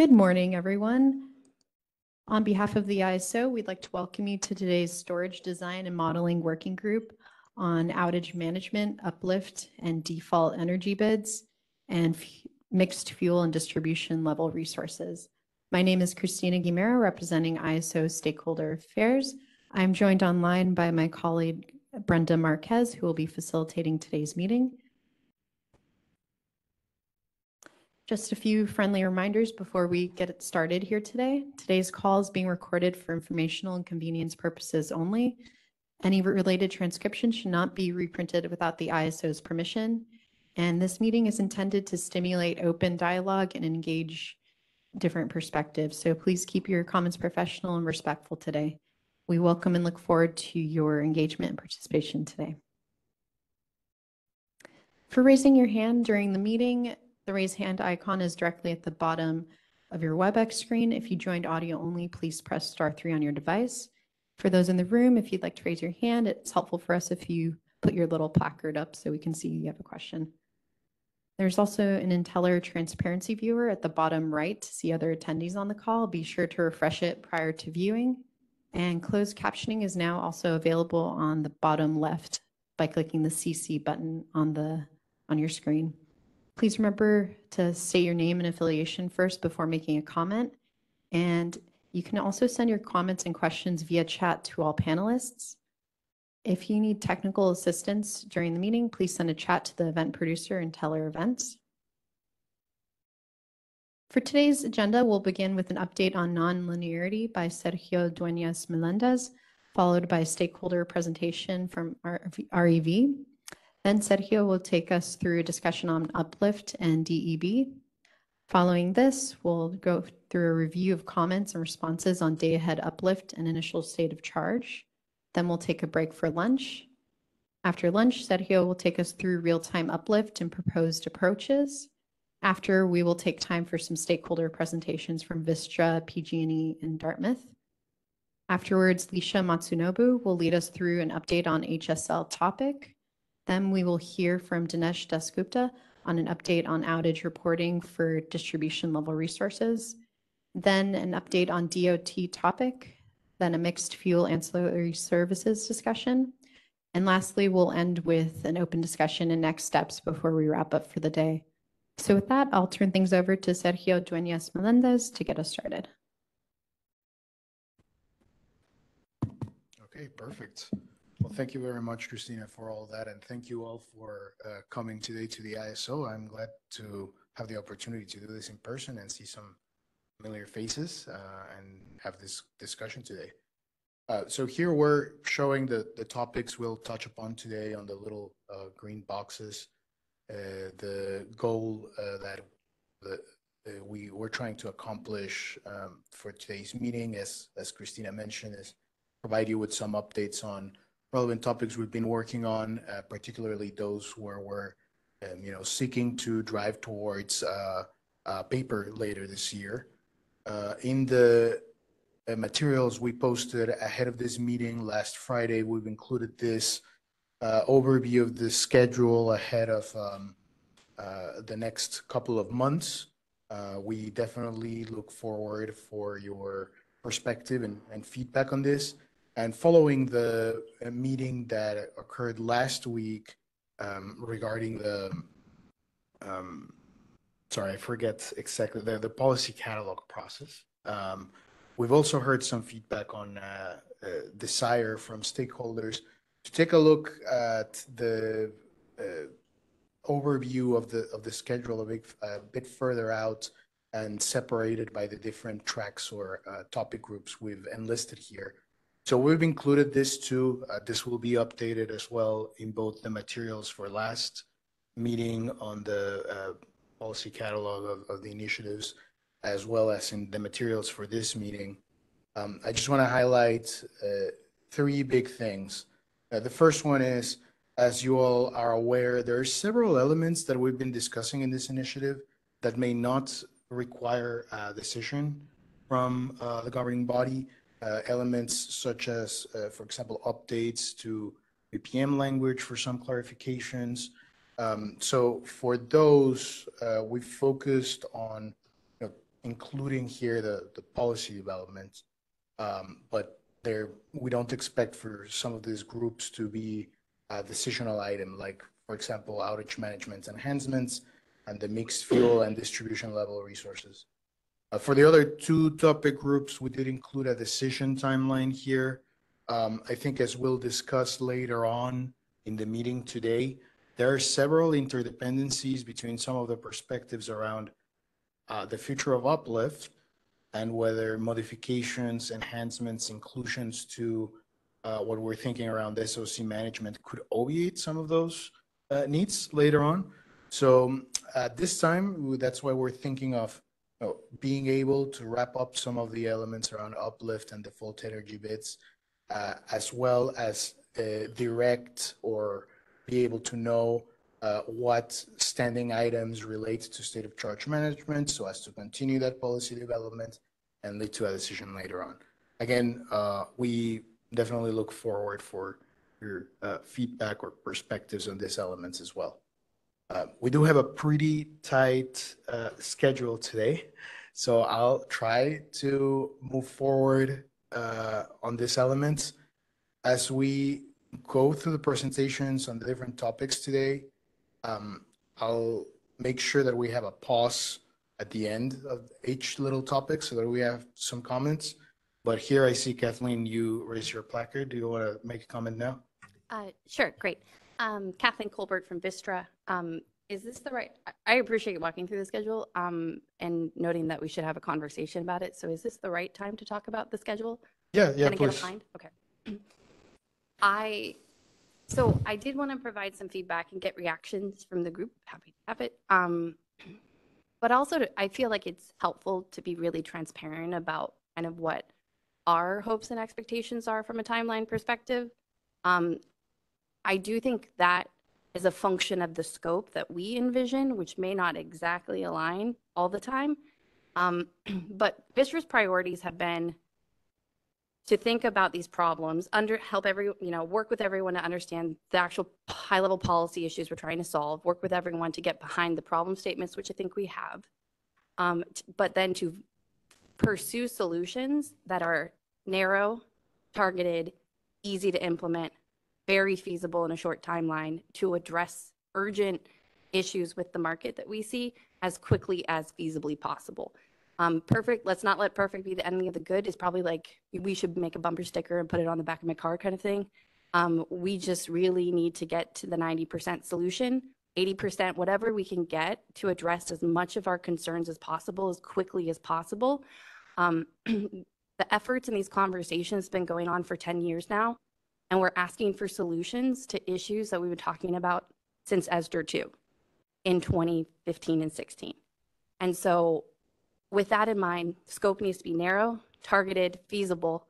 Good morning, everyone. On behalf of the ISO, we'd like to welcome you to today's Storage Design and Modeling Working Group on outage management, uplift, and default energy bids, and mixed fuel and distribution level resources. My name is Christina Guimera, representing ISO Stakeholder Affairs. I'm joined online by my colleague, Brenda Marquez, who will be facilitating today's meeting. Just a few friendly reminders before we get it started here today. Today's call is being recorded for informational and convenience purposes only. Any related transcription should not be reprinted without the ISO's permission. And this meeting is intended to stimulate open dialogue and engage different perspectives. So please keep your comments professional and respectful today. We welcome and look forward to your engagement and participation today. For raising your hand during the meeting, the raise hand icon is directly at the bottom of your WebEx screen. If you joined audio only, please press *3 on your device. For those in the room, if you'd like to raise your hand, it's helpful for us if you put your little placard up so we can see you have a question. There's also an Inteller transparency viewer at the bottom right to see other attendees on the call. Be sure to refresh it prior to viewing. And closed captioning is now also available on the bottom left by clicking the CC button on your screen. Please remember to state your name and affiliation first before making a comment. And you can also send your comments and questions via chat to all panelists. If you need technical assistance during the meeting, please send a chat to the event producer in Teller Events. For today's agenda, we'll begin with an update on nonlinearity by Sergio Dueñas-Melendez, followed by a stakeholder presentation from REV. Then Sergio will take us through a discussion on Uplift and DEB. Following this, we'll go through a review of comments and responses on day-ahead Uplift and initial state of charge. Then we'll take a break for lunch. After lunch, Sergio will take us through real-time Uplift and proposed approaches. After, we will take time for some stakeholder presentations from Vistra, PG&E, and Dartmouth. Afterwards, Lisha Matsunobu will lead us through an update on HSL Topic. Then we will hear from Dinesh Dasgupta on an update on outage reporting for distribution level resources. Then an update on DOT Topic. Then a mixed fuel ancillary services discussion. And lastly, we'll end with an open discussion and next steps before we wrap up for the day. So with that, I'll turn things over to Sergio Dueñas-Melendez to get us started. Okay, perfect. Well, thank you very much, Christina, for all that. And thank you all for coming today to the ISO. I'm glad to have the opportunity to do this in person and see some familiar faces and have this discussion today. So here we're showing the topics we'll touch upon today on the little green boxes. The goal that we're trying to accomplish for today's meeting, as Christina mentioned, is provide you with some updates on relevant topics we've been working on, particularly those where we're seeking to drive towards paper later this year. In the materials we posted ahead of this meeting last Friday, we've included this overview of the schedule ahead of the next couple of months. We definitely look forward for your perspective and feedback on this. And following the meeting that occurred last week regarding the, sorry, I forget exactly, the policy catalog process, we've also heard some feedback on desire from stakeholders to take a look at the overview of the schedule a bit further out and separated by the different tracks or topic groups we've enlisted here. So we've included this too. This will be updated as well in both the materials for last meeting on the policy catalog of the initiatives, as well as in the materials for this meeting. I just want to highlight three big things. The first one is, as you all are aware, there are several elements that we've been discussing in this initiative that may not require a decision from the governing body. Elements such as, for example, updates to BPM language for some clarifications. So for those, we focused on including here the policy development. But we don't expect for some of these groups to be a decisional item, like, for example, outage management enhancements and the mixed fuel and distribution level resources. For the other two topic groups, we did include a decision timeline here. I think as we'll discuss later on in the meeting today, there are several interdependencies between some of the perspectives around the future of Uplift and whether modifications, enhancements, inclusions to what we're thinking around SOC management could obviate some of those needs later on. So at this time, that's why we're thinking of being able to wrap up some of the elements around Uplift and default energy bids, as well as direct or be able to know what standing items relate to state of charge management so as to continue that policy development and lead to a decision later on. Again, we definitely look forward for your feedback or perspectives on these elements as well. We do have a pretty tight schedule today, so I'll try to move forward on these elements. As we go through the presentations on the different topics today, I'll make sure that we have a pause at the end of each little topic so that we have some comments. But here I see, Kathleen, you raise your placard. Do you want to make a comment now? Sure, great. Kathleen Colbert from Vistra. Is this the right, I appreciate walking through the schedule and noting that we should have a conversation about it. So is this the right time to talk about the schedule? Yeah, Can I please. get aligned? Okay. So I did want to provide some feedback and get reactions from the group. Happy to have it. But also I feel like it's helpful to be really transparent about kind of what our hopes and expectations are from a timeline perspective. I do think that is a function of the scope that we envision, which may not exactly align all the time. But Vistra's priorities have been to think about these problems, work with everyone to understand the actual high-level policy issues we're trying to solve, work with everyone to get behind the problem statements, which I think we have, but then to pursue solutions that are narrow, targeted, easy to implement, very feasible in a short timeline to address urgent issues with the market that we see as quickly as feasibly possible. Perfect, let's not let perfect be the enemy of the good is probably like, we should make a bumper sticker and put it on the back of my car kind of thing. We just really need to get to the 90% solution, 80%, whatever we can get to address as much of our concerns as possible, as quickly as possible. The efforts in these conversations have been going on for 10 years now, and we're asking for solutions to issues that we've been talking about since ESDR 2 in 2015 and 16. And so with that in mind, scope needs to be narrow, targeted, feasible.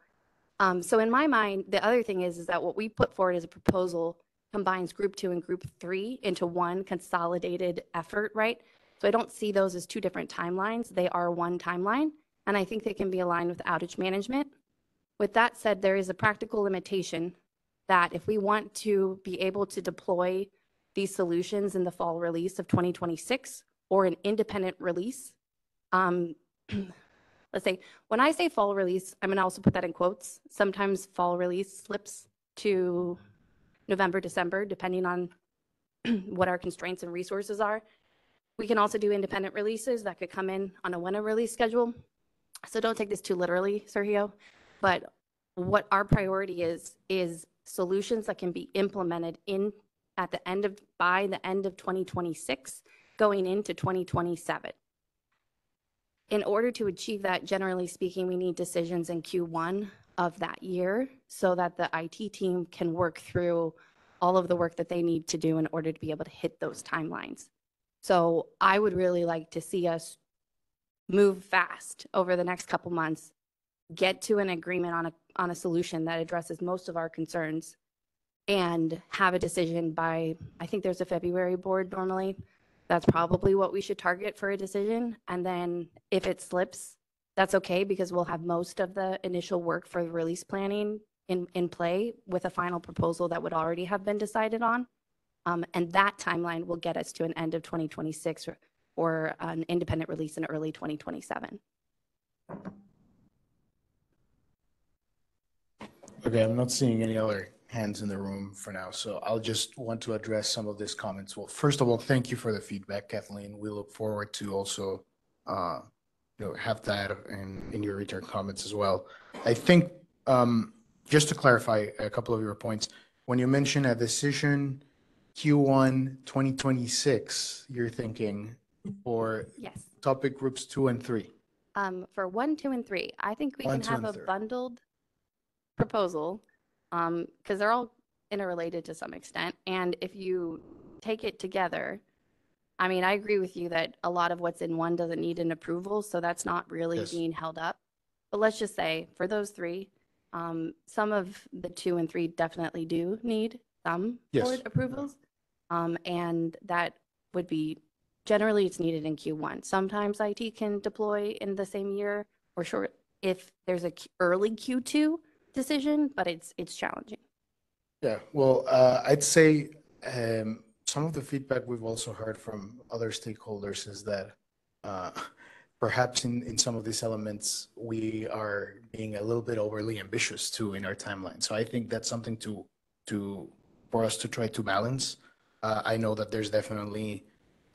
So in my mind, the other thing is that what we put forward as a proposal combines group 2 and group 3 into one consolidated effort, right? So I don't see those as two different timelines. They are one timeline, and I think they can be aligned with outage management. With that said, there is a practical limitation that if we want to be able to deploy these solutions in the fall release of 2026 or an independent release, let's say, when I say fall release, I'm gonna also put that in quotes. Sometimes fall release slips to November, December, depending on what our constraints and resources are. We can also do independent releases that could come in on a winter release schedule. So don't take this too literally, Sergio, but what our priority is solutions that can be implemented by the end of 2026, going into 2027. In order to achieve that, generally speaking, we need decisions in Q1 of that year so that the IT team can work through all of the work that they need to do in order to be able to hit those timelines. So I would really like to see us move fast over the next couple months, get to an agreement on a solution that addresses most of our concerns, and have a decision by, I think there's a February board normally. That's probably what we should target for a decision. And then if it slips, that's okay, because we'll have most of the initial work for the release planning in play with a final proposal that would already have been decided on. And that timeline will get us to an end of 2026 for an independent release in early 2027. Okay, I'm not seeing any other hands in the room for now, so I'll just want to address some of these comments. Well, first of all, thank you for the feedback, Kathleen. We look forward to also, have that in your return comments as well. I think, just to clarify a couple of your points, when you mention a decision Q1 2026, you're thinking for Yes. topic groups 2 and 3. For 1, 2, and 3, I think we 1, can 2, have and a 3. bundled proposal because they're all interrelated to some extent. And if you take it together, I mean, I agree with you that a lot of what's in one doesn't need an approval, so that's not really Yes. being held up. But let's just say for those 3, some of the 2 and 3 definitely do need some Yes. board approvals. And that would be, generally it's needed in Q1. Sometimes IT can deploy in the same year or short if there's a early Q2 decision, but it's challenging. Yeah, well, I'd say some of the feedback we've also heard from other stakeholders is that perhaps in some of these elements, we are being a little bit overly ambitious too in our timeline. So I think that's something for us to try to balance. I know that there's definitely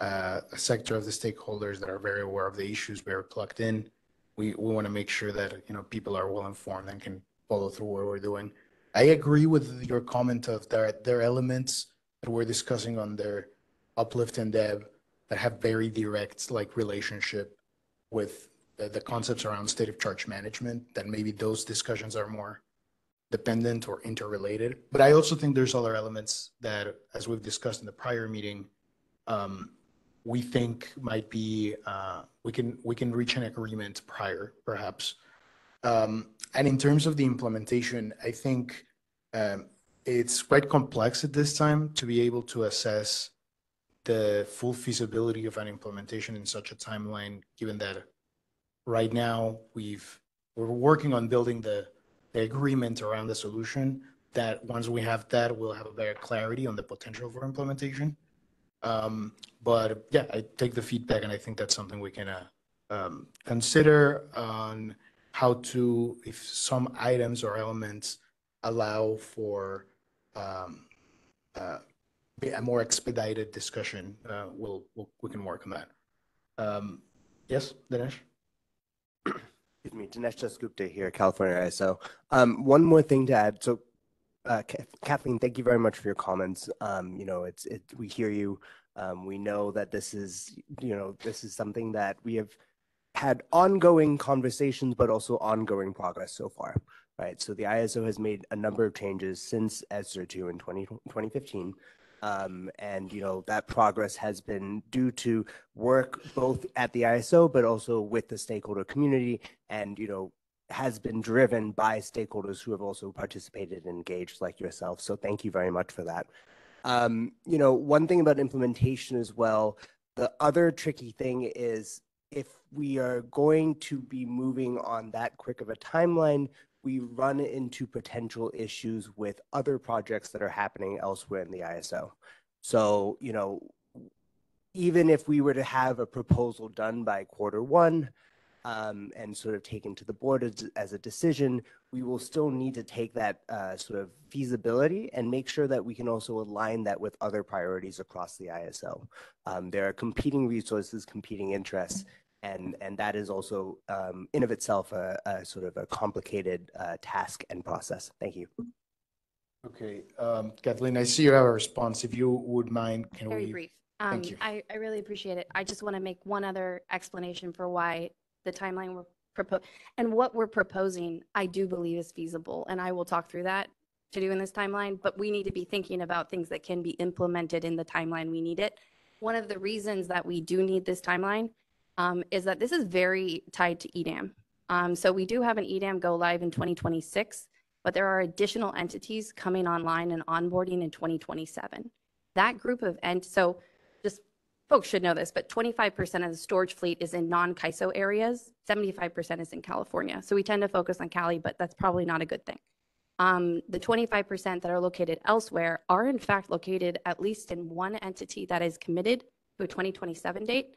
a sector of the stakeholders that are very aware of the issues, very plugged in. We want to make sure that, people are well informed and can follow through what we're doing. I agree with your comment of there are elements that we're discussing on their Uplift and Deb that have very direct relationship with the concepts around state of charge management, that maybe those discussions are more dependent or interrelated. But I also think there's other elements that, as we've discussed in the prior meeting, we think might be, we can reach an agreement prior, perhaps. And in terms of the implementation, I think it's quite complex at this time to be able to assess the full feasibility of an implementation in such a timeline, given that right now we're working on building the agreement around the solution, that once we have that, we'll have a better clarity on the potential for implementation. But yeah, I take the feedback, and I think that's something we can consider on how to, if some items or elements allow for a more expedited discussion, we can work on that. Yes, Dinesh? Excuse me, Dinesh Dasgupta here, California ISO. One more thing to add. So, Kathleen, thank you very much for your comments. We hear you. We know that this is something that we have had ongoing conversations, but also ongoing progress so far, right? So the ISO has made a number of changes since ESER 2 in 2015. And, that progress has been due to work both at the ISO, but also with the stakeholder community, and, has been driven by stakeholders who have also participated and engaged like yourself. So thank you very much for that. One thing about implementation as well, the other tricky thing is if we are going to be moving on that quick of a timeline, we run into potential issues with other projects that are happening elsewhere in the ISO. So, even if we were to have a proposal done by Q1 and sort of taken to the board as a decision, we will still need to take that sort of feasibility and make sure that we can also align that with other priorities across the ISO. There are competing resources, competing interests, and that is also in of itself a sort of a complicated task and process. Thank you. Okay, Kathleen, I see you have a response. If you would mind, can Very we? brief. Thank you. I really appreciate it. I just want to make one other explanation for why the timeline we're proposing and what we're proposing, I do believe is feasible. And I will talk through that to do in this timeline, but we need to be thinking about things that can be implemented in the timeline we need it. One of the reasons that we do need this timeline is that this is very tied to EDAM. So we do have an EDAM go live in 2026, but there are additional entities coming online and onboarding in 2027. That group of so just folks should know this, but 25% of the storage fleet is in non-CAISO areas, 75% is in California. So we tend to focus on Cali, but that's probably not a good thing. The 25% that are located elsewhere are in fact located at least in one entity that is committed to a 2027 date.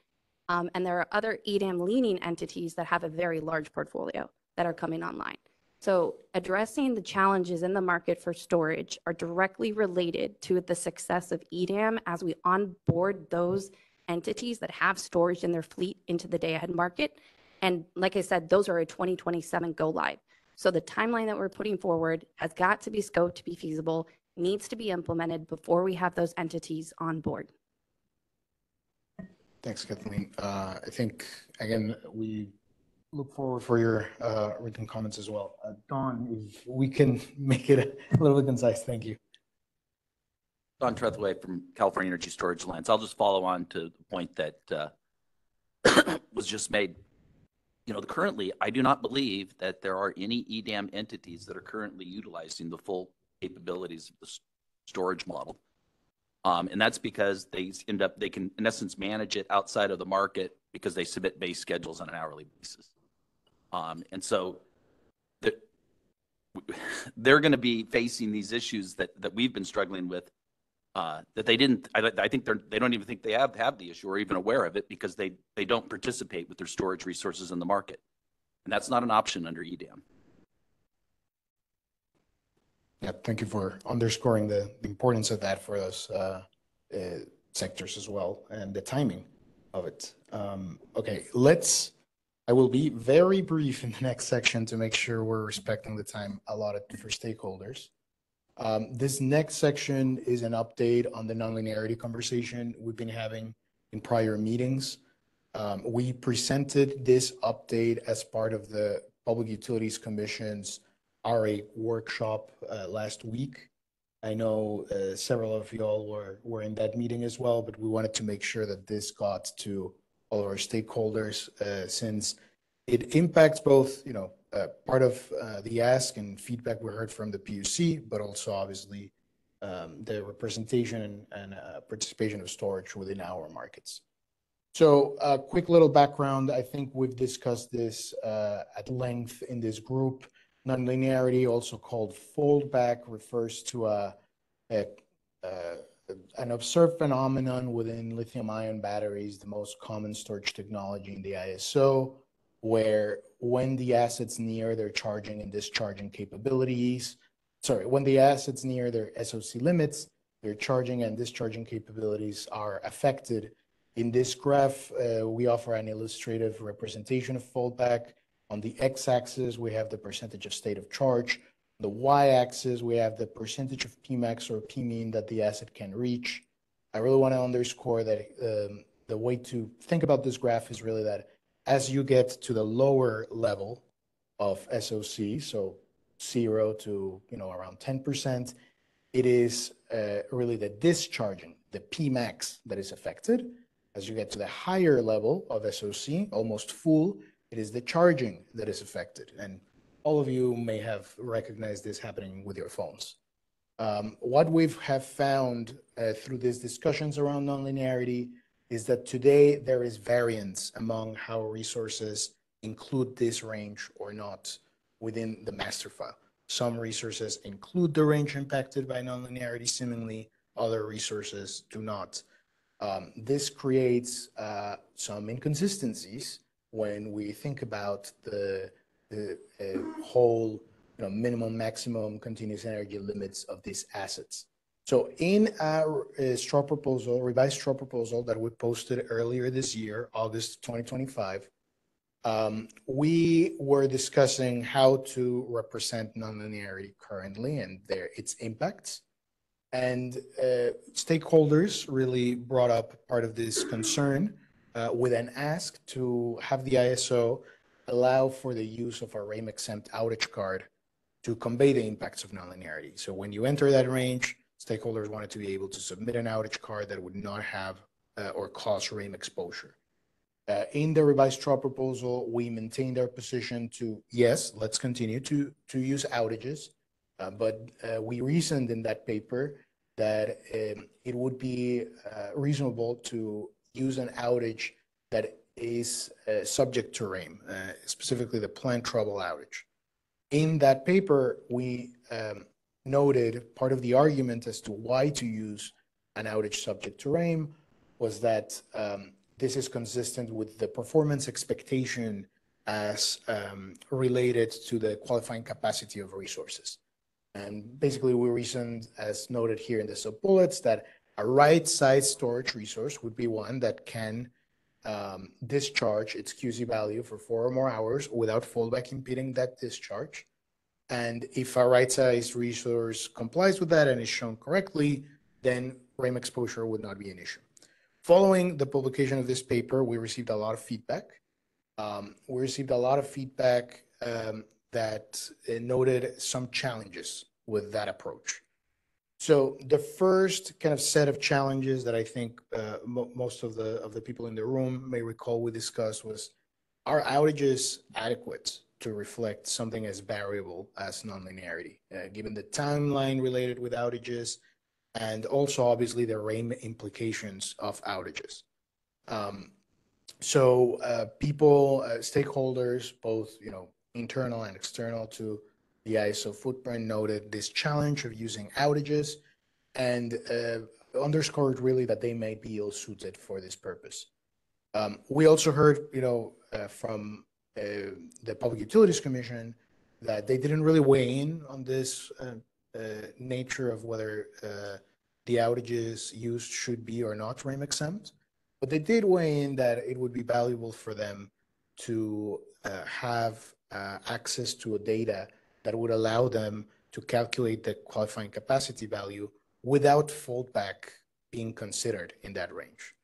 And there are other EDAM leaning entities that have a very large portfolio that are coming online. So addressing the challenges in the market for storage are directly related to the success of EDAM as we onboard those entities that have storage in their fleet into the day-ahead market. And like I said, those are a 2027 go live. So the timeline that we're putting forward has got to be scoped to be feasible, needs to be implemented before we have those entities on board. Thanks, Kathleen. I think, again, we look forward for your written comments as well. Don, if we can make it a little bit concise, thank you. Don Trethewey from California Energy Storage Alliance. I'll just follow on to the point that was just made. You know, currently, I do not believe that there are any EDAM entities that are currently utilizing the full capabilities of the storage model. And that's because they can, in essence, manage it outside of the market because they submit base schedules on an hourly basis. And so they're going to be facing these issues that we've been struggling with, that they didn't, I think they don't even think they have the issue or even aware of it because they don't participate with their storage resources in the market. And that's not an option under EDAM. Yeah, thank you for underscoring the importance of that for those sectors as well and the timing of it. Okay, I will be very brief in the next section to make sure we're respecting the time allotted for stakeholders. This next section is an update on the nonlinearity conversation we've been having in prior meetings. We presented this update as part of the Public Utilities Commission's RA workshop last week. I know several of y'all were in that meeting as well, but we wanted to make sure that this got to all of our stakeholders since it impacts both, part of the ask and feedback we heard from the PUC, but also obviously the representation and participation of storage within our markets. So a quick little background. I think we've discussed this at length in this group. Nonlinearity, also called foldback, refers to an observed phenomenon within lithium-ion batteries, the most common storage technology in the ISO, where when the assets near their charging and discharging capabilities, when the assets near their SOC limits, their charging and discharging capabilities are affected. In this graph, we offer an illustrative representation of foldback. On the x-axis, we have the percentage of state of charge. The y-axis, we have the percentage of Pmax or Pmean that the asset can reach. I really want to underscore that the way to think about this graph is really that as you get to the lower level of SOC, so 0 to around 10%, it is really the discharging, the Pmax that is affected. As you get to the higher level of SOC, almost full, it is the charging that is affected. And all of you may have recognized this happening with your phones. What we have found through these discussions around nonlinearity is that today there is variance among how resources include this range or not within the master file. Some resources include the range impacted by nonlinearity seemingly, other resources do not. This creates some inconsistencies when we think about the whole minimum, maximum continuous energy limits of these assets. So in our revised straw proposal that we posted earlier this year, August 2025, we were discussing how to represent nonlinearity currently and its impacts. And stakeholders really brought up part of this concern with an ask to have the ISO allow for the use of a RAIM exempt outage card to convey the impacts of nonlinearity. So when you enter that range, stakeholders wanted to be able to submit an outage card that would not have or cause RAIM exposure. In the revised straw proposal, we maintained our position to, yes, let's continue to use outages, but we reasoned in that paper that it would be reasonable to use an outage that is subject to RAIM, specifically the plant trouble outage. In that paper, we noted part of the argument as to why to use an outage subject to RAIM was that this is consistent with the performance expectation as related to the qualifying capacity of resources. And basically, we reasoned, as noted here in the sub-bullets, that a right-sized storage resource would be one that can discharge its QC value for 4 or more hours without fallback impeding that discharge. And if a right-sized resource complies with that and is shown correctly, then RAIM exposure would not be an issue. Following the publication of this paper, we received a lot of feedback. That noted some challenges with that approach. So the first kind of set of challenges that I think most of the people in the room may recall we discussed was, are outages adequate to reflect something as variable as nonlinearity, given the timeline related with outages, and also obviously the RAIM implications of outages. Stakeholders, both internal and external to the ISO footprint, noted this challenge of using outages and underscored really that they may be ill-suited for this purpose. We also heard, from the Public Utilities Commission that they didn't really weigh in on this nature of whether the outages used should be or not RAIM exempt, but they did weigh in that it would be valuable for them to have access to a data that would allow them to calculate the qualifying capacity value without fallback being considered in that range.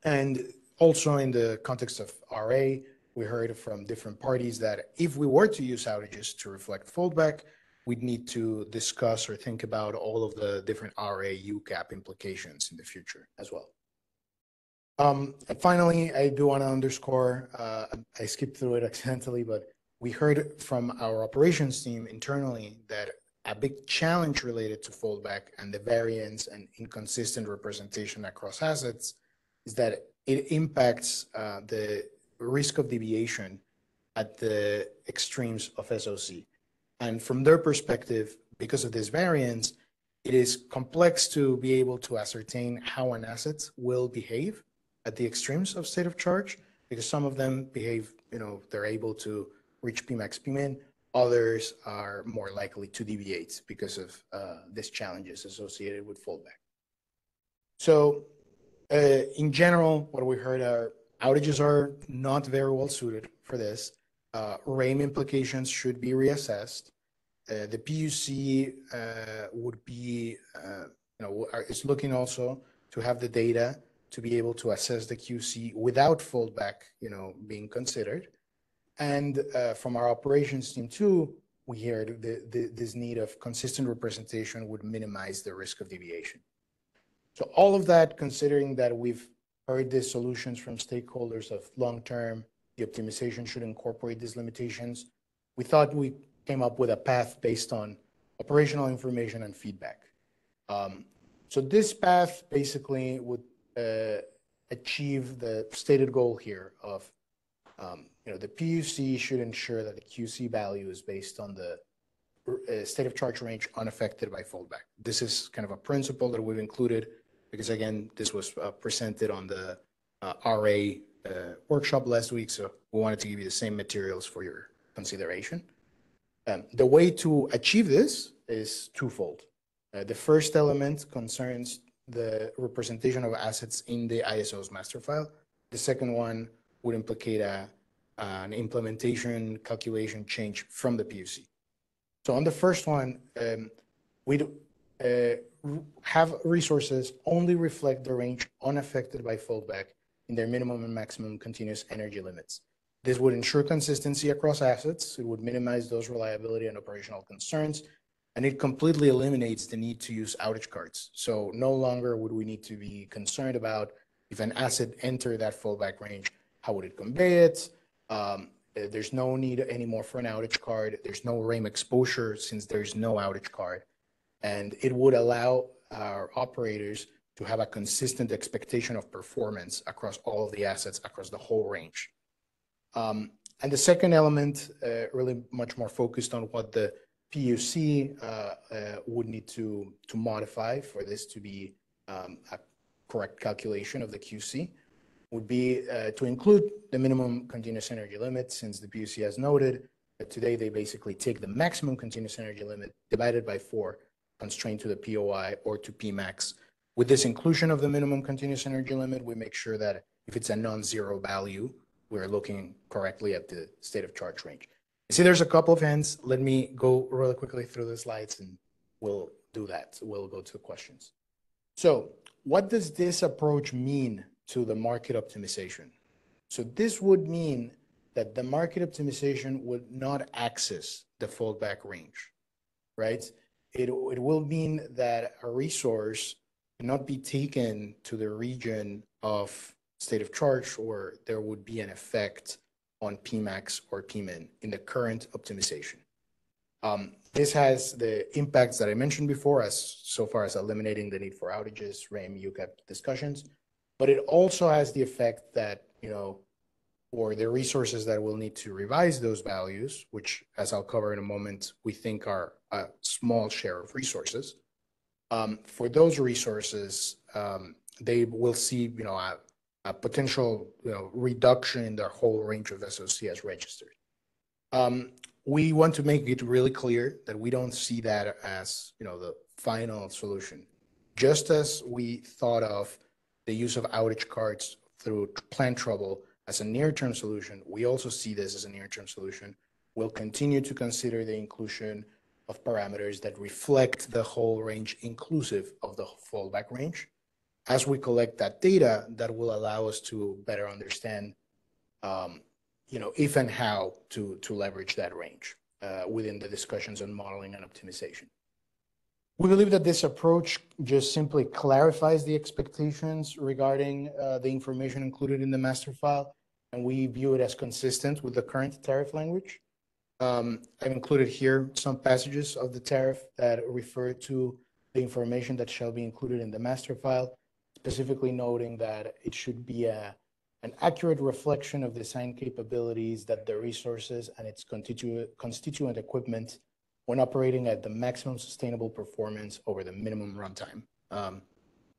And also in the context of RA, we heard from different parties that if we were to use outages to reflect fallback, we'd need to discuss or think about all of the different RA UCAP implications in the future as well. And finally, I do want to underscore, I skipped through it accidentally, but we heard from our operations team internally that a big challenge related to fallback and the variance and inconsistent representation across assets is that it impacts the risk of deviation at the extremes of SOC. And from their perspective, because of this variance, it is complex to be able to ascertain how an asset will behave at the extremes of state of charge, because some of them behave, they're able to reach Pmax, Pmin. Others are more likely to deviate because of these challenges associated with fallback. So in general, what we heard are outages are not very well suited for this. RAIM implications should be reassessed. The PUC would be, is looking also to have the data to be able to assess the QC without fallback, being considered. And from our operations team too, we heard this need of consistent representation would minimize the risk of deviation. So all of that, considering that we've heard the solutions from stakeholders of long-term, the optimization should incorporate these limitations, we thought we came up with a path based on operational information and feedback. So this path basically would achieve the stated goal here of, the PUC should ensure that the QC value is based on the state of charge range unaffected by fallback. This is kind of a principle that we've included because, again, this was presented on the RA workshop last week, so we wanted to give you the same materials for your consideration. The way to achieve this is twofold. The first element concerns the representation of assets in the ISO's master file. The second one would implicate an implementation calculation change from the PUC. So on the first one, we'd have resources only reflect the range unaffected by fallback in their minimum and maximum continuous energy limits. This would ensure consistency across assets. It would minimize those reliability and operational concerns, and it completely eliminates the need to use outage cards. So no longer would we need to be concerned about if an asset entered that fallback range, how would it convey it? There's no need anymore for an outage card. There's no RAIM exposure since there's no outage card. And it would allow our operators to have a consistent expectation of performance across all of the assets across the whole range. And the second element, really much more focused on what the PUC would need to modify for this to be correct calculation of the QC would be to include the minimum continuous energy limit, since the PUC has noted that today they basically take the maximum continuous energy limit divided by 4, constrained to the POI or to Pmax. With this inclusion of the minimum continuous energy limit, we make sure that if it's a non-zero value, we're looking correctly at the state of charge range. You see, there's a couple of hands. Let me go really quickly through the slides and we'll do that. We'll go to the questions. So what does this approach mean to the market optimization? So this would mean that the market optimization would not access the fallback range, right? It will mean that a resource cannot be taken to the region of state of charge, or there would be an effect on Pmax or Pmin in the current optimization. This has the impacts that I mentioned before, as so far as eliminating the need for outages, RAIM, UCAP discussions, but it also has the effect that, for the resources that will need to revise those values, which, as I'll cover in a moment, we think are a small share of resources. For those resources, they will see, a potential, reduction in their whole range of SOC as registered. We want to make it really clear that we don't see that as, the final solution. Just as we thought of the use of outage cards through plant trouble as a near-term solution, we also see this as a near-term solution. We'll continue to consider the inclusion of parameters that reflect the whole range inclusive of the fallback range. As we collect that data, that will allow us to better understand, if and how to leverage that range within the discussions on modeling and optimization. We believe that this approach just simply clarifies the expectations regarding the information included in the master file, and we view it as consistent with the current tariff language. I've included here some passages of the tariff that refer to the information that shall be included in the master file, specifically noting that it should be an accurate reflection of design capabilities that the resources and its constituent equipment when operating at the maximum sustainable performance over the minimum runtime.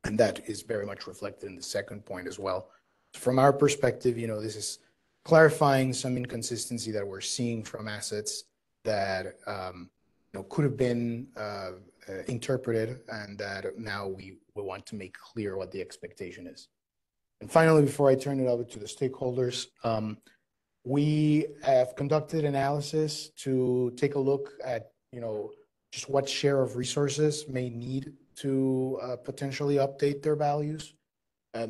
And that is very much reflected in the second point as well. From our perspective, this is clarifying some inconsistency that we're seeing from assets that could have been interpreted, and that now we want to make clear what the expectation is. And finally, before I turn it over to the stakeholders, we have conducted analysis to take a look at, just what share of resources may need to potentially update their values.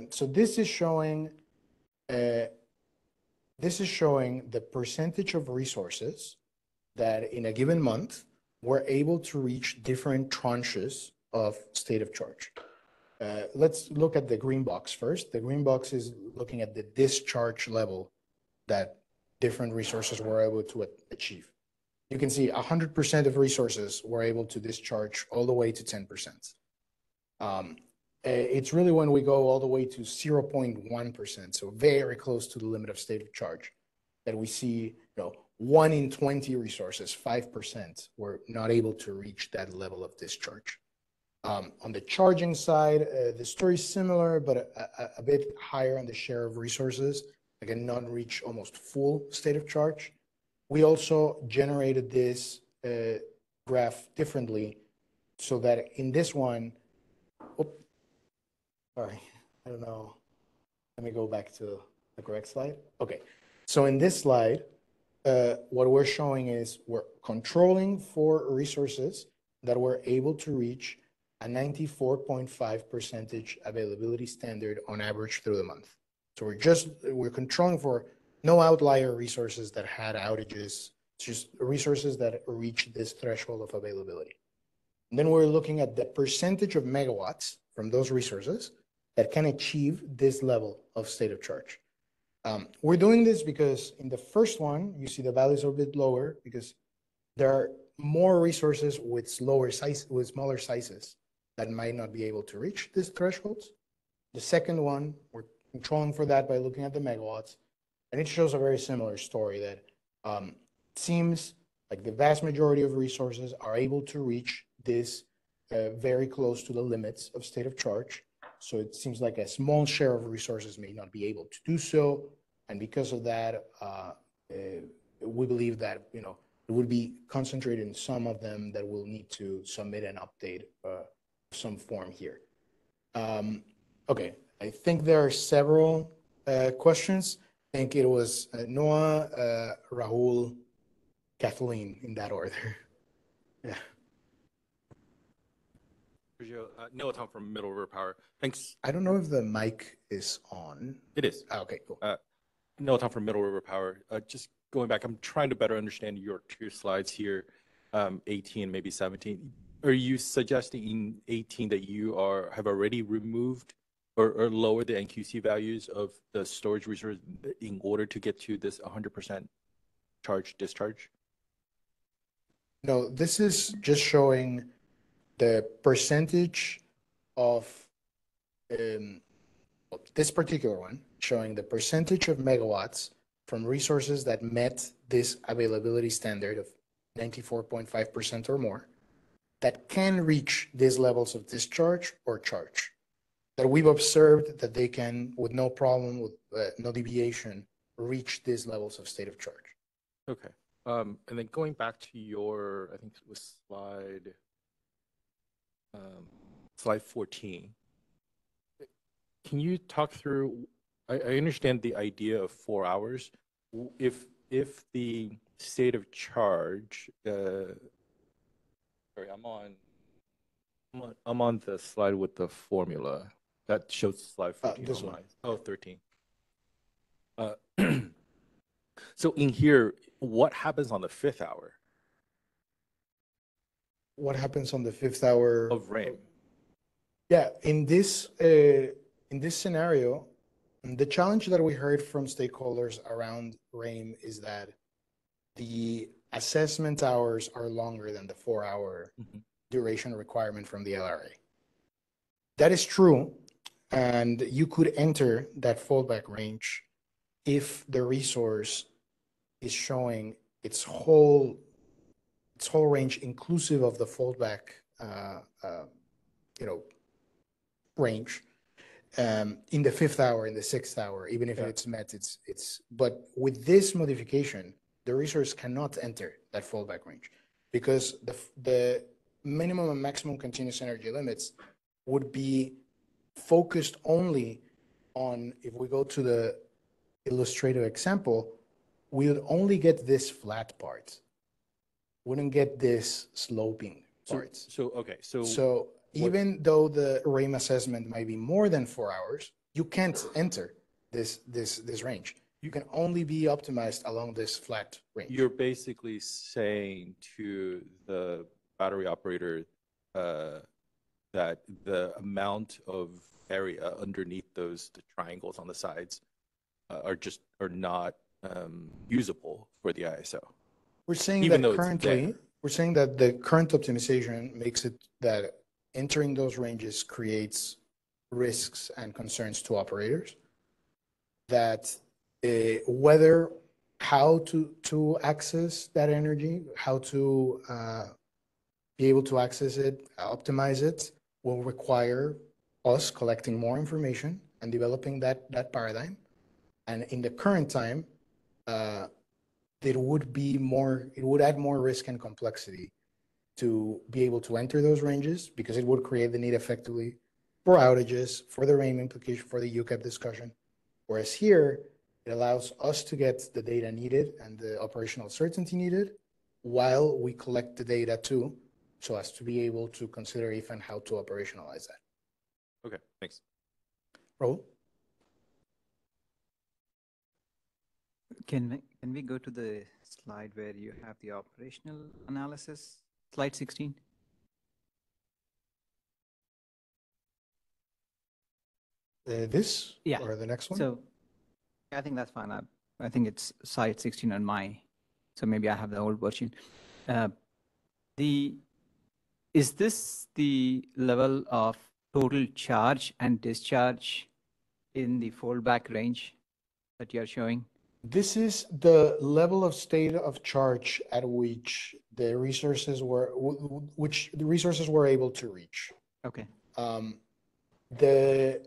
So this is showing the percentage of resources that in a given month were able to reach different tranches of state of charge. Let's look at the green box first. The green box is looking at the discharge level that different resources were able to achieve. You can see 100% of resources were able to discharge all the way to 10%. It's really when we go all the way to 0.1%, so very close to the limit of state of charge, that we see, 1 in 20 resources, 5%, were not able to reach that level of discharge. On the charging side, the story is similar, but a bit higher on the share of resources, again, not reach almost full state of charge. We also generated this graph differently so that in this one, sorry, I don't know. Let me go back to the correct slide. Okay, so in this slide, what we're showing is we're controlling for resources that were able to reach a 94.5% availability standard on average through the month. So we're controlling for no outlier resources that had outages, just resources that reach this threshold of availability. And then we're looking at the percentage of megawatts from those resources that can achieve this level of state of charge. We're doing this because in the first one, you see the values are a bit lower because there are more resources with smaller sizes that might not be able to reach these thresholds. The second one, we're controlling for that by looking at the megawatts, and it shows a very similar story that seems like the vast majority of resources are able to reach this very close to the limits of state of charge. So it seems like a small share of resources may not be able to do so. And because of that, we believe that, it would be concentrated in some of them that will need to submit an update of some form here. Okay, I think there are several questions. I think it was Noah, Rahul, Kathleen in that order. Yeah. Noah Tom from Middle River Power. Thanks. I don't know if the mic is on. It is. Okay, cool. Noah Tom from Middle River Power. Just going back, I'm trying to better understand your two slides here, 18, maybe 17. Are you suggesting in 18 that you have already removed or lowered the NQC values of the storage reserves in order to get to this 100% charge discharge? No, this is just showing the percentage of this particular one, showing the percentage of megawatts from resources that met this availability standard of 94.5% or more that can reach these levels of discharge or charge. That we've observed that they can, with no problem, with no deviation, reach these levels of state of charge. Okay. And then going back to your, I think it was slide 14. Can you talk through, I understand the idea of 4 hours. If the state of charge, sorry, I'm on the slide with the formula that shows slide 14. This one. Oh, 13. So in here, what happens on the 5th hour? What happens on the 5th hour of RAIN? Yeah, in this scenario, the challenge that we heard from stakeholders around RAIN is that the assessment hours are longer than the 4-hour duration requirement from the LRA. That is true, and you could enter that fallback range if the resource is showing its whole range, inclusive of the fallback, range, in the 5th hour, in the 6th hour, even if it's met, but with this modification, the resource cannot enter that fallback range because the minimum and maximum continuous energy limits would be focused only on, if we go to the illustrative example, we would only get this flat part. Wouldn't get this sloping parts. So even though the RAIM assessment might be more than 4 hours, you can't enter this range. You can only be optimized along this flat range. You're basically saying to the battery operator that the amount of area underneath the triangles on the sides are not usable for the ISO. We're saying that currently, we're saying that the current optimization makes it that entering those ranges creates risks and concerns to operators. That how to access that energy, how to be able to access it, optimize it, will require us collecting more information and developing that paradigm. And in the current time, it would add more risk and complexity to be able to enter those ranges because it would create the need effectively for outages, for the RAIN implication, for the UCAP discussion. Whereas here, it allows us to get the data needed and the operational certainty needed while we collect the data too, so as to be able to consider if and how to operationalize that. Okay, thanks. Rahul? Can we go to the slide where you have the operational analysis? Slide 16. This? Yeah. Or the next one? So I think that's fine. I think it's slide 16 on my, so maybe I have the old version. Is this the level of total charge and discharge in the fallback range that you're showing? This is the level of state of charge at which the resources were able to reach. Okay. The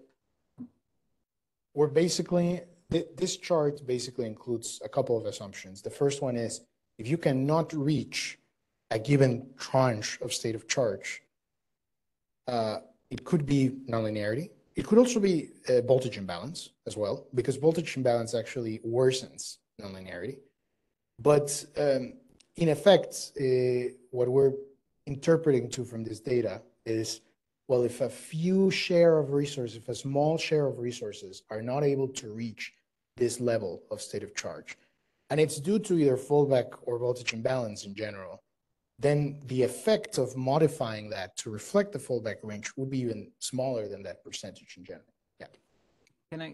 we're basically this chart basically includes a couple of assumptions. The first one is if you cannot reach a given tranche of state of charge, it could be nonlinearity. It could also be voltage imbalance as well, because voltage imbalance actually worsens nonlinearity. But in effect, what we're interpreting to from this data is, well, if a small share of resources are not able to reach this level of state of charge, and it's due to either fallback or voltage imbalance in general, then the effect of modifying that to reflect the fallback range would be even smaller than that percentage in general. Yeah.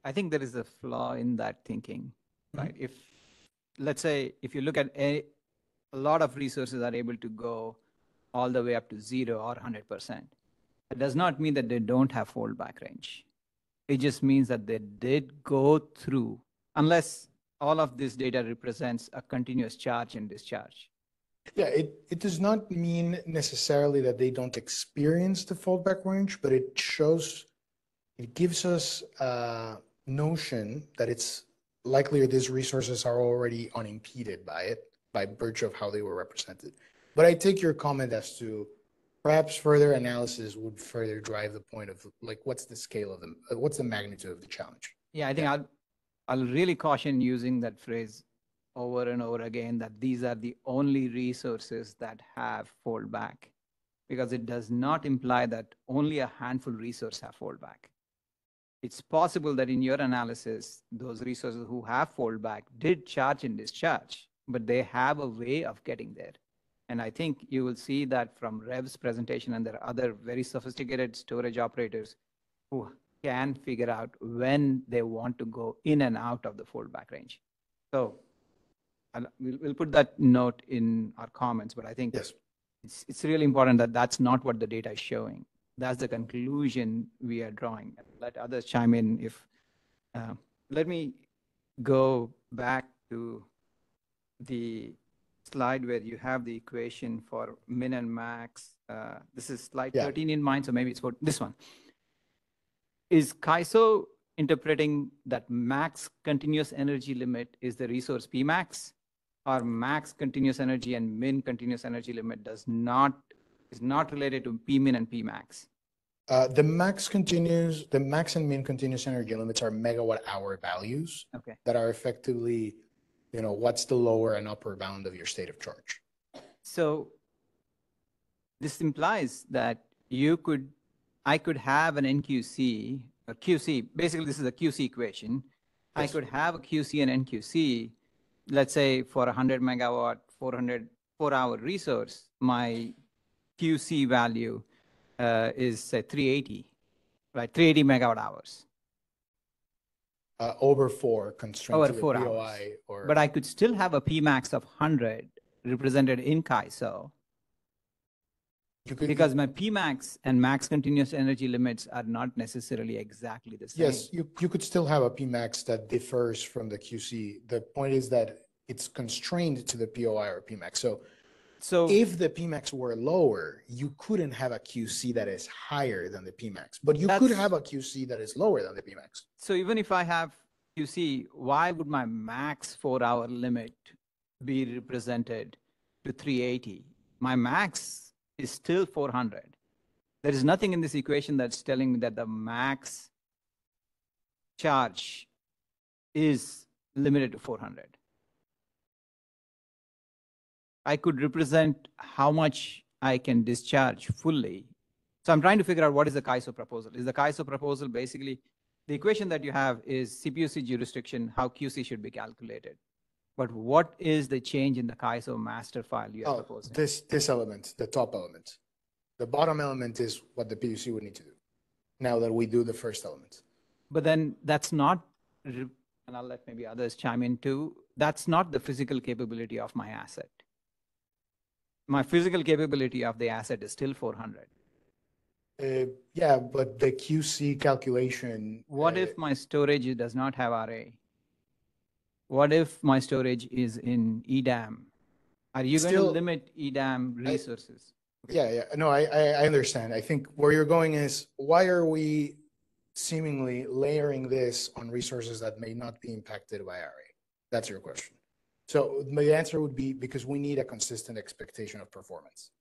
I think there is a flaw in that thinking, right? If, let's say, if you look at a lot of resources are able to go all the way up to 0 or 100%. It does not mean that they don't have fallback range. It just means that they did go through, unless all of this data represents a continuous charge and discharge. Yeah, it does not mean necessarily that they don't experience the fallback range, but it gives us a notion that it's likelier these resources are already unimpeded by it, by virtue of how they were represented. But I take your comment as to perhaps further analysis would further drive the point of like, what's the scale of them? What's the magnitude of the challenge? Yeah, I think I'll really caution using that phrase over and over again, that these are the only resources that have fallback, because it does not imply that only a handful resources have fallback. It's possible that in your analysis, those resources who have fallback did charge and discharge, but they have a way of getting there. And I think you will see that from Rev's presentation, and there are other very sophisticated storage operators who can figure out when they want to go in and out of the fallback range. So we'll put that note in our comments, but I think yes, it's really important that that's not what the data is showing. That's the conclusion we are drawing. Let others chime in if, let me go back to the slide where you have the equation for min and max. This is slide 13 in mine, so maybe it's for this one. Is CAISO interpreting that max continuous energy limit is the resource Pmax, or max continuous energy and min continuous energy limit is not related to Pmin and Pmax? The max and min continuous energy limits are megawatt hour values that are effectively, what's the lower and upper bound of your state of charge. So this implies that I could have an NQC, a QC, basically this is a QC equation. Yes. I could have a QC and NQC, let's say for 100 megawatt, 4-hour resource, my QC value is say 380, right? 380 megawatt hours. Over 4 constrained over to 4 the hours. POI. But I could still have a Pmax of 100 represented in CAISO. Because my Pmax and max continuous energy limits are not necessarily exactly the same. Yes, you could still have a Pmax that differs from the QC. The point is that it's constrained to the POI or Pmax. So if the Pmax were lower, you couldn't have a QC that is higher than the Pmax, but you could have a QC that is lower than the Pmax. So even if I have QC, why would my max 4-hour limit be represented to 380? My max is still 400. There is nothing in this equation that's telling me that the max charge is limited to 400. I could represent how much I can discharge fully. So I'm trying to figure out what is the CAISO proposal. Is the CAISO proposal basically, the equation that you have is CPUC jurisdiction, how QC should be calculated. But what is the change in the CAISO master file you are proposing? This element, the top element. The bottom element is what the PUC would need to do now that we do the first element. But then that's not, and I'll let maybe others chime in too, that's not the physical capability of my asset. My physical capability of the asset is still 400. Yeah, but the QC calculation. What if my storage does not have RA? What if my storage is in EDAM? Are you going to limit EDAM resources? Yeah. No, I understand. I think where you're going is, why are we seemingly layering this on resources that may not be impacted by RA? That's your question. So my answer would be because we need a consistent expectation of performance.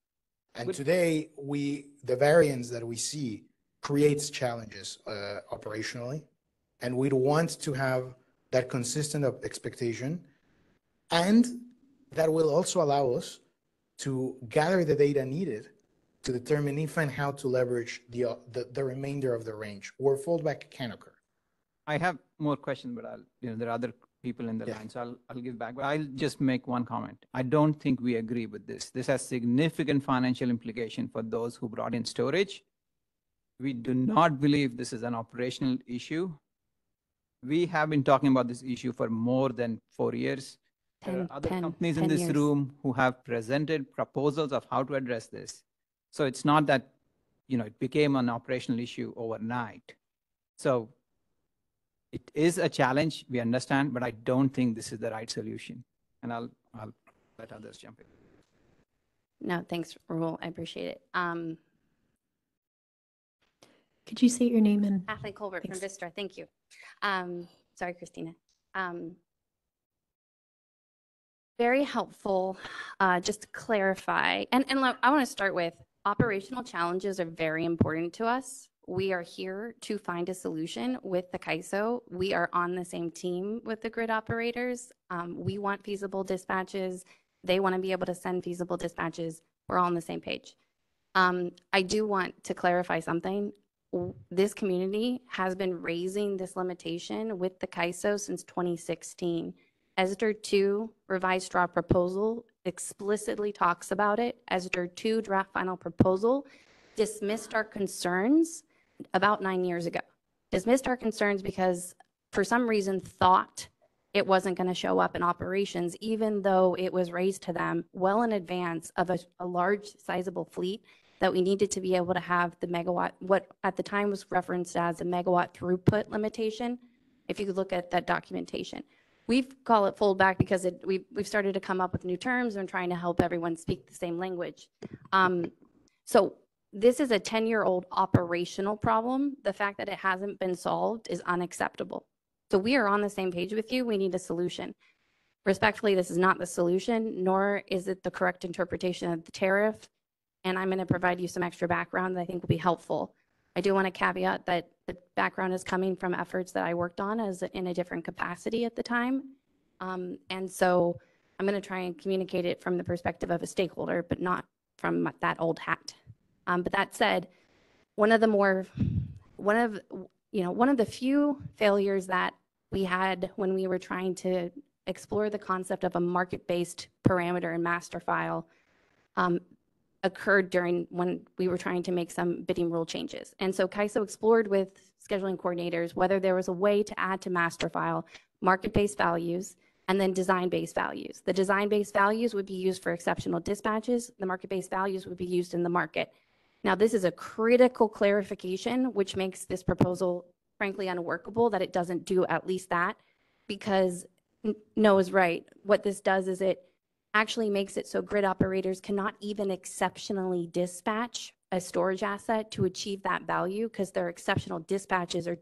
And today, the variance that we see creates challenges operationally, and we'd want to have that consistent expectation, and that will also allow us to gather the data needed to determine if and how to leverage the remainder of the range where fallback can occur. I have more questions, but there are other people in the line, so I'll give back. But I'll just make one comment. I don't think we agree with this. This has significant financial implication for those who brought in storage. We do not believe this is an operational issue. We have been talking about this issue for more than 4 years. There are other companies in this room who have presented proposals of how to address this. So it's not that, it became an operational issue overnight. So it is a challenge, we understand, but I don't think this is the right solution. And I'll let others jump in. No, thanks, Rahul. I appreciate it. Could you state your name and? Kathleen Colbert Thanks. from Vistra. Thank you. Sorry, Christina. Very helpful. Just to clarify, and look, I want to start with operational challenges are very important to us. We are here to find a solution with the CAISO. We are on the same team with the grid operators. We want feasible dispatches. They want to be able to send feasible dispatches. We're all on the same page. I do want to clarify something. This community has been raising this limitation with the CAISO since 2016. ESDR 2 revised draft proposal explicitly talks about it. ESDR 2 draft final proposal dismissed our concerns about 9 years ago. Dismissed our concerns because for some reason thought it wasn't going to show up in operations, even though it was raised to them well in advance of a large sizable fleet that we needed to be able to have the megawatt, what at the time was referenced as a megawatt throughput limitation. If you could look at that documentation. We call it fold back because we've started to come up with new terms and trying to help everyone speak the same language. So this is a 10-year-old operational problem. The fact that it hasn't been solved is unacceptable. So we are on the same page with you. We need a solution. Respectfully, this is not the solution, nor is it the correct interpretation of the tariff. And I'm going to provide you some extra background that I think will be helpful. I do want to caveat that the background is coming from efforts that I worked on in a different capacity at the time. And so I'm going to try and communicate it from the perspective of a stakeholder, but not from that old hat. But that said, one of the few failures that we had when we were trying to explore the concept of a market-based parameter and master file occurred during when we were trying to make some bidding rule changes. And so CAISO explored with scheduling coordinators whether there was a way to add to master file market-based values and then design-based values. The design-based values would be used for exceptional dispatches. The market-based values would be used in the market. Now, this is a critical clarification, which makes this proposal frankly unworkable, that it doesn't do at least that, because Noah is right. What this does is it actually makes it so grid operators cannot even exceptionally dispatch a storage asset to achieve that value because their exceptional dispatches are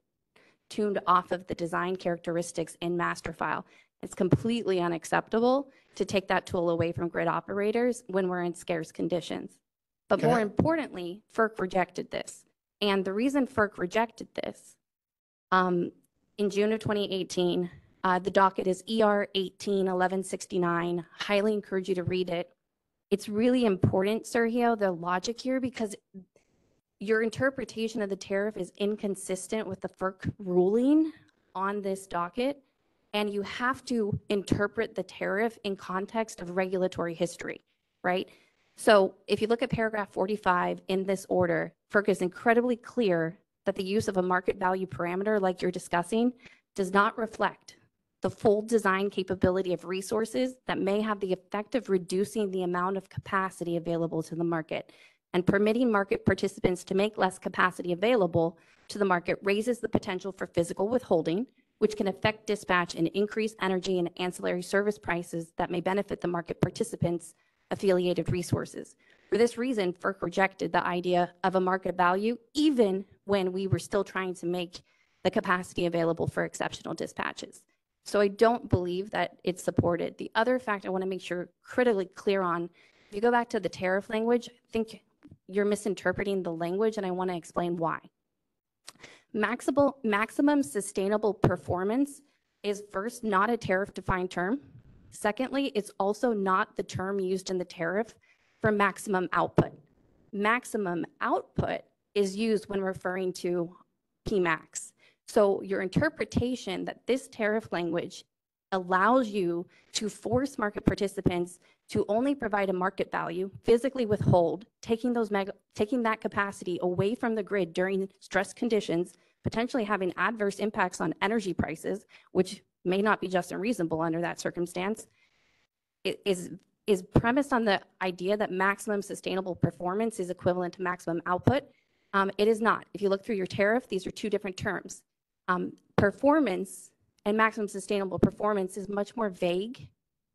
tuned off of the design characteristics in master file. It's completely unacceptable to take that tool away from grid operators when we're in scarce conditions. But more importantly, FERC rejected this. And the reason FERC rejected this, in June of 2018, the docket is ER 18-1169. Highly encourage you to read it. It's really important, Sergio, the logic here, because your interpretation of the tariff is inconsistent with the FERC ruling on this docket, and you have to interpret the tariff in context of regulatory history, right? So if you look at paragraph 45 in this order, FERC is incredibly clear that the use of a market value parameter like you're discussing does not reflect the full design capability of resources that may have the effect of reducing the amount of capacity available to the market. And permitting market participants to make less capacity available to the market raises the potential for physical withholding, which can affect dispatch and increase energy and ancillary service prices that may benefit the market participants affiliated resources. For this reason, FERC rejected the idea of a market value, even when we were still trying to make the capacity available for exceptional dispatches. So I don't believe that it's supported. The other fact I want to make sure critically clear on, if you go back to the tariff language, I think you're misinterpreting the language, and I want to explain why. Maximum sustainable performance is first not a tariff-defined term. Secondly, it's also not the term used in the tariff for maximum output. Maximum output is used when referring to PMAX. So your interpretation that this tariff language allows you to force market participants to only provide a market value, physically withhold, taking that capacity away from the grid during stress conditions, potentially having adverse impacts on energy prices, which may not be just and reasonable under that circumstance, is premised on the idea that maximum sustainable performance is equivalent to maximum output. It is not. If you look through your tariff, these are two different terms. Performance and maximum sustainable performance is much more vague.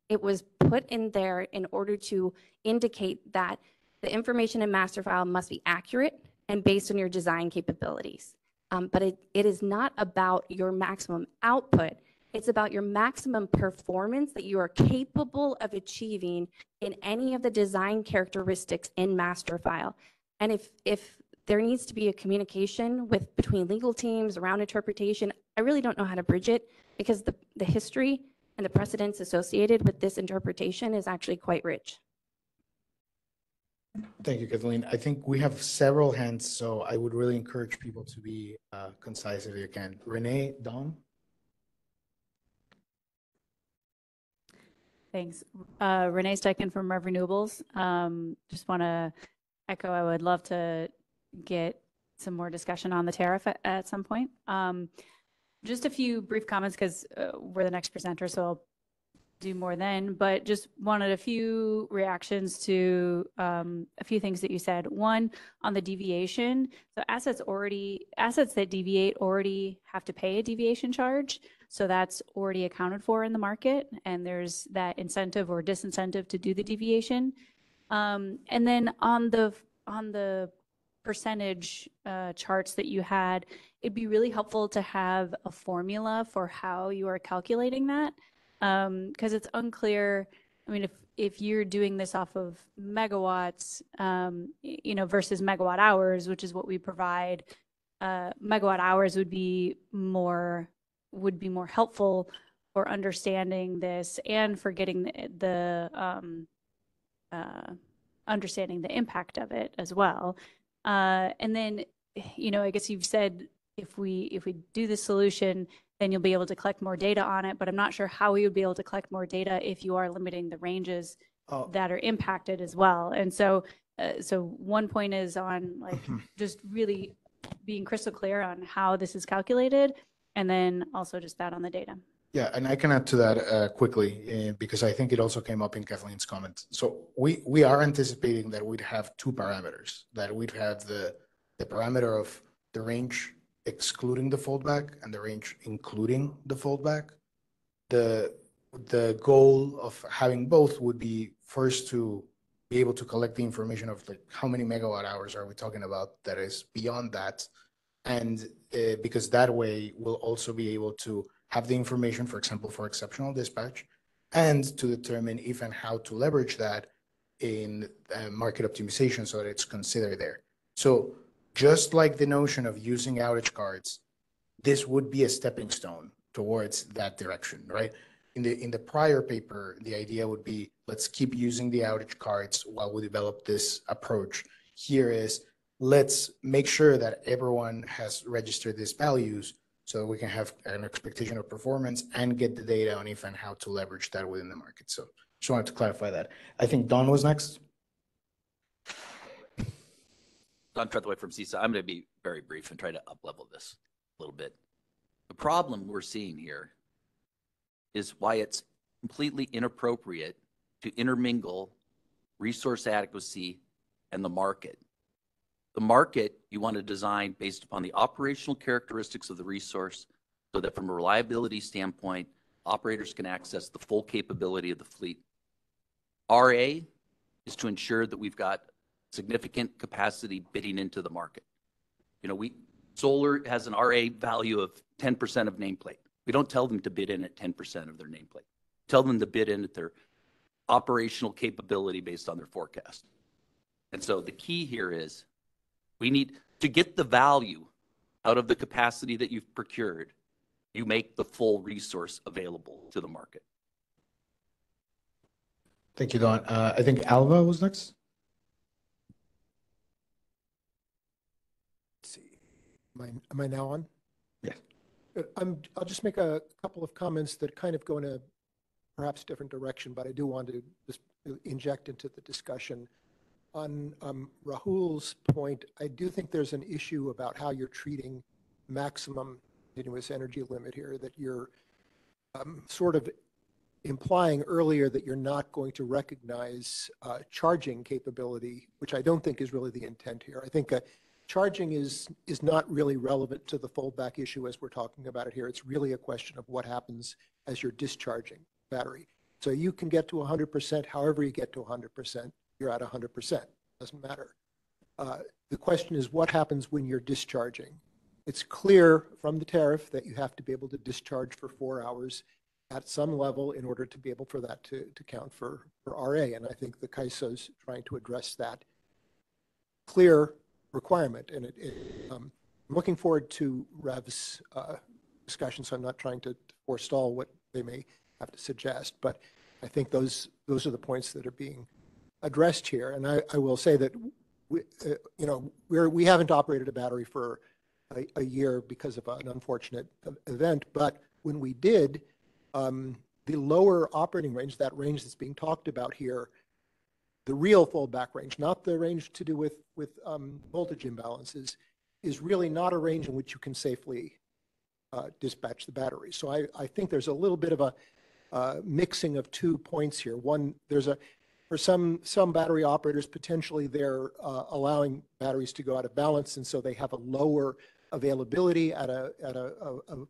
It was put in there in order to indicate that the information in master file must be accurate and based on your design capabilities. But it is not about your maximum output. It's about your maximum performance that you are capable of achieving in any of the design characteristics in master file. And if there needs to be a communication between legal teams around interpretation, I really don't know how to bridge it, because the history and the precedents associated with this interpretation is actually quite rich. Thank you, Kathleen. I think we have several hands, so I would really encourage people to be concise if you can. Renee, Don? Thanks. Renee Steichen from Renewables. Just want to echo, I would love to get some more discussion on the tariff at some point. Just a few brief comments, because we're the next presenter, so I'll do more then, but just wanted a few reactions to a few things that you said. One, on the deviation. So assets that deviate already have to pay a deviation charge. So that's already accounted for in the market, and there's that incentive or disincentive to do the deviation. And then on the percentage charts that you had, it'd be really helpful to have a formula for how you are calculating that, because it's unclear. I mean, if you're doing this off of megawatts, versus megawatt hours, which is what we provide, megawatt hours would be more helpful for understanding this and for getting understanding the impact of it as well. And then, I guess you've said if we do the solution, then you'll be able to collect more data on it, but I'm not sure how we would be able to collect more data if you are limiting the ranges that are impacted as well. And so one point is on just really being crystal clear on how this is calculated, and then also just that on the data. Yeah, and I can add to that quickly, because I think it also came up in Kathleen's comments. So we are anticipating that we'd have two parameters, that we'd have the parameter of the range excluding the foldback and the range including the foldback. The goal of having both would be first to be able to collect the information of how many megawatt hours are we talking about that is beyond that. And because that way we'll also be able to have the information, for example, for exceptional dispatch, and to determine if and how to leverage that in market optimization so that it's considered there. So just like the notion of using outage cards, this would be a stepping stone towards that direction, right? In the prior paper, the idea would be, let's keep using the outage cards while we develop this approach. Here is, let's make sure that everyone has registered these values so we can have an expectation of performance and get the data on if and how to leverage that within the market. So just wanted to clarify that. I think Don was next. Don Trethewey from CISA. I'm going to be very brief and try to up-level this a little bit. The problem we're seeing here is why it's completely inappropriate to intermingle resource adequacy and the market. The market, you want to design based upon the operational characteristics of the resource so that from a reliability standpoint, operators can access the full capability of the fleet. RA is to ensure that we've got significant capacity bidding into the market. You know, solar has an RA value of 10% of nameplate. We don't tell them to bid in at 10% of their nameplate. Tell them to bid in at their operational capability based on their forecast. And so the key here is we need to get the value out of the capacity that you've procured. You make the full resource available to the market. Thank you, Don. I think Alva was next. Let's see. Am I now on? Yes. I'll just make a couple of comments that kind of go in a perhaps different direction, but I do want to just inject into the discussion. On Rahul's point, I do think there's an issue about how you're treating maximum continuous energy limit here, that you're sort of implying earlier that you're not going to recognize charging capability, which I don't think is really the intent here. I think charging is not really relevant to the foldback issue as we're talking about it here. It's really a question of what happens as you're discharging battery. So you can get to 100%, however you get to 100%, you're at 100%, doesn't matter. The question is what happens when you're discharging? It's clear from the tariff that you have to be able to discharge for 4 hours at some level in order to be able for that to count for RA. And I think the CAISO is trying to address that clear requirement. And I'm looking forward to Rev's discussion, so I'm not trying to forestall what they may have to suggest, but I think those are the points that are being addressed here. And I will say that we haven't operated a battery for a year because of an unfortunate event, but when we did, the lower operating range, that range that's being talked about here, the real fallback range, not the range to do with voltage imbalances, is really not a range in which you can safely dispatch the battery. So I think there's a little bit of a mixing of 2 points here. One, for some battery operators, potentially they're allowing batteries to go out of balance, and so they have a lower availability at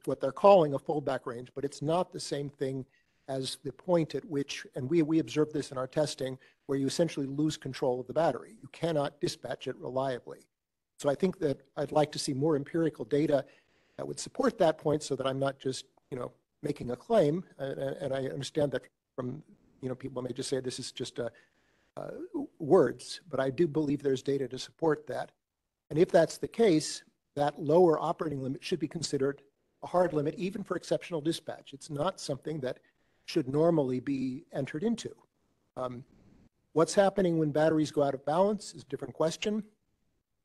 what they're calling a fallback range, but it's not the same thing as the point at which, and we observed this in our testing, where you essentially lose control of the battery. You cannot dispatch it reliably. So I think that I'd like to see more empirical data that would support that point, so that I'm not just making a claim. And I understand that from people may just say this is just words, but I do believe there's data to support that. And if that's the case, that lower operating limit should be considered a hard limit, even for exceptional dispatch. It's not something that should normally be entered into. What's happening when batteries go out of balance is a different question.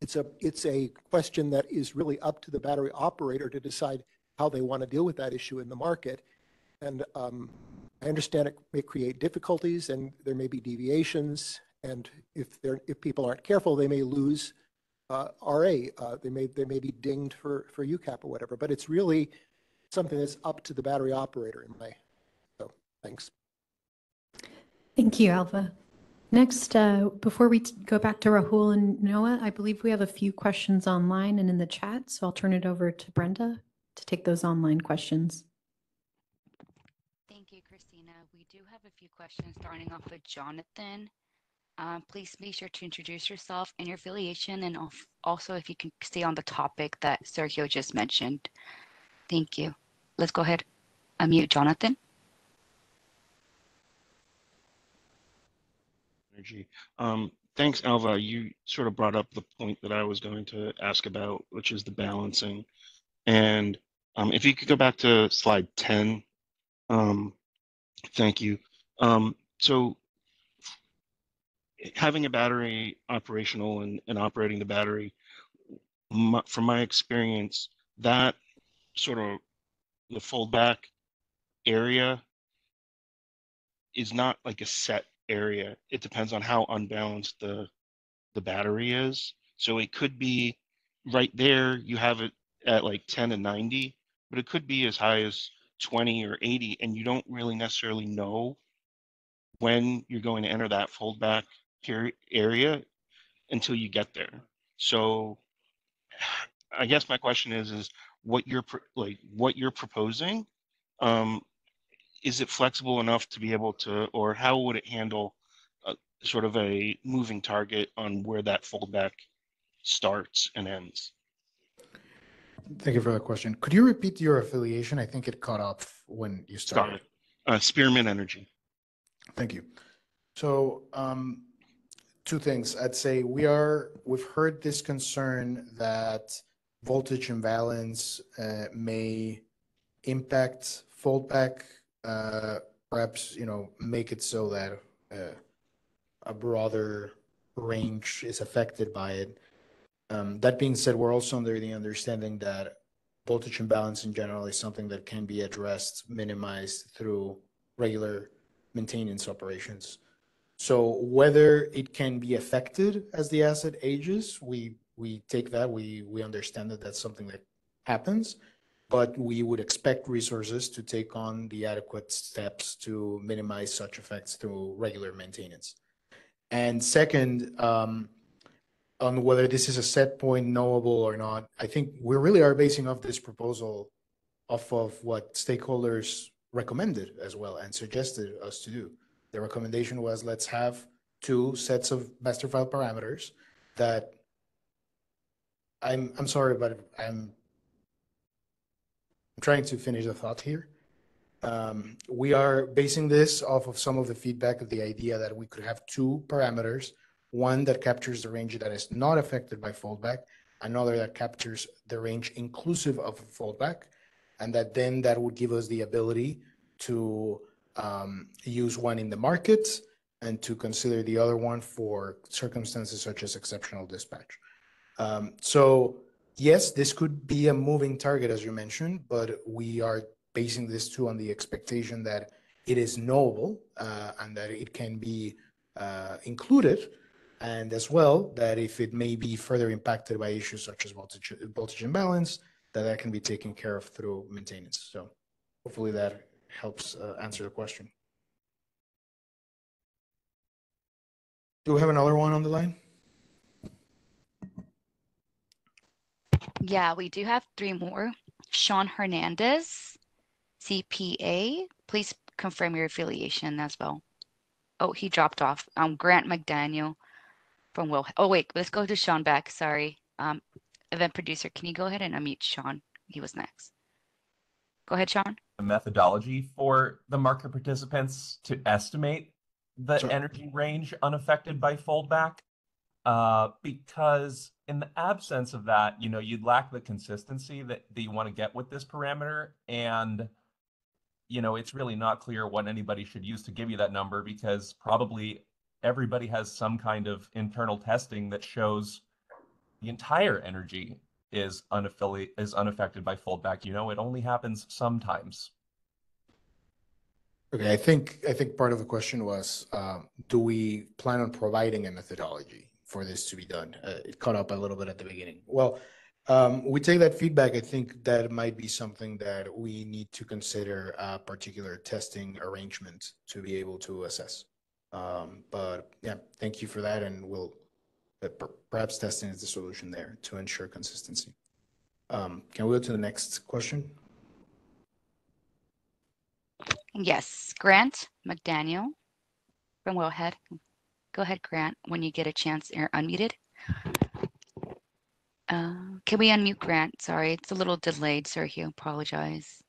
It's a question that is really up to the battery operator to decide how they want to deal with that issue in the market. And I understand it may create difficulties, and there may be deviations. And if people aren't careful, they may lose RA. They may be dinged for UCAP or whatever. But it's really something that's up to the battery operator. So thanks. Thank you, Alva. Next, before we go back to Rahul and Noah, I believe we have a few questions online and in the chat. So I'll turn it over to Brenda to take those online questions. Thank you, Christina. We do have a few questions starting off with Jonathan. Please be sure to introduce yourself and your affiliation, and also if you can stay on the topic that Sergio just mentioned. Thank you. Let's go ahead. Unmute Jonathan. Energy. Thanks, Alva. You sort of brought up the point that I was going to ask about, which is the balancing. And if you could go back to slide 10, thank you. So having a battery operational and operating the battery, from my experience, that sort of the foldback area is not like a set area. It depends on how unbalanced the battery is. So it could be right there, you have it at like 10 and 90, but it could be as high as 20 or 80, and you don't really necessarily know when you're going to enter that foldback area until you get there. So I guess my question is what you're proposing, is it flexible enough to be able to, or how would it handle sort of a moving target on where that foldback starts and ends? Thank you for the question. Could you repeat your affiliation? I think it cut off when you started. Spearmint Energy. Thank you. So, two things. I'd say we've heard this concern that voltage imbalance may impact foldback, perhaps, make it so that a broader range is affected by it. That being said, we're also under the understanding that voltage imbalance in general is something that can be addressed, minimized through regular maintenance operations. So whether it can be affected as the asset ages, we take that, we understand that that's something that happens, but we would expect resources to take on the adequate steps to minimize such effects through regular maintenance. And second, on whether this is a set point knowable or not, I think we really are basing off this proposal off of what stakeholders recommended as well and suggested us to do. The recommendation was, let's have 2 sets of master file parameters that I'm sorry, but I'm trying to finish the thought here. We are basing this off of some of the feedback of the idea that we could have 2 parameters, one that captures the range that is not affected by foldback, another that captures the range inclusive of foldback, and that would give us the ability to use one in the market and to consider the other one for circumstances such as exceptional dispatch. So yes, this could be a moving target, as you mentioned, but we are basing this too on the expectation that it is knowable and that it can be included, and as well that if it may be further impacted by issues such as voltage imbalance, that can be taken care of through maintenance. So hopefully that helps answer the question. Do we have another one on the line? Yeah, we do have 3 more. Sean Hernandez, CPA. Please confirm your affiliation as well. Oh, he dropped off. Grant McDaniel from Will. Oh, wait, let's go to Sean back. Sorry. Event producer, can you go ahead and unmute Sean? He was next. Go ahead, Sean. The methodology for the market participants to estimate the energy range unaffected by foldback, because in the absence of that, you'd lack the consistency that you want to get with this parameter, and it's really not clear what anybody should use to give you that number, because probably everybody has some kind of internal testing that shows the entire energy is unaffected by foldback. It only happens sometimes. Okay, I think part of the question was, do we plan on providing a methodology for this to be done? It caught up a little bit at the beginning. Well, we take that feedback. I think that might be something that we need to consider a particular testing arrangement to be able to assess. But yeah, thank you for that, and we'll perhaps testing is the solution there to ensure consistency. Can we go to the next question? Yes, Grant McDaniel from Wellhead. Go ahead, Grant, when you get a chance. You're unmuted. Can we unmute Grant? Sorry, it's a little delayed, Sergio. Apologize.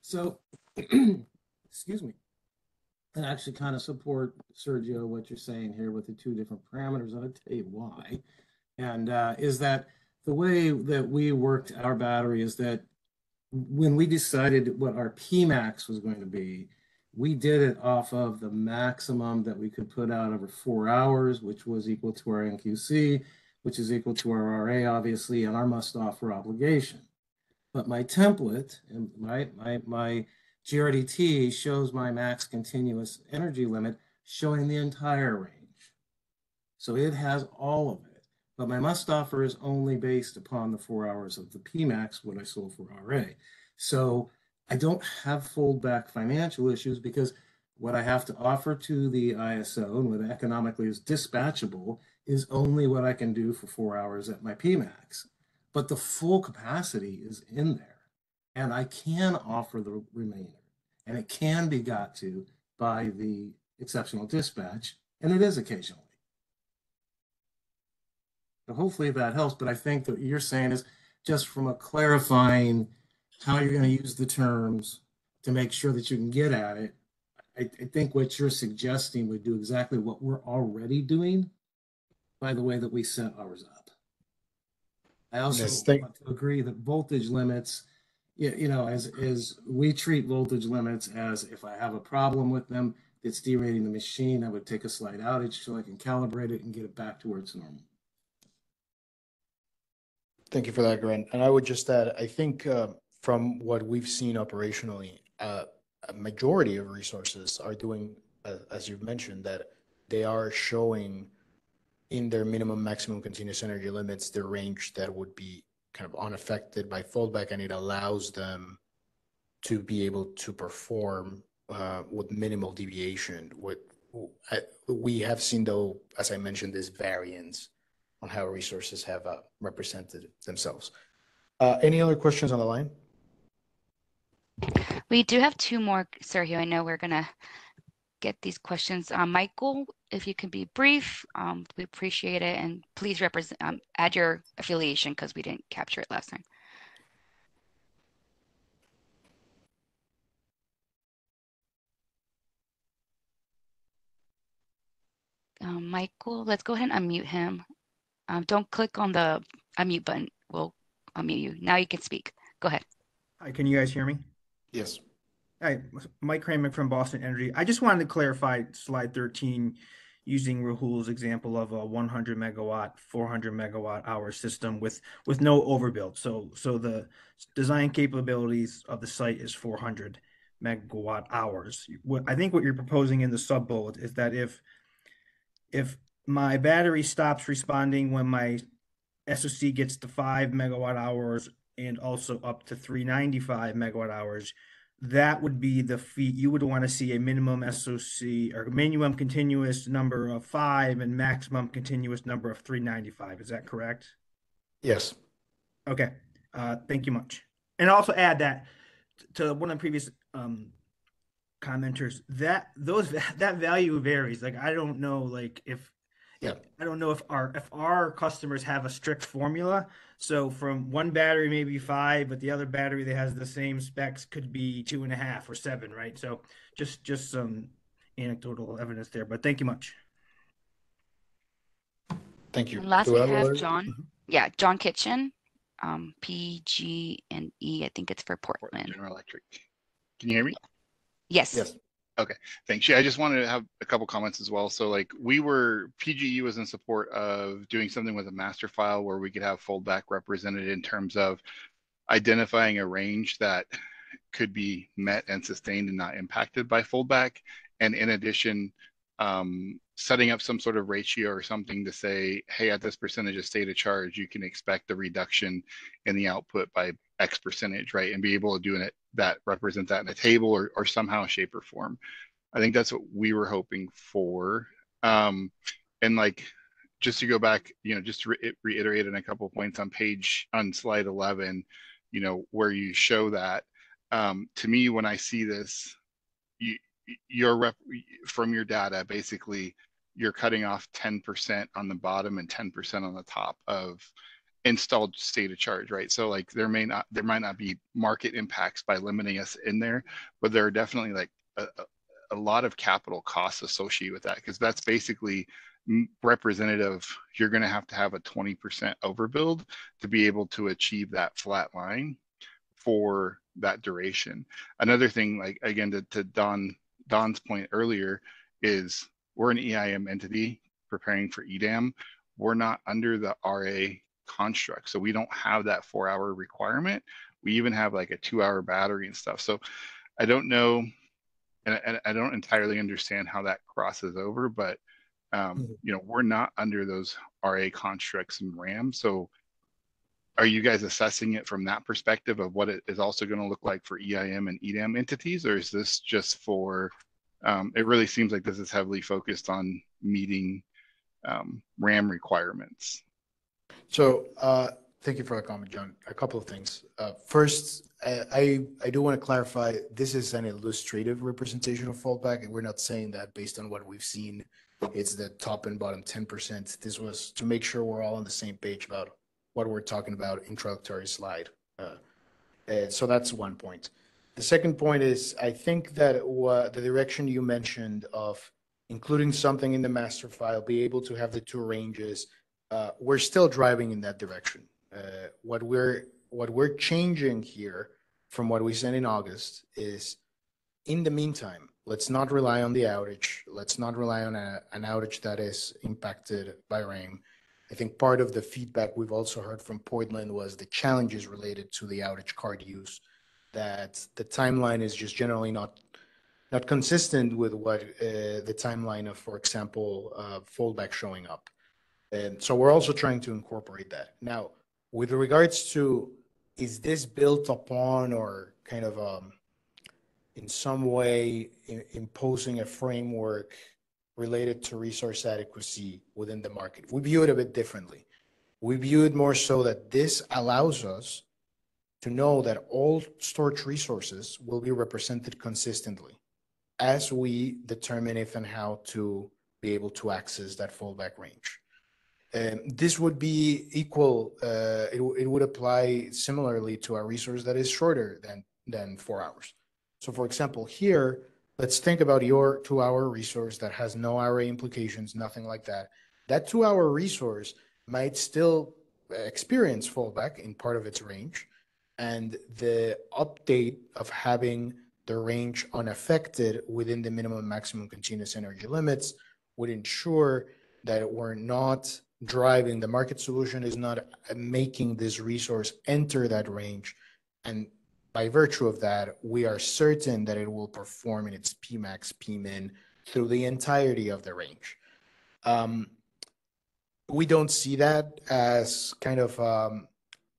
So, excuse me. I actually kind of support, Sergio, what you're saying here with the 2 different parameters. I'll tell you why. And is that the way that we worked our battery is that when we decided what our Pmax was going to be, we did it off of the maximum that we could put out over 4 hours, which was equal to our NQC, which is equal to our RA, obviously, and our must offer obligation. But my template and my GRDT shows my max continuous energy limit showing the entire range. So it has all of it, but my must offer is only based upon the 4 hours of the Pmax, what I sold for RA. So I don't have foldback financial issues because what I have to offer to the ISO and what economically is dispatchable is only what I can do for 4 hours at my Pmax. But the full capacity is in there, and I can offer the remainder. and it can be got to by the exceptional dispatch, and it is occasionally. So hopefully that helps, but I think that what you're saying is just from a clarifying how you're going to use the terms to make sure that you can get at it. I think what you're suggesting would do exactly what we're already doing by the way that we set ours up. I also want to agree that voltage limits, as we treat voltage limits as if I have a problem with them, it's derating the machine, I would take a slight outage so I can calibrate it and get it back to where it's normal. Thank you for that, Grant. And I would just add, I think from what we've seen operationally, a majority of resources are doing, as you've mentioned, that they are showing in their minimum maximum continuous energy limits the range that would be kind of unaffected by foldback, and it allows them to be able to perform with minimal deviation. We have seen, though, as I mentioned, this variance on how resources have represented themselves. Any other questions on the line? We do have two more, Sergio. I know we're going to get these questions. Michael, if you can be brief, we appreciate it. And please add your affiliation because we didn't capture it last time. Michael, let's go ahead and unmute him. Don't click on the unmute button. We'll unmute you. Now you can speak. Go ahead. Hi, can you guys hear me? Yes. Hi, Mike Kramer from Boston Energy. I just wanted to clarify slide 13 using Rahul's example of a 100 megawatt, 400 megawatt hour system with no overbuild. So the design capabilities of the site is 400 megawatt hours. I think what you're proposing in the sub bullet is that if my battery stops responding when my SOC gets to 5 megawatt hours and also up to 395 megawatt hours, that would be the fee. You would want to see a minimum SOC or minimum continuous number of 5 and maximum continuous number of 395. Is that correct? Yes. Okay. Thank you much. And also add that to one of the previous commenters, that value varies. Like, I don't know, like I don't know if our customers have a strict formula. So from one battery maybe 5, but the other battery that has the same specs could be 2.5 or 7, right? So just some anecdotal evidence there. But thank you much. Thank you. And last we have John. Yeah, John Kitchen, PG&E. I think it's for Portland. General Electric. Can you hear me? Yes. Yes. Okay, thanks. Yeah, I just wanted to have a couple comments as well. So like PG&E was in support of doing something with a master file where we could have foldback represented in terms of identifying a range that could be met and sustained and not impacted by foldback. And in addition, setting up some sort of ratio or something to say, hey, at this percentage of state of charge, you can expect a reduction in the output by X percentage, right? And be able to do it that represent that in a table or somehow shape or form. I think that's what we were hoping for. And like, just to go back, just to reiterate in a couple of points on slide 11, where you show that, to me, when I see this, from your data, basically, you're cutting off 10% on the bottom and 10% on the top of installed state of charge, right? So like there might not be market impacts by limiting us in there, but there are definitely like a lot of capital costs associated with that, because that's basically representative. You're going to have a 20% overbuild to be able to achieve that flat line for that duration. Another thing, like again, to Don's point earlier, is we're an EIM entity preparing for EDAM. We're not under the RA construct, so we don't have that 4-hour requirement. We even have like a 2-hour battery and stuff. So I don't know, and I don't entirely understand how that crosses over, but we're not under those RA constructs in RAM. So are you guys assessing it from that perspective of what it is also going to look like for EIM and EDAM entities, or is this just for it really seems like this is heavily focused on meeting RAM requirements? So Thank you for the comment, John. A couple of things. First, I do want to clarify, this is an illustrative representation of fallback, and we're not saying that based on what we've seen, it's the top and bottom 10%. This was to make sure we're all on the same page about what we're talking about introductory slide. So that's one point. The second point is, I think that the direction you mentioned of including something in the master file, be able to have the two ranges, we're still driving in that direction. What we're changing here from what we said in August is, in the meantime, let's not rely on the outage. Let's not rely on an outage that is impacted by rain. I think part of the feedback we've also heard from Portland was the challenges related to the outage card use, that the timeline is just generally not consistent with what the timeline of, for example, fallback showing up. And so we're also trying to incorporate that. Now, with regards to, is this built upon or kind of in some way imposing a framework related to resource adequacy within the market? We view it a bit differently. We view it more so that this allows us to know that all storage resources will be represented consistently as we determine if and how to be able to access that fallback range. This would be equal, it would apply similarly to a resource that is shorter than 4 hours. So for example, here, let's think about your 2-hour resource that has no RA implications, nothing like that. That 2-hour resource might still experience fallback in part of its range, and the update of having the range unaffected within the minimum and maximum continuous energy limits would ensure that we're not driving, the market solution is not making this resource enter that range. And by virtue of that, we are certain that it will perform in its Pmax, Pmin through the entirety of the range. We don't see that as kind of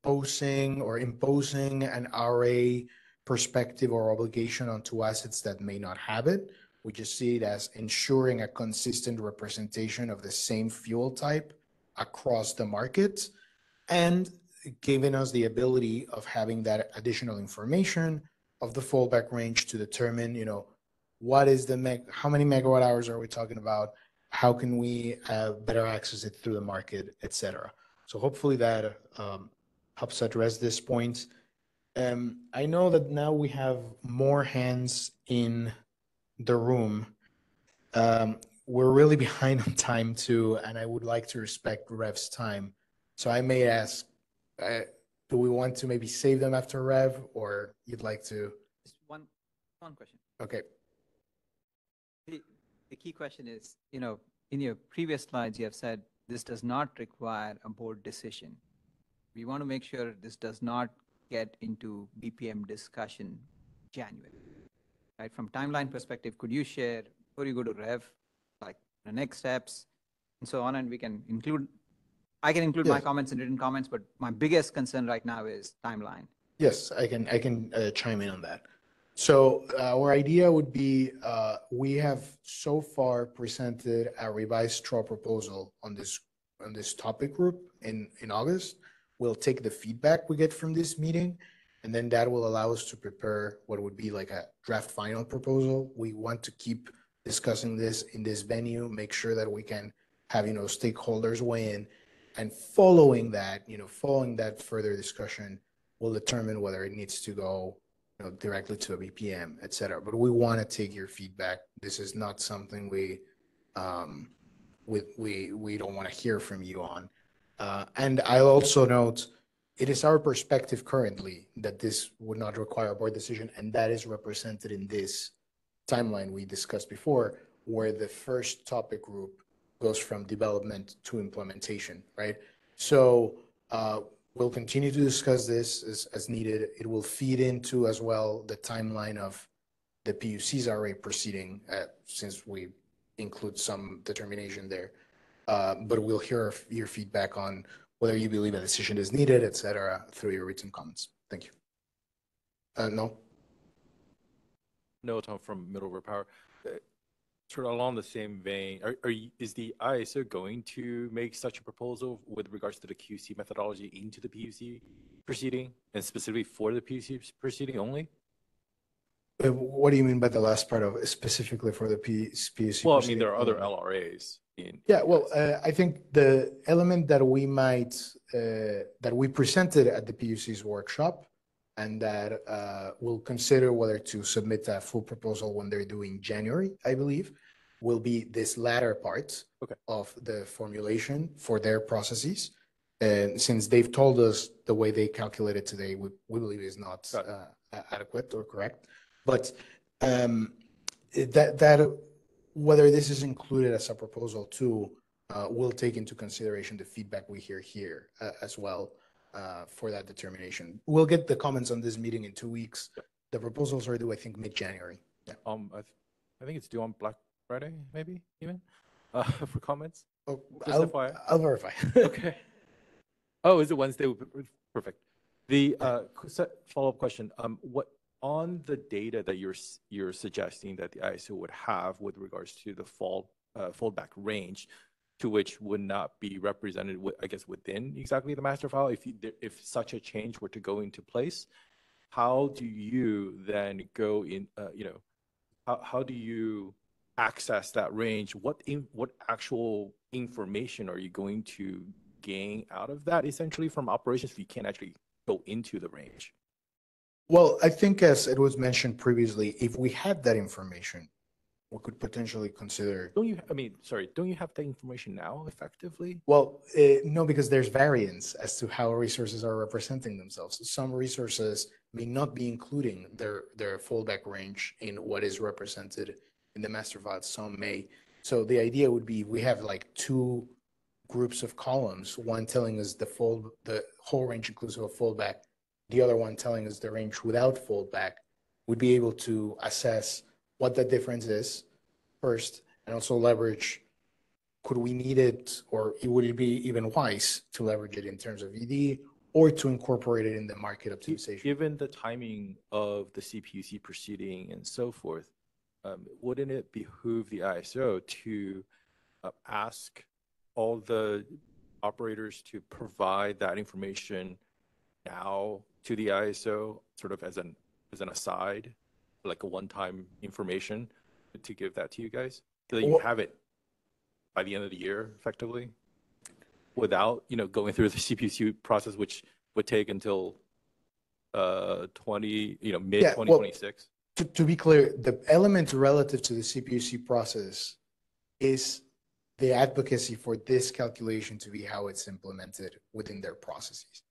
posing or imposing an RA perspective or obligation onto assets that may not have it. We just see it as ensuring a consistent representation of the same fuel type across the market, and giving us the ability of having that additional information of the fallback range to determine, what is how many megawatt hours are we talking about? How can we better access it through the market, et cetera. So hopefully that helps address this point. I know that now we have more hands in the room. We're really behind on time too, and I would like to respect Rev's time. So I may ask, do we want to maybe save them after Rev, or you'd like to? Just one question. Okay. The key question is, in your previous slides, you have said this does not require a board decision. We want to make sure this does not get into BPM discussion January. Right? From timeline perspective, could you share before you go to Rev, like the next steps and so on, and we can include, I can include my comments in written comments, but my biggest concern right now is timeline. Yes, I can chime in on that. So our idea would be, we have so far presented a revised straw proposal on this topic group in August. We'll take the feedback we get from this meeting, and then that will allow us to prepare what would be like a draft final proposal. We want to keep discussing this in this venue, make sure that we can have, stakeholders weigh in, and following that further discussion, we'll determine whether it needs to go directly to a BPM, et cetera. But we want to take your feedback. This is not something we don't want to hear from you on. And I'll also note, it is our perspective currently that this would not require a board decision, and that is represented in this timeline we discussed before, where the first topic group goes from development to implementation, right? So we'll continue to discuss this as needed. It will feed into as well the timeline of the PUC's RA proceeding, since we include some determination there. But we'll hear your feedback on whether you believe a decision is needed, et cetera, through your written comments. Thank you. No? No, Tom from Middle River Power. sort of along the same vein, is the ISO going to make such a proposal with regards to the QC methodology into the PUC proceeding, and specifically for the PUC proceeding only? What do you mean by the last part of specifically for the PUC? Well, I mean, there are other LRAs. Yeah, well, I think the element that we might, that we presented at the PUC's workshop and that we'll consider whether to submit a full proposal when they're doing January, I believe, will be this latter part of the formulation for their processes. And since they've told us the way they calculate it today, we believe is not adequate or correct. But that whether this is included as a proposal too, will take into consideration the feedback we hear here as well for that determination. We'll get the comments on this meeting in 2 weeks. The proposals are due, I think, mid-January. Yeah. I think it's due on Black Friday, maybe even for comments. Oh, I'll verify. Okay. Oh, is it Wednesday? Perfect. The follow-up question. What on the data that you're suggesting that the ISO would have with regards to the foldback range, to which would not be represented, I guess, within exactly the master file, if such a change were to go into place, how do you then go in? How do you access that range? What actual information are you going to gain out of that, essentially, from operations if you can't actually go into the range? Well, I think as it was mentioned previously, if we had that information, we could potentially consider. Don't you have that information now effectively? Well, no, because there's variance as to how resources are representing themselves. Some resources may not be including their fallback range in what is represented in the master file. Some may. So the idea would be we have like two groups of columns, one telling us the whole range inclusive of fallback, the other one telling us the range without fallback. We'd be able to assess what the difference is first, and also leverage, could we need it, or would it be even wise to leverage it in terms of ED or to incorporate it in the market optimization? Given the timing of the CPUC proceeding and so forth, wouldn't it behoove the ISO to ask all the operators to provide that information now to the ISO, sort of as an aside, like a one-time information, to give that to you guys, so that you have it by the end of the year, effectively, without going through the CPUC process, which would take until mid 2026. To be clear, the element relative to the CPUC process is the advocacy for this calculation to be how it's implemented within their processes.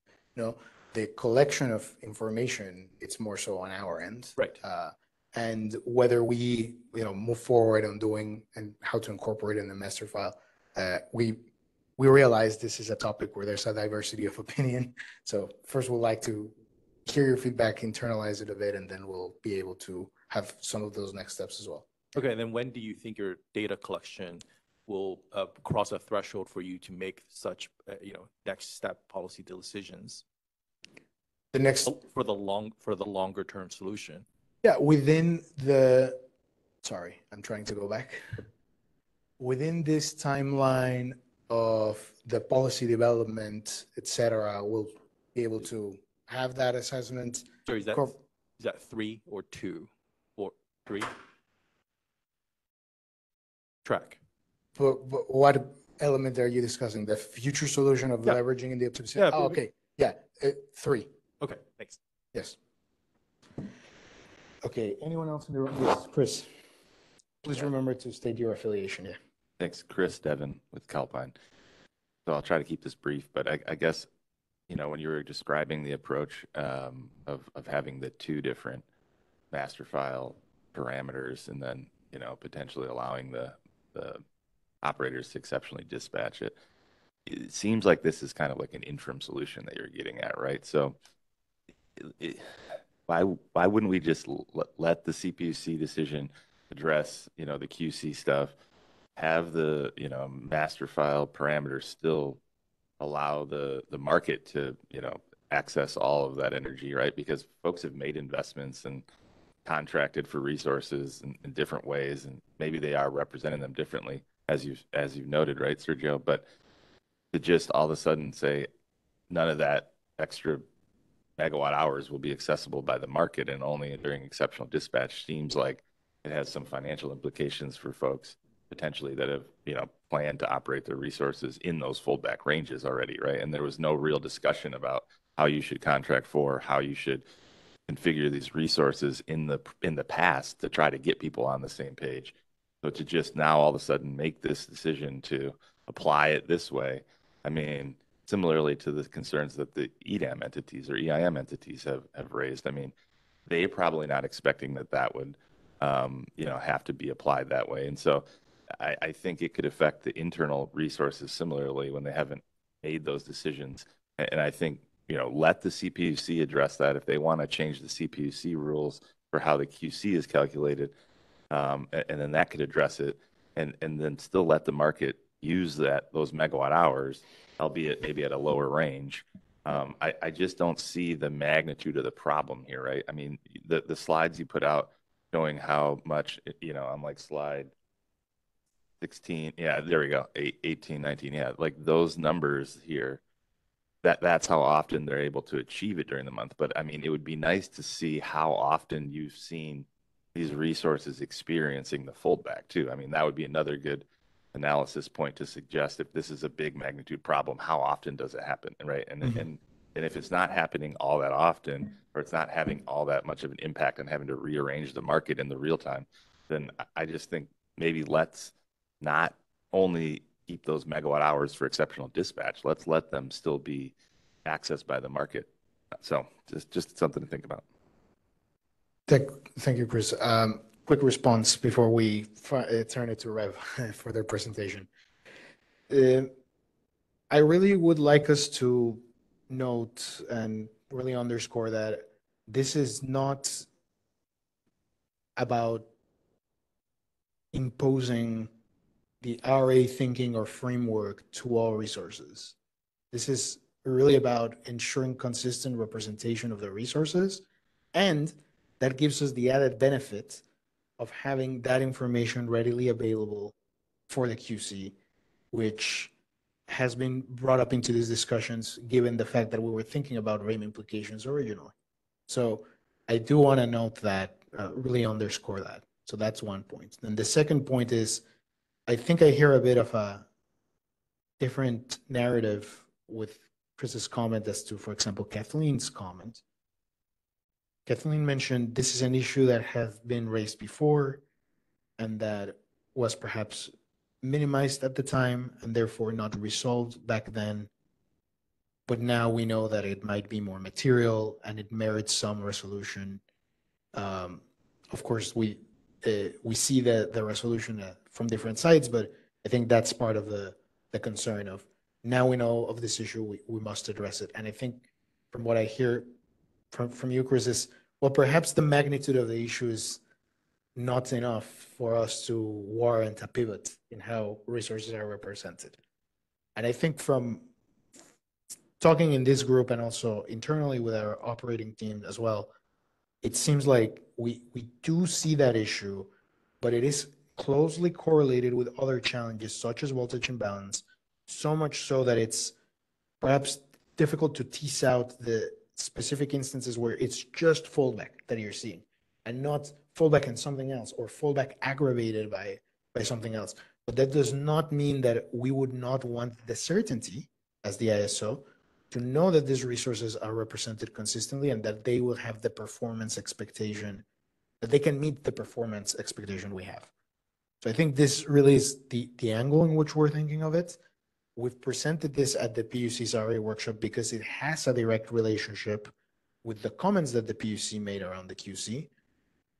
The collection of information, it's more so on our end. Right. And whether we, move forward on doing and how to incorporate it in the master file, we realize this is a topic where there's a diversity of opinion. So first, we'd like to hear your feedback, internalize it a bit, and then we'll be able to have some of those next steps as well. Okay, and then when do you think your data collection will cross a threshold for you to make such, next step policy decisions? The next for the longer term solution. Yeah, sorry, I'm trying to go back. Within this timeline of the policy development, et cetera, we'll be able to have that assessment. So is that 3 or 2 or 3? Track. But what element are you discussing? The future solution of leveraging in the optimization? Yeah, okay. Yeah, 3. Okay, thanks. Yes. Okay, anyone else in the room? Yes, Chris. Please remember to state your affiliation. Yeah. Thanks, Chris Devon with Calpine. So I'll try to keep this brief, but I guess, when you were describing the approach of having the two different master file parameters and then, potentially allowing the operators to exceptionally dispatch it, it seems like this is kind of like an interim solution that you're getting at, right? So why wouldn't we just let the CPUC decision address, the QC stuff, have the, master file parameters still allow the market to, access all of that energy, right? Because folks have made investments and contracted for resources in different ways, and maybe they are representing them differently, as you've noted, right, Sergio? But to just all of a sudden say none of that extra megawatt hours will be accessible by the market and only during exceptional dispatch seems like it has some financial implications for folks potentially that have, planned to operate their resources in those foldback ranges already, right? And there was no real discussion about how you should contract for, how you should configure these resources in the past to try to get people on the same page. So to just now all of a sudden make this decision to apply it this way, I mean, similarly to the concerns that the EDAM entities or EIM entities have raised, I mean, they're probably not expecting that would, have to be applied that way. And so I think it could affect the internal resources similarly when they haven't made those decisions. And I think, let the CPUC address that if they want to change the CPUC rules for how the QC is calculated, and then that could address it, and then still let the market use those megawatt hours, albeit maybe at a lower range. I just don't see the magnitude of the problem here, right? I mean, the slides you put out showing how much, on like slide 16, yeah, there we go, 18, 19, yeah, like those numbers here, that's how often they're able to achieve it during the month. But I mean, it would be nice to see how often you've seen these resources experiencing the foldback too. I mean, that would be another good analysis point to suggest if this is a big magnitude problem, how often does it happen, right? And if it's not happening all that often, or it's not having all that much of an impact on having to rearrange the market in the real time, then I just think maybe let's not only keep those megawatt hours for exceptional dispatch, let's let them still be accessed by the market. So just something to think about. Thank you, Chris. Quick response before we turn it to Rev for their presentation. I really would like us to note and really underscore that this is not about imposing the RA thinking or framework to all resources. This is really about ensuring consistent representation of the resources, and that gives us the added benefit of having that information readily available for the QC, which has been brought up into these discussions given the fact that we were thinking about RAIM implications originally. So I do want to note that, really underscore that. So that's one point. And the second point is, I think I hear a bit of a different narrative with Chris's comment as to, for example, Kathleen's comment. Kathleen mentioned this is an issue that has been raised before and that was perhaps minimized at the time and therefore not resolved back then. But now we know that it might be more material and it merits some resolution. Of course, we see the resolution from different sides, but I think that's part of the concern of now we know of this issue, we must address it. And I think from what I hear from you, Chris, is, well, perhaps the magnitude of the issue is not enough for us to warrant a pivot in how resources are represented. And I think from talking in this group and also internally with our operating team as well, it seems like we do see that issue, but it is closely correlated with other challenges such as voltage imbalance, so much so that it's perhaps difficult to tease out the specific instances where it's just fallback that you're seeing and not fallback and something else or fallback aggravated by something else. But that does not mean that we would not want the certainty as the ISO to know that these resources are represented consistently and that they will have the performance expectation, that they can meet the performance expectation we have. So I think this really is the angle in which we're thinking of it. We've presented this at the PUC's RA workshop because it has a direct relationship with the comments that the PUC made around the QC,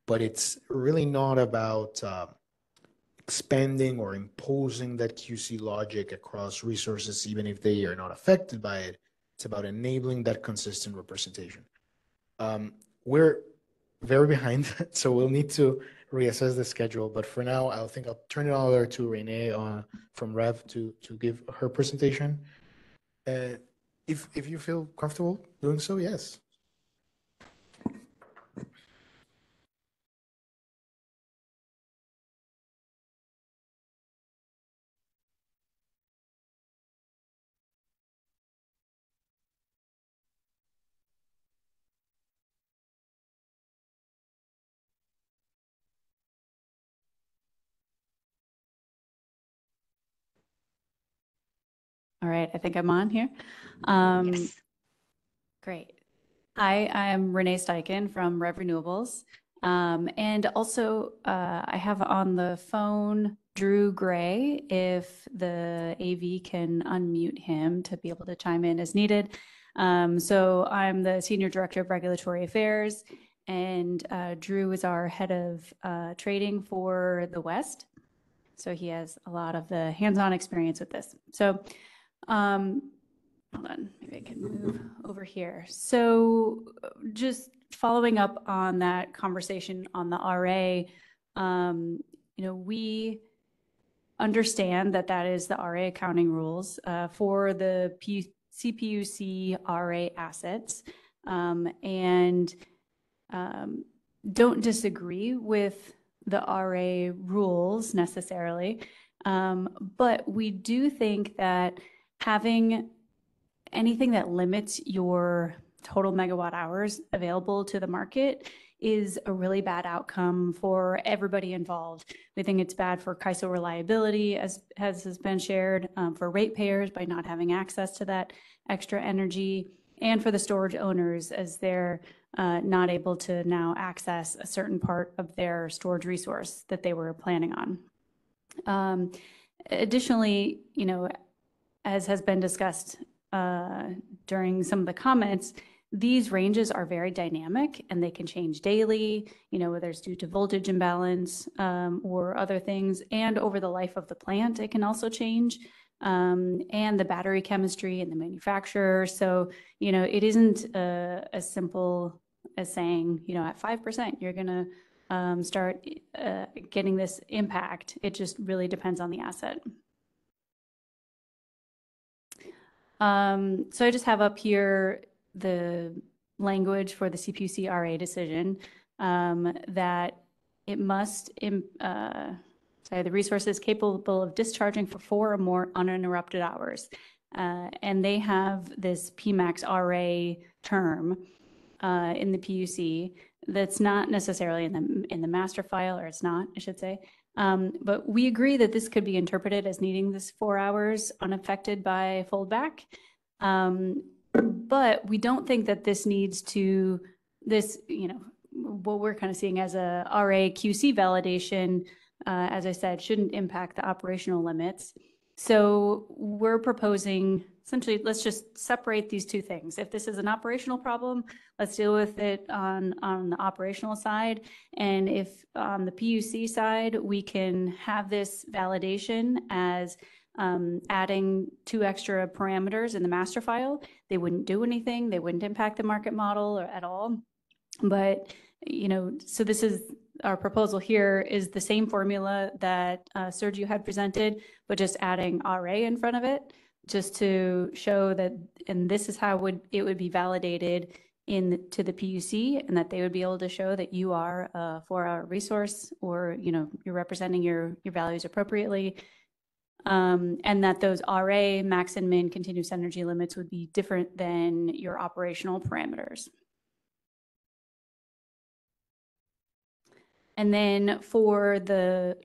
but it's really not about expanding or imposing that QC logic across resources, even if they are not affected by it. It's about enabling that consistent representation. We're very behind, so we'll need to reassess the schedule. But for now, I think I'll turn it over to Renee from Rev to give her presentation. If you feel comfortable doing so, yes. All right, I think I'm on here. Yes. Great. Hi, I'm Renee Steichen from Renewables. And also, I have on the phone Drew Gray, if the AV can unmute him to be able to chime in as needed. So I'm the Senior Director of Regulatory Affairs, and Drew is our head of trading for the West. So he has a lot of the hands-on experience with this. So hold on, maybe I can move over here. So just following up on that conversation on the RA, we understand that that is the RA accounting rules for the CPUC RA assets, and don't disagree with the RA rules necessarily, but we do think that having anything that limits your total megawatt hours available to the market is a really bad outcome for everybody involved. We think it's bad for CAISO reliability, as has been shared, for ratepayers by not having access to that extra energy, and for the storage owners as they're not able to now access a certain part of their storage resource that they were planning on. Additionally, as has been discussed during some of the comments, these ranges are very dynamic and they can change daily, whether it's due to voltage imbalance or other things. And over the life of the plant, it can also change. And the battery chemistry and the manufacturer. So, it isn't as simple as saying, at 5%, you're going to start getting this impact. It just really depends on the asset. So I just have up here the language for the CPUC RA decision that it must, the resource is capable of discharging for 4 or more uninterrupted hours. And they have this PMAX RA term in the PUC that's not necessarily in the master file, or it's not, I should say. But we agree that this could be interpreted as needing this 4 hours unaffected by foldback. But we don't think that this needs to, what we're kind of seeing as a RA QC validation, as I said, shouldn't impact the operational limits. So we're proposing, essentially, let's just separate these two things. If this is an operational problem, let's deal with it on the operational side. And if on the PUC side, we can have this validation as adding 2 extra parameters in the master file. They wouldn't do anything. They wouldn't impact the market model or at all. But, so this is our proposal here is the same formula that Sergio had presented, but just adding RA in front of it, just to show that, and this is how it would be validated to the PUC, and that they would be able to show that you are a 4-hour resource, or you're representing your values appropriately, and that those RA max and min continuous energy limits would be different than your operational parameters. And then for the,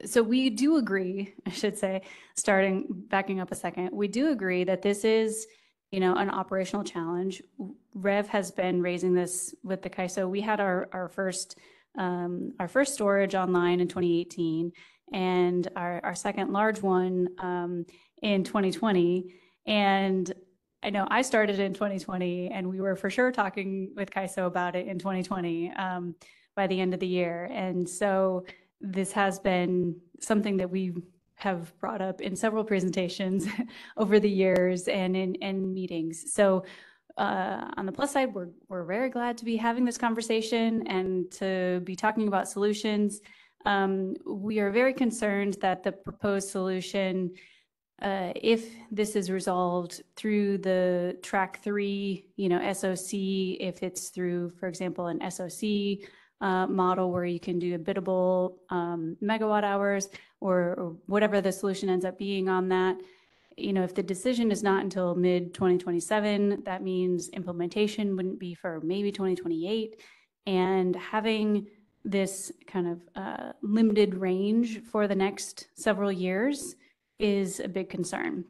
so we do agree, I should say, backing up a second, we do agree that this is, an operational challenge. Rev has been raising this with the CAISO. We had our first storage online in 2018, and our second large one in 2020. And I know I started in 2020, and we were for sure talking with CAISO about it in 2020. By the end of the year. And so this has been something that we have brought up in several presentations over the years and in meetings. So on the plus side, we're very glad to be having this conversation and to be talking about solutions. We are very concerned that the proposed solution, if this is resolved through the track 3, SOC, if it's through, for example, an SOC model where you can do a biddable megawatt hours, or whatever the solution ends up being on that. If the decision is not until mid 2027, that means implementation wouldn't be for maybe 2028. And having this kind of limited range for the next several years is a big concern.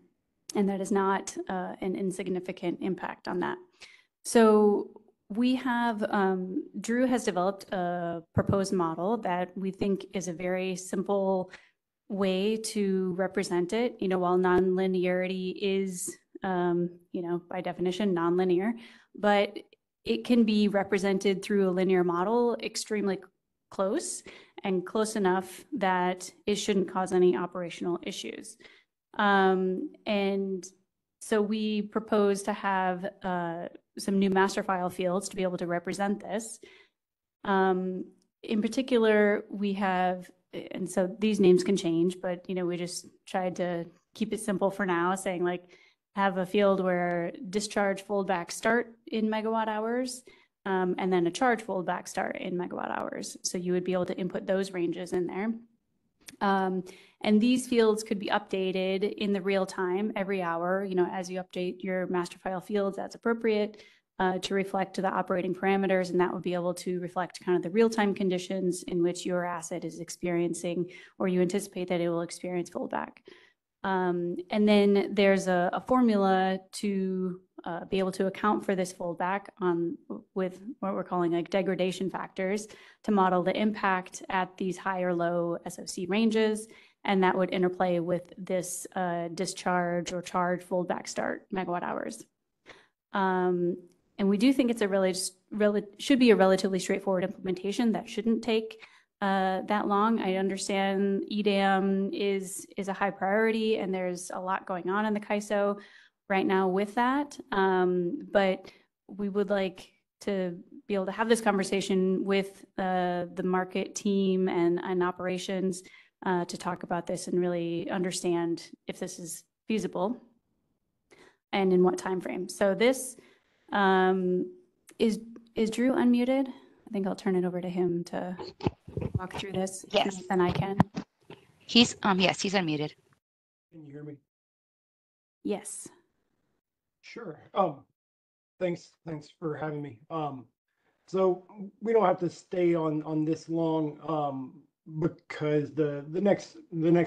And that is not an insignificant impact on that. So we have, Drew has developed a proposed model that we think is a very simple way to represent it. You know, while nonlinearity is, you know, by definition, nonlinear, but it can be represented through a linear model extremely close and close enough that it shouldn't cause any operational issues. And so we propose to have some new master file fields to be able to represent this. In particular, we have, and so these names can change, but you know, we just tried to keep it simple for now, saying like have a field where discharge foldback start in megawatt hours, and then a charge foldback start in megawatt hours. So you would be able to input those ranges in there. And these fields could be updated in the real time every hour, you know, as you update your master file fields as appropriate to reflect the operating parameters. And that would be able to reflect kind of the real-time conditions in which your asset is experiencing, or you anticipate that it will experience foldback. And then there's a formula to be able to account for this foldback with what we're calling like degradation factors to model the impact at these high or low SOC ranges. And that would interplay with this discharge or charge foldback start megawatt hours. And we do think it's should be a relatively straightforward implementation that shouldn't take that long. I understand EDAM is a high priority and there's a lot going on in the CAISO right now with that. But we would like to be able to have this conversation with the market team and operations to talk about this and really understand if this is feasible and in what time frame. So this is Drew unmuted? I think I'll turn it over to him to walk through this. Yes. Then I can. He's yes, he's unmuted. Can you hear me? Yes. Sure. Thanks for having me. So we don't have to stay on this long because the next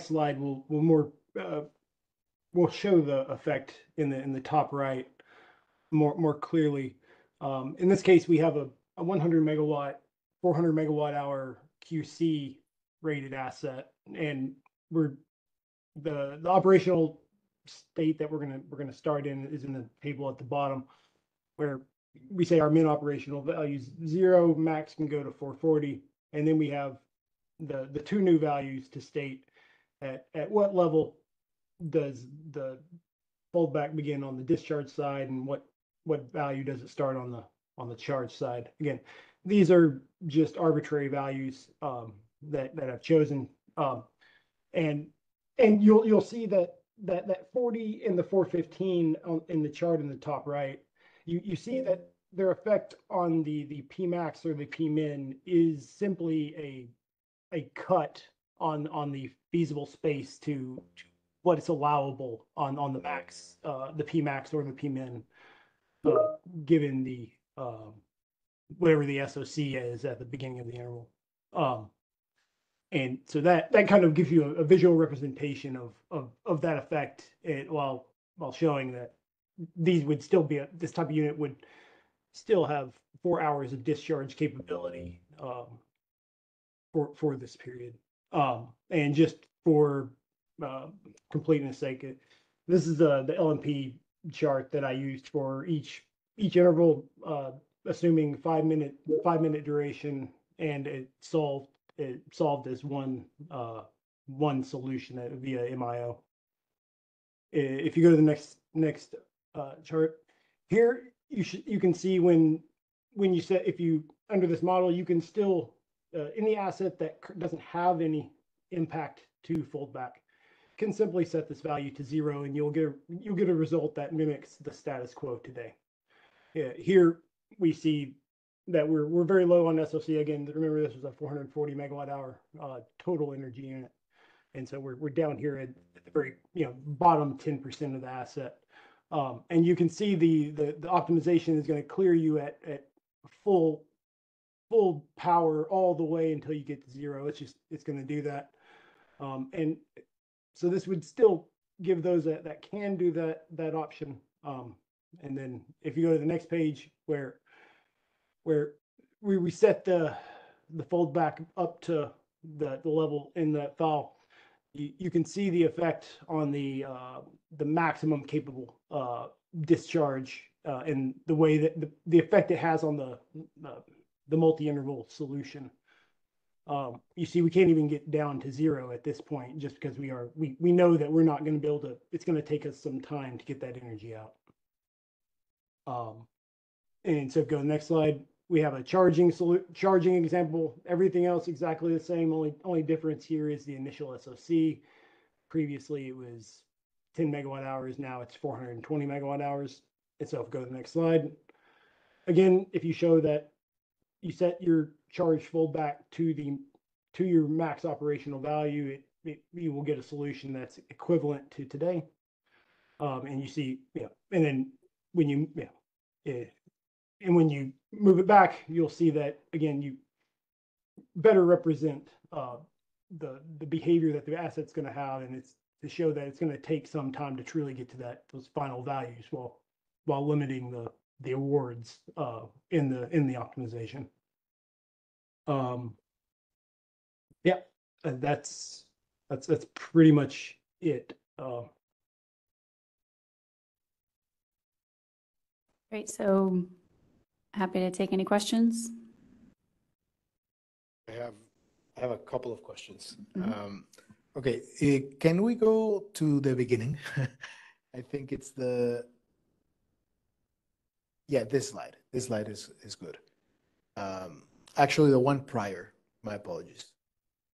slide will show the effect in the top right more clearly. In this case, we have a 100 megawatt, 400 megawatt hour QC rated asset, and the operational state that we're gonna start in is in the table at the bottom, where we say our min operational values 0, max can go to 440, and then we have the two new values to state at what level does the foldback begin on the discharge side, and what value does it start on the charge side. Again, these are just arbitrary values that I've chosen, and you'll see that 40 and the 415 in the chart in the top right, you see that their effect on the Pmax or the Pmin is simply a cut on the feasible space to what is allowable on the max, the Pmax or the Pmin, given the whatever the SOC is at the beginning of the interval. And so that kind of gives you a visual representation of that effect, while showing that these would still be this type of unit would still have 4 hours of discharge capability for this period. And just for completeness sake, this is the LMP chart that I used for each interval, assuming 5 minute duration, and it solved as one solution via MIO. If you go to the next chart here, you can see when you set, if you under this model, you can still any asset that doesn't have any impact to foldback can simply set this value to 0, and you'll get a result that mimics the status quo today. Here we see that we're very low on SOC. Again, remember this was a 440 megawatt hour total energy unit, and so we're down here at the very bottom 10% of the asset, and you can see the optimization is going to clear you at full power all the way until you get to 0. It's going to do that, and so this would still give those that can do that option. And then if you go to the next page where we reset the fold back up to the level in that file, you can see the effect on the maximum capable discharge and the way that the effect it has on the multi-interval solution. You see, we can't even get down to 0 at this point, just because we know that we're not going to be able to. It's going to take us some time to get that energy out. And so, go to the next slide. We have a charging example. Everything else exactly the same. Only difference here is the initial SOC. Previously, it was 10 megawatt hours. Now it's 420 megawatt hours. And so, if we go to the next slide. Again, if you show that you set your charge fold back to your max operational value, you will get a solution that's equivalent to today. And you see, and then when you, and when you move it back, you'll see that again, you better represent the behavior that the asset's going to have, and it's to show that it's going to take some time to truly get to those final values while limiting the awards in the optimization. Yeah, that's pretty much it. Great. So happy to take any questions. I have a couple of questions. Mm-hmm. Okay, can we go to the beginning? I think it's this slide. This slide is good. Actually, the one prior. My apologies.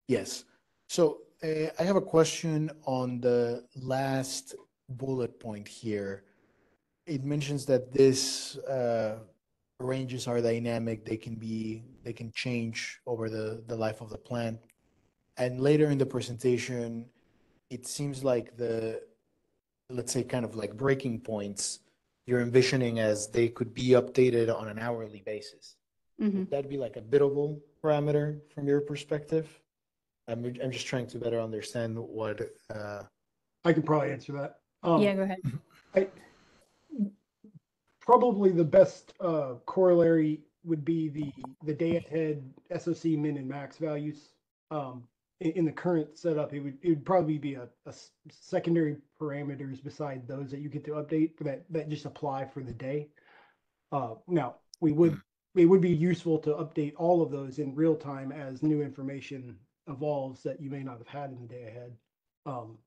Yes. So I have a question on the last bullet point here. It mentions that this ranges are dynamic. They can change over the life of the plant. And later in the presentation, it seems like let's say kind of like breaking points you're envisioning as they could be updated on an hourly basis. Mm-hmm. Would that be like a biddable parameter from your perspective? I'm just trying to better understand what. I can probably answer that. Yeah, go ahead. Probably the best corollary would be the day ahead SOC min and max values. In the current setup, it would probably be a secondary parameters beside those that you get to update that just apply for the day. Now it would be useful to update all of those in real time as new information evolves that you may not have had in the day ahead.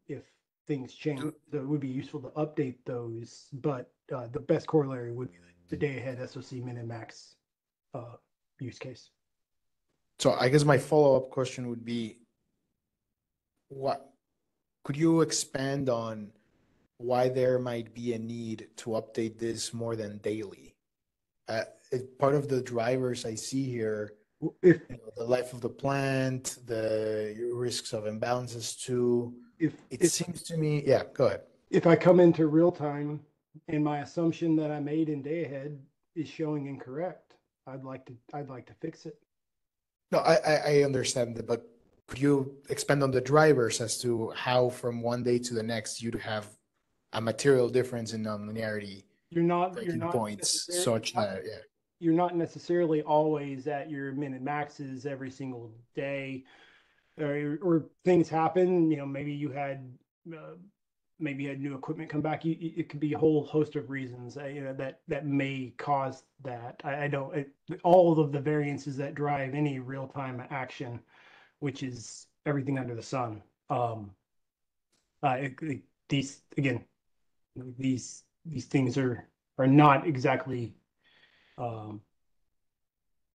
If things change, so it would be useful to update those, but the best corollary would be the day ahead SOC min and max use case. So I guess my follow-up question would be, could you expand on why there might be a need to update this more than daily? Part of the drivers I see here, the life of the plant, the risks of imbalances too. It seems to me, yeah, go ahead. If I come into real time and my assumption that I made in day ahead is showing incorrect, I'd like to fix it. No, I understand that, but could you expand on the drivers as to how from one day to the next you'd have a material difference in nonlinearity? You're not points such that, yeah. You're not necessarily always at your min and maxes every single day, or things happen. Maybe you had new equipment come back. It could be a whole host of reasons that may cause that. I don't all of the variances that drive any real time action, which is everything under the sun. These things are not exactly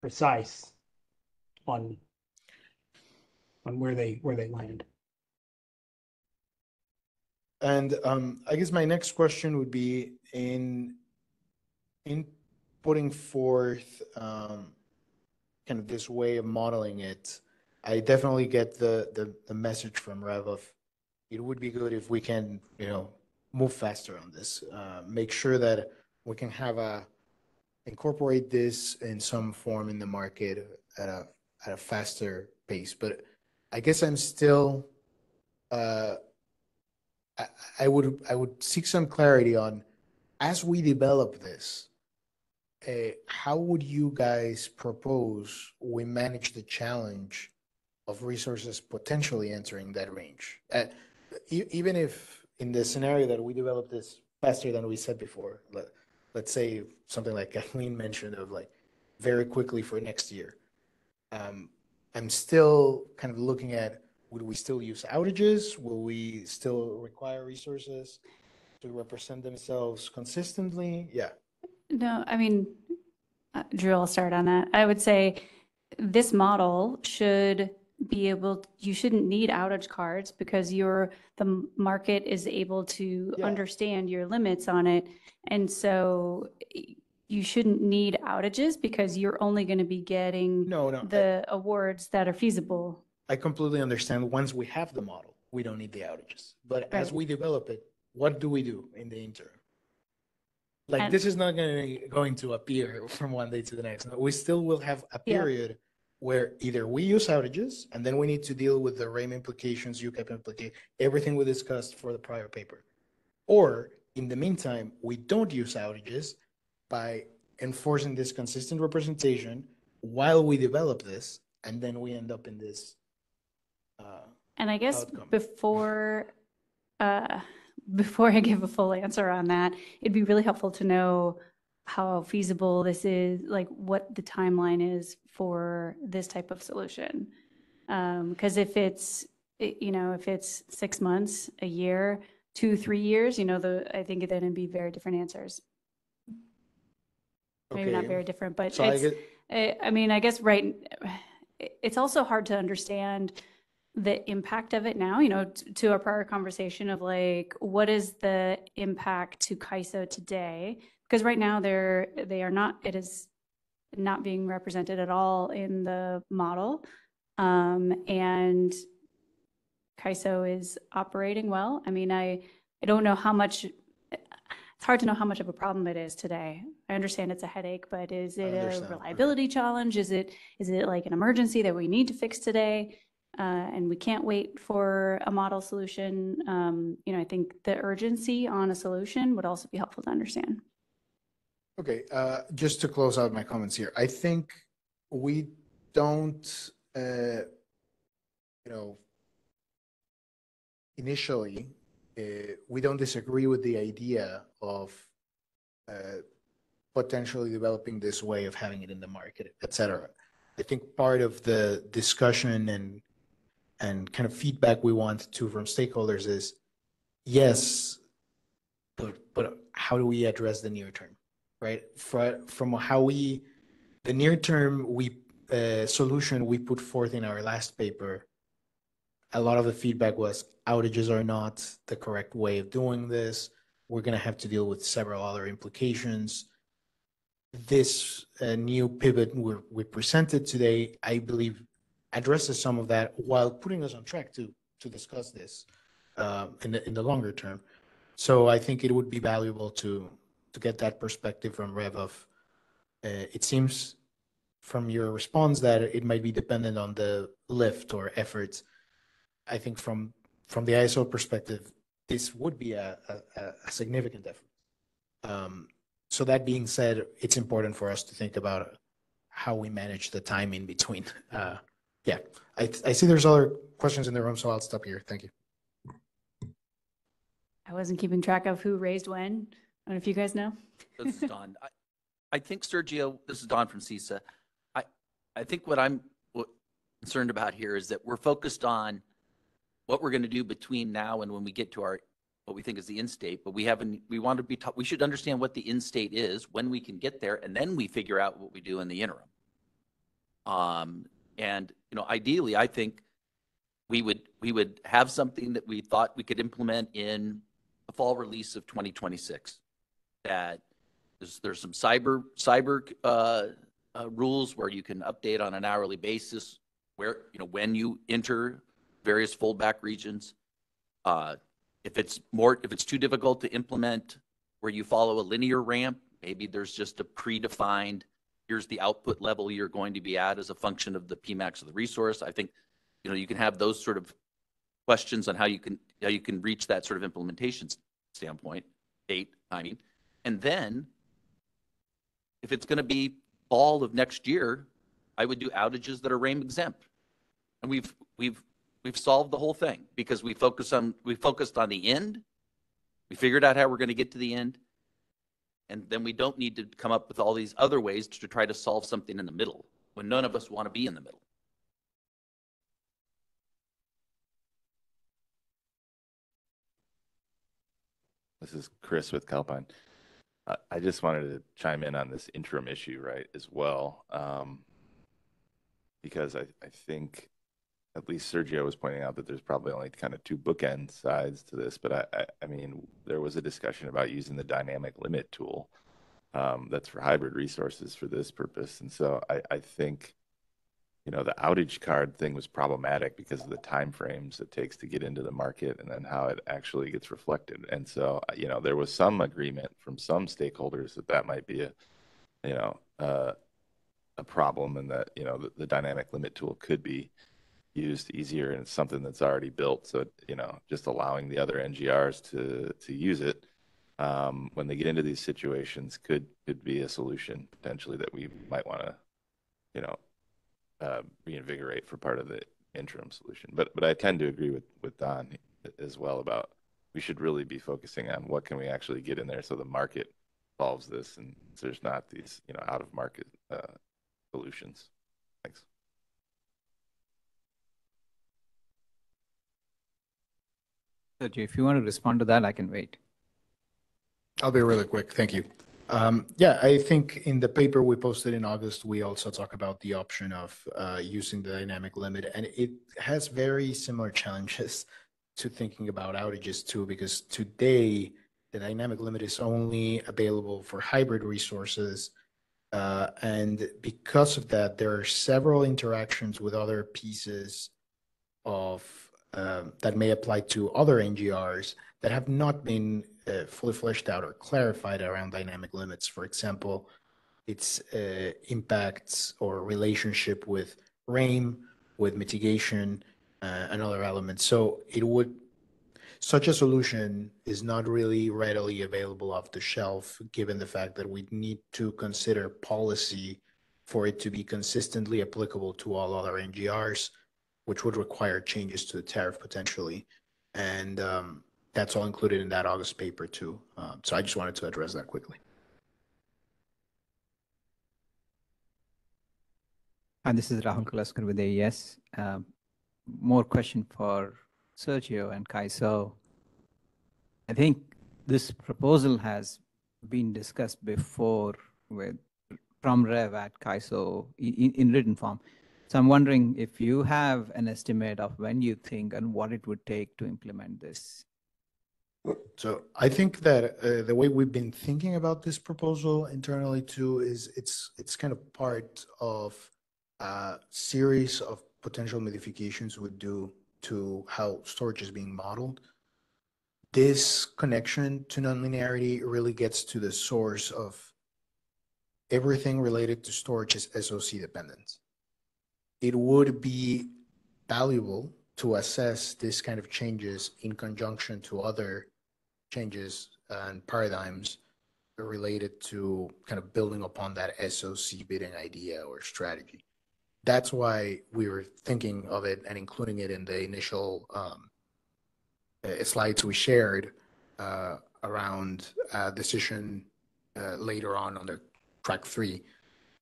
precise on where they land. And I guess my next question would be in putting forth kind of this way of modeling it. I definitely get the message from Rev of it would be good if we can move faster on this, make sure that we can incorporate this in some form in the market at a faster pace. But I guess I'm still I would seek some clarity on, as we develop this, how would you guys propose we manage the challenge of resources potentially entering that range? Even if in the scenario that we develop this faster than we said before, let's say something like Kathleen mentioned of like very quickly for next year. I'm still kind of looking at, would we still use outages? Will we still require resources to represent themselves consistently? Yeah. No, I mean, Drew, I'll start on that. I would say this model should be able, you shouldn't need outage cards because the market is able to understand your limits on it. And so you shouldn't need outages because you're only going to be getting the awards that are feasible. I completely understand. Once we have the model, we don't need the outages. But as we develop it, what do we do in the interim? Like, this is not going to appear from one day to the next. We still will have a period where either we use outages and then we need to deal with the RAIM implications, UCAP implications, everything we discussed for the prior paper. Or in the meantime, we don't use outages by enforcing this consistent representation while we develop this, and then we end up in this and I guess outcome. before I give a full answer on that, it'd be really helpful to know how feasible this is, like what the timeline is for this type of solution. Because if it's 6 months, a year, 2-3 years, I think then it'd be very different answers. Maybe not very different, but so I guess it's also hard to understand the impact of it now, to our prior conversation of like, what is the impact to CAISO today? Because right now it is not being represented at all in the model. And CAISO is operating well. I mean, I don't know how much, it's hard to know how much of a problem it is today. I understand it's a headache, but is it a reliability challenge? Is it like an emergency that we need to fix today? And we can't wait for a model solution. I think the urgency on a solution would also be helpful to understand. Okay, just to close out my comments here, I think we don't, initially, we don't disagree with the idea of potentially developing this way of having it in the market, et cetera. I think part of the discussion and kind of feedback we want to from stakeholders is, yes, but how do we address the near term, right? From how the near term solution we put forth in our last paper, a lot of the feedback was outages are not the correct way of doing this. We're going to have to deal with several other implications. This new pivot we presented today, I believe, addresses some of that while putting us on track to discuss this in the longer term. So I think it would be valuable to get that perspective from Rev of, it seems from your response that it might be dependent on the lift or efforts. I think from the ISO perspective, this would be a significant effort. So that being said, it's important for us to think about how we manage the time in between. Yeah, I see there's other questions in the room, so I'll stop here. Thank you. I wasn't keeping track of who raised when. I don't know if you guys know. This is Don. I think, Sergio, this is Don from CISA. I think what I'm concerned about here is that we're focused on what we're going to do between now and when we get to what we think is the end state, but we should understand what the end state is, when we can get there, and then we figure out what we do in the interim. And ideally, I think we would have something that we thought we could implement in the fall release of 2026. That there's some cyber rules where you can update on an hourly basis where when you enter various foldback regions. If it's too difficult to implement where you follow a linear ramp, maybe there's just a predefined, here's the output level you're going to be at as a function of the Pmax of the resource. I think, you can have those sort of questions on how you can how you can reach that sort of implementation standpoint, date, timing. And then if it's going to be fall of next year, I would do outages that are RAIN exempt. And we've solved the whole thing because we focused on the end. We figured out how we're going to get to the end. And then we don't need to come up with all these other ways to try to solve something in the middle when none of us want to be in the middle. This is Chris with Calpine. I just wanted to chime in on this interim issue, right, as well, because I think at least Sergio was pointing out that there's probably only kind of two bookend sides to this, but I mean, there was a discussion about using the dynamic limit tool that's for hybrid resources for this purpose. And so I think, you know, the outage card thing was problematic because of the time frames it takes to get into the market and then how it actually gets reflected. And so, you know, there was some agreement from some stakeholders that that might be a problem, and that, you know, the dynamic limit tool could be used easier, and it's something that's already built. So, you know, just allowing the other NGRs to use it when they get into these situations could be a solution potentially that we might want to, you know, reinvigorate for part of the interim solution. But I tend to agree with Don as well about we should really be focusing on what can we actually get in there so the market solves this and there's not these, you know, out of market solutions. Thanks. Sergio, if you want to respond to that, I can wait. I'll be really quick. Thank you. Yeah, I think in the paper we posted in August, we also talk about the option of using the dynamic limit, and it has very similar challenges to thinking about outages too, because today the dynamic limit is only available for hybrid resources. And because of that, there are several interactions with other pieces of that may apply to other NGRs that have not been fully fleshed out or clarified around dynamic limits. For example, its impacts or relationship with RAIN, with mitigation, and other elements. So such a solution is not really readily available off the shelf, given the fact that we need to consider policy for it to be consistently applicable to all other NGRs, which would require changes to the tariff potentially. And that's all included in that August paper too. So I just wanted to address that quickly. And this is Rahul Kalaskar with AES. More question for Sergio and Kai. So I think this proposal has been discussed before from Rev at CAISO in written form. So I'm wondering if you have an estimate of when you think and what it would take to implement this. So I think that the way we've been thinking about this proposal internally too is it's kind of part of a series of potential modifications we do to how storage is being modeled. This connection to nonlinearity really gets to the source of everything related to storage is SOC dependent. It would be valuable to assess this kind of changes in conjunction to other changes and paradigms related to kind of building upon that SOC bidding idea or strategy. That's why we were thinking of it and including it in the initial slides we shared around a decision later on the track 3.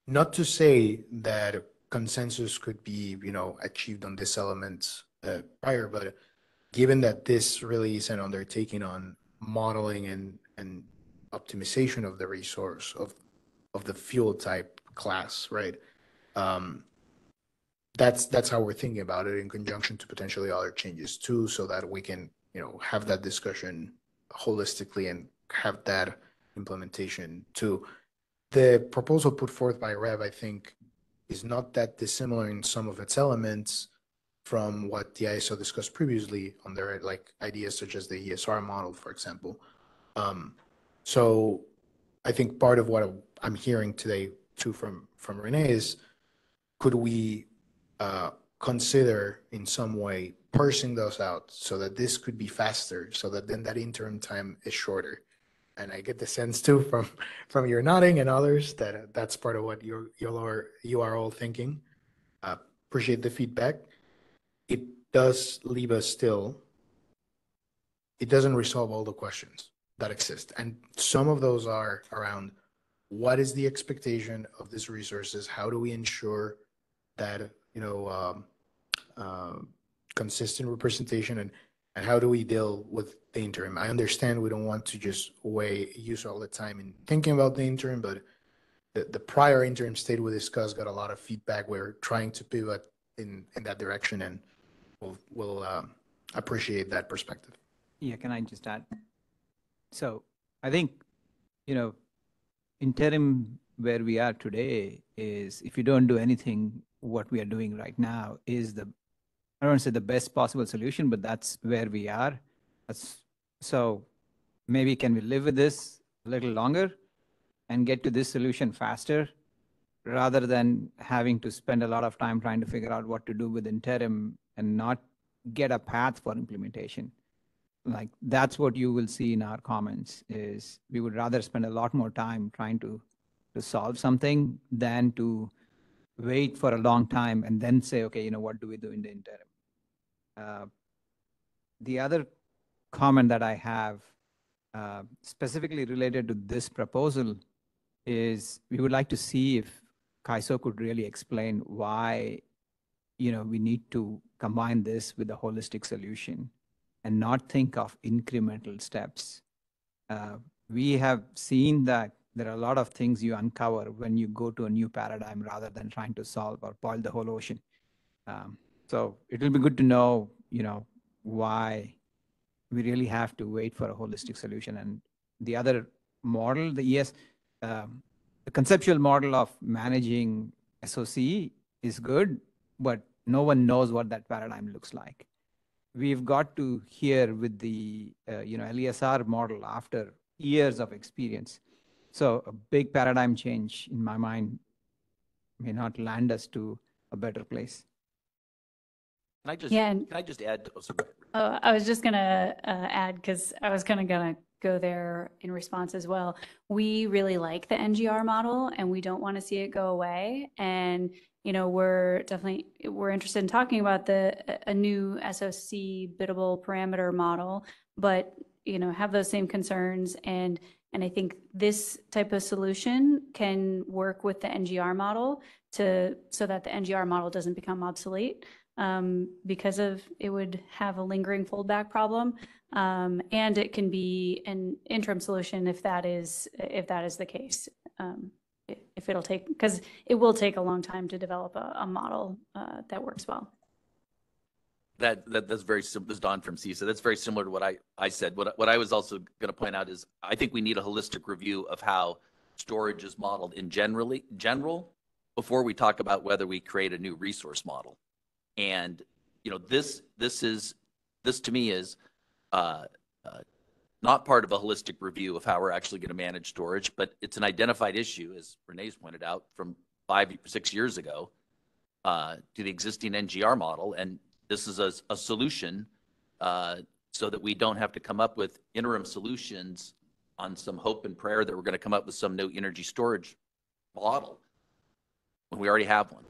Not to say that consensus could be, you know, achieved on this element prior, but given that this really is an undertaking on modeling and optimization of the resource of the fuel type class, right? That's how we're thinking about it in conjunction to potentially other changes too, so that we can, you know, have that discussion holistically and have that implementation too. The proposal put forth by Rev, I think, is not that dissimilar in some of its elements from what the ISO discussed previously on their like ideas such as the ESR model, for example. So I think part of what I'm hearing today too from Renee is, could we consider in some way parsing those out so that this could be faster, so that then that interim time is shorter. And I get the sense too from your nodding and others that that's part of what you are all thinking. Appreciate the feedback. It does leave us still. It doesn't resolve all the questions that exist, and some of those are around what is the expectation of these resources? How do we ensure that consistent representation, and how do we deal with the interim? I understand we don't want to just use all the time in thinking about the interim, but the prior interim state we discussed got a lot of feedback. We're trying to pivot in that direction, and we'll appreciate that perspective. Yeah, can I just add? So I think, interim where we are today is, if you don't do anything, what we are doing right now is I don't want to say the best possible solution, but that's where we are. So maybe can we live with this a little longer and get to this solution faster, rather than having to spend a lot of time trying to figure out what to do with interim and not get a path for implementation. Like, that's what you will see in our comments, is we would rather spend a lot more time trying to solve something than to wait for a long time and then say, okay, what do we do in the interim? The other comment that I have, specifically related to this proposal, is we would like to see if CAISO could really explain why, we need to combine this with a holistic solution and not think of incremental steps. We have seen that there are a lot of things you uncover when you go to a new paradigm rather than trying to solve or boil the whole ocean. So it will be good to know, why we really have to wait for a holistic solution. And the other model, the conceptual model of managing SOC is good, but no one knows what that paradigm looks like. We've got to here with the LESR model after years of experience. So a big paradigm change, in my mind, may not land us to a better place. Can I just, Yeah, can I just add? I was just going to add, because I was going to go there in response as well. We really like the NGR model, and we don't want to see it go away. And we're interested in talking about a new SOC biddable parameter model, but have those same concerns. And I think this type of solution can work with the NGR model so that the NGR model doesn't become obsolete, because it would have a lingering foldback problem, and it can be an interim solution if that is the case. If it'll take, because it will take a long time to develop a model that works well. That's very simple. This is Don from CISA. That's very similar to what I said. What I was also going to point out is I think we need a holistic review of how storage is modeled in general before we talk about whether we create a new resource model. And this to me is not part of a holistic review of how we're actually going to manage storage, but it's an identified issue, as Renee's pointed out, from 5-6 years ago to the existing NGR model. And this is a solution so that we don't have to come up with interim solutions on some hope and prayer that we're going to come up with some new energy storage model when we already have one.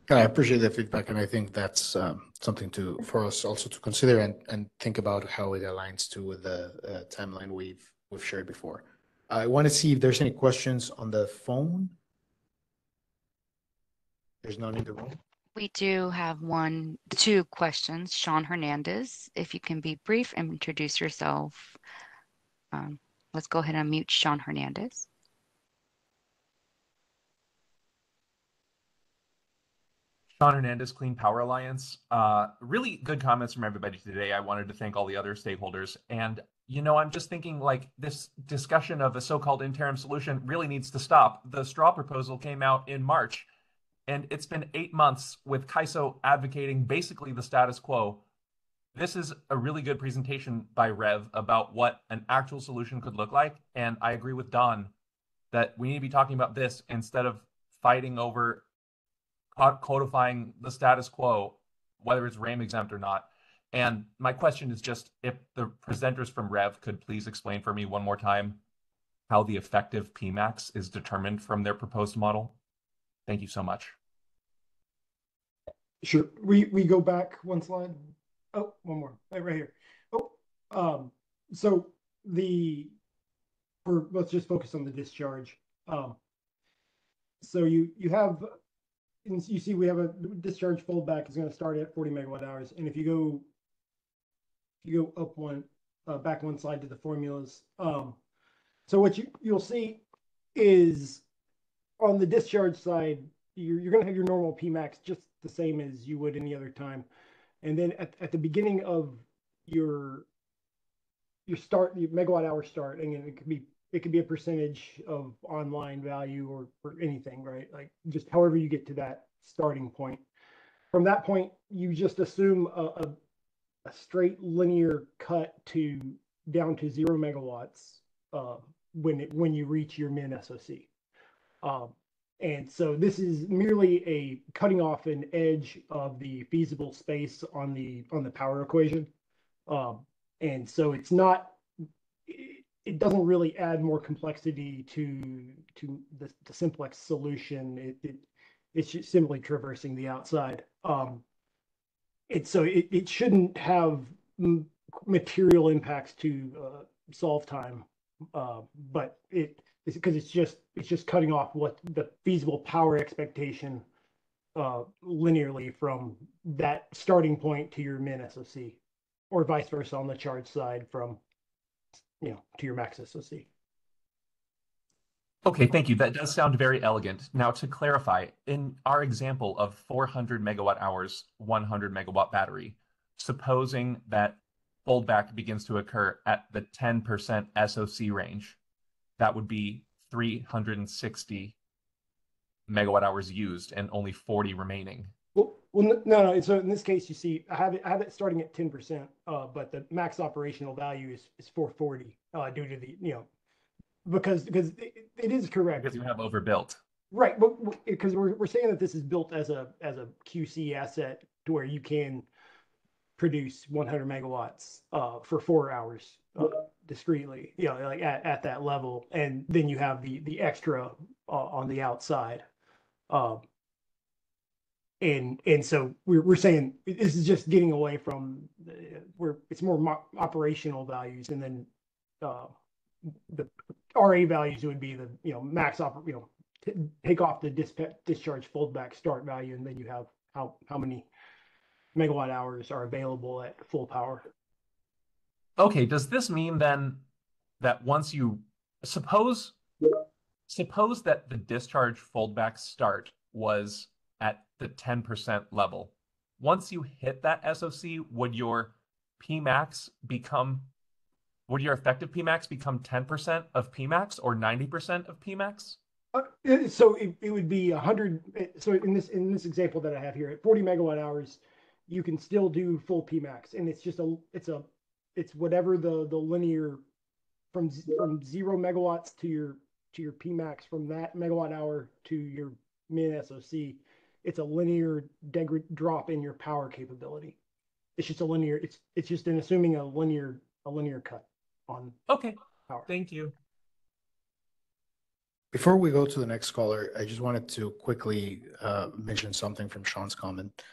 I appreciate the feedback, and I think that's something for us also to consider and think about how it aligns with the timeline we've shared before. I want to see if there's any questions on the phone. There's none in the room. We do have two questions. Sean Hernandez, if you can be brief and introduce yourself. Let's go ahead and mute Sean Hernandez. Sean Hernandez, Clean Power Alliance. Really good comments from everybody today. I wanted to thank all the other stakeholders. And, I'm just thinking, like, this discussion of a so-called interim solution really needs to stop. The straw proposal came out in March, and it's been 8 months with CAISO advocating basically the status quo. This is a really good presentation by Rev about what an actual solution could look like. And I agree with Don that we need to be talking about this instead of fighting over codifying the status quo, whether it's RAIM exempt or not. And my question is just if the presenters from REV could please explain for me one more time how the effective Pmax is determined from their proposed model. Thank you so much. Sure. We go back one slide. Oh, one more. Right here. So let's just focus on the discharge. So you have, you see we have a discharge foldback is going to start at 40 megawatt hours. And if you go up back one slide to the formulas. So what you'll see is on the discharge side, you're going to have your normal Pmax just the same as you would any other time. And then at the beginning of your megawatt hour start, and it could be a percentage of online value or anything, right? Like just however you get to that starting point. From that point, you just assume a straight linear cut down to 0 megawatts when you reach your min SOC. And so this is merely a cutting off an edge of the feasible space on the power equation. And so it doesn't really add more complexity to the simplex solution. It's just simply traversing the outside. It shouldn't have material impacts to solve time, but it's because it's just cutting off what the feasible power expectation linearly from that starting point to your min SOC, or vice versa on the charge side from to your max SOC. Okay, thank you. That does sound very elegant. Now, to clarify, in our example of 400 megawatt hours, 100 megawatt battery, supposing that foldback begins to occur at the 10% SOC range, that would be 360 megawatt hours used and only 40 remaining. Well, no. So in this case, you see, I have it starting at 10%, but the max operational value is 440 due to the because it is correct. Because you have overbuilt. Right, but because we're saying that this is built as a QC asset to where you can produce 100 megawatts for 4 hours discretely, like at that level, and then you have the extra on the outside. And so we're saying this is just getting away from where it's more operational values, and then the RA values would be the max take off the discharge foldback start value, and then you have how many megawatt hours are available at full power. Okay, does this mean then that once you suppose that the discharge foldback start was at the 10% level, once you hit that SOC, would your effective Pmax become 10% of Pmax or 90% of Pmax? So it would be 100. So in this example that I have here, at 40 megawatt hours, you can still do full Pmax, and it's whatever the linear from 0 megawatts to your Pmax from that megawatt hour to your min SOC. It's a linear drop in your power capability. It's just a linear. It's just in assuming a linear cut on. Okay. Power. Thank you. Before we go to the next caller, I just wanted to quickly mention something from Sean's comment.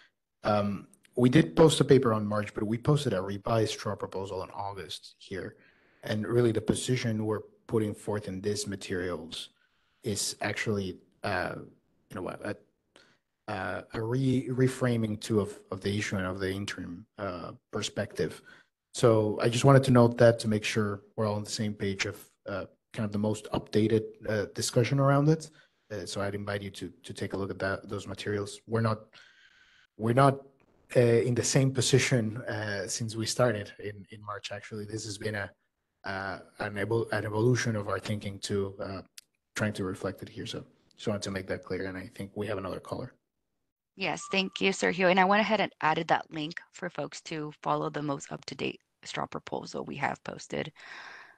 We did post a paper on March, but we posted a revised straw proposal in August here. And really the position we're putting forth in these materials is actually, a reframing too of the issue and of the interim perspective. So I just wanted to note that to make sure we're all on the same page of kind of the most updated discussion around it. So I'd invite you to take a look at those materials. We're not in the same position since we started in March. Actually, this has been an evolution of our thinking to trying to reflect it here. So just wanted to make that clear, and I think we have another caller. Yes, thank you, Sergio. And I went ahead and added that link for folks to follow the most up-to-date straw proposal we have posted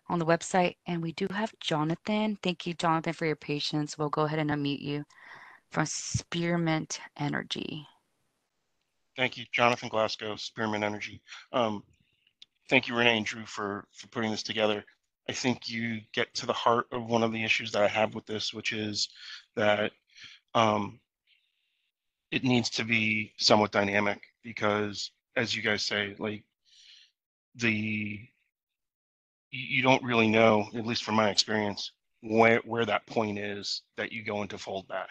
on the website. And we do have Jonathan. Thank you, Jonathan, for your patience. We'll go ahead and unmute you. from Spearmint Energy. Thank you, Jonathan Glasgow, Spearmint Energy. Thank you, Renee and Drew, for putting this together. I think you get to the heart of one of the issues that I have with this, which is that it needs to be somewhat dynamic because, as you guys say, like you don't really know, at least from my experience, where that point is that you go into foldback.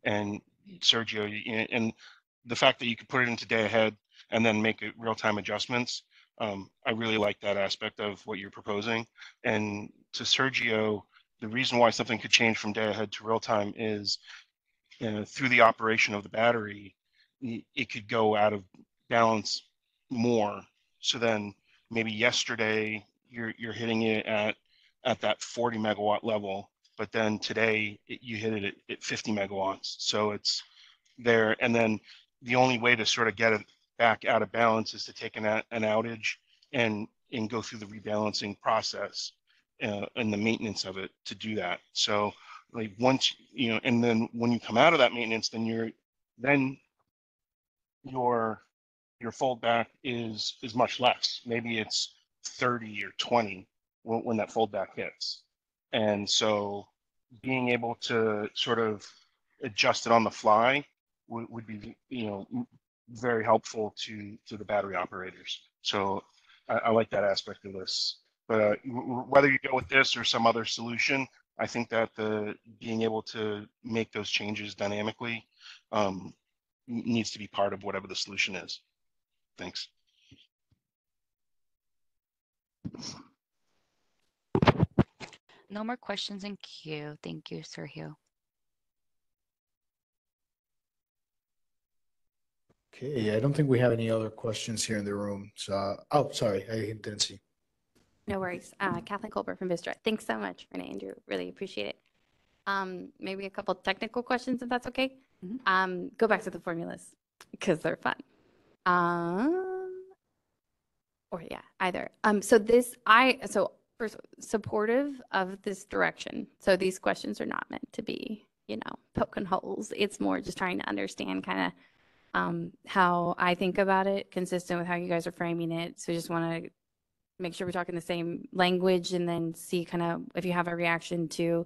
And Sergio, and the fact that you could put it into day ahead and then make it real-time adjustments, I really like that aspect of what you're proposing. And to Sergio, the reason why something could change from day ahead to real time is through the operation of the battery, it could go out of balance more. So then maybe yesterday you're hitting it at that 40 megawatt level, but then today you hit it at 50 megawatts. So it's there. And then the only way to sort of get it back out of balance is to take an outage and go through the rebalancing process and the maintenance of it to do that. So like once, and then when you come out of that maintenance, then your foldback is much less. Maybe it's 30 or 20 when that foldback hits. And so being able to sort of adjust it on the fly would be, very helpful to the battery operators. So I like that aspect of this. But whether you go with this or some other solution, I think that being able to make those changes dynamically needs to be part of whatever the solution is. Thanks. No more questions in queue. Thank you, Sergio. Okay, I don't think we have any other questions here in the room. So, oh, sorry, I didn't see. No worries. Kathleen Colbert from Vistra. Thanks so much, Renee and Drew. Really appreciate it. Maybe a couple technical questions, if that's okay. Go back to the formulas because they're fun. Or yeah, either. So first, supportive of this direction. So these questions are not meant to be, poking holes. It's more just trying to understand kind of how I think about it, consistent with how you guys are framing it. So just want to make sure we're talking the same language and then see kind of if you have a reaction to,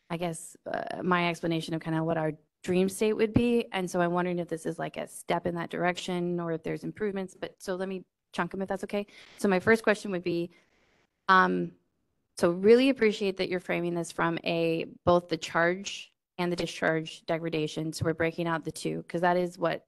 I guess, my explanation of kind of what our dream state would be. And so I'm wondering if this is like a step in that direction or if there's improvements. But so let me chunk them if that's okay. So my first question would be, so really appreciate that you're framing this from both the charge and the discharge degradation. So we're breaking out the two because that is what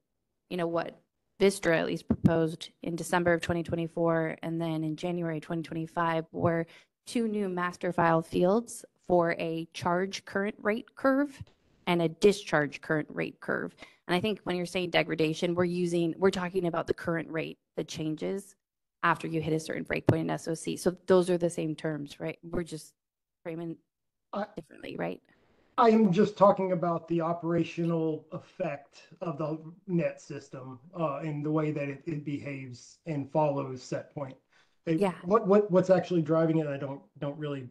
Vistra at least proposed in December of 2024 and then in January 2025 were two new master file fields for a charge current rate curve and a discharge current rate curve. And I think when you're saying degradation, we're talking about the current rate that changes after you hit a certain breakpoint in SOC. So those are the same terms, right? We're just framing differently, right? I am just talking about the operational effect of the net system and the way that it behaves and follows set point. Yeah. What's actually driving it, I don't really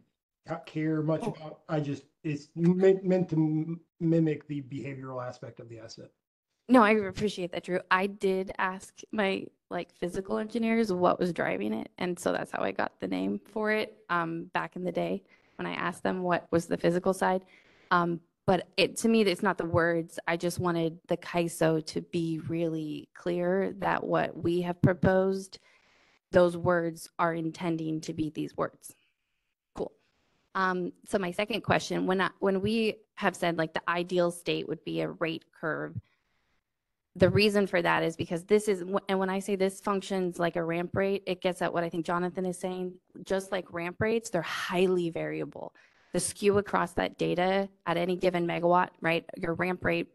care much about. It's meant to mimic the behavioral aspect of the asset. No, I appreciate that, Drew. I did ask my physical engineers what was driving it, and so that's how I got the name for it back in the day when I asked them what was the physical side. But to me, it's not the words. I just wanted the CAISO to be really clear that what we have proposed, those words are intending to be these words. Cool. So my second question, when we have said like the ideal state would be a rate curve, the reason for that is because and when I say this functions like a ramp rate, it gets at what I think Jonathan is saying. Just like ramp rates, they're highly variable. The skew across that data at any given megawatt, right? Your ramp rate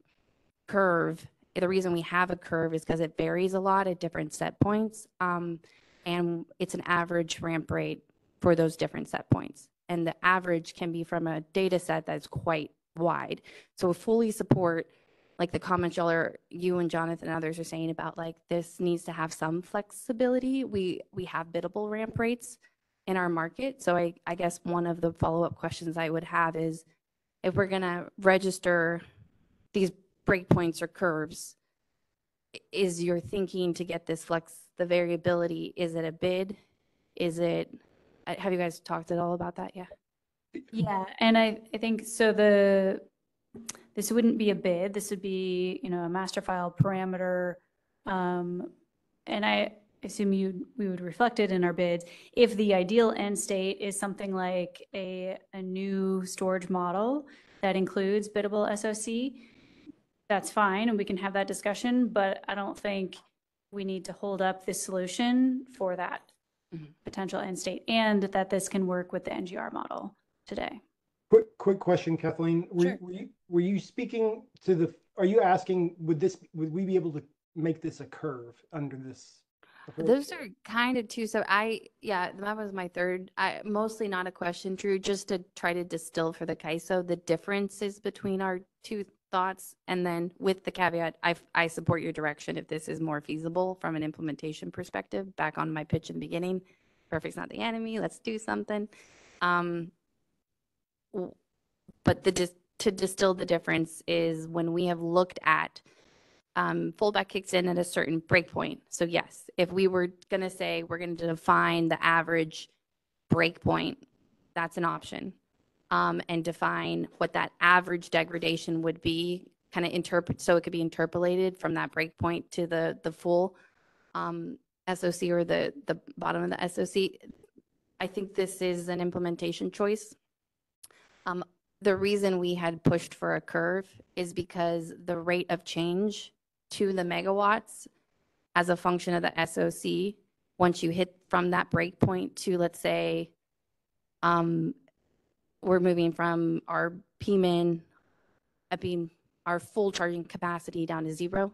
curve, the reason we have a curve is because it varies a lot at different set points. And it's an average ramp rate for those different set points. And the average can be from a data set that's quite wide. So we fully support like the comments you and Jonathan and others are saying about like this needs to have some flexibility. We have biddable ramp rates in our market. So I guess one of the follow-up questions I would have is if we're gonna register these breakpoints or curves, is your thinking to get this the variability? Is it a bid? Is it, have you guys talked at all about that? Yeah. Yeah, and I think so this wouldn't be a bid, this would be, a master file parameter. And I assume we would reflect it in our bids. If the ideal end state is something like a new storage model that includes biddable SOC, that's fine, and we can have that discussion, but I don't think we need to hold up this solution for that potential end state, and that this can work with the NGR model today. Quick question, Kathleen. Were you speaking to are you asking, would we be able to make this a curve under this? Those are kind of two. So that was my third. Mostly not a question, Drew, just to try to distill for the CAISO the differences between our two thoughts. And then with the caveat, I support your direction if this is more feasible from an implementation perspective. Back on my pitch in the beginning, perfect's not the enemy. Let's do something. But to distill the difference is when we have looked at foldback kicks in at a certain breakpoint. So yes, if we were going to say we're going to define the average breakpoint, that's an option. And define what that average degradation would be, kind of so it could be interpolated from that breakpoint to the full SOC or the bottom of the SOC. I think this is an implementation choice. The reason we had pushed for a curve is because the rate of change to the megawatts as a function of the SOC, once you hit from that breakpoint to, let's say, we're moving from our PMIN being our full charging capacity down to 0.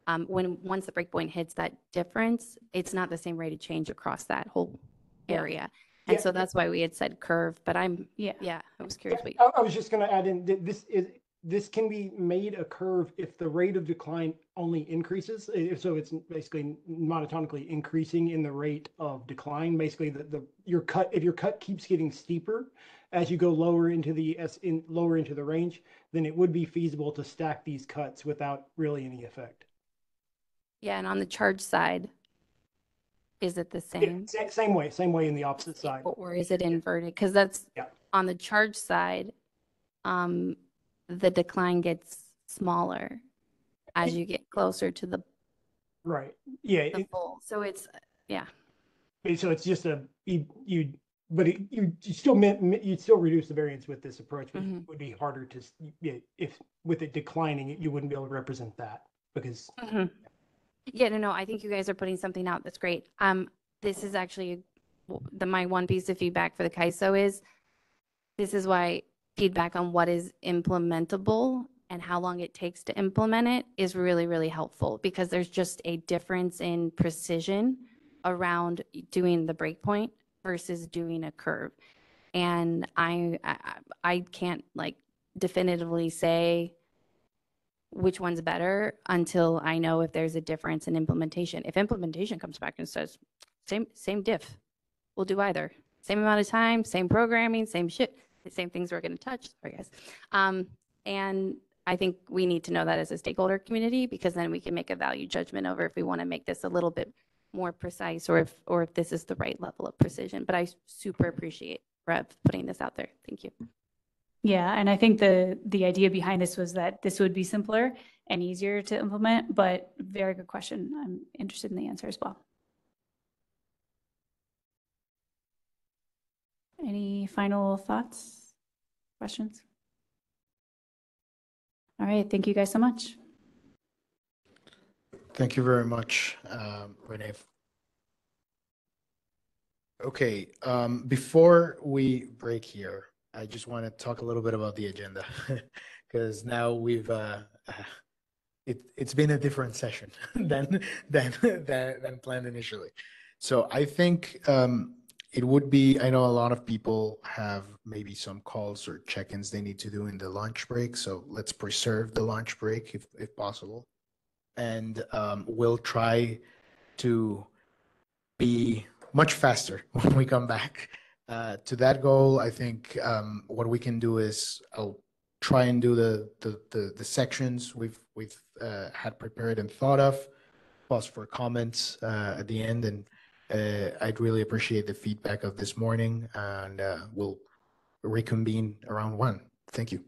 Once the breakpoint hits that difference, it's not the same rate of change across that whole area. And so that's why we had said curve, but I was curious. I was just going to add in that this can be made a curve if the rate of decline only increases. So it's basically monotonically increasing in the rate of decline. Basically, if your cut keeps getting steeper as you go lower into the range, then it would be feasible to stack these cuts without really any effect. Yeah, and on the charge side, is it the same? Yeah, same way in the opposite side. Or is it inverted? Because that's on the charge side, the decline gets smaller as you get closer to the full. So it's So it's just you'd still reduce the variance with this approach, but it would be harder to if with it declining, you wouldn't be able to represent that because. I think you guys are putting something out that's great. This is actually my one piece of feedback for the CAISO is this is why feedback on what is implementable and how long it takes to implement it is really, really helpful because there's just a difference in precision around doing the breakpoint versus doing a curve. And I can't definitively say which one's better until I know if there's a difference in implementation. If implementation comes back and says, same diff, we'll do either. Same amount of time, same programming, same shit, the same things we're going to touch. Sorry, guys. And I think we need to know that as a stakeholder community because then we can make a value judgment over if we want to make this a little bit more precise or if this is the right level of precision. But I super appreciate Rev putting this out there. Thank you. Yeah, and I think the idea behind this was that this would be simpler and easier to implement, but very good question. I'm interested in the answer as well. Any final thoughts, questions? All right, thank you guys so much. Thank you very much, Renee. Okay, before we break here, I just want to talk a little bit about the agenda because now it's been a different session than planned initially. So I think it would be, I know a lot of people have maybe some calls or check-ins they need to do in the lunch break. So let's preserve the lunch break if possible. And we'll try to be much faster when we come back. To that goal, I think what we can do is I'll try and do the sections we've had prepared and thought of. Pause for comments at the end, and I'd really appreciate the feedback of this morning, and we'll reconvene around 1. Thank you.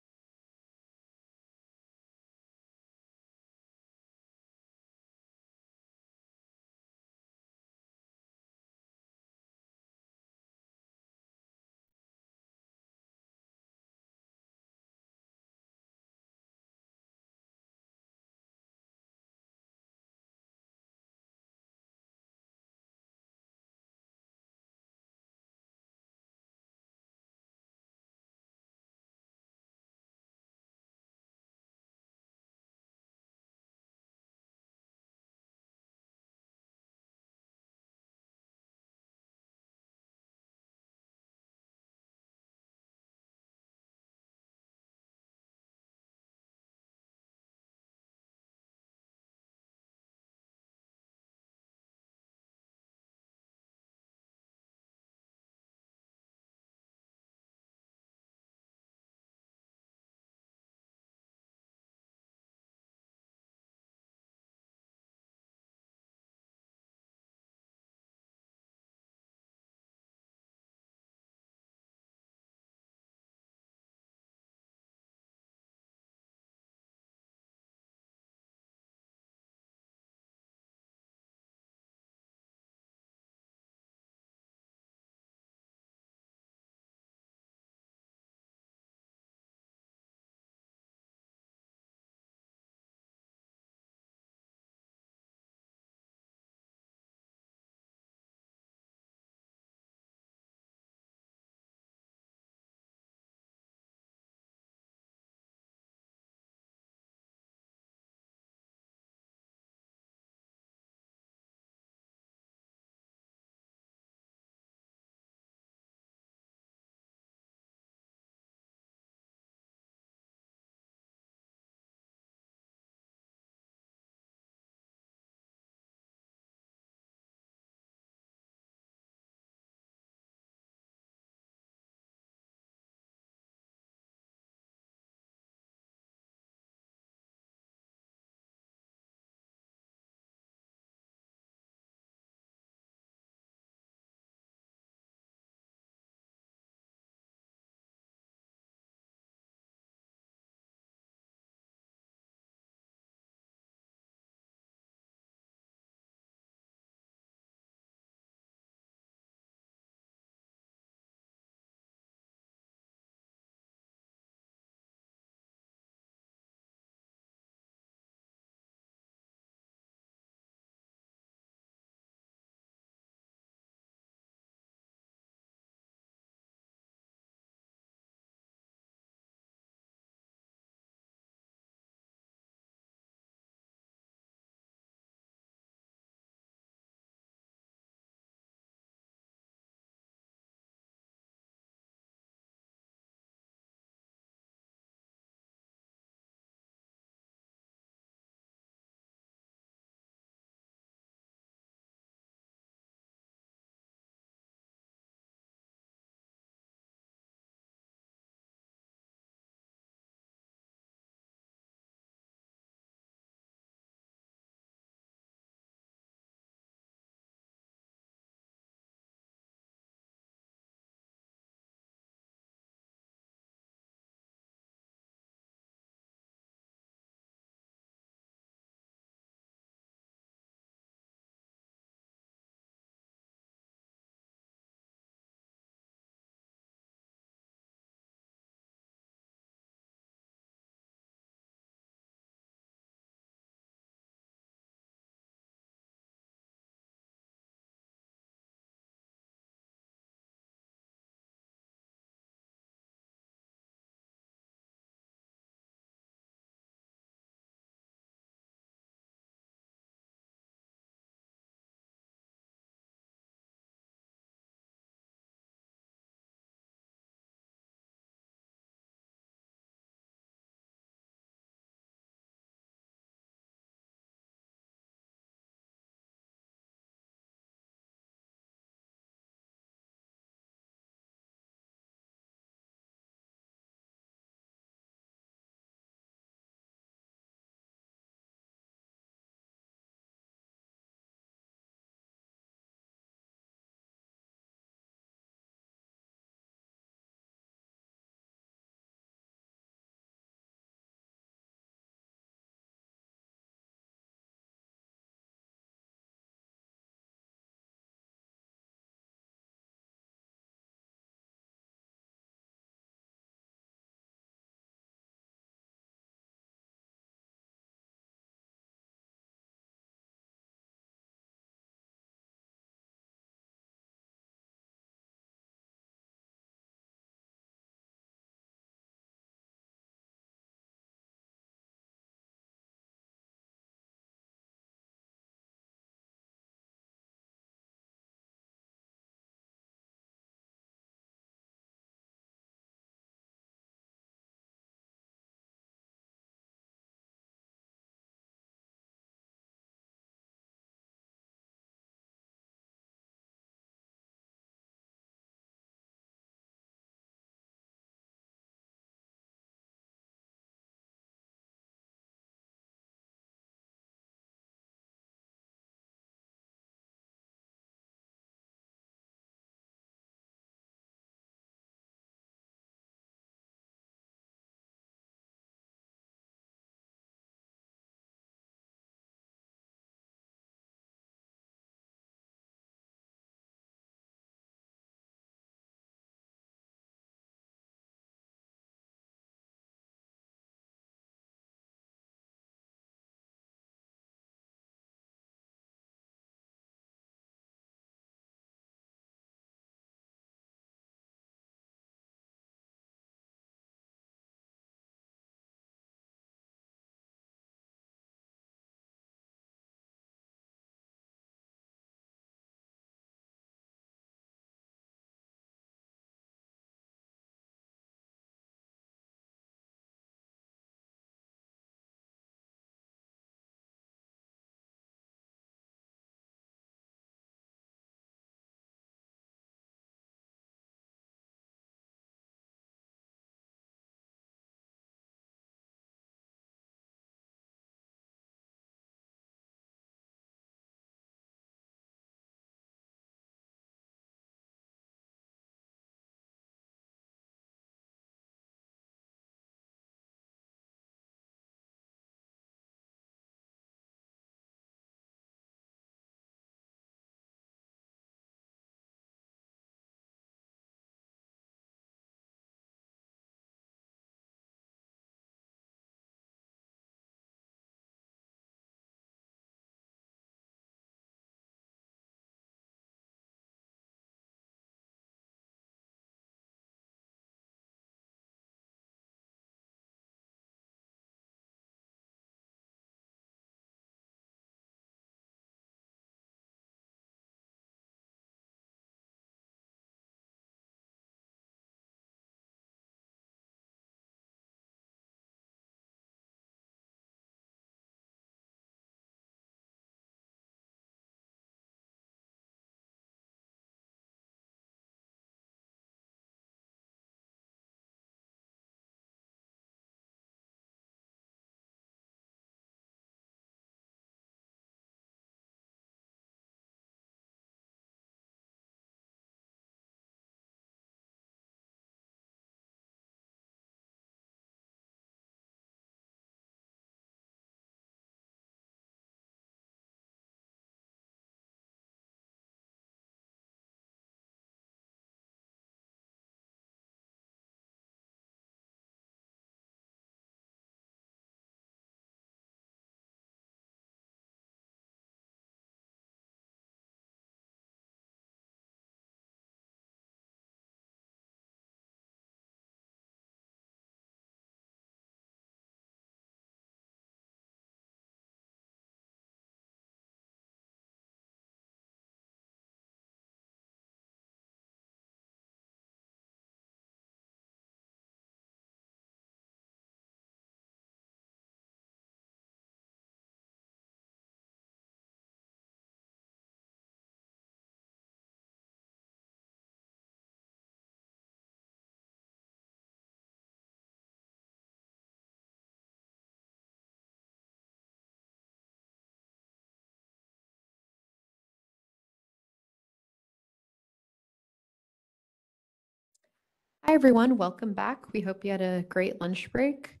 Hi, everyone. Welcome back. We hope you had a great lunch break.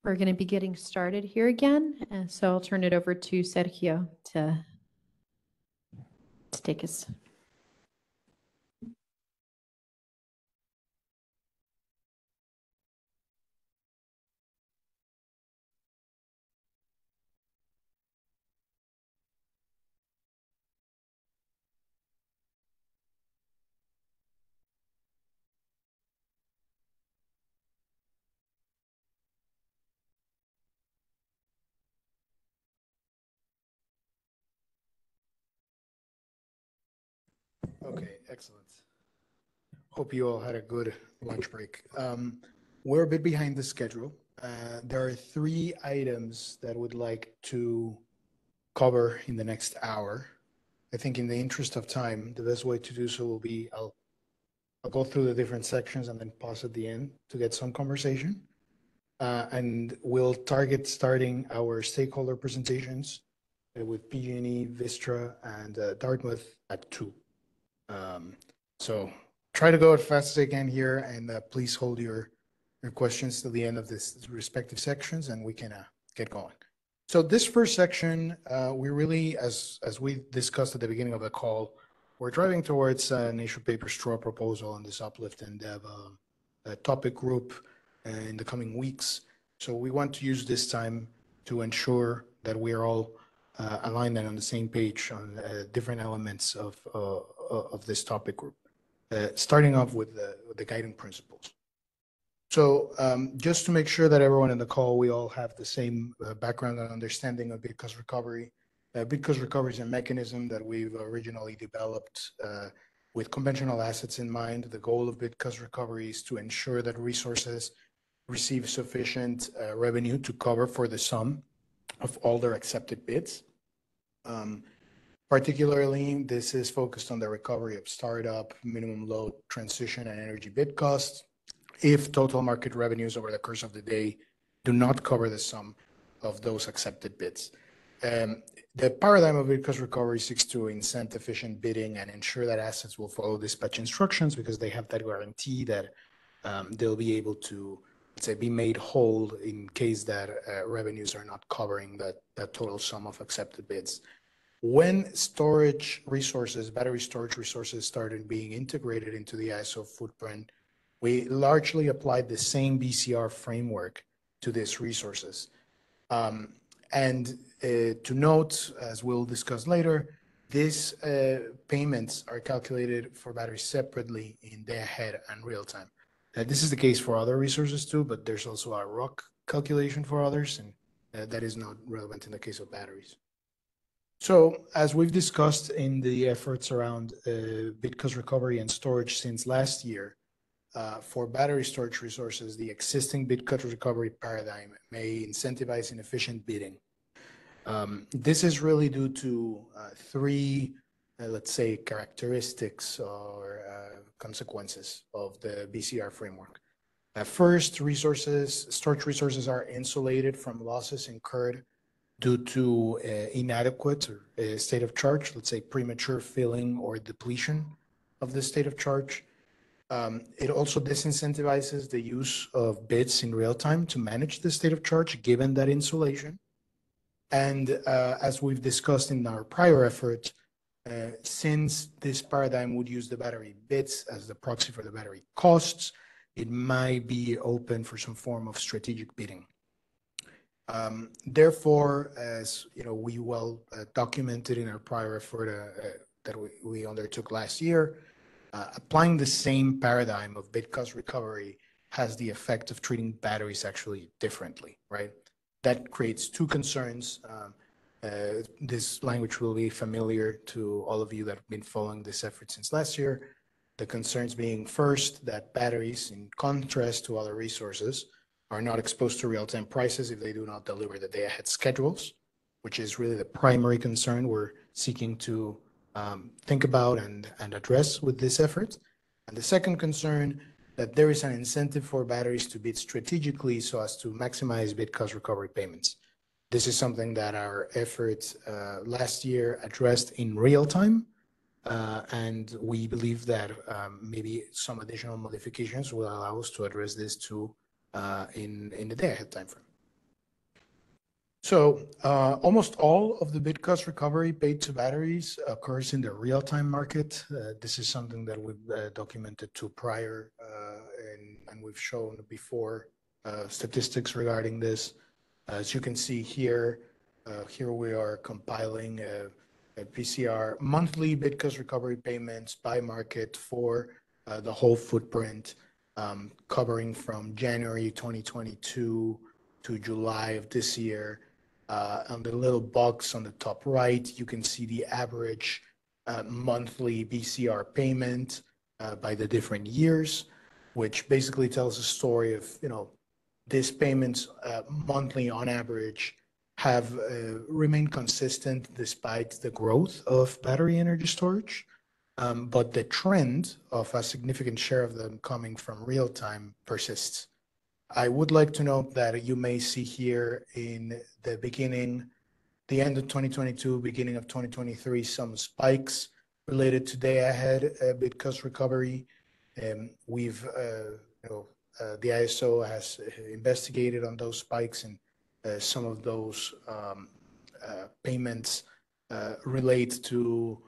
We're going to be getting started here again. And so I'll turn it over to Sergio to take us. Okay, excellent. Hope you all had a good lunch break. We're a bit behind the schedule. There are 3 items that I would like to cover in the next hour. I think in the interest of time, the best way to do so will be I'll go through the different sections and then pause at the end to get some conversation. And we'll target starting our stakeholder presentations with PG&E, Vistra, and Dartmouth at 2. So try to go as fast as I can here, and please hold your questions to the end of this respective sections, and we can get going. So this first section, we really, as we discussed at the beginning of the call, we're driving towards an issue paper straw proposal on this Uplift and Dev topic group in the coming weeks. So we want to use this time to ensure that we are all aligned and on the same page on different elements of this topic group. Starting off with the guiding principles. So just to make sure that everyone in the call, we all have the same background and understanding of bid cost recovery. Bid cost recovery is a mechanism that we've originally developed with conventional assets in mind. The goal of bid cost recovery is to ensure that resources receive sufficient revenue to cover for the sum of all their accepted bids. Particularly, this is focused on the recovery of startup, minimum load, transition, and energy bid costs if total market revenues over the course of the day do not cover the sum of those accepted bids. The paradigm of bid cost recovery seeks to incent efficient bidding and ensure that assets will follow dispatch instructions because they have that guarantee that they'll be able to, let's say, be made whole in case that revenues are not covering that total sum of accepted bids. When storage resources, battery storage resources started being integrated into the ISO footprint, we largely applied the same BCR framework to these resources. And to note, as we'll discuss later, these payments are calculated for batteries separately in day ahead and real time. This is the case for other resources too, but there's also a ROC calculation for others, and that is not relevant in the case of batteries. So as we've discussed in the efforts around bid cost recovery and storage since last year, for battery storage resources, the existing bid cost recovery paradigm may incentivize inefficient bidding. This is really due to 3, let's say, characteristics or consequences of the BCR framework. First, storage resources are insulated from losses incurred due to inadequate or state of charge, let's say premature filling or depletion of the state of charge. It also disincentivizes the use of bids in real time to manage the state of charge, given that insulation. And as we've discussed in our prior effort, since this paradigm would use the battery bids as the proxy for the battery costs, it might be open for some form of strategic bidding. Therefore, as you know, we well documented in our prior effort that we undertook last year, applying the same paradigm of bid cost recovery has the effect of treating batteries actually differently, right? That creates 2 concerns. This language will be familiar to all of you that have been following this effort since last year. The concerns being first, that batteries, in contrast to other resources, are not exposed to real-time prices if they do not deliver the day-ahead schedules, which is really the primary concern we're seeking to think about and address with this effort. And the second concern, that there is an incentive for batteries to bid strategically so as to maximize bid cost recovery payments. This is something that our efforts last year addressed in real time, And we believe that maybe some additional modifications will allow us to address this too in the day-ahead timeframe. So almost all of the bid cost recovery paid to batteries occurs in the real-time market. This is something that we've documented to prior, and we've shown before statistics regarding this. As you can see here, here we are compiling a PCR monthly bid cost recovery payments by market for the whole footprint, covering from January 2022 to July of this year. On the little box on the top right, you can see the average monthly BCR payment by the different years, which basically tells a story of, these payments monthly on average have remained consistent despite the growth of battery energy storage. But the trend of a significant share of them coming from real time persists. I would like to note that you may see here in the beginning, the end of 2022, beginning of 2023, some spikes related to day ahead bid cost recovery. We've, the ISO has investigated on those spikes, and some of those payments relate to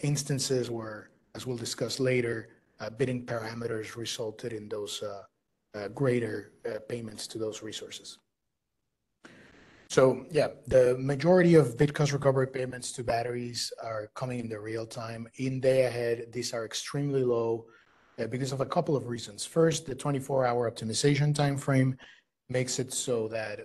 instances where, as we'll discuss later, bidding parameters resulted in those greater payments to those resources. So yeah, the majority of bid cost recovery payments to batteries are coming in the real time. In day ahead, these are extremely low because of a couple of reasons. First, the 24-hour optimization time frame makes it so that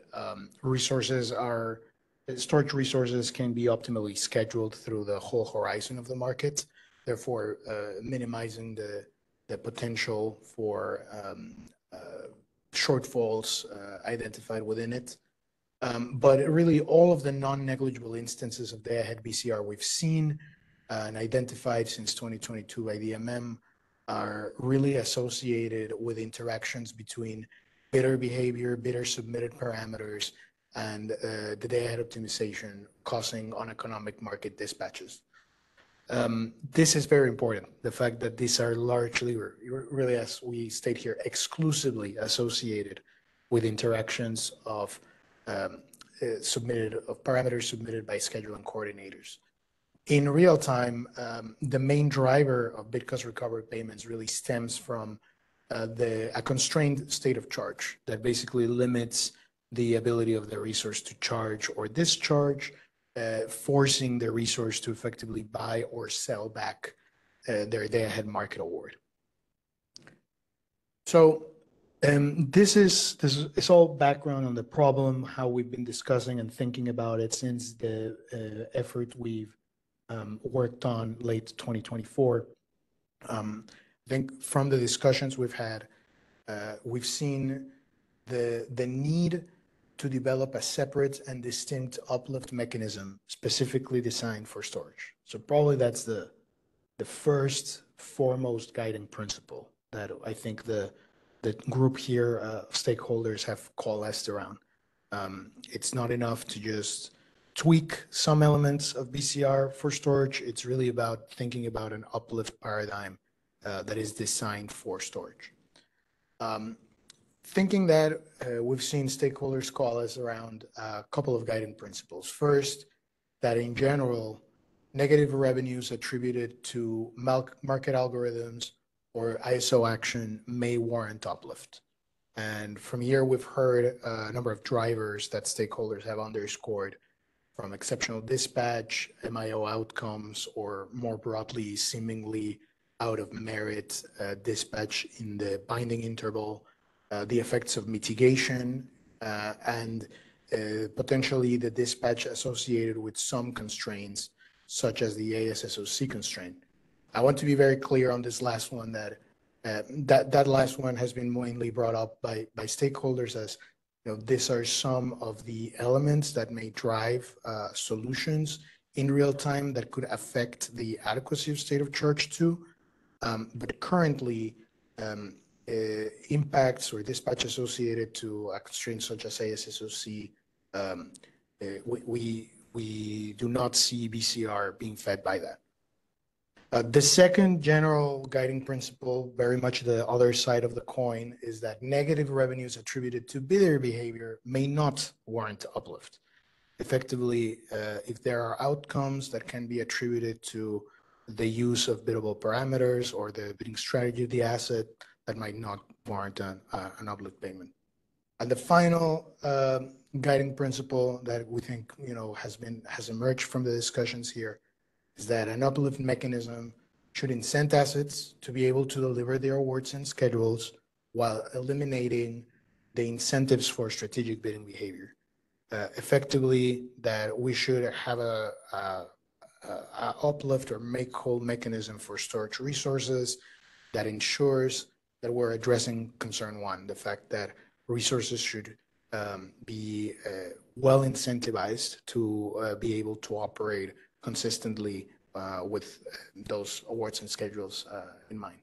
storage resources can be optimally scheduled through the whole horizon of the market, therefore minimizing the potential for shortfalls identified within it. But really all of the non-negligible instances of day-ahead BCR we've seen and identified since 2022 by the MM are really associated with interactions between bidder behavior, bidder submitted parameters, and the day-ahead optimization causing uneconomic market dispatches. This is very important, the fact that these are largely, really as we state here, exclusively associated with interactions of parameters submitted by scheduling coordinators. In real time, the main driver of bid cost recovery payments really stems from a constrained state of charge that basically limits the ability of the resource to charge or discharge, forcing the resource to effectively buy or sell back their day-ahead market award. So this is all background on the problem, how we've been discussing and thinking about it since the effort we've worked on late 2024. I think from the discussions we've had, we've seen the need to develop a separate and distinct uplift mechanism specifically designed for storage. So probably that's the first foremost guiding principle that I think the group here of stakeholders have coalesced around. It's not enough to just tweak some elements of BCR for storage. It's really about thinking about an uplift paradigm that is designed for storage. Thinking that we've seen stakeholders coalesce around a couple of guiding principles. First, that in general, negative revenues attributed to market algorithms or ISO action may warrant uplift. And from here, we've heard a number of drivers that stakeholders have underscored, from exceptional dispatch, MIO outcomes, or more broadly, seemingly out of merit dispatch in the binding interval, the effects of mitigation, and potentially the dispatch associated with some constraints, such as the ASSOC constraint. I want to be very clear on this last one, that that last one has been mainly brought up by stakeholders as, these are some of the elements that may drive solutions in real time that could affect the adequacy of state of charge too. But currently, impacts or dispatch associated to a constraint such as ASSOC, we do not see BCR being fed by that. The second general guiding principle, very much the other side of the coin, is that negative revenues attributed to bidder behavior may not warrant uplift. Effectively, if there are outcomes that can be attributed to the use of biddable parameters or the bidding strategy of the asset, that might not warrant an uplift payment. And the final guiding principle that we think has emerged from the discussions here is that an uplift mechanism should incent assets to be able to deliver their awards and schedules while eliminating the incentives for strategic bidding behavior. Effectively, that we should have a uplift or make whole mechanism for storage resources that ensures that we're addressing concern one, the fact that resources should be well incentivized to be able to operate consistently with those awards and schedules in mind.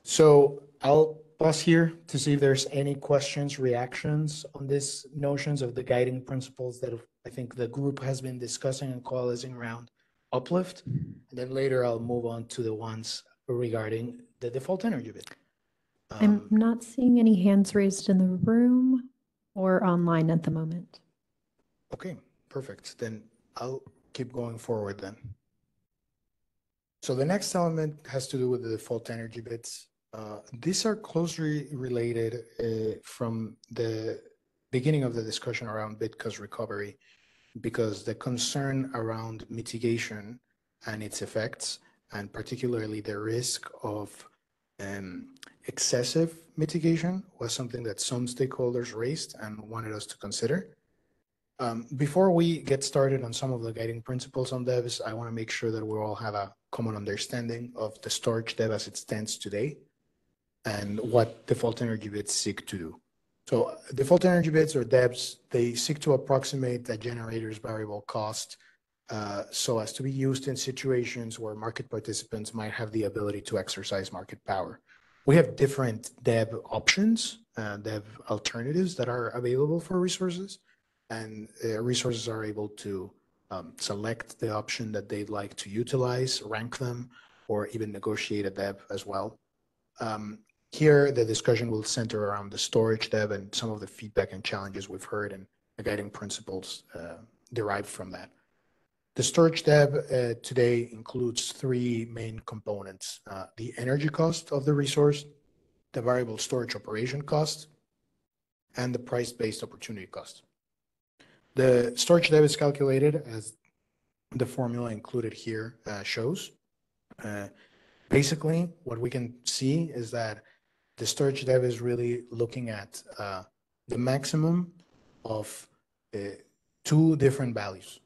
So I'll pause here to see if there's any questions, reactions on these notions of the guiding principles that I think the group has been discussing and coalescing around Uplift. And then later I'll move on to the ones regarding the default energy bid. I'm not seeing any hands raised in the room or online at the moment. Okay, perfect. Then I'll keep going forward then. So the next element has to do with the default energy bids. These are closely related from the beginning of the discussion around bid cost recovery, because the concern around mitigation and its effects, and particularly the risk of excessive mitigation, was something that some stakeholders raised and wanted us to consider. Before we get started on some of the guiding principles on devs, I want to make sure that we all have a common understanding of the storage dev as it stands today and what default energy bids seek to do. So default energy bids, or DEBs, they seek to approximate the generator's variable cost so as to be used in situations where market participants might have the ability to exercise market power. We have different DEB options, DEB alternatives that are available for resources, and resources are able to select the option that they'd like to utilize, rank them, or even negotiate a DEB as well. Here, the discussion will center around the storage DEB and some of the feedback and challenges we've heard and the guiding principles derived from that. The storage DEB today includes three main components: the energy cost of the resource, the variable storage operation cost, and the price-based opportunity cost. The storage DEB is calculated as the formula included here shows. Basically, what we can see is that the storage DEB is really looking at the maximum of two different values.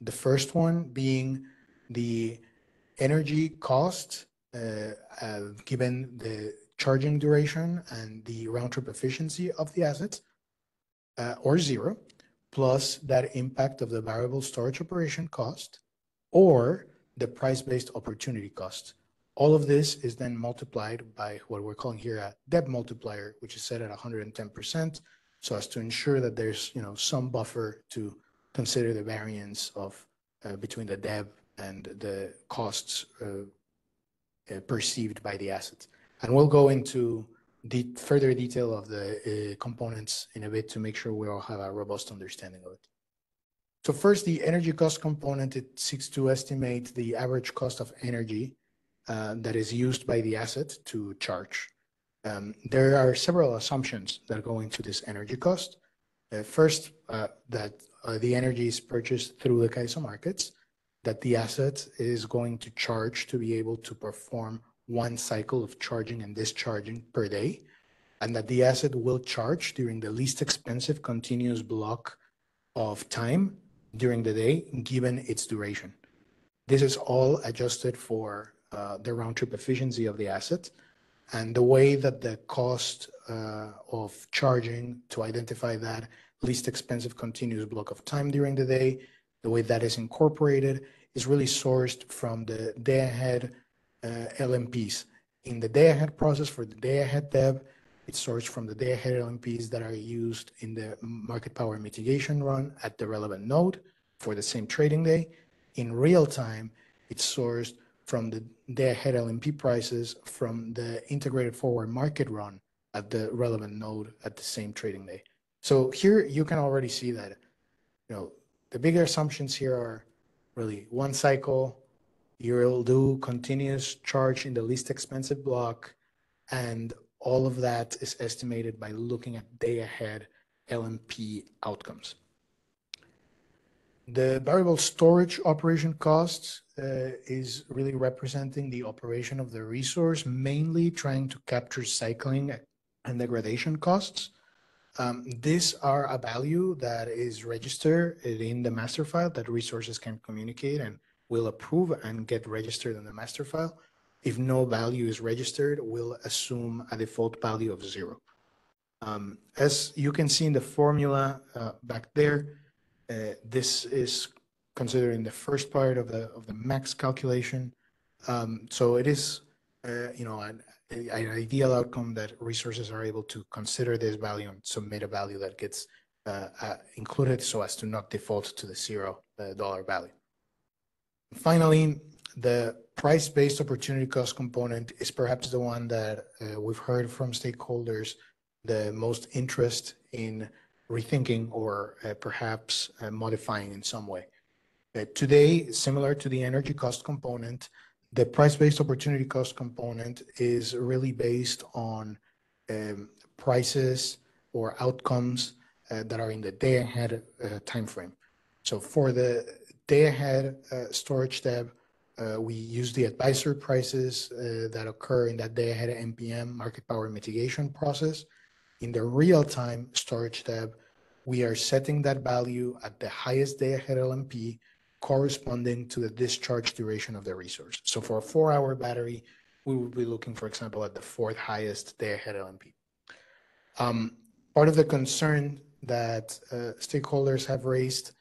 The first one being the energy cost given the charging duration and the round-trip efficiency of the asset, or zero, plus that impact of the variable storage operation cost, or the price-based opportunity cost. All of this is then multiplied by what we're calling here a DEB multiplier, which is set at 110%, so as to ensure that there's some buffer to consider the variance of between the DEB and the costs perceived by the asset. And we'll go into further detail of the components in a bit to make sure we all have a robust understanding of it. So first, the energy cost component, it seeks to estimate the average cost of energy that is used by the asset to charge. There are several assumptions that go into this energy cost. First, that the energy is purchased through the CAISO markets, that the asset is going to charge to be able to perform one cycle of charging and discharging per day, and that the asset will charge during the least expensive continuous block of time during the day, given its duration. This is all adjusted for the round-trip efficiency of the asset, and the way that the cost of charging to identify that least expensive continuous block of time during the day, the way that is incorporated is really sourced from the day-ahead LMPs. In the day-ahead process for the day-ahead DEB, it's sourced from the day-ahead LMPs that are used in the market power mitigation run at the relevant node for the same trading day. In real time, It's sourced from the day-ahead LMP prices from the integrated forward market run at the relevant node at the same trading day. So here you can already see that, the bigger assumptions here are really one cycle, you'll do continuous charge in the least expensive block, and all of that is estimated by looking at day-ahead LMP outcomes. The variable storage operation costs is really representing the operation of the resource, mainly trying to capture cycling and degradation costs. These are a value that is registered in the master file that resources can communicate and will approve and get registered in the master file. If no value is registered, we'll assume a default value of 0. As you can see in the formula back there, this is considering the first part of the max calculation. So it is, an ideal outcome that resources are able to consider this value and submit a value that gets included so as to not default to the $0 value. Finally, the price-based opportunity cost component is perhaps the one that we've heard from stakeholders the most interest in rethinking or perhaps modifying in some way. Today, similar to the energy cost component, the price-based opportunity cost component is really based on prices or outcomes that are in the day-ahead timeframe. So for the day-ahead storage tab, we use the advisor prices that occur in that day-ahead MPM market power mitigation process. In the real-time storage tab, we are setting that value at the highest day-ahead LMP corresponding to the discharge duration of the resource. So for a 4-hour battery, we would be looking, for example, at the 4th highest day-ahead LMP. Part of the concern that stakeholders have raised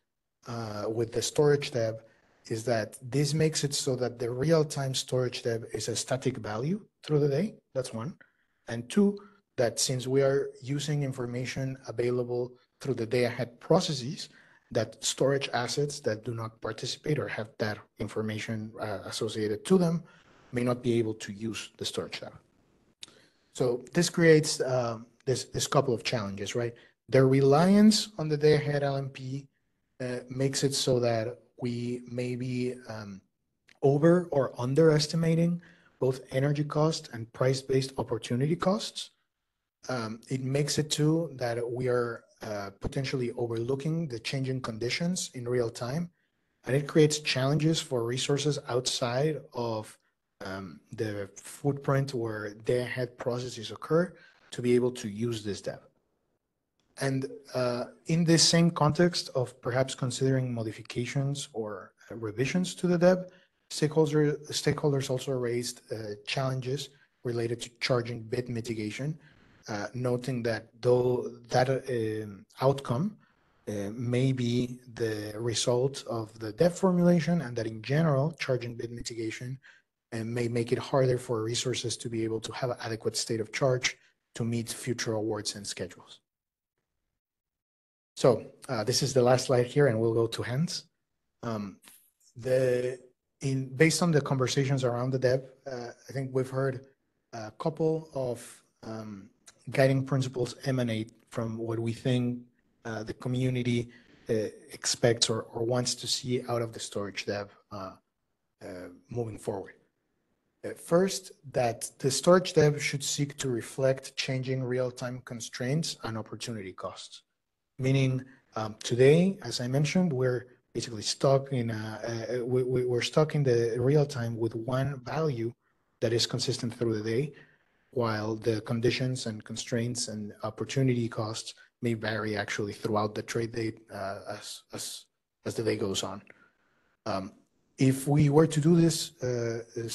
with the storage tab is that this makes it so that the real-time storage tab is a static value through the day. That's one. And two, that since we are using information available through the day-ahead processes, that storage assets that do not participate or have that information associated to them may not be able to use the storage tab. So this creates this couple of challenges, right? The reliance on the day-ahead LMP makes it so that we may be over or underestimating both energy cost and price-based opportunity costs. It makes it too that we are potentially overlooking the changing conditions in real time, and it creates challenges for resources outside of the footprint where day-ahead processes occur to be able to use this data. And in this same context of perhaps considering modifications or revisions to the DEB, stakeholders also raised challenges related to charging bid mitigation, noting that though that outcome may be the result of the DEB formulation, and that in general, charging bid mitigation may make it harder for resources to be able to have an adequate state of charge to meet future awards and schedules. So this is the last slide here, and we'll go to hands. Based on the conversations around the DEB, I think we've heard a couple of guiding principles emanate from what we think the community expects or wants to see out of the storage DEB moving forward. First, that the storage DEB should seek to reflect changing real-time constraints and opportunity costs. Meaning, today, as I mentioned, we're basically stuck in we're stuck in the real time with one value that is consistent through the day, while the conditions and constraints and opportunity costs may vary actually throughout the trade day as the day goes on. If we were to do this,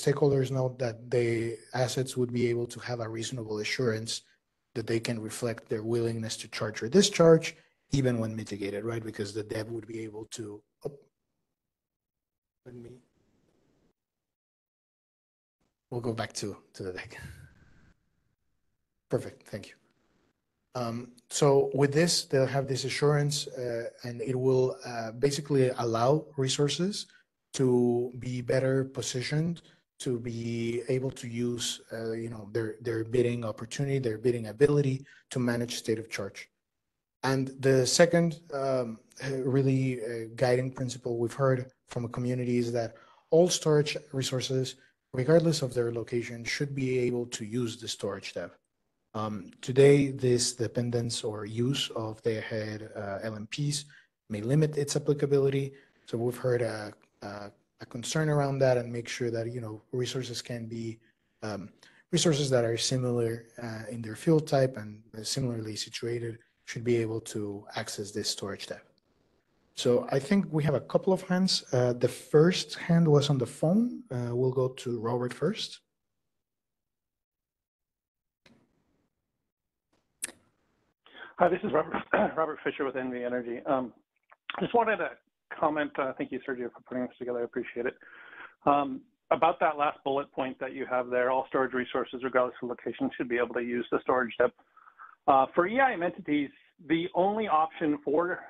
stakeholders know that the assets would be able to have a reasonable assurance that they can reflect their willingness to charge or discharge, even when mitigated, right? Because the DEB would be able to, we'll go back to the deck. Perfect, thank you. So with this, they'll have this assurance and it will basically allow resources to be better positioned, to be able to use their bidding opportunity, their bidding ability to manage state of charge. And the second really guiding principle we've heard from a community is that all storage resources, regardless of their location, should be able to use the storage tab. Today, this dependence or use of day-ahead LMPs may limit its applicability. So we've heard a concern around that, and make sure that resources can be resources that are similar in their field type and similarly situated should be able to access this storage tab. So I think we have a couple of hands. The first hand was on the phone. We'll go to Robert first. Hi, this is Robert Fisher with NV Energy. Just wanted to comment, thank you, Sergio, for putting this together. I appreciate it. About that last bullet point that you have there, all storage resources, regardless of location, should be able to use the storage depth. For EIM entities, the only option for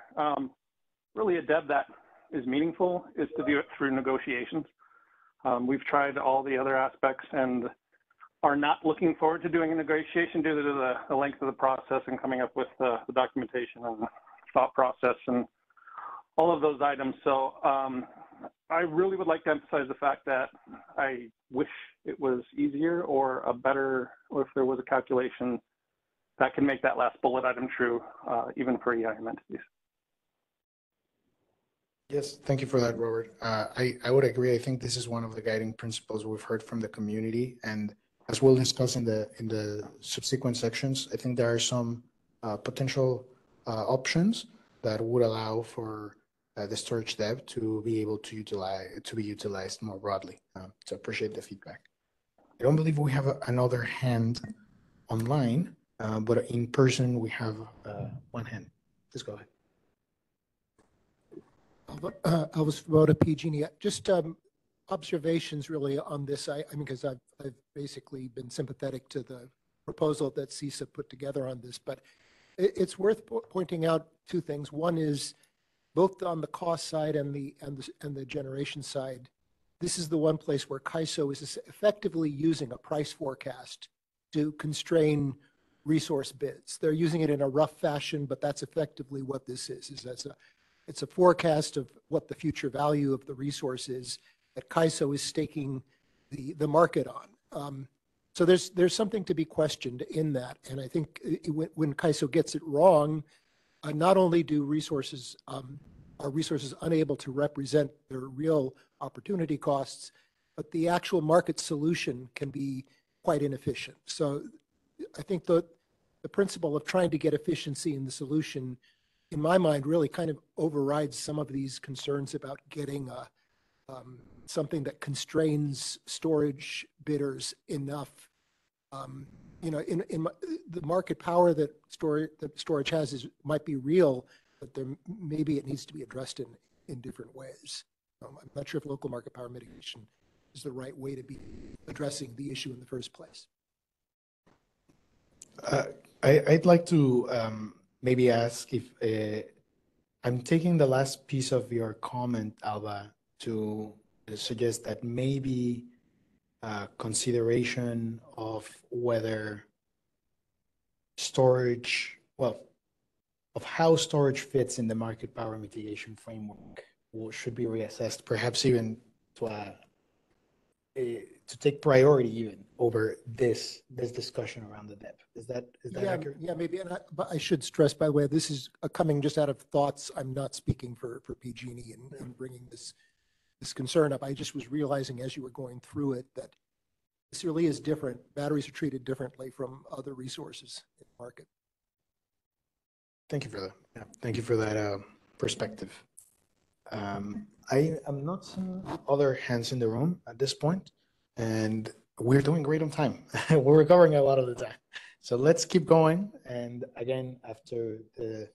really a DEB that is meaningful is to do it through negotiations. We've tried all the other aspects and are not looking forward to doing a negotiation due to the length of the process and coming up with the documentation and thought process and all of those items. So I really would like to emphasize the fact that I wish it was easier or or if there was a calculation that can make that last bullet item true, even for EIM entities. Yes, thank you for that, Robert. I would agree. I think this is one of the guiding principles we've heard from the community, and as we'll discuss in the subsequent sections, I think there are some potential options that would allow for the storage depth to be able to be utilized more broadly. So appreciate the feedback. I don't believe we have another hand online, but in person we have one hand. Please go ahead. I was about a PG&E. Just observations really on this. I mean, because I've basically been sympathetic to the proposal that CISA put together on this, but it's worth pointing out two things. One is both on the cost side and the generation side. This is the one place where CAISO is effectively using a price forecast to constrain resource bids. They're using it in a rough fashion, but that's effectively what this is it's a forecast of what the future value of the resource is that CAISO is staking the market on. So there's something to be questioned in that. And I think when CAISO gets it wrong, not only are resources unable to represent their real opportunity costs, but the actual market solution can be quite inefficient. So I think the principle of trying to get efficiency in the solution, in my mind, really kind of overrides some of these concerns about getting something that constrains storage bidders enough. In the market power that storage has might be real, but maybe it needs to be addressed in different ways. I'm not sure if local market power mitigation is the right way to be addressing the issue in the first place. I'd like to maybe ask if I'm taking the last piece of your comment, Alba, to suggest that maybe consideration of whether storage, of how storage fits in the market power mitigation framework should be reassessed, perhaps even to take priority even over this discussion around the depth. Is that accurate? Yeah, maybe. But I should stress, by the way, this is coming just out of thoughts. I'm not speaking for PG&E in bringing this concern up. I just was realizing as you were going through it that this really is different. Batteries are treated differently from other resources in the market. Thank you for that. Yeah, thank you for that perspective. I am not seeing other hands in the room at this point, and we're doing great on time. We're recovering a lot of the time. So let's keep going. And again, after the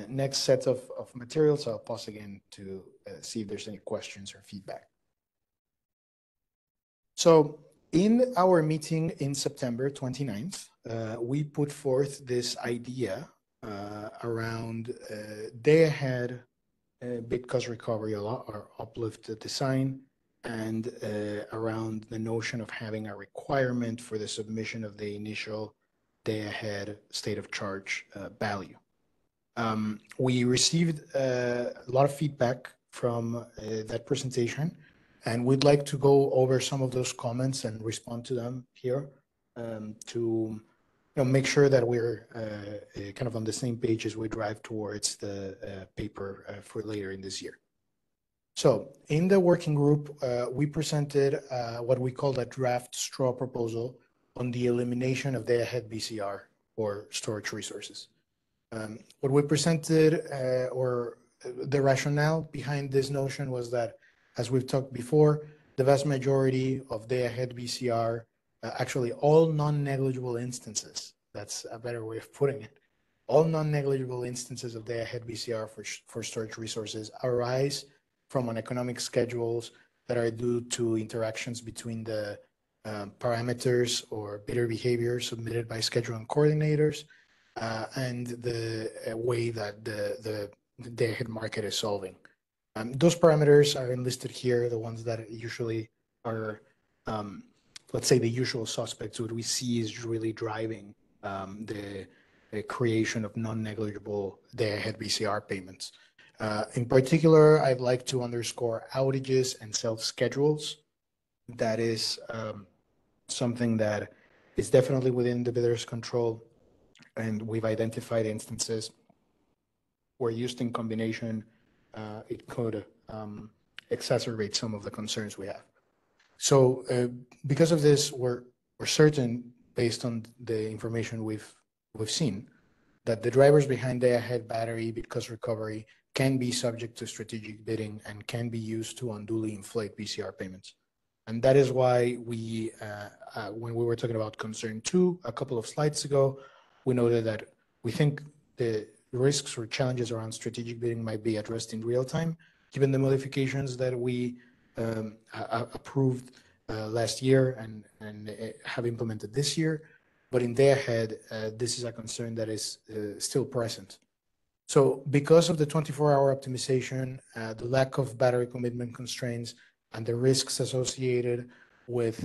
next set of materials, I'll pause again to see if there's any questions or feedback. So in our meeting in September 29th, we put forth this idea around day-ahead bid cost recovery a lot, or Uplift design, and around the notion of having a requirement for the submission of the initial day-ahead state of charge value. We received a lot of feedback from that presentation, and we'd like to go over some of those comments and respond to them here to make sure that we're kind of on the same page as we drive towards the paper for later in this year. So in the working group, we presented what we called a draft straw proposal on the elimination of day-ahead BCR for storage resources. What we presented, or the rationale behind this notion, was that, as we've talked before, the vast majority of day-ahead BCR, actually all non-negligible instances, that's a better way of putting it, all non-negligible instances of day-ahead BCR for storage resources arise from uneconomic schedules that are due to interactions between the parameters or bidder behavior submitted by scheduling coordinators and the way that the day-ahead market is solving. Those parameters are enlisted here, the ones that usually are, let's say, the usual suspects. What we see is really driving the creation of non-negligible day-ahead BCR payments. In particular, I'd like to underscore outages and self-schedules. That is something that is definitely within the bidder's control, and we've identified instances where used in combination, it could exacerbate some of the concerns we have. So because of this, we're certain, based on the information we've seen, that the drivers behind day-ahead battery bid cost recovery can be subject to strategic bidding and can be used to unduly inflate BCR payments. And that is why we, when we were talking about concern 2 a couple of slides ago, we noted that we think the risks or challenges around strategic bidding might be addressed in real time, given the modifications that we approved last year and have implemented this year. But in day-ahead, this is a concern that is still present. So because of the 24-hour optimization, the lack of battery commitment constraints, and the risks associated with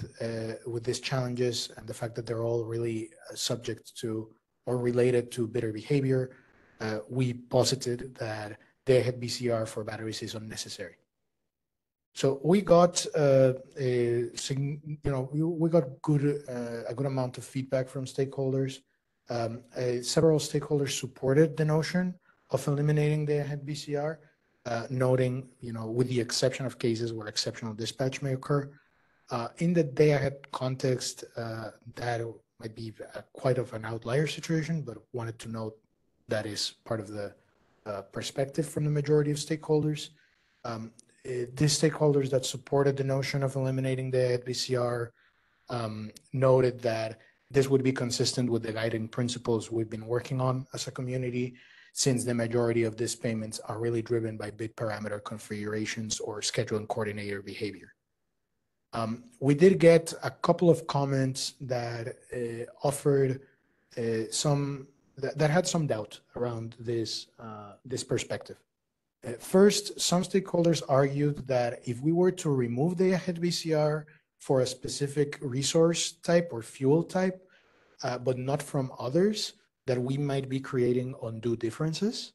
these challenges, and the fact that they're all really subject to or related to bidder behavior, we posited that day-ahead BCR for batteries is unnecessary. So we got we got a good amount of feedback from stakeholders. Several stakeholders supported the notion of eliminating day-ahead BCR, noting, with the exception of cases where exceptional dispatch may occur. In the day-ahead context, that might be quite of an outlier situation, but wanted to note that is part of the perspective from the majority of stakeholders. These stakeholders that supported the notion of eliminating the BCR noted that this would be consistent with the guiding principles we've been working on as a community, since the majority of these payments are really driven by bid parameter configurations or scheduling coordinator behavior. We did get a couple of comments that offered that had some doubt around this perspective. First, some stakeholders argued that if we were to remove the day-ahead BCR for a specific resource type or fuel type, but not from others, that we might be creating undue differences.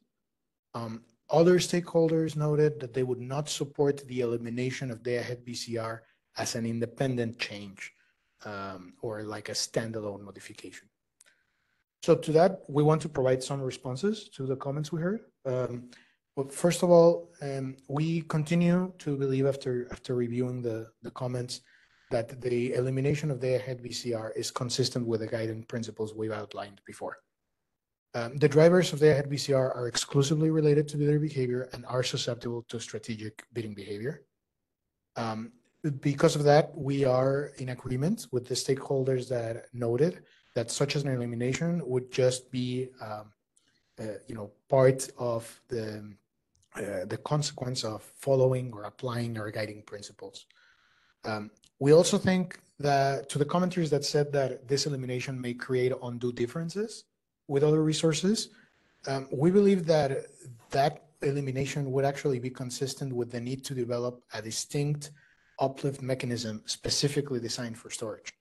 Other stakeholders noted that they would not support the elimination of day-ahead BCR as an independent change or like a standalone modification. So to that, we want to provide some responses to the comments we heard. Well, first of all, we continue to believe, after reviewing the comments, that the elimination of day-ahead BCR is consistent with the guiding principles we've outlined before. The drivers of day-ahead BCR are exclusively related to bidder behavior and are susceptible to strategic bidding behavior. Because of that, we are in agreement with the stakeholders that noted that such an elimination would just be, part of the consequence of following or applying our guiding principles. We also think that, to the commenters that said that this elimination may create undue differences with other resources, we believe that elimination would actually be consistent with the need to develop a distinct uplift mechanism specifically designed for storage.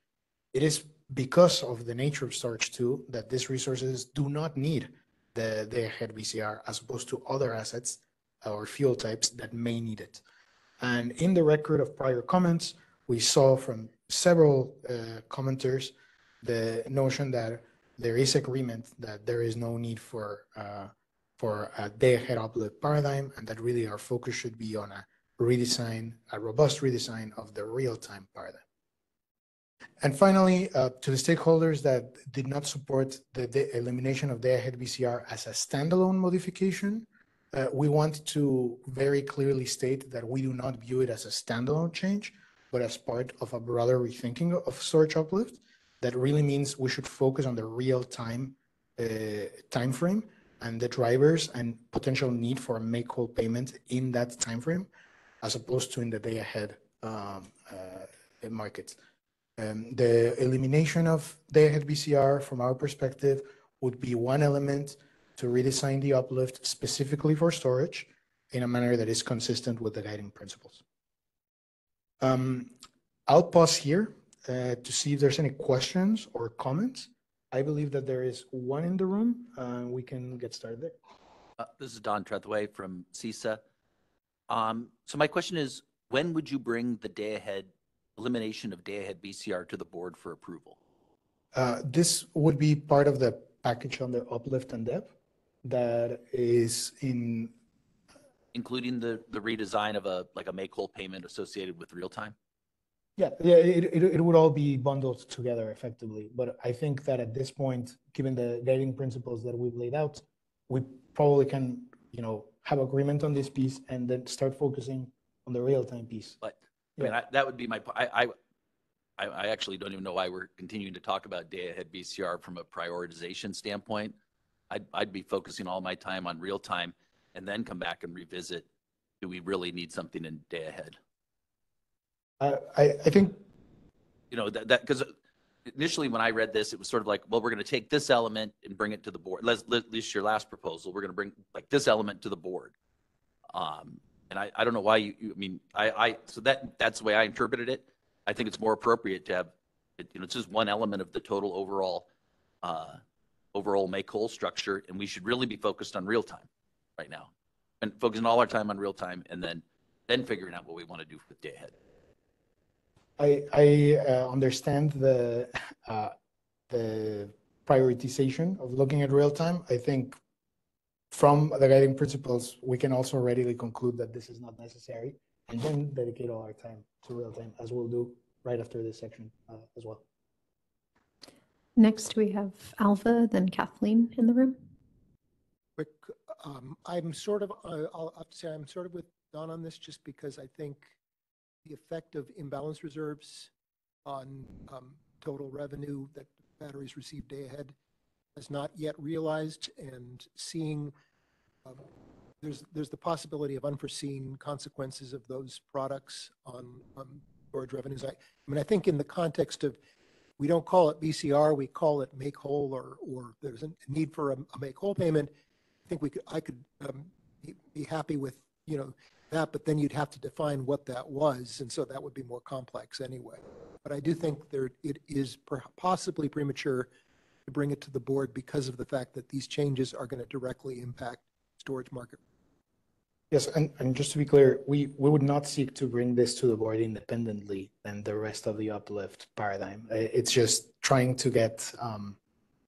It is because of the nature of storage too that these resources do not need the day-ahead VCR as opposed to other assets or fuel types that may need it. And in the record of prior comments, we saw from several commenters the notion that there is agreement that there is no need for a day-ahead uplift paradigm, and that really our focus should be on a redesign, a robust redesign of the real-time paradigm. And finally, to the stakeholders that did not support the elimination of day-ahead VCR as a standalone modification, we want to very clearly state that we do not view it as a standalone change, but as part of a broader rethinking of storage uplift. That really means we should focus on the real-time time frame and the drivers and potential need for a make-whole payment in that time frame, as opposed to in the day-ahead market. The elimination of day-ahead VCR, from our perspective, would be one element to redesign the uplift specifically for storage in a manner that is consistent with the guiding principles. I'll pause here to see if there's any questions or comments. I believe that there is one in the room. We can get started there. This is Don Trethewey from CISA. So my question is, when would you bring the elimination of day-ahead VCR to the board for approval? This would be part of the package on the uplift and depth that is in... Including the redesign of a make-whole payment associated with real-time? Yeah, it would all be bundled together effectively. But I think that at this point, given the guiding principles that we've laid out, we probably can, have agreement on this piece and then start focusing on the real-time piece. But I mean, that would be my. I actually don't even know why we're continuing to talk about day-ahead VCR from a prioritization standpoint. I'd be focusing all my time on real-time and then come back and revisit. Do we really need something in day-ahead? I think, that because initially when I read this, it was sort of like, well, we're going to take this element and bring it to the board. At least your last proposal, we're going to bring this element to the board. And I don't know why you I mean, so that's the way I interpreted it. I think it's more appropriate to have, it's just one element of the total overall make-whole structure, and we should really be focused on real-time right now, and focusing all our time on real-time, and then figuring out what we want to do with day-ahead. I understand the prioritization of looking at real-time. I think from the guiding principles, we can also readily conclude that this is not necessary, and then dedicate all our time to real-time, as we'll do right after this section as well. Next, we have Alva, then Kathleen in the room. Quick, I'm sort of, I'll have to say I'm sort of with Don on this, just because I think the effect of imbalance reserves on total revenue that batteries receive day ahead is not yet realized, and seeing there's the possibility of unforeseen consequences of those products on storage revenues. I mean, I think in the context of, we don't call it VCR, we call it make whole, or there's a need for a make whole payment. I think I could be happy with, that, but then you'd have to define what that was, and so that would be more complex anyway. But I do think it is possibly premature to bring it to the board because of the fact that these changes are going to directly impact storage market. Yes, and just to be clear, we would not seek to bring this to the board independently than the rest of the uplift paradigm. It's just trying to get,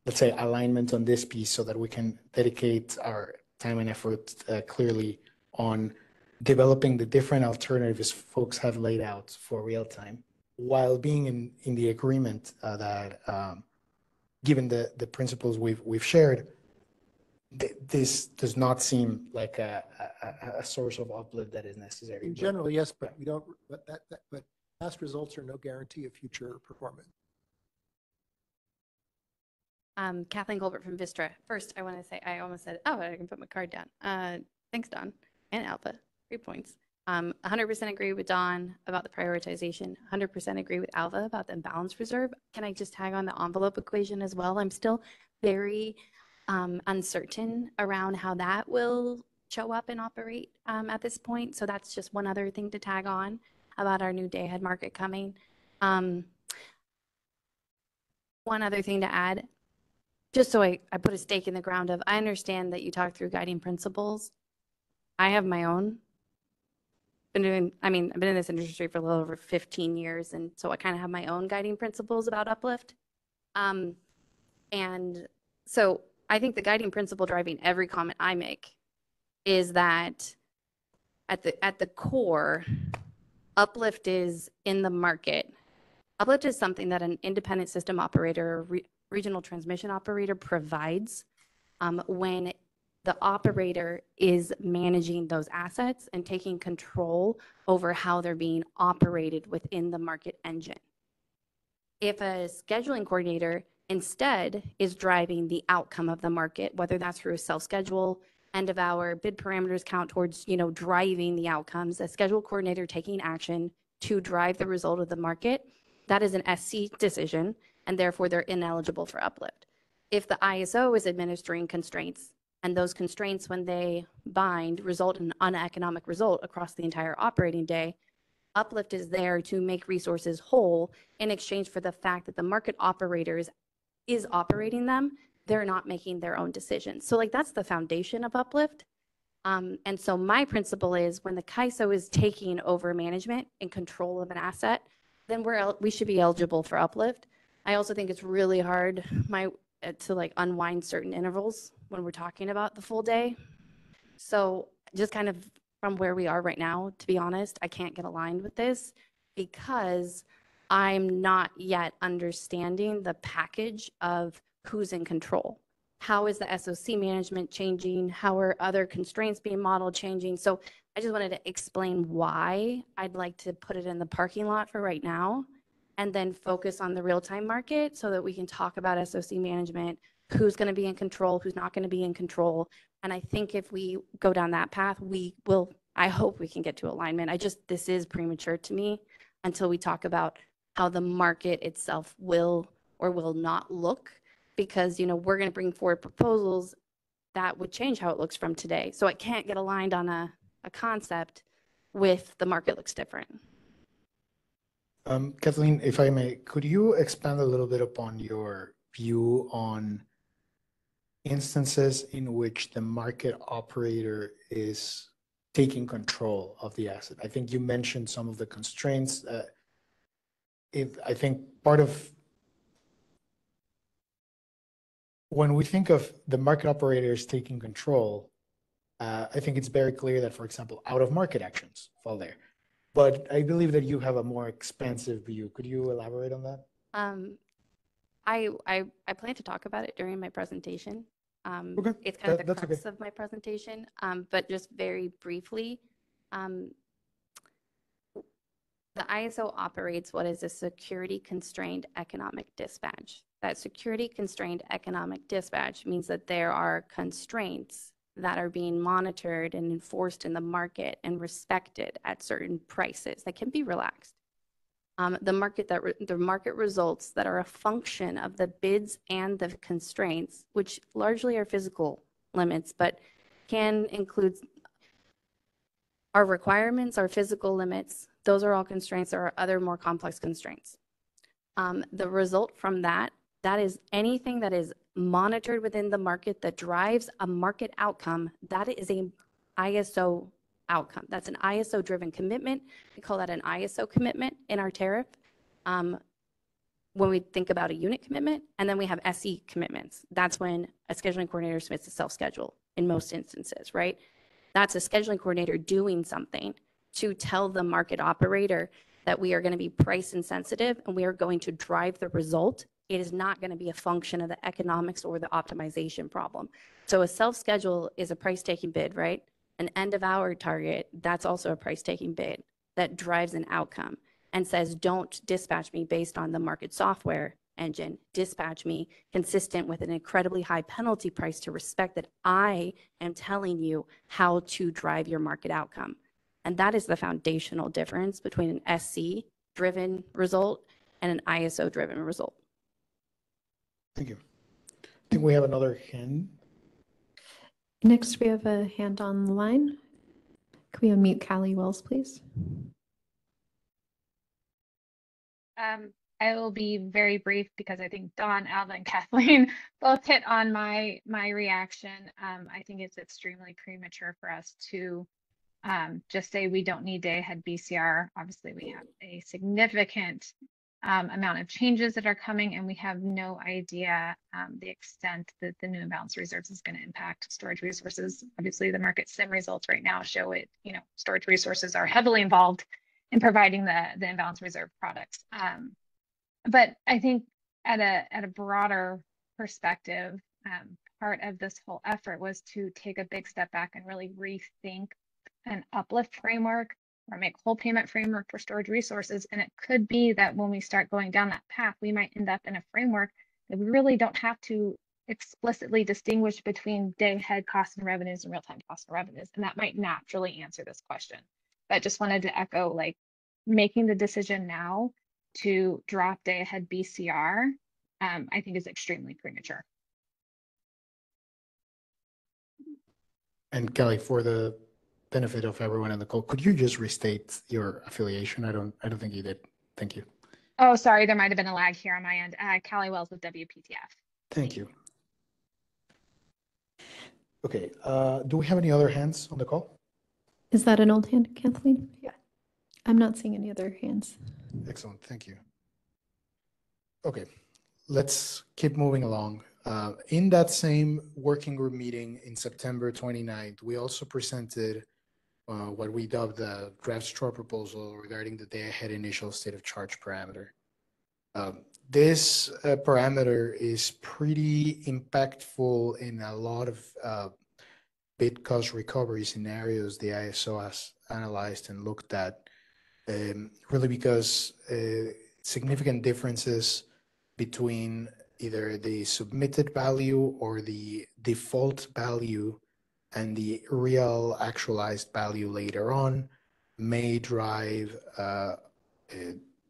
let's say, alignment on this piece so that we can dedicate our time and effort clearly on developing the different alternatives folks have laid out for real time, while being in the agreement that given the principles we've shared, this does not seem like a source of uplift that is necessary. In general, yes, but we don't. But past results are no guarantee of future performance. Kathleen Colbert from Vistra. First, I want to say, I almost said, oh, I can put my card down. Thanks, Don and Alpha. Great points. 100% agree with Don about the prioritization. 100% agree with Alva about the imbalance reserve. Can I just tag on the envelope equation as well? I'm still very uncertain around how that will show up and operate at this point. So that's just one other thing to tag on about our new day-ahead market coming. One other thing to add, just so I put a stake in the ground of, I understand that you talk through guiding principles. I have my own. I've been in this industry for a little over 15 years, and so I kind of have my own guiding principles about Uplift. And so I think the guiding principle driving every comment I make is that at the core, Uplift is in the market. Uplift is something that an independent system operator, regional transmission operator provides when the operator is managing those assets and taking control over how they're being operated within the market engine. If a scheduling coordinator instead is driving the outcome of the market, whether that's through a self-schedule, end of hour, bid parameters count towards, driving the outcomes, a schedule coordinator taking action to drive the result of the market, that is an SC decision, and therefore they're ineligible for Uplift. If the ISO is administering constraints, and those constraints, when they bind, result in an uneconomic result across the entire operating day, Uplift is there to make resources whole in exchange for the fact that the market operators is operating them. They're not making their own decisions. So that's the foundation of Uplift. And so my principle is when the CAISO is taking over management and control of an asset, then we should be eligible for Uplift. I also think it's really hard to unwind certain intervals when we're talking about the full day. So just kind of from where we are right now, to be honest, I can't get aligned with this because I'm not yet understanding the package of who's in control. How is the SOC management changing? How are other constraints being modeled changing? So I just wanted to explain why I'd like to put it in the parking lot for right now and then focus on the real-time market so that we can talk about SOC management, who's going to be in control, who's not going to be in control. And I think if we go down that path, I hope we can get to alignment. This is premature to me until we talk about how the market itself will or will not look, because, we're going to bring forward proposals that would change how it looks from today. So I can't get aligned on a concept with the market looks different. Kathleen, if I may, could you expand a little bit upon your view on instances in which the market operator is taking control of the asset? I think you mentioned some of the constraints. I think part of when we think of the market operators taking control, I think it's very clear that, for example, out-of-market actions fall there. But I believe that you have a more expansive view. Could you elaborate on that? I plan to talk about it during my presentation. Okay. It's kind of the That's crux okay. of my presentation. But just very briefly, the ISO operates what is a security-constrained economic dispatch. That security-constrained economic dispatch means that there are constraints that are being monitored and enforced in the market and respected at certain prices that can be relaxed. The market results that are a function of the bids and the constraints, which largely are physical limits, but can include our requirements, our physical limits. Those are all constraints. There are other more complex constraints. The result from that is anything that is monitored within the market that drives a market outcome. That is an ISO outcome. That's an ISO driven commitment. We call that an ISO commitment in our tariff when we think about a unit commitment. And then we have SE commitments. That's when a scheduling coordinator submits a self-schedule in most instances, right? That's a scheduling coordinator doing something to tell the market operator that we are going to be price insensitive and we are going to drive the result. It is not going to be a function of the economics or the optimization problem. So a self-schedule is a price-taking bid, right? An end-of-hour target, that's also a price-taking bid that drives an outcome and says, don't dispatch me based on the market software engine. Dispatch me consistent with an incredibly high penalty price to respect that I am telling you how to drive your market outcome. And that is the foundational difference between an SC-driven result and an ISO-driven result. Thank you. I think we have another hand. Next, we have a hand on the line. Can we unmute Callie Wells, please? I will be very brief because I think Dawn, Alva, and Kathleen both hit on my reaction. I think it's extremely premature for us to just say we don't need day-ahead BCR. Obviously, we have a significant amount of changes that are coming, and we have no idea the extent that the new imbalance reserves is going to impact storage resources. Obviously, the market sim results right now show it. Storage resources are heavily involved in providing the imbalance reserve products. But I think at a broader perspective, part of this whole effort was to take a big step back and really rethink an uplift framework or make whole payment framework for storage resources. And it could be that when we start going down that path, we might end up in a framework that we really don't have to explicitly distinguish between day-ahead costs and revenues and real-time costs and revenues. And that might naturally answer this question. But just wanted to echo, like, making the decision now to drop day-ahead BCR, I think is extremely premature. And Kelly, for the benefit of everyone in the call, could you just restate your affiliation? I don't think you did. Thank you. Oh, sorry, there might have been a lag here on my end. Callie Wells with WPTF. Thank you. Okay, do we have any other hands on the call? Is that an old hand, Kathleen? Yeah. I'm not seeing any other hands. Excellent, thank you. Okay, let's keep moving along. In that same working group meeting in September 29th, we also presented what we dubbed the draft straw proposal regarding the day-ahead initial state of charge parameter. This parameter is pretty impactful in a lot of bid cost recovery scenarios the ISO has analyzed and looked at, really because significant differences between either the submitted value or the default value and the real actualized value later on may drive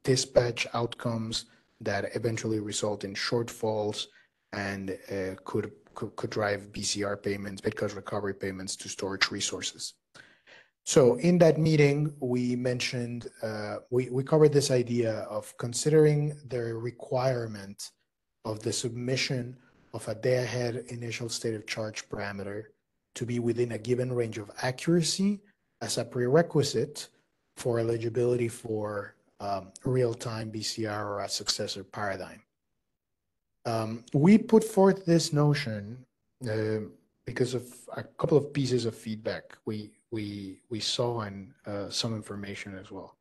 dispatch outcomes that eventually result in shortfalls and could drive BCR payments, bid cost recovery payments to storage resources. So in that meeting, we mentioned, we covered this idea of considering the requirement of the submission of a day-ahead initial state of charge parameter to be within a given range of accuracy as a prerequisite for eligibility for real-time BCR or a successor paradigm. We put forth this notion because of a couple of pieces of feedback we saw and some information as well.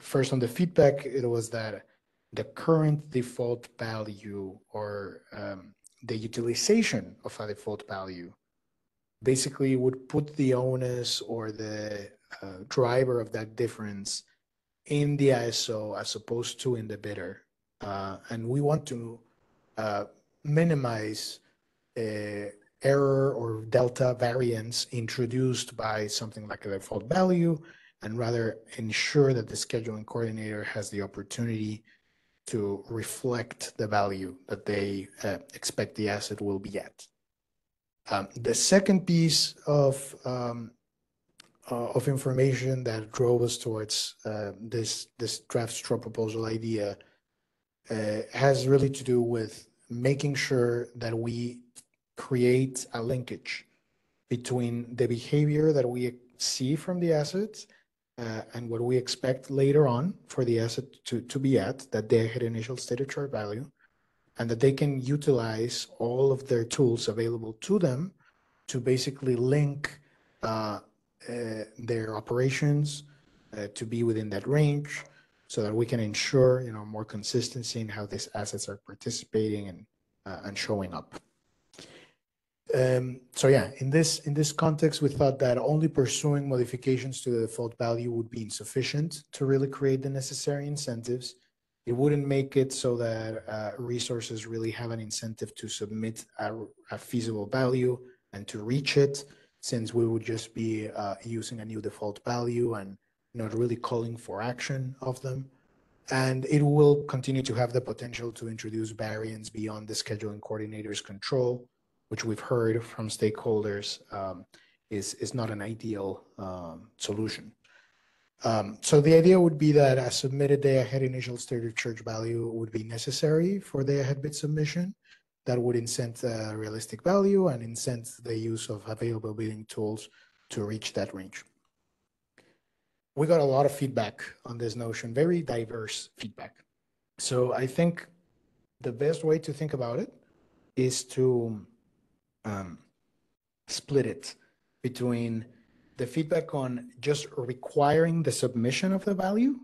First, on the feedback, it was that the current default value or the utilization of a default value basically would put the onus or the driver of that difference in the ISO as opposed to in the bidder. And we want to minimize error or delta variance introduced by something like a default value, and rather ensure that the scheduling coordinator has the opportunity to reflect the value that they expect the asset will be at. The second piece of information that drove us towards this draft straw proposal idea has really to do with making sure that we create a linkage between the behavior that we see from the assets and what we expect later on for the asset to be at, that they had initial state of charge value, and that they can utilize all of their tools available to them to basically link their operations to be within that range, so that we can ensure, more consistency in how these assets are participating and showing up. So yeah, in this context, we thought that only pursuing modifications to the default value would be insufficient to really create the necessary incentives. It wouldn't make it so that resources really have an incentive to submit a feasible value and to reach it, since we would just be using a new default value and not really calling for action of them. And it will continue to have the potential to introduce variance beyond the scheduling coordinator's control, which we've heard from stakeholders is not an ideal solution. So the idea would be that a submitted day-ahead initial state of charge value would be necessary for day-ahead bid submission. That would incent realistic value and incent the use of available bidding tools to reach that range. We got a lot of feedback on this notion, very diverse feedback. So I think the best way to think about it is to split it between the feedback on just requiring the submission of the value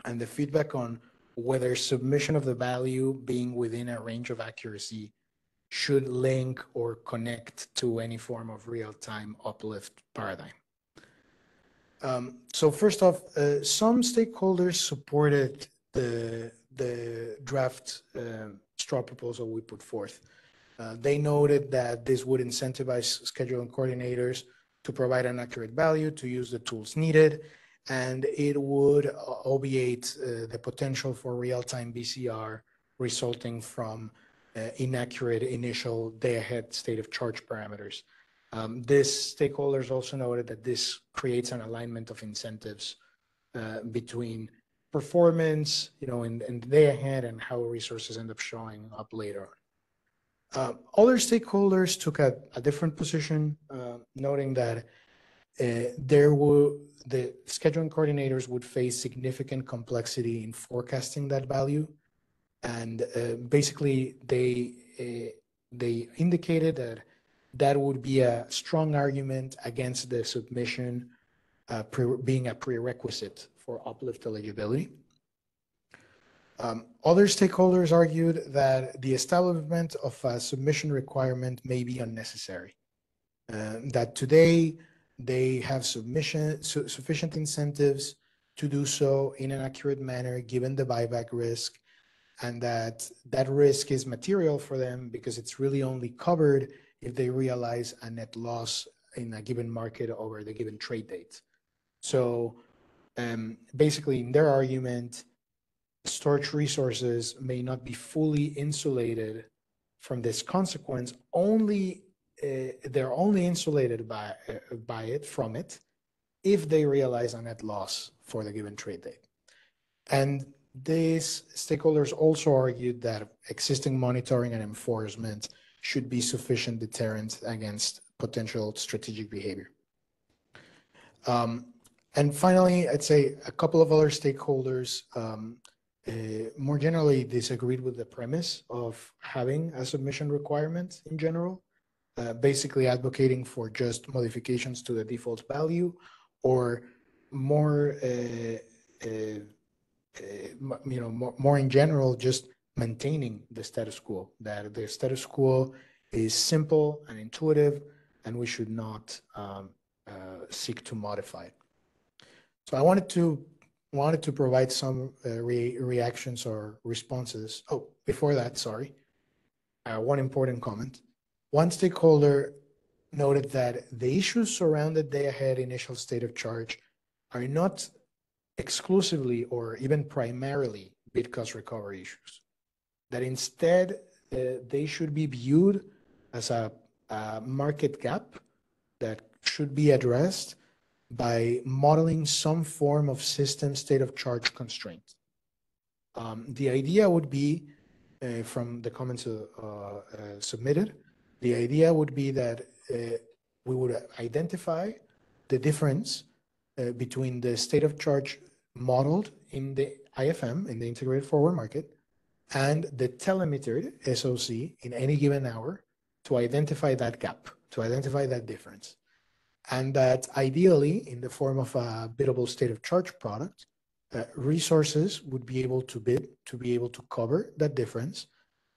and the feedback on whether submission of the value being within a range of accuracy should link or connect to any form of real-time uplift paradigm. So first off, some stakeholders supported the draft straw proposal we put forth. They noted that this would incentivize scheduling coordinators to provide an accurate value, to use the tools needed, and it would obviate the potential for real-time BCR resulting from inaccurate initial day-ahead state of charge parameters. This stakeholders also noted that this creates an alignment of incentives between performance, in the day ahead and how resources end up showing up later on. Other stakeholders took a different position, noting that the scheduling coordinators would face significant complexity in forecasting that value. And basically, they indicated that that would be a strong argument against the submission being a prerequisite for uplift eligibility. Other stakeholders argued that the establishment of a submission requirement may be unnecessary, that today they have sufficient incentives to do so in an accurate manner given the buyback risk, and that risk is material for them because it's really only covered if they realize a net loss in a given market over the given trade date. So basically, in their argument, storage resources may not be fully insulated from this consequence. They're only insulated from it if they realize a net loss for the given trade date. And these stakeholders also argued that existing monitoring and enforcement should be sufficient deterrent against potential strategic behavior. And finally, I'd say a couple of other stakeholders more generally disagreed with the premise of having a submission requirement in general, basically advocating for just modifications to the default value or more more in general, just maintaining the status quo, that the status quo is simple and intuitive, and we should not seek to modify it. So I wanted to provide some reactions or responses. Oh, before that, sorry, one important comment. One stakeholder noted that the issues surrounding day-ahead initial state of charge are not exclusively or even primarily bid cost recovery issues, that instead they should be viewed as a market gap that should be addressed by modeling some form of system state of charge constraint. The idea would be, from the comments submitted, the idea would be that we would identify the difference between the state of charge modeled in the IFM, in the integrated forward market, and the telemetered SOC in any given hour to identify that gap, to identify that difference. And that ideally, in the form of a biddable state of charge product, resources would be able to bid to be able to cover that difference.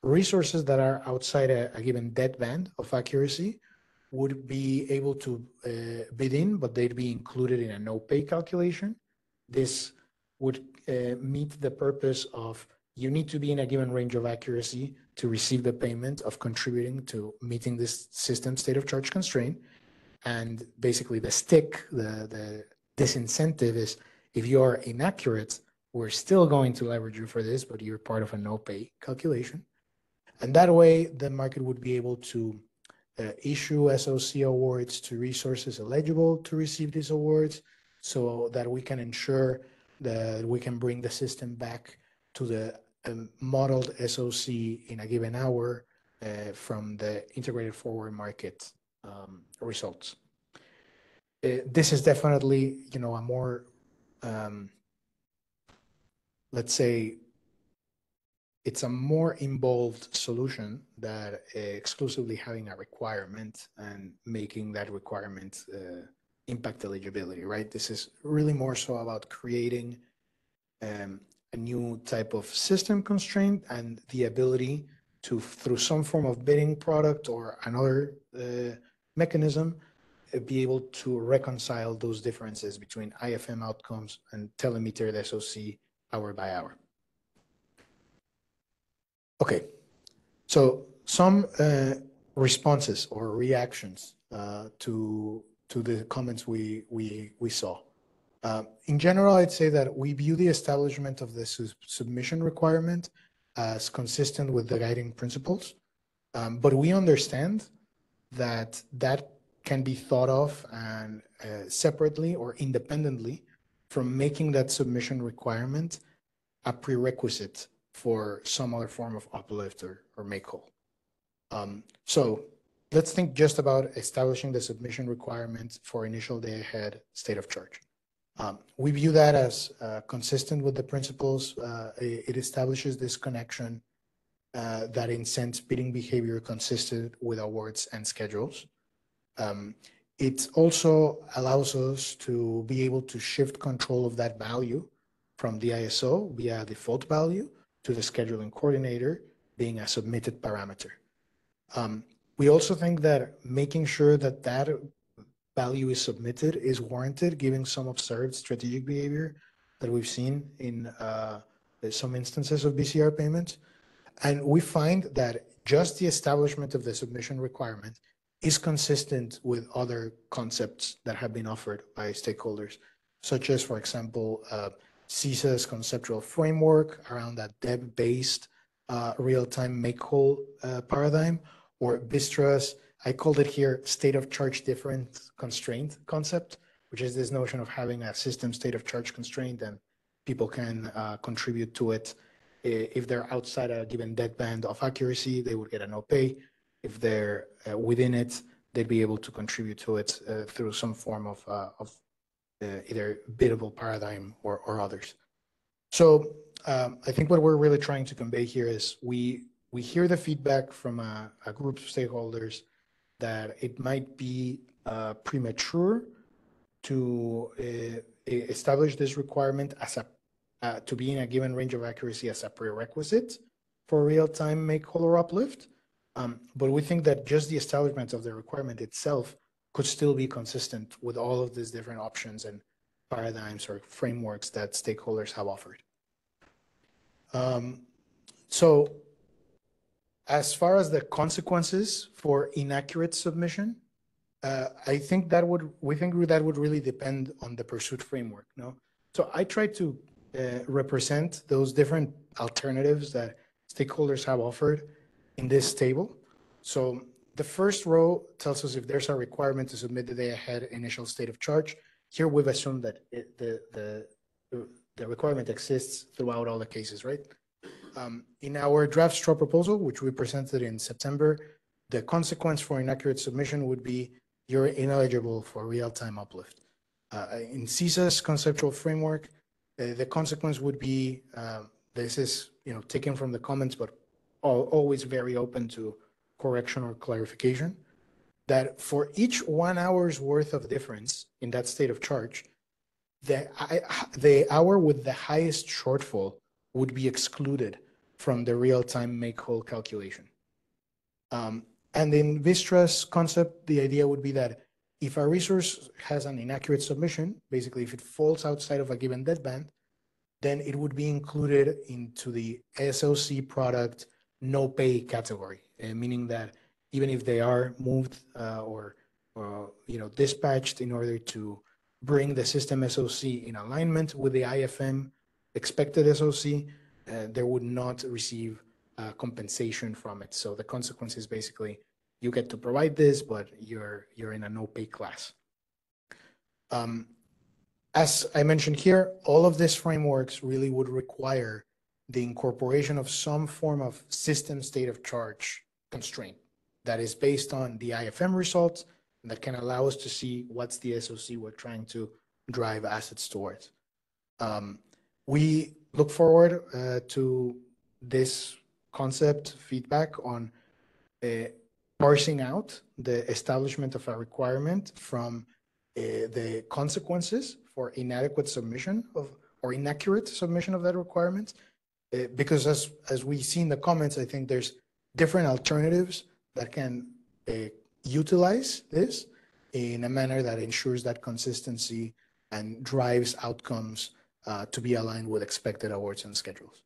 Resources that are outside a given dead band of accuracy would be able to bid in, but they'd be included in a no-pay calculation. This would meet the purpose of you need to be in a given range of accuracy to receive the payment of contributing to meeting this system state of charge constraint. And basically the stick, the disincentive is if you are inaccurate, we're still going to leverage you for this, but you're part of a no-pay calculation. And that way the market would be able to issue SOC awards to resources eligible to receive these awards so that we can ensure that we can bring the system back to the modeled SOC in a given hour from the integrated forward market results. This is definitely, a more, let's say, it's a more involved solution than exclusively having a requirement and making that requirement impact eligibility, right? This is really more so about creating a new type of system constraint and the ability to, through some form of bidding product or another mechanism, be able to reconcile those differences between IFM outcomes and telemetered SOC hour by hour. Okay, so some responses or reactions to the comments we saw. In general, I'd say that we view the establishment of the submission requirement as consistent with the guiding principles, but we understand that that can be thought of and separately or independently from making that submission requirement a prerequisite for some other form of uplift or make whole. So let's think just about establishing the submission requirement for initial day ahead state of charge. We view that as consistent with the principles. It establishes this connection that incents bidding behavior consistent with awards and schedules. It also allows us to be able to shift control of that value from the ISO via default value to the scheduling coordinator being a submitted parameter. We also think that making sure that that value is submitted is warranted, given some observed strategic behavior that we've seen in some instances of BCR payments. And we find that just the establishment of the submission requirement is consistent with other concepts that have been offered by stakeholders, such as, for example, CISA's conceptual framework around that dev-based real-time make-whole paradigm, or Vistra's, I called it here, state of charge difference constraint concept, which is this notion of having a system state of charge constraint and people can contribute to it. If they're outside a given deadband of accuracy, they would get a no pay. If they're within it, they'd be able to contribute to it through some form of either biddable paradigm or others. So I think what we're really trying to convey here is we hear the feedback from a group of stakeholders that it might be premature to establish this requirement as to be in a given range of accuracy as a prerequisite for real-time make whole or uplift. But we think that just the establishment of the requirement itself could still be consistent with all of these different options and paradigms or frameworks that stakeholders have offered. So as far as the consequences for inaccurate submission, I think that we think that would really depend on the pursuit framework. No, so I try to represent those different alternatives that stakeholders have offered in this table. So the first row tells us if there's a requirement to submit the day ahead initial state of charge. Here we've assumed that the requirement exists throughout all the cases, right? In our draft straw proposal, which we presented in September, the consequence for inaccurate submission would be you're ineligible for real-time uplift. In CISA's conceptual framework, the consequence would be, this is taken from the comments, but always very open to correction or clarification, that for each 1 hour's worth of difference in that state of charge, the hour with the highest shortfall would be excluded from the real-time make whole calculation. And in Vistra's concept, the idea would be that if a resource has an inaccurate submission, basically if it falls outside of a given deadband, then it would be included into the SOC product no pay category, meaning that even if they are moved or dispatched in order to bring the system SOC in alignment with the IFM expected SOC, they would not receive compensation from it. So the consequence is basically you get to provide this, but you're in a no-pay class. As I mentioned here, all of these frameworks really would require the incorporation of some form of system state of charge constraint that is based on the IFM results and that can allow us to see what's the SOC we're trying to drive assets towards. We look forward to this concept feedback on parsing out the establishment of a requirement from the consequences for inadequate submission of or inaccurate submission of that requirement. Because as we see in the comments, I think there's different alternatives that can utilize this in a manner that ensures that consistency and drives outcomes to be aligned with expected awards and schedules.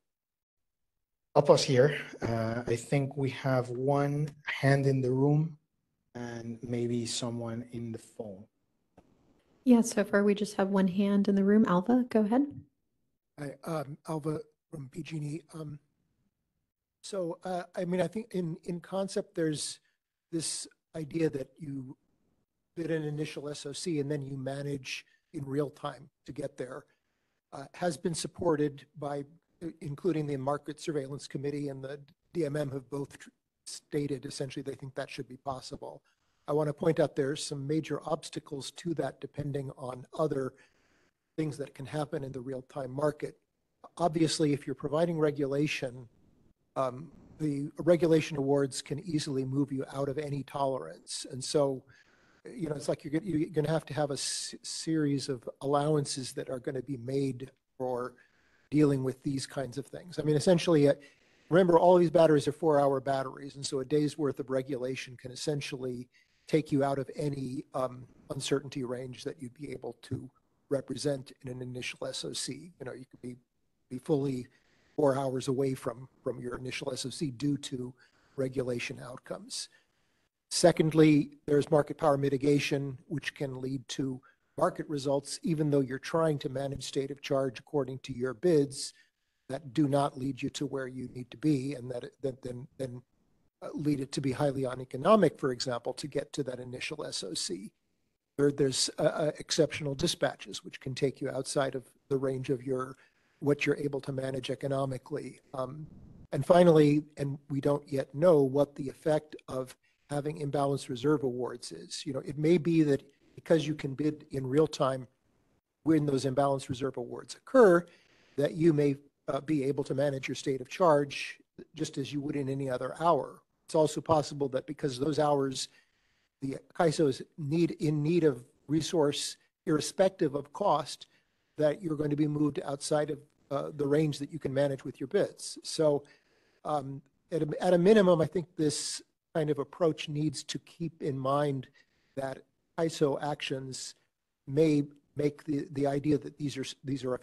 I'll pause here. I think we have one hand in the room and maybe someone in the phone. Yeah, so far we just have one hand in the room. Alva, go ahead. Hi, Alva from PG&E. I mean, I think in concept, there's this idea that you bid an initial SOC and then you manage in real time to get there. Has been supported by, including the Market Surveillance Committee and the DMM have both stated essentially they think that should be possible. I want to point out there's some major obstacles to that depending on other things that can happen in the real-time market. Obviously, if you're providing regulation, the regulation awards can easily move you out of any tolerance. And so, you know, it's like you're going to have a series of allowances that are going to be made for dealing with these kinds of things. I mean, essentially, remember, all these batteries are 4-hour batteries, and so a day's worth of regulation can essentially take you out of any uncertainty range that you'd be able to represent in an initial SOC. You know, you could be fully 4 hours away from your initial SOC due to regulation outcomes. Secondly, there's market power mitigation, which can lead to market results, even though you're trying to manage state of charge according to your bids that do not lead you to where you need to be, and that then lead it to be highly uneconomic, for example, to get to that initial SOC. There's exceptional dispatches, which can take you outside of the range of what you're able to manage economically. And finally, and we don't yet know what the effect of having imbalanced reserve awards is. You know, it may be that because you can bid in real time when those imbalanced reserve awards occur, that you may be able to manage your state of charge just as you would in any other hour. It's also possible that because those hours, the CAISO is in need of resource irrespective of cost, that you're going to be moved outside of the range that you can manage with your bids. So at a minimum, I think this kind of approach needs to keep in mind that ISO actions may make the idea that these are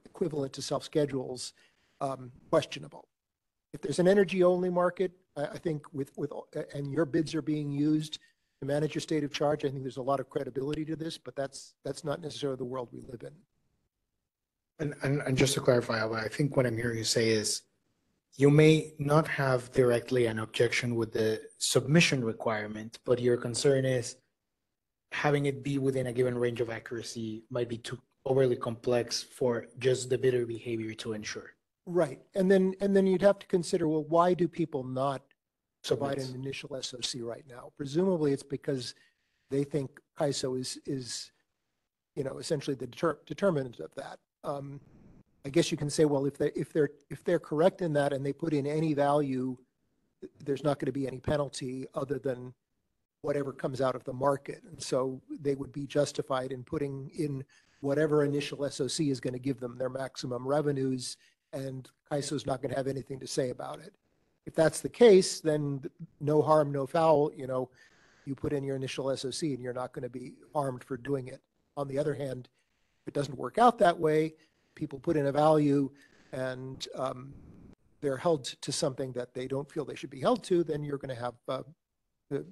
equivalent to self-schedules questionable. If there's an energy-only market, I think and your bids are being used to manage your state of charge, I think there's a lot of credibility to this, but that's not necessarily the world we live in. And just to clarify, I think what I'm hearing you say is you may not have directly an objection with the submission requirement, but your concern is having it be within a given range of accuracy might be too overly complex for just the bidder behavior to ensure. Right. And then you'd have to consider, well, why do people not provide an initial SOC right now? Presumably it's because they think CAISO is you know, essentially the determinant of that. I guess you can say, well, if they're correct in that and they put in any value, there's not going to be any penalty other than whatever comes out of the market. And so they would be justified in putting in whatever initial SOC is going to give them their maximum revenues, and CAISO is not going to have anything to say about it. If that's the case, then no harm, no foul. You know, you put in your initial SOC and you're not going to be harmed for doing it. On the other hand, if it doesn't work out that way, people put in a value and they're held to something that they don't feel they should be held to, then you're going to have the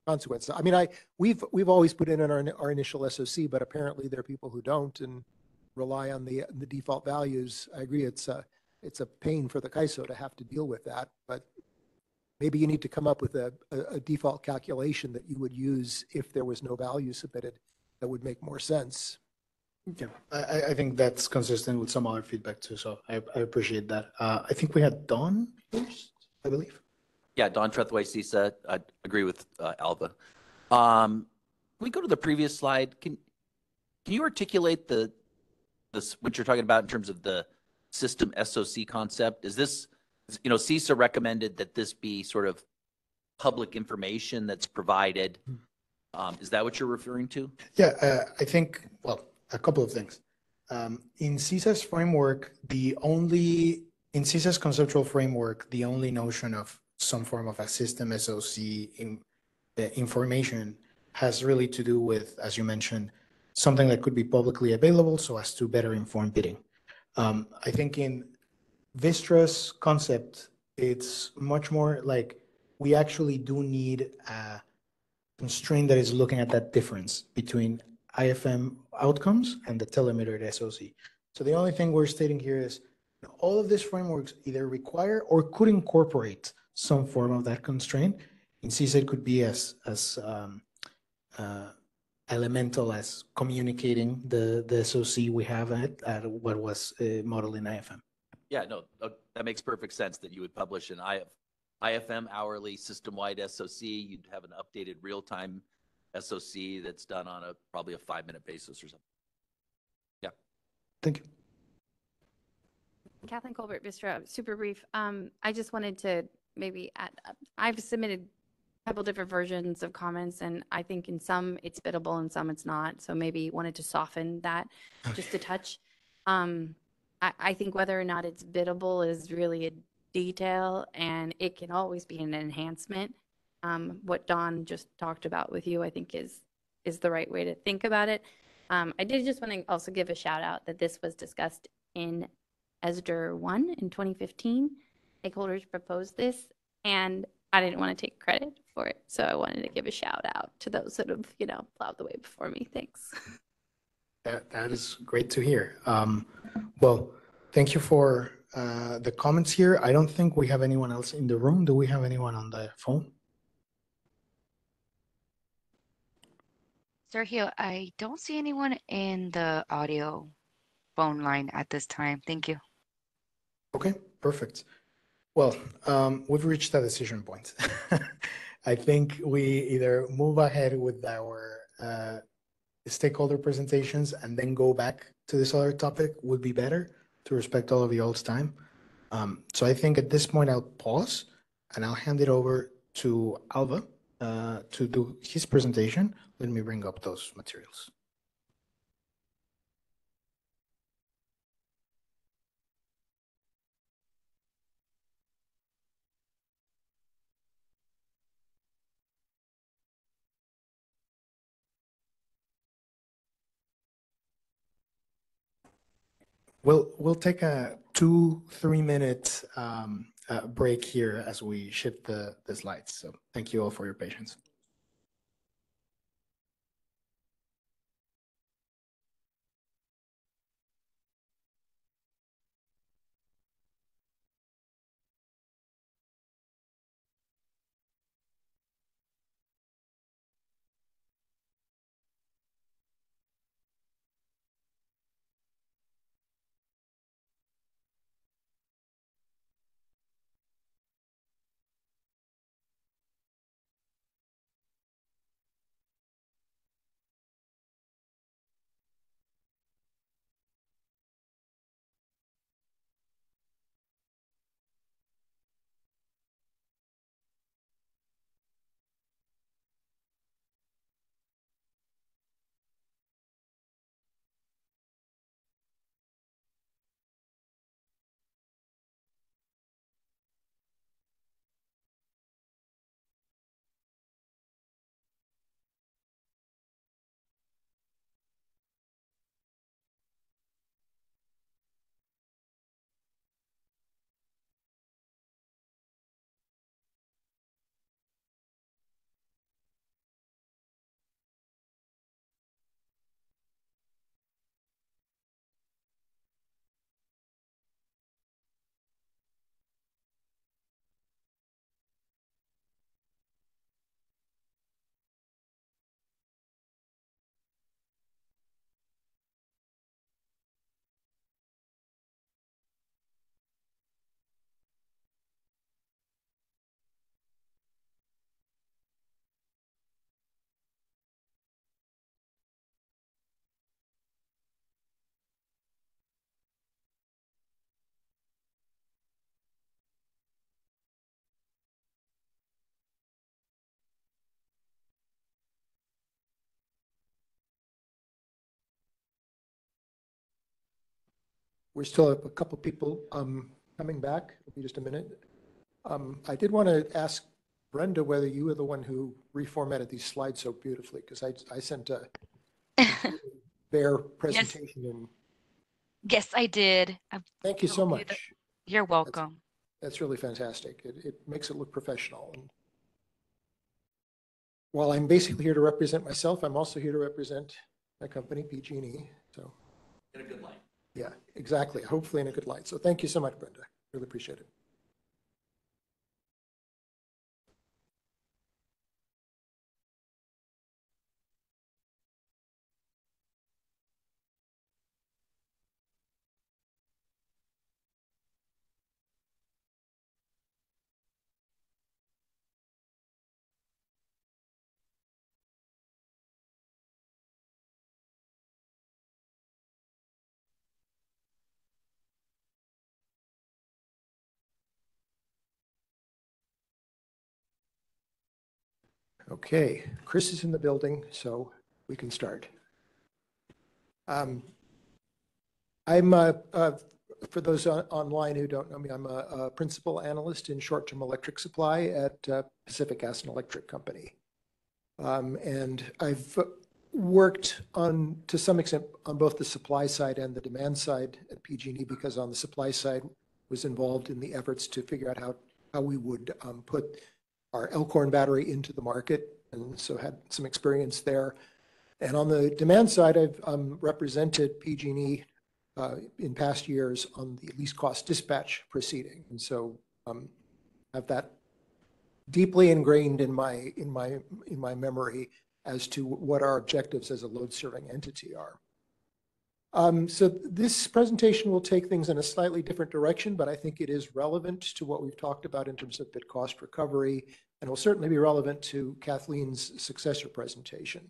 consequences. I mean, we've always put in our initial SOC, but apparently there are people who don't and rely on the default values. I agree, it's a pain for the CAISO to have to deal with that, but maybe you need to come up with a default calculation that you would use if there was no value submitted. That would make more sense. Yeah, I think that's consistent with some other feedback too. So I appreciate that. I think we had Dawn first, I believe. Yeah, Don Trethway, CISA. I agree with Alva. Can we go to the previous slide? Can you articulate what you're talking about in terms of the system SOC concept? Is this, CISA recommended that this be sort of public information that's provided. Is that what you're referring to? Yeah, I think, well, a couple of things. In CISA's framework, in CISA's conceptual framework, the only notion of some form of a system SOC information has really to do with, as you mentioned, something that could be publicly available so as to better inform bidding. I think in Vistra's concept, it's much more like we actually do need a constraint that is looking at that difference between IFM outcomes and the telemetered SOC. So the only thing we're stating here is all of these frameworks either require or could incorporate some form of that constraint. In CISA, it could be as elemental as communicating the SOC we have at what was modeled in IFM. Yeah, no, that makes perfect sense that you would publish an IFM hourly system-wide SOC. You'd have an updated real-time SOC that's done on probably a 5-minute basis or something. Yeah. Thank you. Kathleen Colbert, Vistra, super brief. I just wanted to maybe add, I've submitted a couple different versions of comments, and I think in some it's biddable and some it's not. So maybe wanted to soften that just a touch. I think whether or not it's biddable is really a detail, and it can always be an enhancement. What Don just talked about with you, I think is the right way to think about it. I did just want to also give a shout out that this was discussed in ESDR 1 in 2015. Stakeholders proposed this, and I didn't want to take credit for it. So I wanted to give a shout out to those that have, plowed the way before me. Thanks. That is great to hear. Well, thank you for the comments here. I don't think we have anyone else in the room. Do we have anyone on the phone? Sergio, I don't see anyone in the audio phone line at this time. Thank you. Okay, perfect. Well, we've reached a decision point. I think we either move ahead with our stakeholder presentations and then go back to this other topic would be better to respect all of y'all's time. So I think at this point I'll pause and I'll hand it over to Alva to do his presentation. Let me bring up those materials. We'll take a 2-3 minute break here as we shift the slides. So thank you all for your patience. We still have a couple people coming back. It'll be just a minute. I did want to ask Brenda whether you were the one who reformatted these slides so beautifully, because I sent their presentation in. Yes, I did. Thank you so much. You're welcome. That's really fantastic. It makes it look professional. And while I'm basically here to represent myself, I'm also here to represent my company, PG&E. So In a good light. yeah, exactly. Hopefully in a good light. So thank you so much, Brenda. Really appreciate it. Okay, Chris is in the building, so we can start. I'm, for those online who don't know me, I'm a principal analyst in short-term electric supply at Pacific Gas and Electric Company. And I've worked on, to some extent, on both the supply side and the demand side at PG&E, because on the supply side was involved in the efforts to figure out how we would put our Elkhorn battery into the market, and so had some experience there. And on the demand side, I've represented PG&E in past years on the least cost dispatch proceeding, and so have that deeply ingrained in my memory as to what our objectives as a load serving entity are. So this presentation will take things in a slightly different direction, but I think it is relevant to what we've talked about in terms of bit cost recovery, and will certainly be relevant to Kathleen's successor presentation.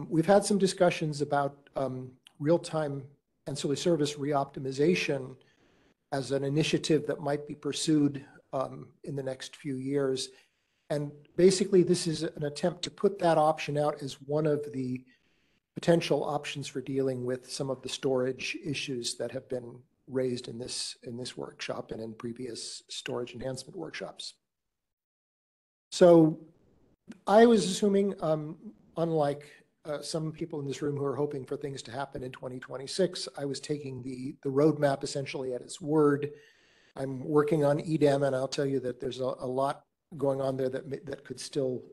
We've had some discussions about real-time ancillary service reoptimization as an initiative that might be pursued in the next few years. And basically, this is an attempt to put that option out as one of the potential options for dealing with some of the storage issues that have been raised in this workshop and in previous storage enhancement workshops. So I was assuming, unlike some people in this room who are hoping for things to happen in 2026, I was taking the roadmap essentially at its word. I'm working on EDAM, and I'll tell you that there's a lot going on there that could still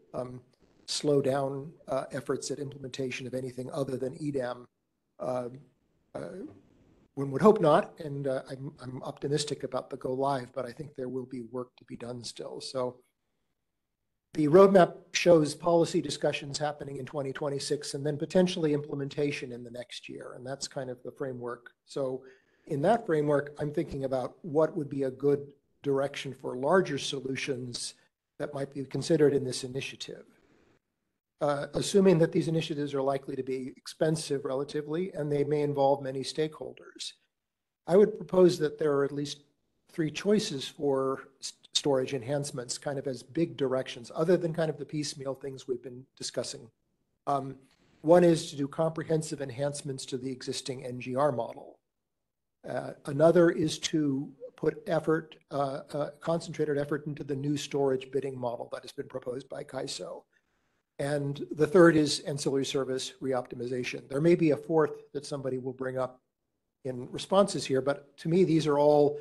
slow down efforts at implementation of anything other than EDAM. One would hope not, and I'm optimistic about the go live, but I think there will be work to be done still. So the roadmap shows policy discussions happening in 2026 and then potentially implementation in the next year, and that's kind of the framework. So in that framework, I'm thinking about what would be a good direction for larger solutions that might be considered in this initiative. Assuming that these initiatives are likely to be expensive relatively, and they may involve many stakeholders. I would propose that there are at least 3 choices for storage enhancements, kind of as big directions, other than kind of the piecemeal things we've been discussing. One is to do comprehensive enhancements to the existing NGR model. Another is to put effort, concentrated effort into the new storage bidding model that has been proposed by CAISO. And the third is ancillary service reoptimization. There may be a fourth that somebody will bring up in responses here, but to me, these are all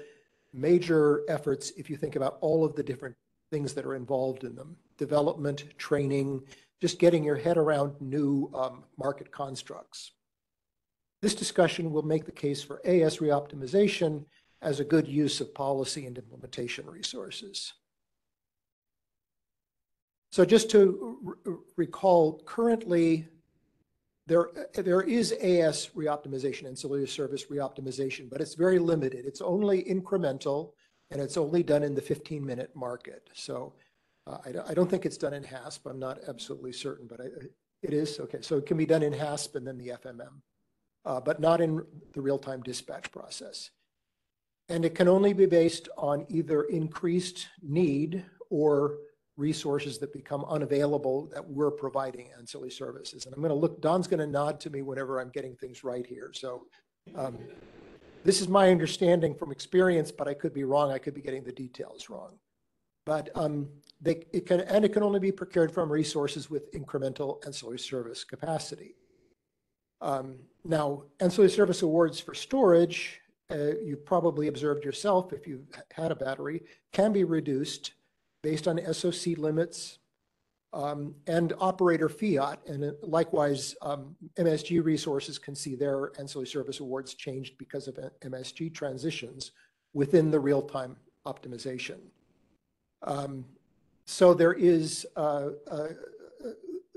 major efforts if you think about all of the different things that are involved in them. Development, training, just getting your head around new market constructs. This discussion will make the case for AS reoptimization as a good use of policy and implementation resources. So just to recall, currently there is AS reoptimization, ancillary service reoptimization, but it's very limited. It's only incremental, and it's only done in the 15-minute market. So I don't think it's done in HASP. I'm not absolutely certain, but it is. Okay, so it can be done in HASP and then the FMM, but not in the real-time dispatch process. And it can only be based on either increased need or resources that become unavailable that we're providing ancillary services. And I'm going to look, Don's going to nod to me whenever I'm getting things right here. So This is my understanding from experience, but I could be wrong. I could be getting the details wrong. But it can only be procured from resources with incremental ancillary service capacity. Now, ancillary service awards for storage, you've probably observed yourself if you've had a battery, can be reduced based on SOC limits and operator fiat. And likewise, MSG resources can see their ancillary service awards changed because of MSG transitions within the real-time optimization. So there is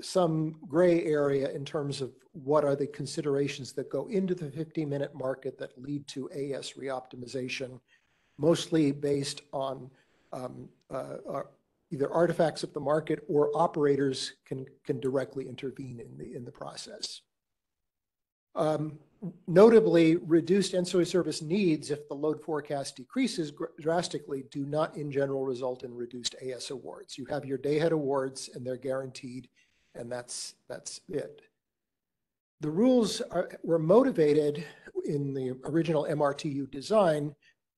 some gray area in terms of what are the considerations that go into the 50-minute market that lead to AS reoptimization, mostly based on either artifacts of the market or operators can directly intervene in the process. Notably, reduced ancillary service needs, if the load forecast decreases drastically, do not in general result in reduced AS awards. You have your day-ahead awards and they're guaranteed, and that's it. The rules were motivated in the original MRTU design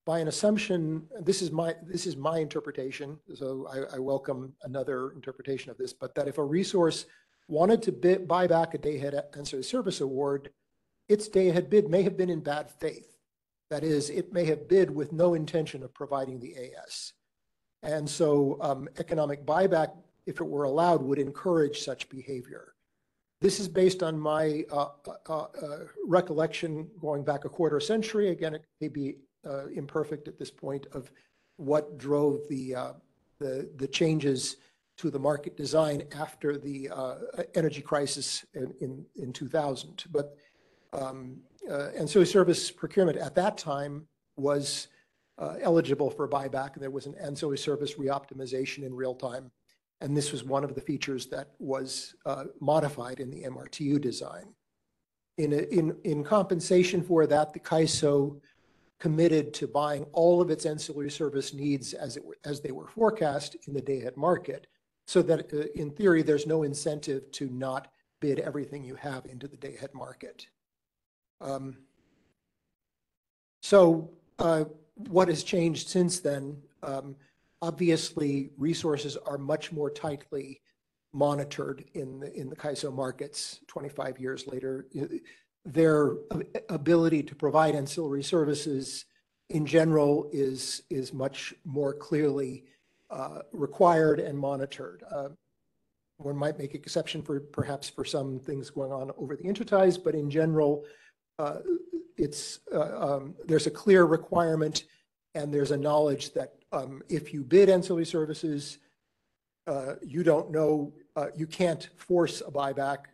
by an assumption. This is my interpretation, so I welcome another interpretation of this, but that if a resource wanted to buy back a day-ahead ancillary service award, its day-ahead bid may have been in bad faith. That is, it may have bid with no intention of providing the AS. And so economic buyback, if it were allowed, would encourage such behavior. This is based on my recollection going back a quarter century. Again, it may be imperfect at this point, of what drove the changes to the market design after the energy crisis in 2000. But ancillary service procurement at that time was eligible for buyback, and there was an ancillary service reoptimization in real time. And this was one of the features that was modified in the MRTU design. In compensation for that, the CAISO committed to buying all of its ancillary service needs as they were forecast in the day-ahead market, so that in theory, there's no incentive to not bid everything you have into the day-ahead market. What has changed since then? Obviously, resources are much more tightly monitored in the CAISO markets 25 years later. Their ability to provide ancillary services in general is much more clearly required and monitored. One might make exception perhaps for some things going on over the interties, but in general, there's a clear requirement, and there's a knowledge that if you bid ancillary services, you don't know, you can't force a buyback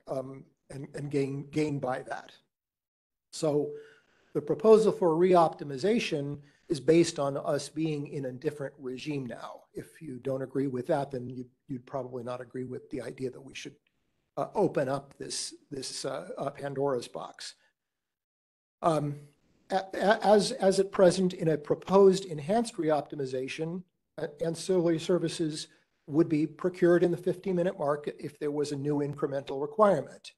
and gain by that. So the proposal for reoptimization is based on us being in a different regime now. If you don't agree with that, then you'd probably not agree with the idea that we should open up this Pandora's box. As at present, in a proposed enhanced reoptimization, ancillary services would be procured in the 50-minute market if there was a new incremental requirement,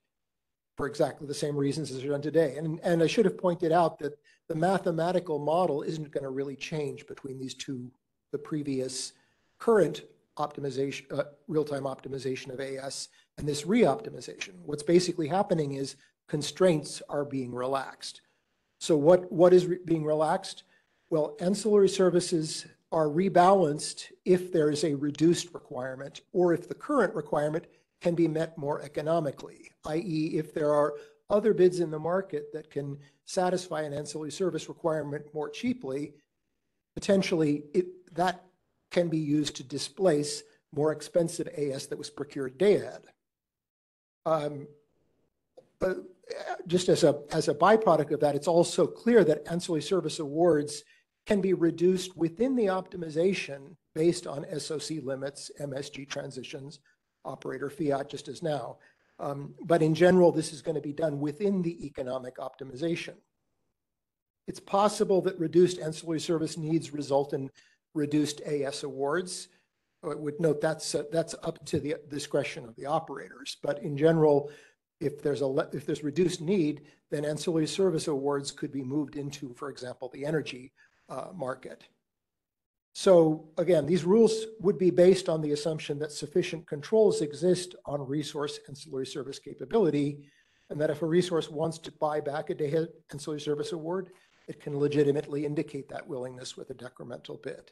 for exactly the same reasons as are done today. And I should have pointed out that the mathematical model isn't going to really change between these two, the previous current optimization, real-time optimization of AS and this reoptimization. What's basically happening is constraints are being relaxed. So what is being relaxed? Well, ancillary services are rebalanced if there is a reduced requirement, or if the current requirement can be met more economically, i.e. if there are other bids in the market that can satisfy an ancillary service requirement more cheaply, potentially that can be used to displace more expensive AS that was procured day ahead. But just as a byproduct of that, it's also clear that ancillary service awards can be reduced within the optimization based on SOC limits, MSG transitions, operator fiat, just as now. But in general, this is going to be done within the economic optimization. It's possible that reduced ancillary service needs result in reduced AS awards. I would note that's up to the discretion of the operators. But in general, if there's reduced need, then ancillary service awards could be moved into, for example, the energy market. So again, these rules would be based on the assumption that sufficient controls exist on resource ancillary service capability, and that if a resource wants to buy back a day-ahead ancillary service award, it can legitimately indicate that willingness with a decremental bid.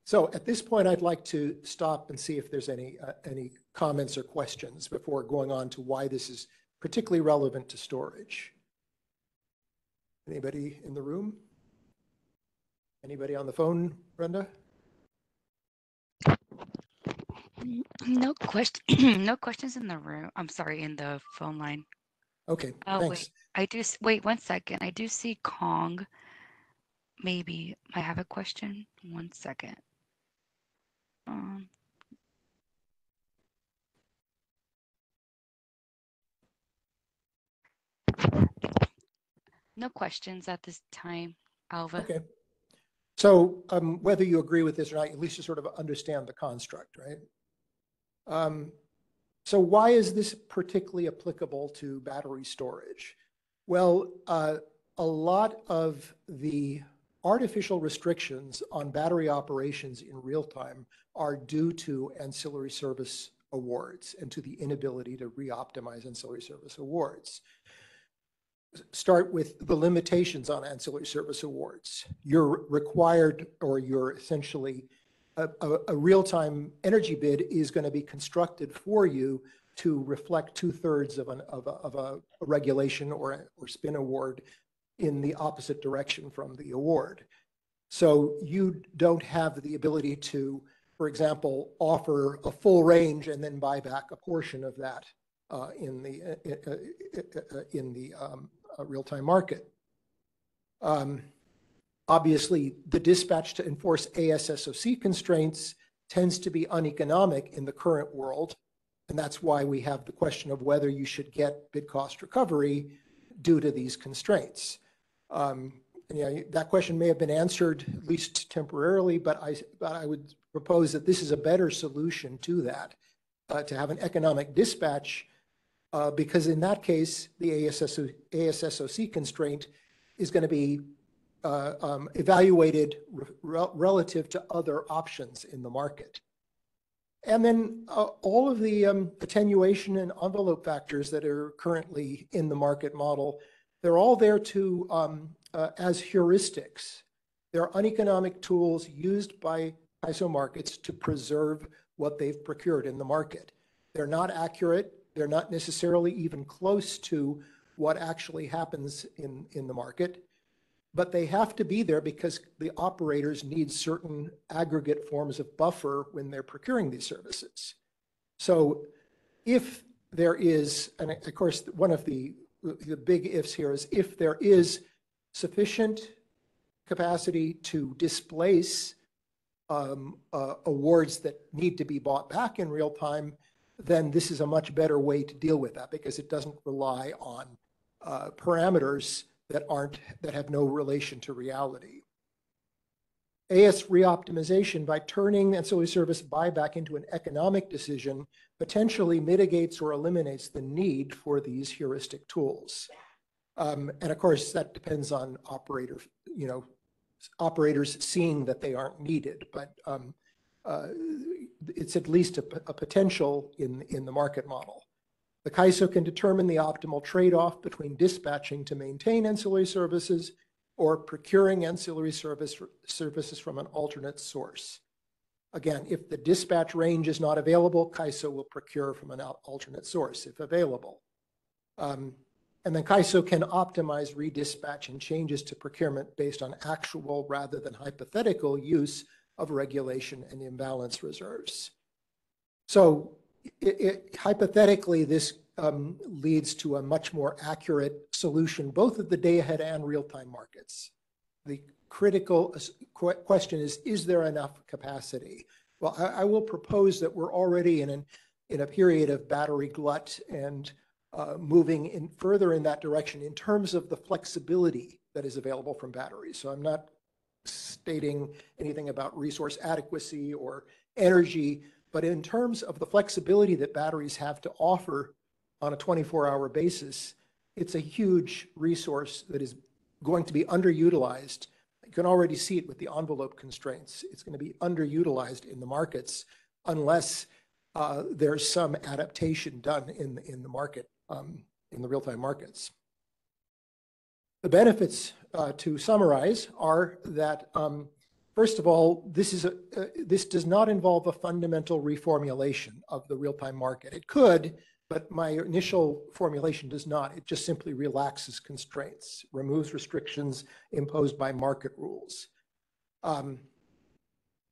So at this point, I'd like to stop and see if there's any comments or questions before going on to why this is particularly relevant to storage. Anybody in the room? Anybody on the phone, Brenda? No question. No questions in the room. I'm sorry, in the phone line. Okay, Oh thanks. wait, wait 1 second. I do see Kong. Maybe I have a question. 1 second. No questions at this time, Alva. Okay. So whether you agree with this or not, at least you sort of understand the construct, right? So why is this particularly applicable to battery storage? Well, a lot of the artificial restrictions on battery operations in real time are due to ancillary service awards and to the inability to re-optimize ancillary service awards. Start with the limitations on ancillary service awards. You're required, or you're essentially, a real-time energy bid is going to be constructed for you to reflect 2/3 of a regulation or spin award in the opposite direction from the award. So you don't have the ability to, for example, offer a full range and then buy back a portion of that in the real-time market. Obviously, the dispatch to enforce ASSOC constraints tends to be uneconomic in the current world, and that's why we have the question of whether you should get bid cost recovery due to these constraints. That question may have been answered, at least temporarily, but I would propose that this is a better solution to that, to have an economic dispatch, because in that case, the ASSOC constraint is going to be evaluated relative to other options in the market. And then all of the attenuation and envelope factors that are currently in the market model, they're all there to as heuristics. They're uneconomic tools used by ISO markets to preserve what they've procured in the market. They're not accurate. They're not necessarily even close to what actually happens in the market, but they have to be there because the operators need certain aggregate forms of buffer when they're procuring these services. So if there is, and of course, one of the big ifs here is if there is sufficient capacity to displace awards that need to be bought back in real time, then this is a much better way to deal with that because it doesn't rely on parameters that have no relation to reality. AS reoptimization, by turning ancillary service buyback into an economic decision, potentially mitigates or eliminates the need for these heuristic tools. And of course, that depends on operators seeing that they aren't needed, but it's at least a potential in the market model. The CAISO can determine the optimal trade-off between dispatching to maintain ancillary services or procuring ancillary services from an alternate source. Again, if the dispatch range is not available, CAISO will procure from an alternate source if available. And then CAISO can optimize redispatch and changes to procurement based on actual rather than hypothetical use of regulation and imbalance reserves. So hypothetically, this leads to a much more accurate solution, both of the day-ahead and real-time markets. The critical question is there enough capacity? Well, I will propose that we're already in a period of battery glut and moving further in that direction in terms of the flexibility that is available from batteries. So I'm not stating anything about resource adequacy or energy, but in terms of the flexibility that batteries have to offer on a 24-hour basis, it's a huge resource that is going to be underutilized. You can already see it with the envelope constraints. It's going to be underutilized in the markets unless there's some adaptation done in the market, in the real-time markets. The benefits, to summarize, are that first of all, this does not involve a fundamental reformulation of the real-time market. It could, but my initial formulation does not. It just simply relaxes constraints, removes restrictions imposed by market rules.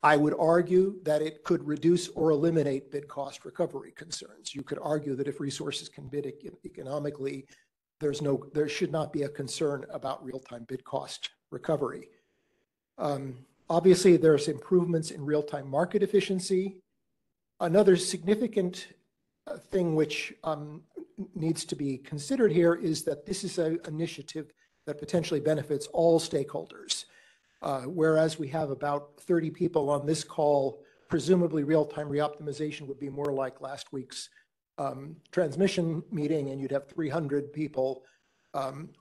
I would argue that it could reduce or eliminate bid cost recovery concerns. You could argue that if resources can bid economically, there should not be a concern about real-time bid cost recovery. Obviously, there's improvements in real-time market efficiency. Another significant thing which needs to be considered here is that this is an initiative that potentially benefits all stakeholders. Whereas we have about 30 people on this call, presumably real-time reoptimization would be more like last week's transmission meeting, and you'd have 300 people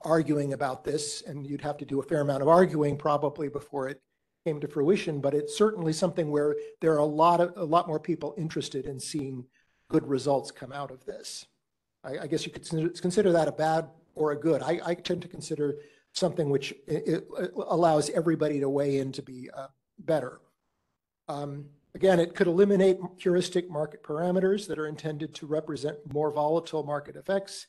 arguing about this, and you'd have to do a fair amount of arguing probably before it came to fruition. But it's certainly something where there are a lot more people interested in seeing good results come out of this. I guess you could consider that a bad or a good. I tend to consider something which it allows everybody to weigh in to be better. Again, it could eliminate heuristic market parameters that are intended to represent more volatile market effects.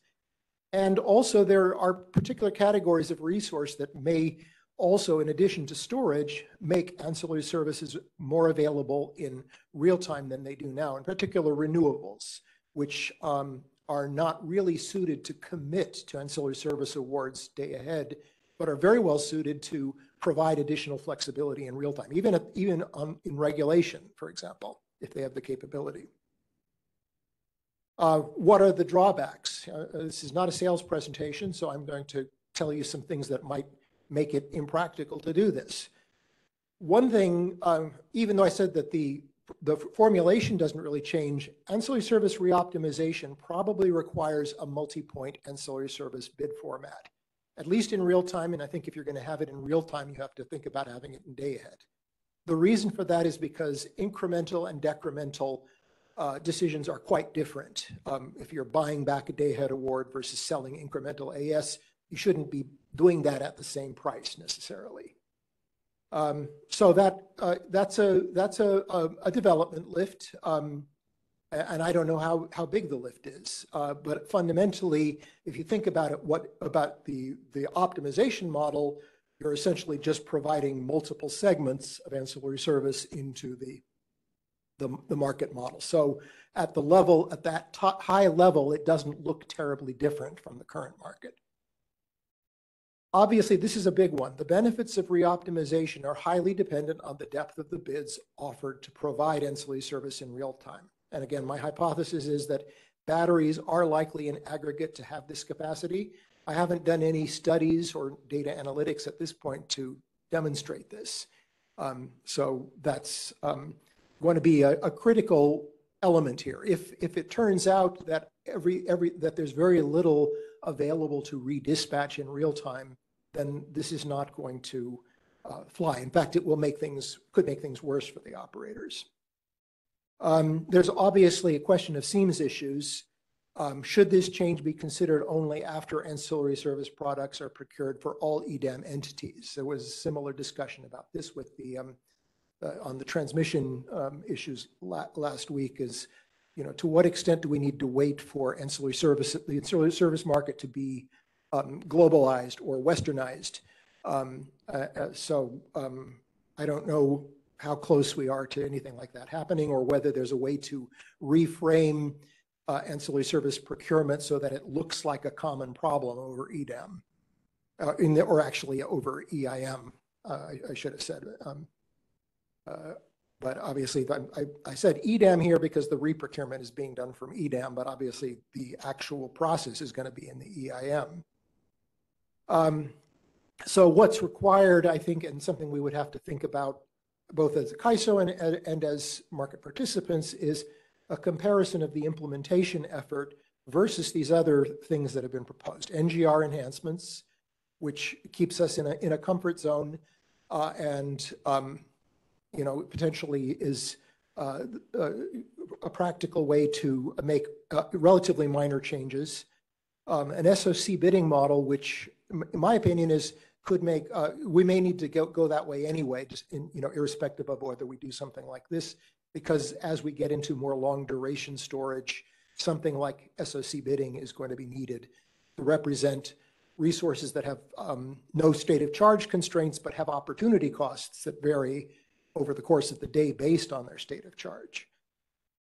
And also there are particular categories of resource that may also, in addition to storage, make ancillary services more available in real time than they do now, in particular renewables, which are not really suited to commit to ancillary service awards day ahead, but are very well suited to provide additional flexibility in real time, even in regulation, for example, if they have the capability. What are the drawbacks? This is not a sales presentation, so I'm going to tell you some things that might make it impractical to do this. One thing, even though I said that the formulation doesn't really change, ancillary service reoptimization probably requires a multi-point ancillary service bid format, at least in real time. And I think if you're going to have it in real time, you have to think about having it in day ahead. The reason for that is because incremental and decremental decisions are quite different. If you're buying back a day ahead award versus selling incremental AS, you shouldn't be doing that at the same price necessarily. So that's a development lift. And I don't know how big the lift is, but fundamentally, if you think about it, about the optimization model, you're essentially just providing multiple segments of ancillary service into the market model. So at that high level, it doesn't look terribly different from the current market. Obviously, this is a big one. The benefits of reoptimization are highly dependent on the depth of the bids offered to provide ancillary service in real time. And again, my hypothesis is that batteries are likely in aggregate to have this capacity. I haven't done any studies or data analytics at this point to demonstrate this. So that's going to be a critical element here. If it turns out that that there's very little available to redispatch in real time, then this is not going to fly. In fact, it will could make things worse for the operators. There's obviously a question of seams issues. Should this change be considered only after ancillary service products are procured for all EDAM entities? There was a similar discussion about this with on the transmission issues last week. Is, to what extent do we need to wait for the ancillary service market to be globalized or westernized? I don't know how close we are to anything like that happening, or whether there's a way to reframe ancillary service procurement so that it looks like a common problem over EDAM, or actually over EIM, I should have said. But obviously, I said EDAM here because the reprocurement is being done from EDAM, but obviously the actual process is going to be in the EIM. So what's required, I think, and something we would have to think about both as a CAISO and as market participants, is a comparison of the implementation effort versus these other things that have been proposed. NGR enhancements, which keeps us in a comfort zone and potentially is a practical way to make relatively minor changes. An SOC bidding model, which in my opinion could make, we may need to go that way anyway, just irrespective of whether we do something like this, because as we get into more long duration storage, something like SOC bidding is going to be needed to represent resources that have no state of charge constraints, but have opportunity costs that vary over the course of the day based on their state of charge.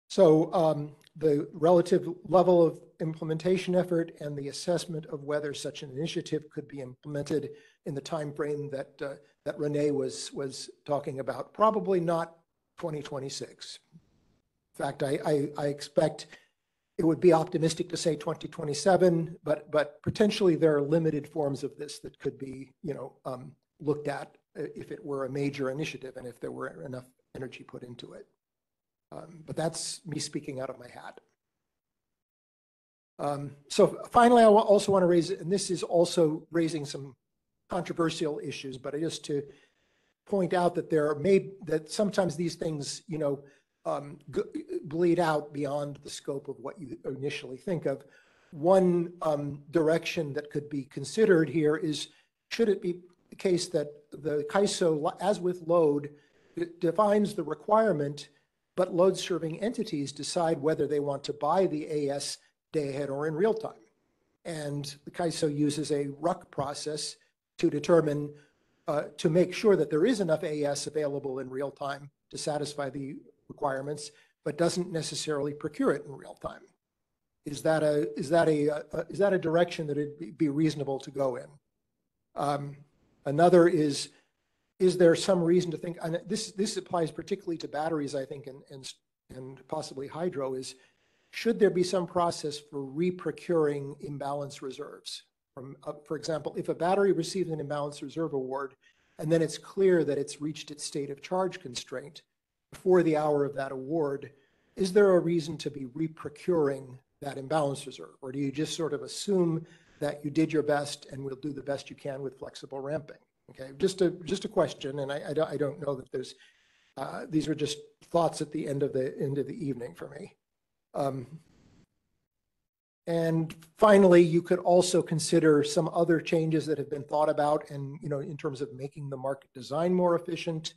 So the relative level of implementation effort and the assessment of whether such an initiative could be implemented in the time frame that that Renee was talking about, probably not 2026. In fact, I expect it would be optimistic to say 2027, but potentially there are limited forms of this that could be looked at if it were a major initiative and if there were enough energy put into it. But that's me speaking out of my hat. So finally, I also want to raise, and this is also raising some controversial issues, but just to point out that that sometimes these things, bleed out beyond the scope of what you initially think of. One direction that could be considered here is, should it be the case that the CAISO, as with load, defines the requirement, but load serving entities decide whether they want to buy the AS day ahead or in real time. And the CAISO uses a RUC process to determine, to make sure that there is enough AS available in real time to satisfy the requirements, but doesn't necessarily procure it in real time. Is that a direction that it'd be reasonable to go in? Another is there some reason to think, and this applies particularly to batteries, I think, and possibly hydro, is should there be some process for reprocuring imbalance reserves? For example, if a battery receives an imbalance reserve award, and then it's clear that it's reached its state of charge constraint before the hour of that award, is there a reason to be reprocuring that imbalance reserve? Or do you just sort of assume that you did your best and will do the best you can with flexible ramping? Okay, just a question, and I don't know that there's, these are just thoughts at the end of the evening for me. And finally, you could also consider some other changes that have been thought about, and in terms of making the market design more efficient.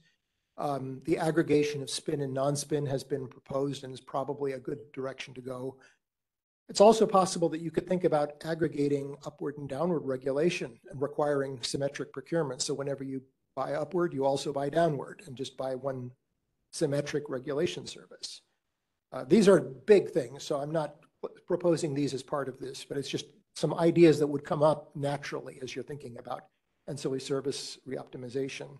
The aggregation of spin and non-spin has been proposed and is probably a good direction to go. It's also possible that you could think about aggregating upward and downward regulation and requiring symmetric procurement. So whenever you buy upward, you also buy downward and just buy one symmetric regulation service. These are big things, so I'm not proposing these as part of this, but it's just some ideas that would come up naturally as you're thinking about ancillary service reoptimization.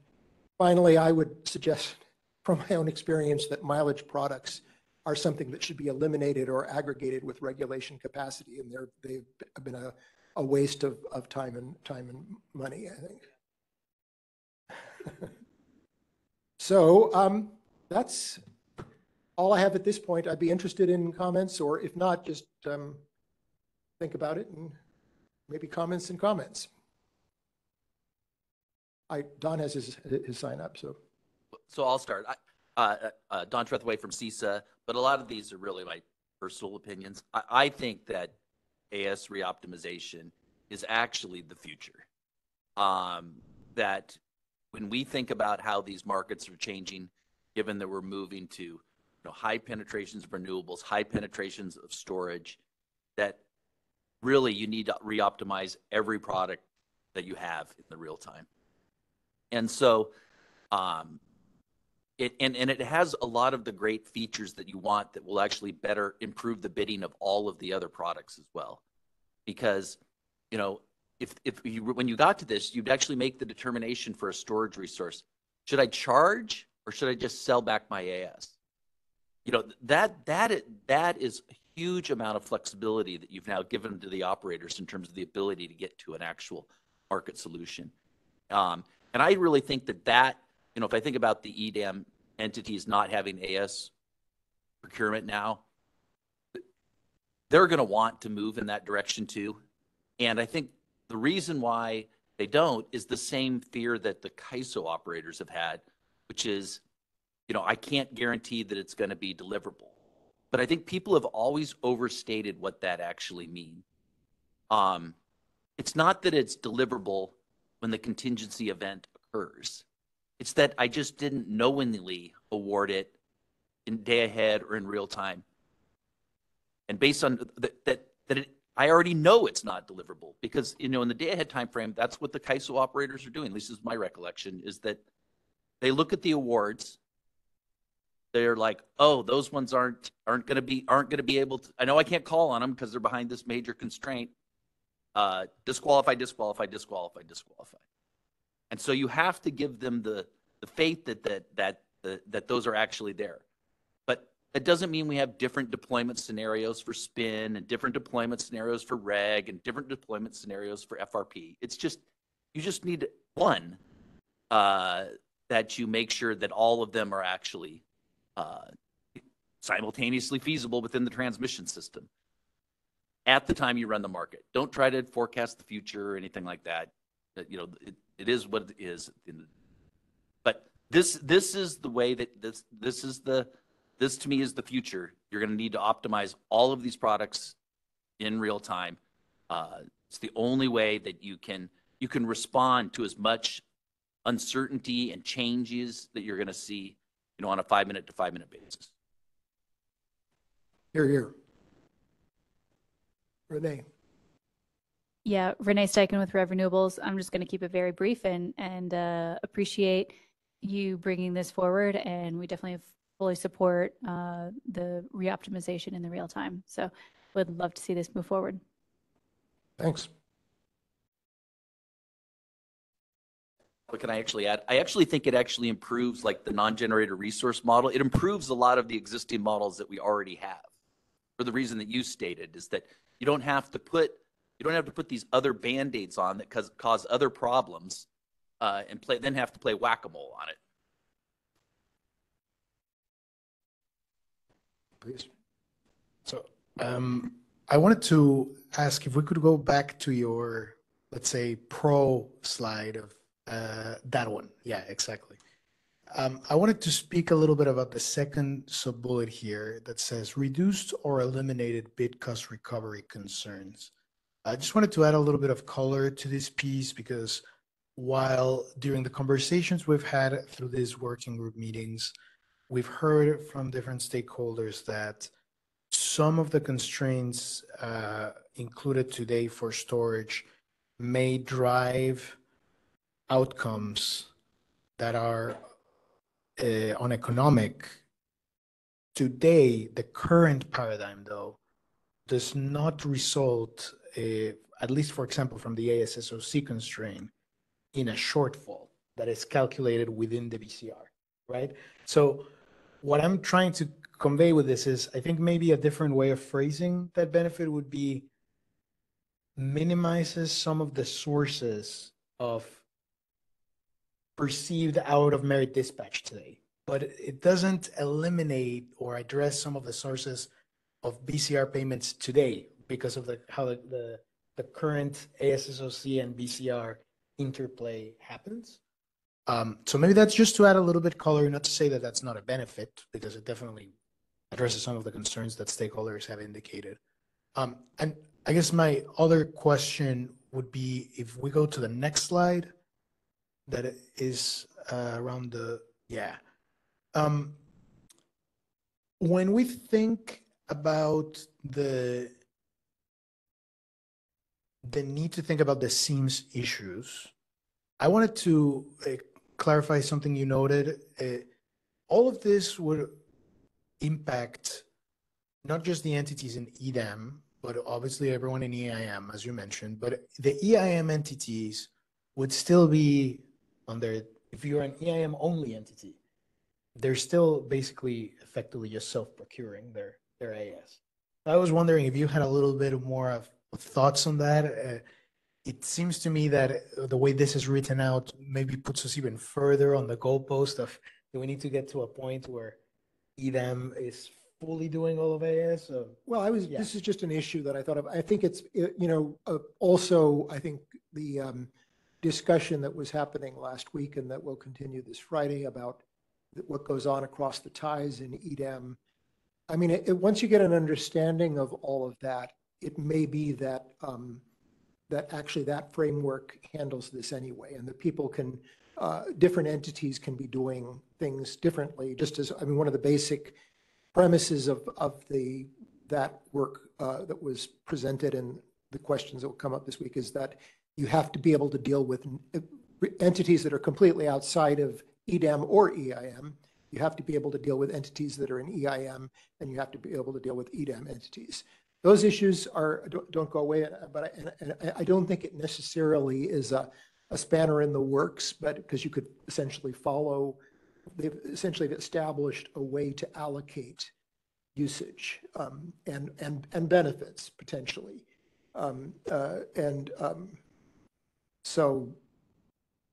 Finally, I would suggest from my own experience that mileage products are something that should be eliminated or aggregated with regulation capacity, and they've been a waste of time and money, I think. So that's all I have at this point. I'd be interested in comments, or if not, just think about it and maybe comments and comments. Don has his sign up, so. So I'll start. Don Trethewey from CISA, but a lot of these are really my personal opinions. I think that AS reoptimization is actually the future. That when we think about how these markets are changing, given that we're moving to high penetrations of renewables, high penetrations of storage, that really you need to reoptimize every product that you have in the real time. And so it has a lot of the great features that you want that will actually better improve the bidding of all of the other products as well. Because, when you got to this, you'd actually make the determination for a storage resource. Should I charge or should I just sell back my AS? That is a huge amount of flexibility that you've now given to the operators in terms of the ability to get to an actual market solution. And I really think that, if I think about the EDAM entities not having AS procurement now, they're going to want to move in that direction too. And I think the reason why they don't is the same fear that the CAISO operators have had, which is, I can't guarantee that it's going to be deliverable. But I think people have always overstated what that actually means. It's not that it's deliverable when the contingency event occurs. It's that I just didn't knowingly award it in day ahead or in real time. And based on I already know it's not deliverable because, in the day ahead time frame, that's what the CAISO operators are doing. At least is my recollection, is that they look at the awards. They're like, oh, those ones aren't going to be able to. I know I can't call on them because they're behind this major constraint. Disqualify. And so you have to give them the faith that those are actually there. But it doesn't mean we have different deployment scenarios for spin and different deployment scenarios for reg and different deployment scenarios for FRP. It's just, you just need one that you make sure that all of them are actually simultaneously feasible within the transmission system at the time you run the market. Don't try to forecast the future or anything like that. It is what it is. But this is the way that this to me is the future. You're going to need to optimize all of these products in real time. It's the only way that you can respond to as much uncertainty and changes that you're going to see, on a 5-minute to 5-minute basis. Here. Renee. Yeah, Renee Steichen with Renewables. I'm just going to keep it very brief and appreciate you bringing this forward, and we definitely fully support the reoptimization in the real time. So would love to see this move forward. Thanks. What can I actually add? I actually think it actually improves like the non-generator resource model. It improves a lot of the existing models that we already have. For the reason that you stated is that you don't have to put these other band-aids on that cause other problems and then have to play whack-a-mole on it. Please. So I wanted to ask if we could go back to your, let's say, pro slide of that one. Yeah, exactly. I wanted to speak a little bit about the second sub-bullet here that says reduced or eliminated bid cost recovery concerns. I just wanted to add a little bit of color to this piece because while during the conversations we've had through these working group meetings, we've heard from different stakeholders that some of the constraints included today for storage may drive outcomes that are uneconomic. Today, the current paradigm, though, does not result, at least for example, from the ASSOC constraint, in a shortfall that is calculated within the BCR, right? So what I'm trying to convey with this is, I think maybe a different way of phrasing that benefit would be minimizes some of the sources of perceived out of merit dispatch today, but it doesn't eliminate or address some of the sources of BCR payments today because of how the current ASSOC and BCR interplay happens. So maybe that's just to add a little bit color, not to say that that's not a benefit, because it definitely addresses some of the concerns that stakeholders have indicated. And I guess my other question would be, if we go to the next slide, that is around the, yeah. When we think about the need to think about the seams issues, I wanted to clarify something you noted. All of this would impact not just the entities in EDAM, but obviously everyone in EIM, as you mentioned, but the EIM entities would still be under, if you're an EIM only entity, they're still basically effectively just self-procuring their AS. I was wondering if you had a little bit more of thoughts on that. It seems to me that the way this is written out maybe puts us even further on the goalpost of, do we need to get to a point where EDAM is fully doing all of AS? Or? Well, Yeah. this is just an issue that I thought of. I think it's, also, I think the discussion that was happening last week and that will continue this Friday about what goes on across the ties in EDAM. I mean, once you get an understanding of all of that, it may be that that actually that framework handles this anyway, and that people can, different entities can be doing things differently. Just as, I mean, one of the basic premises of that work that was presented and the questions that will come up this week is that you have to be able to deal with entities that are completely outside of EDAM or EIM. You have to be able to deal with entities that are in EIM, and you have to be able to deal with EDAM entities. Those issues don't go away, but I don't think it necessarily is a spanner in the works, but because you could essentially they've essentially established a way to allocate usage and benefits potentially. So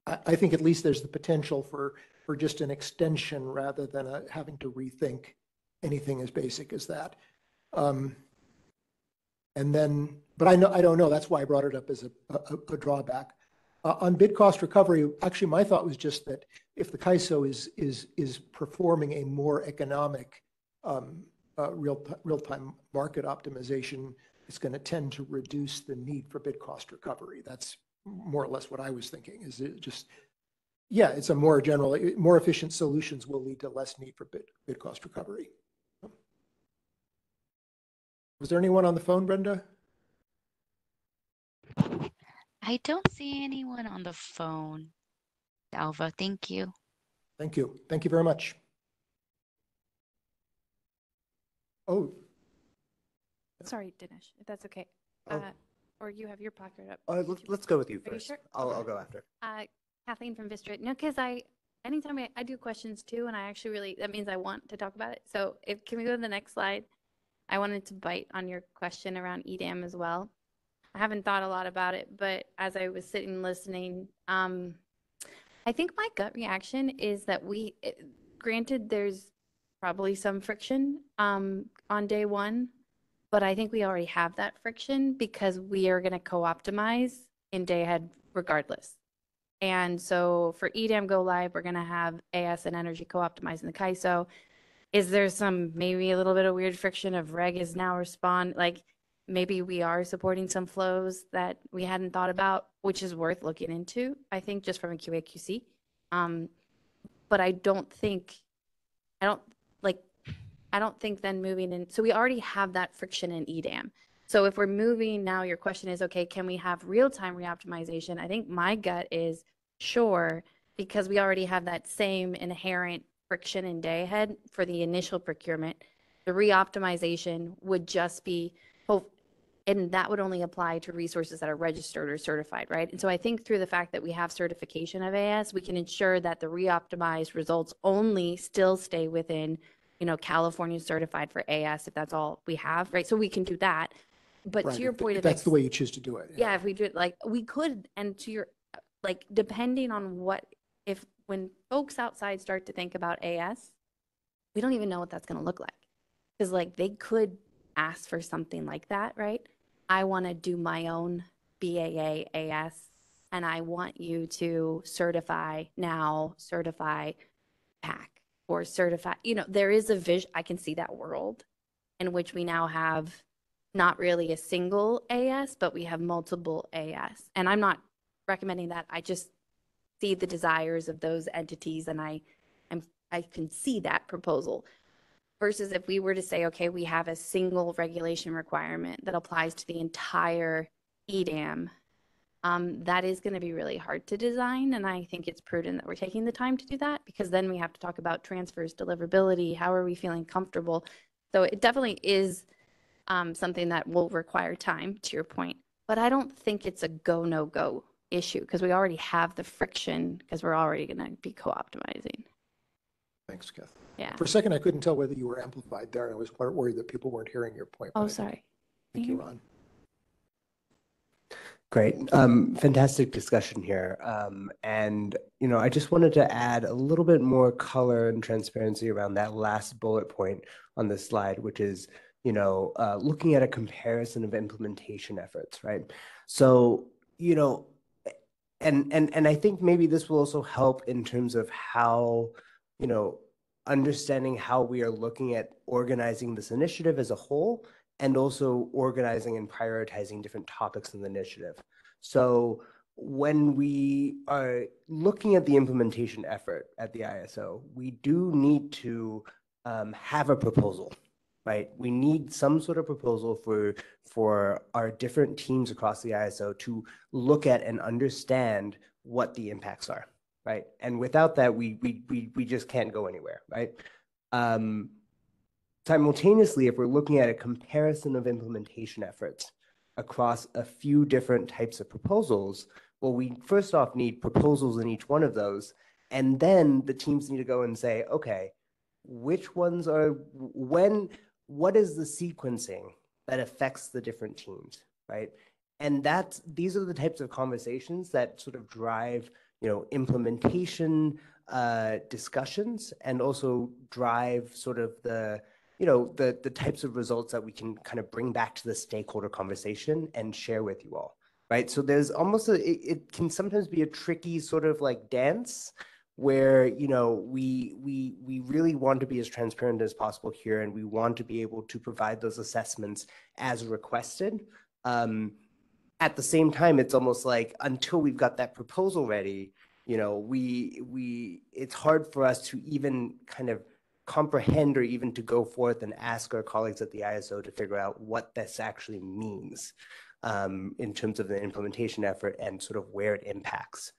I think at least there's the potential for just an extension rather than having to rethink anything as basic as that. And then, but I don't know, that's why I brought it up as a drawback. On bid cost recovery, actually my thought was just that if the CAISO is performing a more economic real-time market optimization, it's going to tend to reduce the need for bid cost recovery. That's more or less what I was thinking. Is it just, yeah, it's a more general, more efficient solutions will lead to less need for bid cost recovery. Was there anyone on the phone, Brenda? I don't see anyone on the phone. Alva, thank you. Thank you. Thank you very much. Oh. Sorry, Dinesh, if that's okay. Oh. Or you have your placard up. Let's go with you Are you first. sure? I'll go after. Kathleen from Vistra. No, because anytime I do questions too, and I actually really, that means I want to talk about it. So can we go to the next slide? I wanted to bite on your question around EDAM as well. I haven't thought a lot about it, but as I was sitting listening, I think my gut reaction is that granted, there's probably some friction on day one, but I think we already have that friction because we are going to co-optimize in day ahead regardless. And so for EDAM go live, we're going to have AS and energy co-optimized in the CAISO. Is there maybe a little bit of weird friction of reg is now like maybe we are supporting some flows that we hadn't thought about, which is worth looking into, I think, just from a QA/QC. But I don't think then moving in. So we already have that friction in EDAM. So if we're moving now, your question is, okay, can we have real-time reoptimization? I think my gut is sure, because we already have that same inherent friction in day ahead for the initial procurement. The reoptimization would just be, and that would only apply to resources that are registered or certified, right? And so I think through the fact that we have certification of AS, we can ensure that the reoptimized results only still stay within, California certified for AS, if that's all we have, right? So we can do that. But right, to your point, if that's the way you choose to do it. Yeah, if we do it, like we could, and to your, depending on when folks outside start to think about AS, we don't even know what that's going to look like. Because they could ask for something like that, right? I want to do my own BAA AS, and I want you to certify PAC or certify, there is a vision. I can see that world in which we now have not really a single AS, but we have multiple AS. And I'm not recommending that. I just see the desires of those entities, and I can see that proposal. Versus if we were to say, okay, we have a single regulation requirement that applies to the entire EDAM, that is going to be really hard to design. And I think it's prudent that we're taking the time to do that, because then we have to talk about transfers, deliverability, how are we feeling comfortable? So it definitely is something that will require time, to your point. But I don't think it's a go, no go issue, because we already have the friction, because we're already going to be co-optimizing. Thanks, Kath. Yeah. For a second, I couldn't tell whether you were amplified there. I was worried that people weren't hearing your point. Oh, sorry. I think you're on. Great. Fantastic discussion here. And, I just wanted to add a little bit more color and transparency around that last bullet point on the slide, which is, looking at a comparison of implementation efforts, right? So, and I think maybe this will also help in terms of how, understanding how we are looking at organizing this initiative as a whole, and also organizing and prioritizing different topics in the initiative. So when we are looking at the implementation effort at the ISO, we do need to have a proposal, right? We need some sort of proposal for our different teams across the ISO to look at and understand what the impacts are, right? And without that, we just can't go anywhere, right? Simultaneously, if we're looking at a comparison of implementation efforts across a few different types of proposals, well, we first off need proposals in each one of those, and then the teams need to go and say, okay, which ones are, what is the sequencing that affects the different teams, right? And these are the types of conversations that sort of drive, implementation discussions, and also drive sort of the types of results that we can kind of bring back to the stakeholder conversation and share with you all, right? So there's almost it can sometimes be a tricky sort of like dance where, we really want to be as transparent as possible here, and we want to be able to provide those assessments as requested. At the same time, it's almost like until we've got that proposal ready, it's hard for us to even kind of comprehend or even to go forth and ask our colleagues at the ISO to figure out what this actually means in terms of the implementation effort and sort of where it impacts.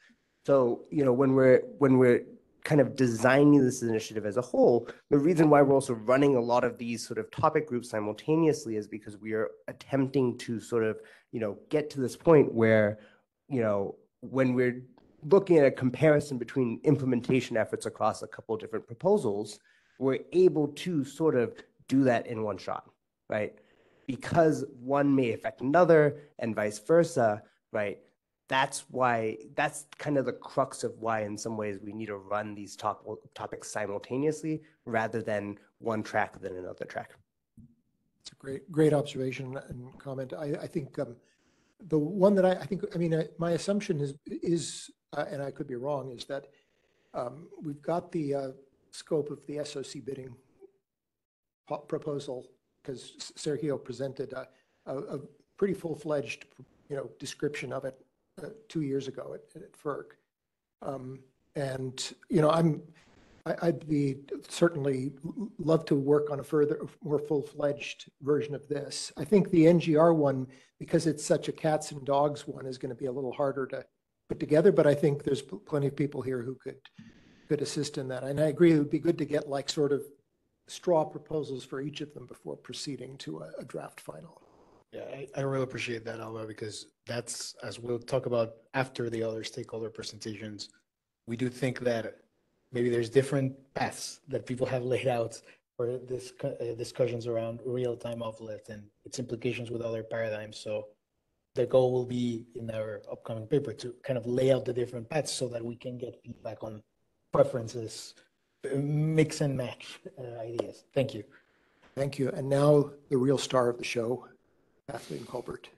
So, when we're kind of designing this initiative as a whole, the reason why we're also running a lot of these sort of topic groups simultaneously is because we are attempting to sort of, get to this point where, when we're looking at a comparison between implementation efforts across a couple of different proposals, we're able to sort of do that in one shot, right? Because one may affect another and vice versa, right? That's kind of the crux of why in some ways we need to run these topics simultaneously rather than one track than another track. It's a great observation and comment. I think the one that I think, my assumption is and I could be wrong, is that we've got the scope of the SOC bidding proposal, because Sergio presented a pretty full-fledged, description of it 2 years ago at FERC. And, I'd be certainly love to work on a more full-fledged version of this. I think the NGR one, because it's such a cats and dogs one, is going to be a little harder to put together, but I think there's plenty of people here who could assist in that. And I agree, it would be good to get like sort of straw proposals for each of them before proceeding to a draft final. Yeah, I really appreciate that, Alba, because that's, as we'll talk about after the other stakeholder presentations, we do think that maybe there's different paths that people have laid out for this discussions around real-time uplift and its implications with other paradigms. So the goal will be in our upcoming paper to kind of lay out the different paths so that we can get feedback on preferences, mix and match ideas. Thank you. Thank you. And now the real star of the show, Kathleen Colbert.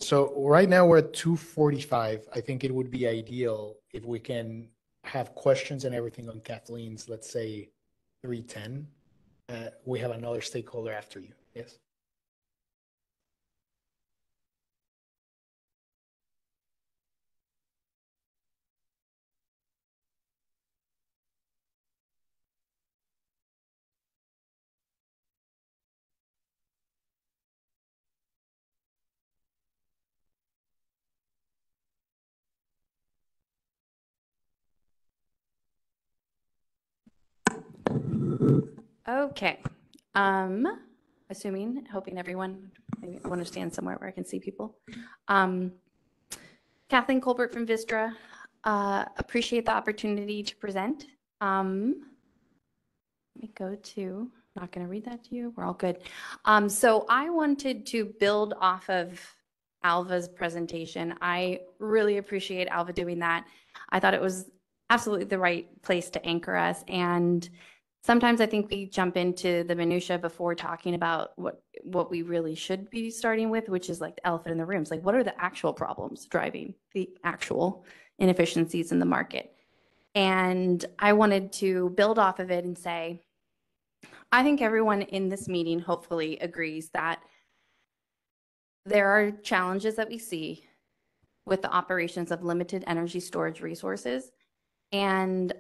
So right now we're at 2:45. I think it would be ideal if we can have questions and everything on Kathleen's, let's say 3:10. We have another stakeholder after you. Yes. Okay. Hoping everyone, maybe I want to stand somewhere where I can see people. Kathleen Colbert from Vistra. Appreciate the opportunity to present. Let me go to, not going to read that to you. We're all good. So I wanted to build off of Alva's presentation. I really appreciate Alva doing that. I thought it was absolutely the right place to anchor us. And sometimes I think we jump into the minutia before talking about what we really should be starting with, which is like the elephant in the room. It's like, what are the actual problems driving the actual inefficiencies in the market? And I wanted to build off of it and say, I think everyone in this meeting hopefully agrees that there are challenges that we see with the operations of limited energy storage resources. And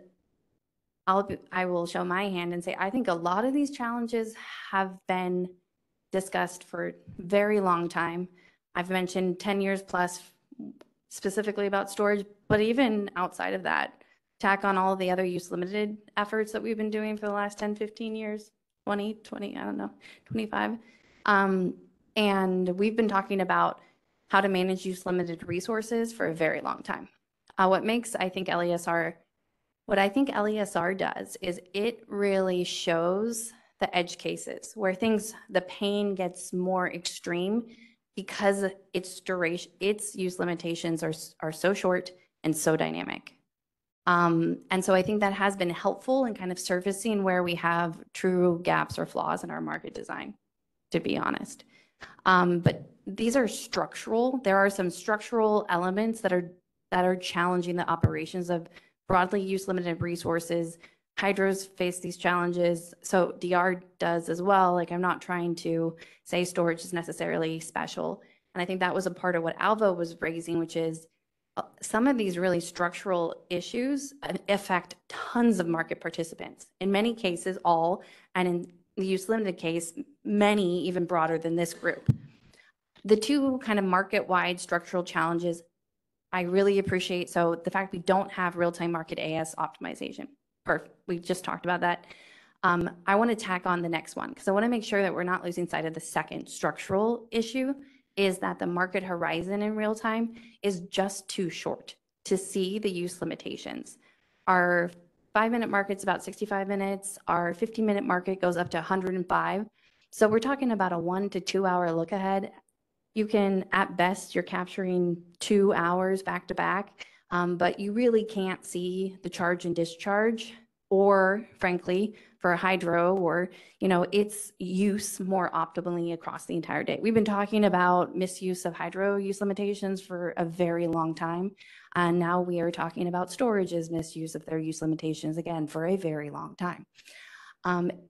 I will show my hand and say, I think a lot of these challenges have been discussed for a very long time. I've mentioned 10 years plus specifically about storage, but even outside of that, tack on all the other use limited efforts that we've been doing for the last 10, 15 years, 20, I don't know, 25. And we've been talking about how to manage use limited resources for a very long time. What I think LESR does is it really shows the edge cases where the pain gets more extreme because its use limitations are so short and so dynamic. And so I think that has been helpful in kind of surfacing where we have true gaps or flaws in our market design, to be honest. But these are structural. There are some structural elements that are challenging the operations of broadly use limited resources. Hydros face these challenges, so DR does as well. Like, I'm not trying to say storage is necessarily special. And I think that was a part of what Alva was raising, which is some of these really structural issues affect tons of market participants. In many cases, all, and in the use limited case, many even broader than this group. The two kind of market-wide structural challenges I really appreciate. So the fact we don't have real-time market AS optimization. Perfect. We just talked about that. I want to tack on the next one because I want to make sure that we're not losing sight of the second structural issue, is that the market horizon in real time is just too short to see the use limitations. Our 5-minute market's about 65 minutes. Our 15-minute market goes up to 105. So we're talking about a 1 to 2 hour look ahead. You can, at best, you're capturing 2 hours back to back, but you really can't see the charge and discharge, or frankly, for a hydro or, its use more optimally across the entire day. We've been talking about misuse of hydro use limitations for a very long time. And now we are talking about storage's misuse of their use limitations again for a very long time.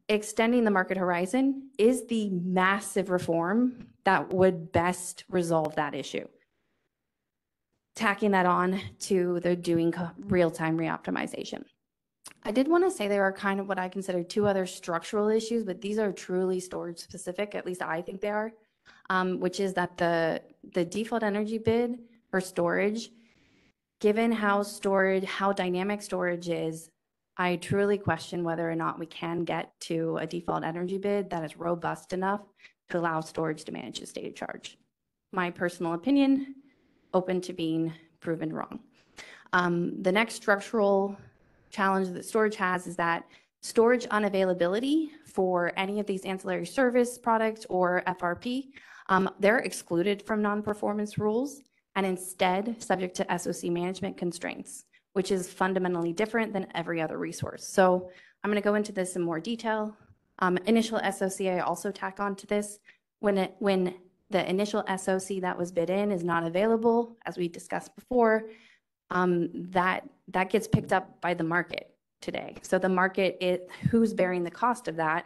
Extending the market horizon is the massive reform that would best resolve that issue. Tacking that on to the doing real-time reoptimization. I did want to say there are kind of what I consider 2 other structural issues, but these are truly storage specific, at least I think they are, which is that the default energy bid for storage, given how dynamic storage is, I truly question whether or not we can get to a default energy bid that is robust enough to allow storage to manage the state of charge. My personal opinion, open to being proven wrong. The next structural challenge that storage has is that storage unavailability for any of these ancillary service products or FRP, they're excluded from non-performance rules and instead subject to SOC management constraints, which is fundamentally different than every other resource. So I'm going to go into this in more detail. Initial SOC, I also tack on to this. When the initial SOC that was bid in is not available, as we discussed before, that gets picked up by the market today. So the market, who's bearing the cost of that,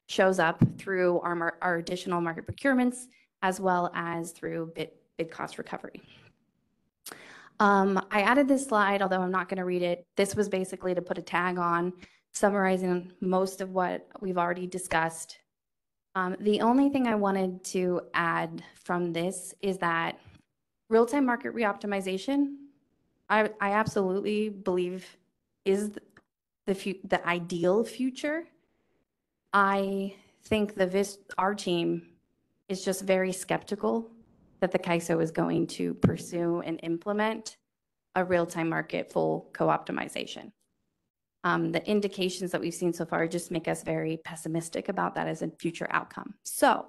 shows up through our additional market procurements as well as through bid cost recovery. I added this slide, although I'm not going to read it. This was basically to put a tag on, summarizing most of what we've already discussed. The only thing I wanted to add from this is that real-time market reoptimization, I absolutely believe is the ideal future. I think our team is just very skeptical that the CAISO is going to pursue and implement a real-time market full co-optimization. The indications that we've seen so far just make us very pessimistic about that as a future outcome. So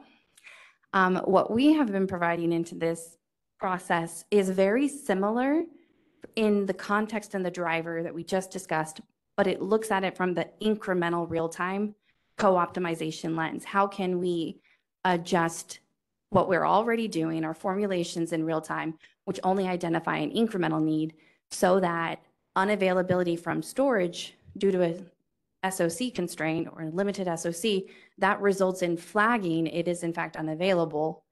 what we have been providing into this process is very similar in the context and the driver that we just discussed, but it looks at it from the incremental real-time co-optimization lens. How can we adjust what we're already doing, our formulations in real time, which only identify an incremental need, so that unavailability from storage due to a SOC constraint or a limited SOC, that results in flagging it is in fact unavailable.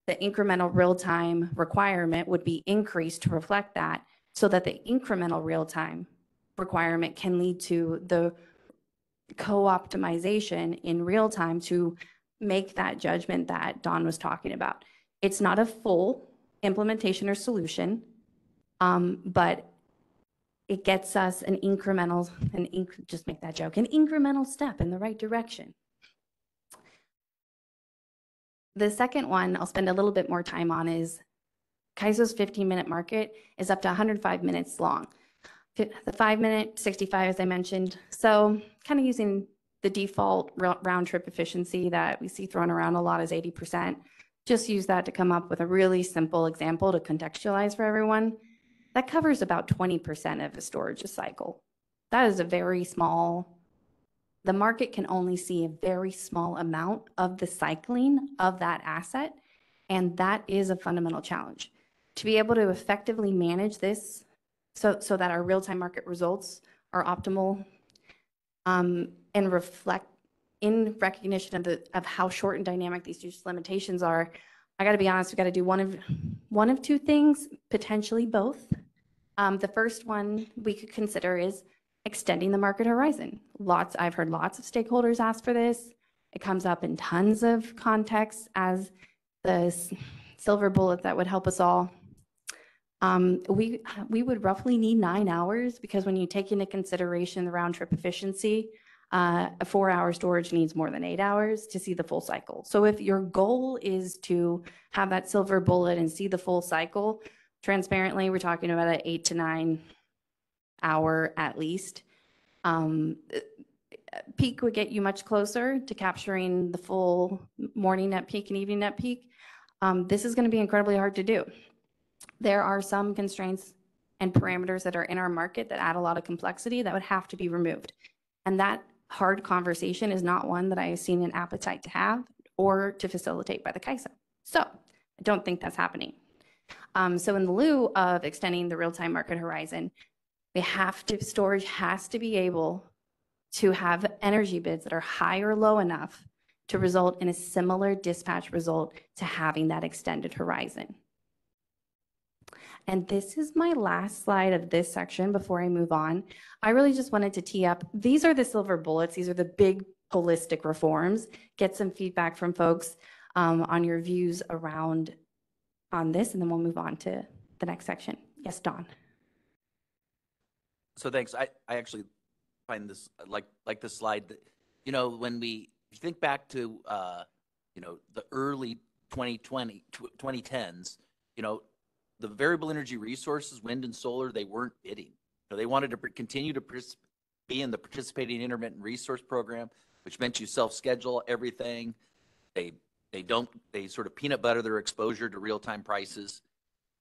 The incremental real-time requirement would be increased to reflect that, so that the incremental real-time requirement can lead to the co-optimization in real time to make that judgment that Dawn was talking about. It's not a full implementation or solution, but it gets us an incremental, just make that joke, an incremental step in the right direction. The second one I'll spend a little bit more time on is CAISO's 15-minute market is up to 105 minutes long. The 5-minute, 65, as I mentioned. So kind of using the default round trip efficiency that we see thrown around a lot as 80%. Just use that to come up with a really simple example to contextualize for everyone. That covers about 20% of a storage cycle. That is a very small, the market can only see a very small amount of the cycling of that asset, and that is a fundamental challenge. To be able to effectively manage this so that our real-time market results are optimal and reflect in recognition of how short and dynamic these use limitations are, I got to be honest, we got to do one of two things, potentially both. The first one we could consider is extending the market horizon. I've heard lots of stakeholders ask for this. It comes up in tons of contexts as the silver bullet that would help us all. We would roughly need 9 hours, because when you take into consideration the round trip efficiency, a 4-hour storage needs more than 8 hours to see the full cycle. So if your goal is to have that silver bullet and see the full cycle, transparently, we're talking about an 8 to 9 hour at least. Peak would get you much closer to capturing the full morning net peak and evening net peak. This is going to be incredibly hard to do. There are some constraints and parameters that are in our market that add a lot of complexity that would have to be removed. And that hard conversation is not one that I have seen an appetite to have or to facilitate by the CAISO. So I don't think that's happening. So in lieu of extending the real-time market horizon, storage has to be able to have energy bids that are high or low enough to result in a similar dispatch result to having that extended horizon. And this is my last slide of this section before I move on. I really just wanted to tee up, these are the silver bullets. These are the big holistic reforms. Get some feedback from folks on your views around on this, and then we'll move on to the next section. Yes, Dawn. So thanks. I actually find this like this slide that, you know, when if you think back to, you know, the early 2010s, you know, the variable energy resources, wind and solar, they weren't bidding. You know, they wanted to continue to be in the participating intermittent resource program, which meant you self-schedule everything. They sort of peanut butter their exposure to real-time prices.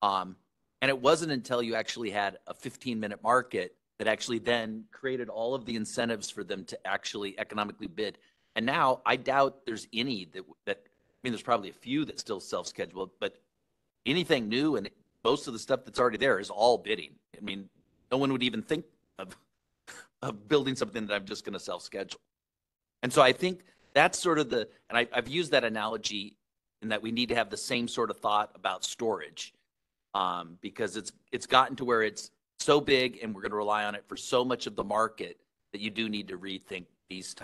And it wasn't until you actually had a 15-minute market that actually then created all of the incentives for them to actually economically bid. And now I doubt there's any that I mean, there's probably a few that still self-schedule, but anything new and most of the stuff that's already there is all bidding. I mean, no one would even think of building something that I'm just going to self-schedule. And so I think that's sort of and I've used that analogy in that we need to have the same sort of thought about storage, because it's gotten to where it's so big and we're going to rely on it for so much of the market that you do need to rethink these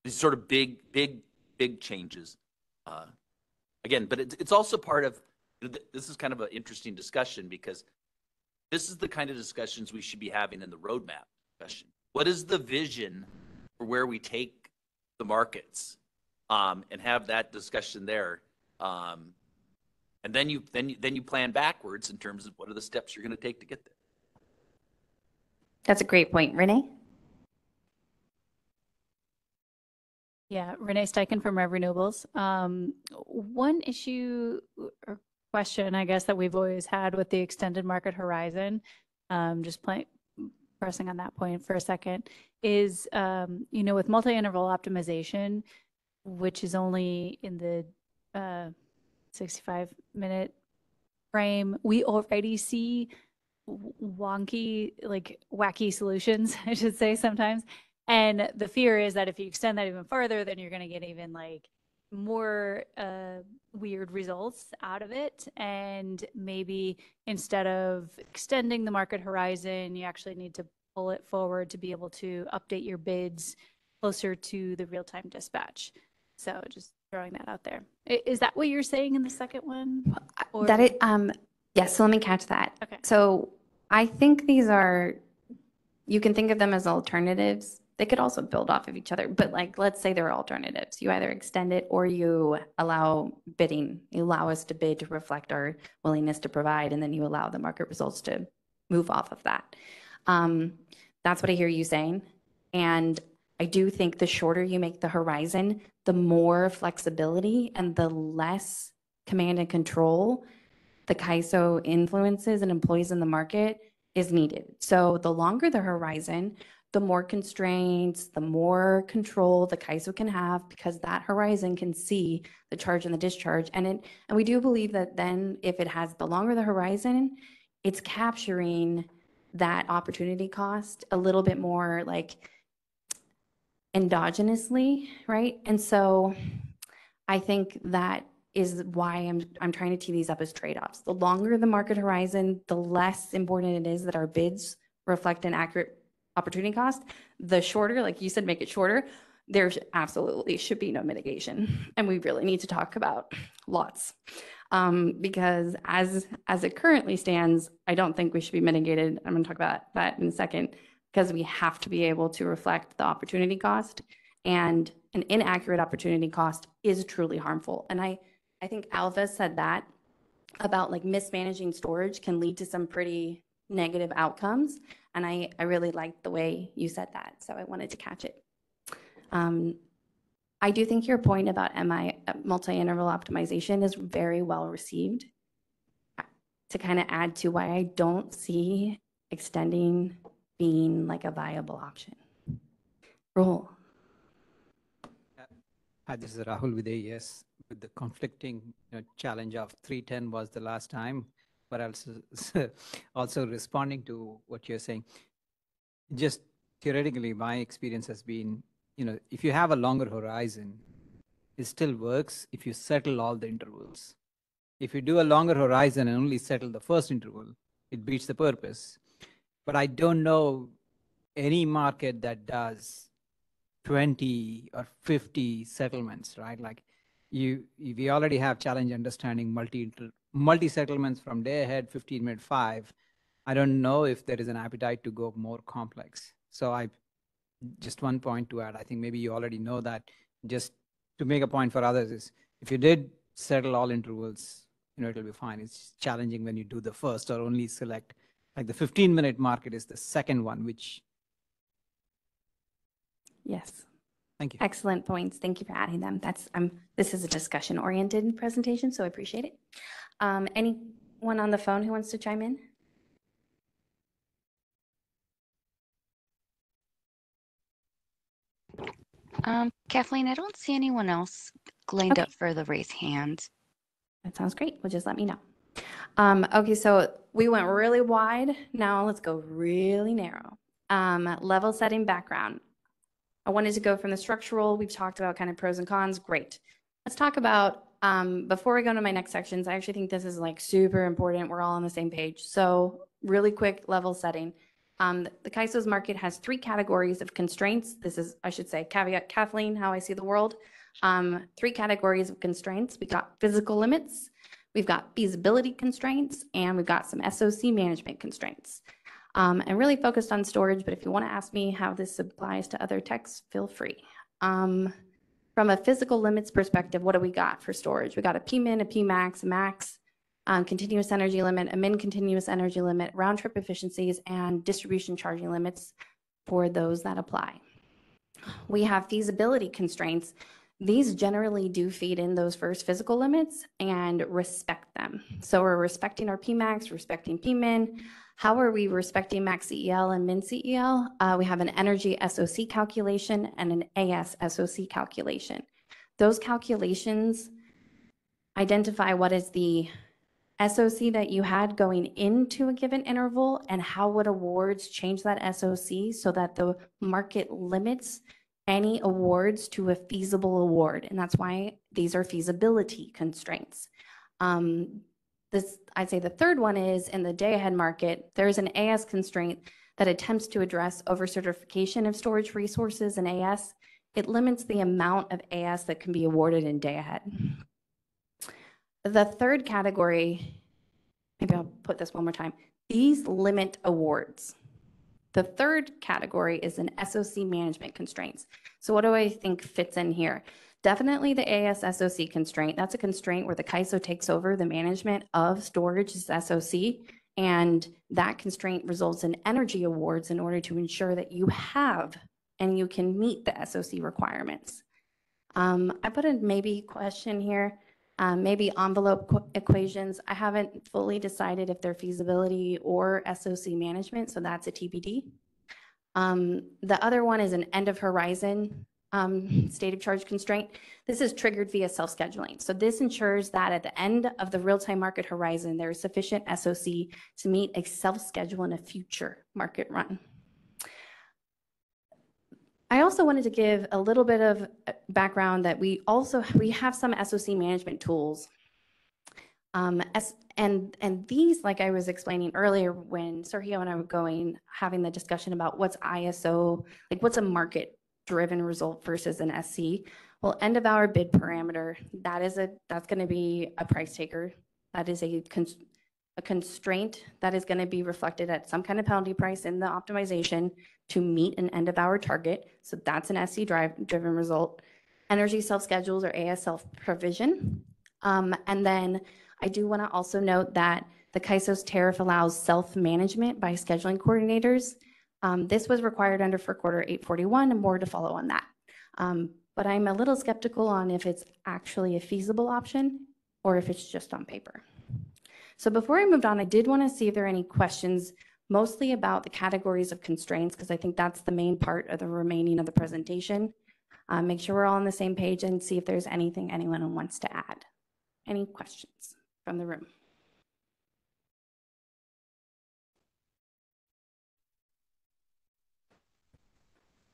sort of big changes. Again, but it's also part of, this is kind of an interesting discussion, because this is the kind of discussions we should be having in the roadmap discussion. What is the vision for where we take the markets, and have that discussion there? And then you plan backwards in terms of what are the steps you're going to take to get there. That's a great point. Renee? Yeah, Renee Steichen from Renewables. One issue or question, I guess, that we've always had with the extended market horizon, just pressing on that point for a second, is, with multi-interval optimization, which is only in the 65-minute frame, we already see wonky, like wacky solutions, I should say sometimes. And the fear is that if you extend that even further, then you're going to get even like more weird results out of it. And maybe instead of extending the market horizon, you actually need to pull it forward to be able to update your bids closer to the real-time dispatch. So just throwing that out there. Is that what you're saying in the second one? Or... Yes, so let me catch that. Okay. So I think these are, you can think of them as alternatives. They could also build off of each other, but like, let's say they're alternatives. You either extend it or you allow bidding. You allow us to bid to reflect our willingness to provide, and then you allow the market results to move off of that. That's what I hear you saying. And I do think the shorter you make the horizon, the more flexibility and the less command and control the CAISO influences and employees in the market is needed. So the longer the horizon, the more constraints, the more control the CAISO can have, because that horizon can see the charge and the discharge. And we do believe that then if it has the longer the horizon, it's capturing that opportunity cost a little bit more like endogenously, right? And so I think that is why I'm trying to tee these up as trade-offs. The longer the market horizon, the less important it is that our bids reflect an accurate opportunity cost. The shorter, like you said, make it shorter, there absolutely should be no mitigation. And we really need to talk about lots. Because as it currently stands, I don't think we should be mitigated. I'm going to talk about that in a second, because we have to be able to reflect the opportunity cost, and an inaccurate opportunity cost is truly harmful. And I think Alva said that about like mismanaging storage can lead to some pretty negative outcomes. And I really liked the way you said that. So I wanted to catch it. I do think your point about multi-interval optimization is very well received. To kind of add to why I don't see extending being like a viable option. Rahul. Hi, this is Rahul with AES. With the conflicting challenge of 310 was the last time, but also responding to what you're saying. Just theoretically, my experience has been, if you have a longer horizon, it still works if you settle all the intervals. If you do a longer horizon and only settle the first interval, it beats the purpose. But I don't know any market that does 20 or 50 settlements, right? Like we already have challenge understanding multi settlements from day ahead, 15-minute 5. I don't know if there is an appetite to go more complex. So just one point to add, I think maybe you already know that. Just to make a point for others is, if you did settle all intervals, it'll be fine. It's challenging when you do the first or only select, like the 15-minute market is the second one, which. Yes. Thank you. Excellent points. Thank you for adding them. This is a discussion-oriented presentation, so I appreciate it. Anyone on the phone who wants to chime in? Kathleen, I don't see anyone else lined up for the raise hands. That sounds great. Well, just let me know. Okay, so we went really wide. Now let's go really narrow. Level setting background. I wanted to go from the structural. We've talked about kind of pros and cons. Great. Let's talk about, before we go to my next sections, I actually think this is like super important. We're all on the same page. So really quick level setting. The CAISO's market has 3 categories of constraints. This is, I should say, caveat Kathleen, how I see the world. 3 categories of constraints. We've got physical limits, we've got feasibility constraints, and we've got some SOC management constraints. And really focused on storage, but if you want to ask me how this applies to other techs, feel free. From a physical limits perspective, what do we got for storage? We got a PMIN, a PMAX, a max, continuous energy limit, a min continuous energy limit, round trip efficiencies, and distribution charging limits for those that apply. We have feasibility constraints. these generally do feed in those first physical limits and respect them. So we're respecting our PMAX, respecting PMIN. How are we respecting max CEL and min CEL? We have an energy SOC calculation and an AS SOC calculation. Those calculations identify what is the SOC that you had going into a given interval and how would awards change that SOC so that the market limits any awards to a feasible award. And that's why these are feasibility constraints. I'd say the third one is in the day-ahead market, there's an AS constraint that attempts to address over-certification of storage resources in AS. It limits the amount of AS that can be awarded in day-ahead. The third category, maybe I'll put this one more time. These limit awards. The third category is an SOC management constraints. So what do I think fits in here? Definitely the AS SOC constraint. That's a constraint where the CAISO takes over the management of storage as SOC, and that constraint results in energy awards in order to ensure that you have and you can meet the SOC requirements. I put a maybe question here. Maybe envelope equations. I haven't fully decided if they're feasibility or SOC management, so that's a TBD. The other one is an end of horizon state of charge constraint. This is triggered via self-scheduling. So this ensures that at the end of the real-time market horizon, there is sufficient SOC to meet a self-schedule in a future market run. I also wanted to give a little bit of background that we have some SOC management tools. And these, like I was explaining earlier when Sergio and I were having the discussion about what's ISO, like what's a market-driven result versus an SC. Well, end of hour bid parameter, that's going to be a price taker. That is a constraint that is going to be reflected at some kind of penalty price in the optimization to meet an end of hour target. So that's an SC driven result. Energy self-schedules or AS self-provision. And then I do want to also note that the CAISO's tariff allows self-management by scheduling coordinators. This was required under FERC Order 841 and more to follow on that. But I'm a little skeptical on if it's actually a feasible option or if it's just on paper. So before I moved on, I did want to see if there are any questions, mostly about the categories of constraints, because I think that's the main part of the remaining of the presentation. Make sure we're all on the same page and see if there's anything anyone wants to add. Any questions from the room?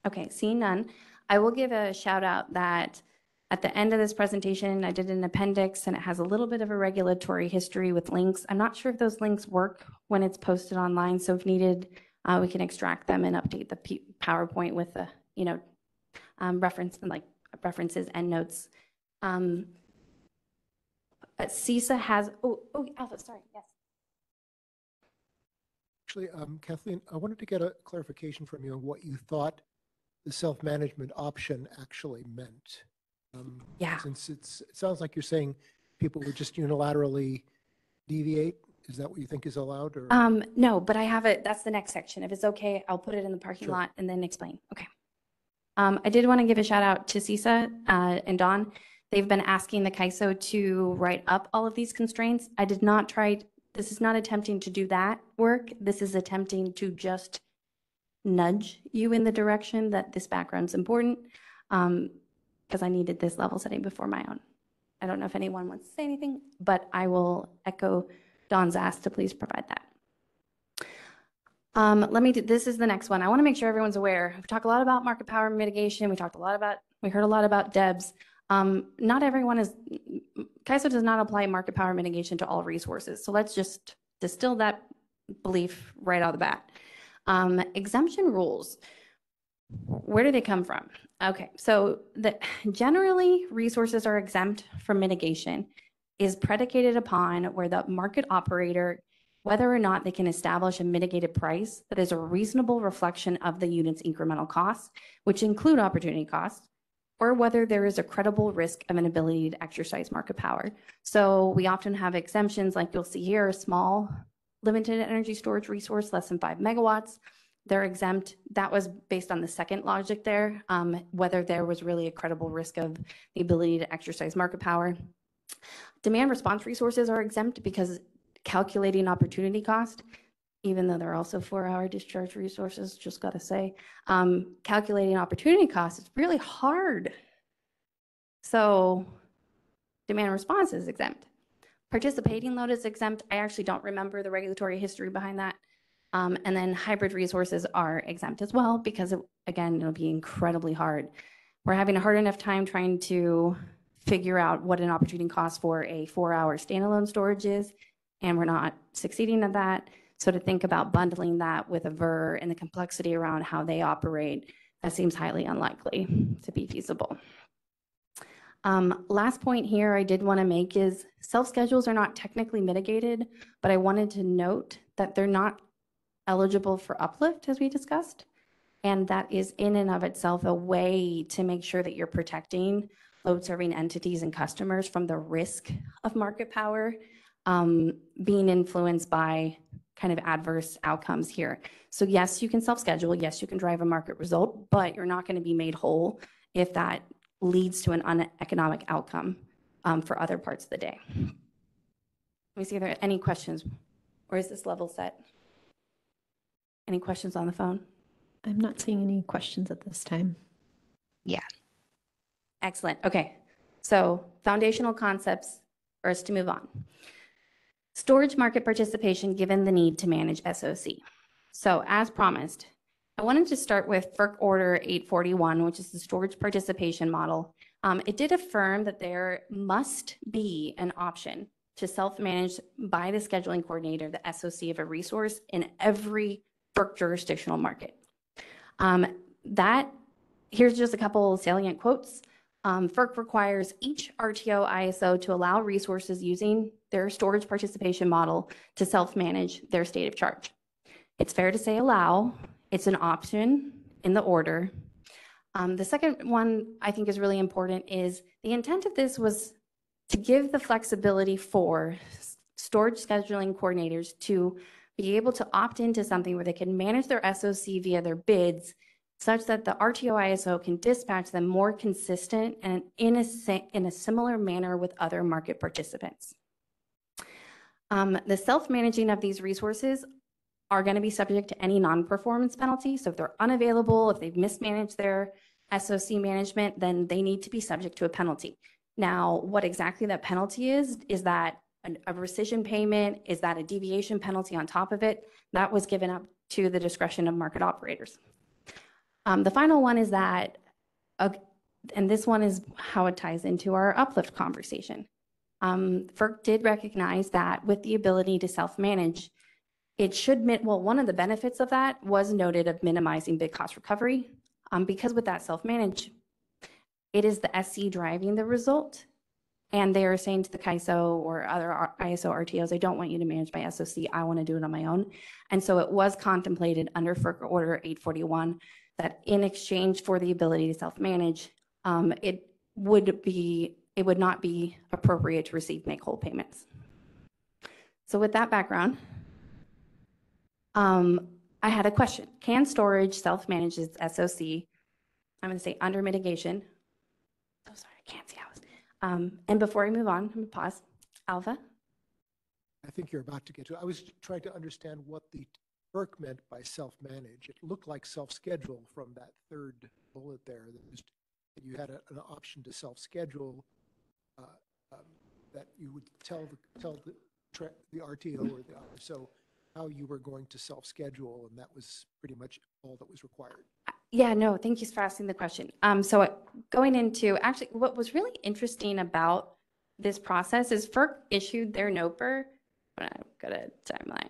Okay, seeing none, I will give a shout out that at the end of this presentation, I did an appendix and it has a little bit of a regulatory history with links. I'm not sure if those links work when it's posted online. So if needed, we can extract them and update the PowerPoint with the, references and notes. CISA has, Alpha, sorry, yes. Actually, Kathleen, I wanted to get a clarification from you on what you thought the self-management option actually meant. Yeah. Since it sounds like you're saying people would just unilaterally deviate. Is that what you think is allowed? Or? No, but I have it. That's the next section. If it's okay, I'll put it in the parking lot and then explain. Okay. I did want to give a shout out to CISA and Dawn. They've been asking the CAISO to write up all of these constraints. I did not try, this is not attempting to do that work. This is attempting to just nudge you in the direction that this background's important. Because I needed this level setting before my own. I don't know if anyone wants to say anything, but I will echo Dawn's ask to please provide that. This is the next one. I want to make sure everyone's aware. We've talked a lot about market power mitigation. We heard a lot about DEBs. Not everyone is, CAISO does not apply market power mitigation to all resources. So let's just distill that belief right out of the bat. Exemption rules. Where do they come from? Okay, so generally resources are exempt from mitigation is predicated upon where the market operator, whether or not they can establish a mitigated price that is a reasonable reflection of the unit's incremental costs, which include opportunity costs, or whether there is a credible risk of an ability to exercise market power. So we often have exemptions like you'll see here, a small limited energy storage resource, less than 5 megawatts. they're exempt. That was based on the second logic there, whether there was really a credible risk of the ability to exercise market power. Demand response resources are exempt because calculating opportunity cost, even though they're also 4-hour discharge resources, just gotta say, calculating opportunity cost is really hard. So demand response is exempt. Participating load is exempt. I actually don't remember the regulatory history behind that. And then hybrid resources are exempt as well because, again, it'll be incredibly hard. We're having a hard enough time trying to figure out what an opportunity cost for a 4-hour standalone storage is, and we're not succeeding at that. So to think about bundling that with a VER and the complexity around how they operate, that seems highly unlikely to be feasible. Last point here I did want to make is self-schedules are not technically mitigated, but I wanted to note that they're not eligible for uplift, as we discussed. And that is in and of itself a way to make sure that you're protecting load serving entities and customers from the risk of market power being influenced by kind of adverse outcomes here. So yes, you can self-schedule, yes, you can drive a market result, but you're not going to be made whole if that leads to an uneconomic outcome for other parts of the day. Let me see if there are any questions, or is this level set? Any questions on the phone? I'm not seeing any questions at this time. Yeah. Excellent. Okay. So foundational concepts for us to move on. Storage market participation given the need to manage SOC. So as promised, I wanted to start with FERC Order 841, which is the storage participation model. It did affirm that there must be an option to self-manage by the scheduling coordinator, the SOC of a resource in every FERC jurisdictional market. Here's just a couple salient quotes. FERC requires each RTO ISO to allow resources using their storage participation model to self-manage their state of charge. It's fair to say allow. It's an option in the order. The second one I think is really important is the intent of this was to give the flexibility for storage scheduling coordinators to be able to opt into something where they can manage their SOC via their bids such that the RTO ISO can dispatch them more consistent and in a similar manner with other market participants. The self-managing of these resources are going to be subject to any non-performance penalty. So if they're unavailable, if they've mismanaged their SOC management, then they need to be subject to a penalty. Now, what exactly that penalty is that a rescission payment? Is that a deviation penalty on top of it? That was given up to the discretion of market operators. The final one is that, and this one is how it ties into our uplift conversation. FERC did recognize that with the ability to self-manage, it should, one of the benefits of that was noted of minimizing bid cost recovery, because with that self-manage, it is the SC driving the result. And they are saying to the CAISO or other ISO RTOs, I don't want you to manage my SOC, I want to do it on my own. And so it was contemplated under FERC Order 841 that in exchange for the ability to self-manage, it would not be appropriate to receive make-whole payments. So with that background, I had a question. Can storage self-manage its SOC? I'm going to say under mitigation. Oh, sorry, I can't see how. And before I move on, I'm going to pause. Alva? I think you're about to get to it. I was trying to understand what the FERC meant by self-manage. It looked like self-schedule from that third bullet there. That you had an option to self-schedule, that you would tell the RTO or the ISO how you were going to self-schedule, and that was pretty much all that was required. Yeah, no, thank you for asking the question. So going into, actually, what was really interesting about this process is FERC issued their NOPR. I've got a timeline.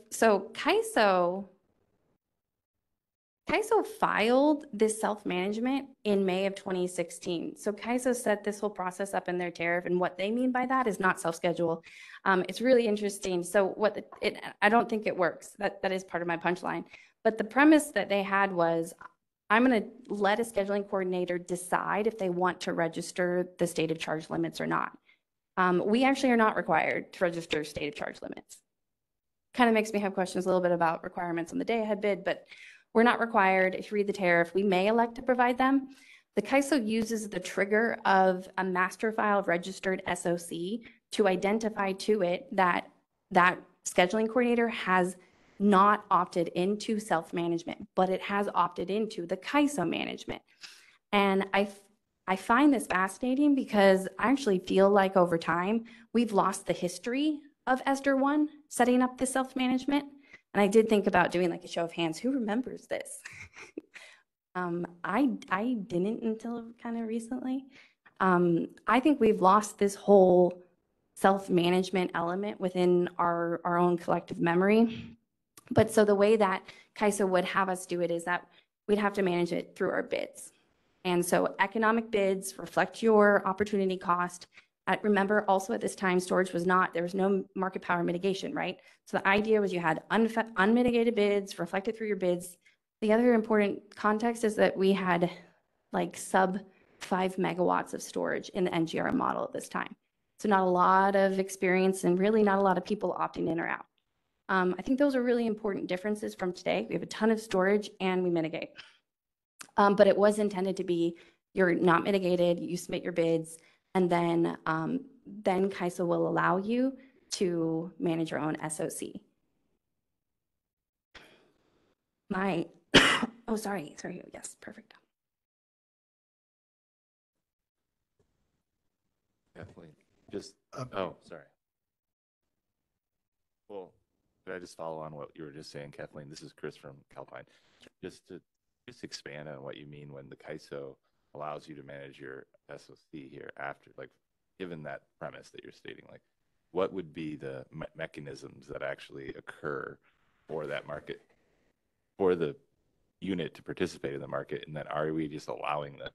So CAISO filed this self-management in May of 2016. So CAISO set this whole process up in their tariff, and what they mean by that is not self-schedule. It's really interesting. So I don't think it works. That is part of my punchline. But the premise that they had was, I'm going to let a scheduling coordinator decide if they want to register the state of charge limits or not. We actually are not required to register state of charge limits. kind of makes me have questions a little bit about requirements on the day ahead bid, but we're not required. If you read the tariff, we may elect to provide them. The CAISO uses the trigger of a master file registered SOC to identify to it that that scheduling coordinator has not opted into self-management, but it has opted into the CAISO management. And I find this fascinating because I actually feel like over time, we've lost the history of ESDR 1 setting up the self-management. And I did think about doing like a show of hands. Who remembers this? I didn't until kind of recently. I think we've lost this whole self-management element within our own collective memory. But so the way that CAISO would have us do it is that we'd have to manage it through our bids. And so economic bids reflect your opportunity cost. Remember also at this time, storage was not, there was no market power mitigation, right? So the idea was you had unmitigated bids reflected through your bids. The other important context is that we had like sub 5 megawatts of storage in the NGR model at this time. So not a lot of experience and really not a lot of people opting in or out. I think those are really important differences from today. We have a ton of storage and we mitigate. But it was intended to be, you're not mitigated, you submit your bids, and then CAISO will allow you to manage your own SOC. Oh, sorry, yes, perfect. Kathleen, just, oh, sorry. Well, could I just follow on what you were just saying, Kathleen? This is Chris from Calpine. Just expand on what you mean when the CAISO allows you to manage your SOC here after, like, given that premise that you're stating, like, what would be the mechanisms that actually occur for that market, for the unit to participate in the market? And then are we just allowing the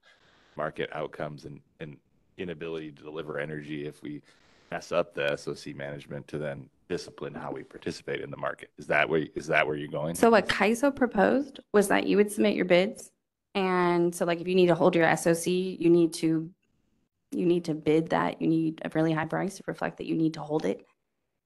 market outcomes and inability to deliver energy if we mess up the SOC management to then discipline how we participate in the market? Is that where you're going? So what CAISO proposed was that you would submit your bids. And so like if you need to hold your SOC, you need to bid that. You need a really high price to reflect that you need to hold it.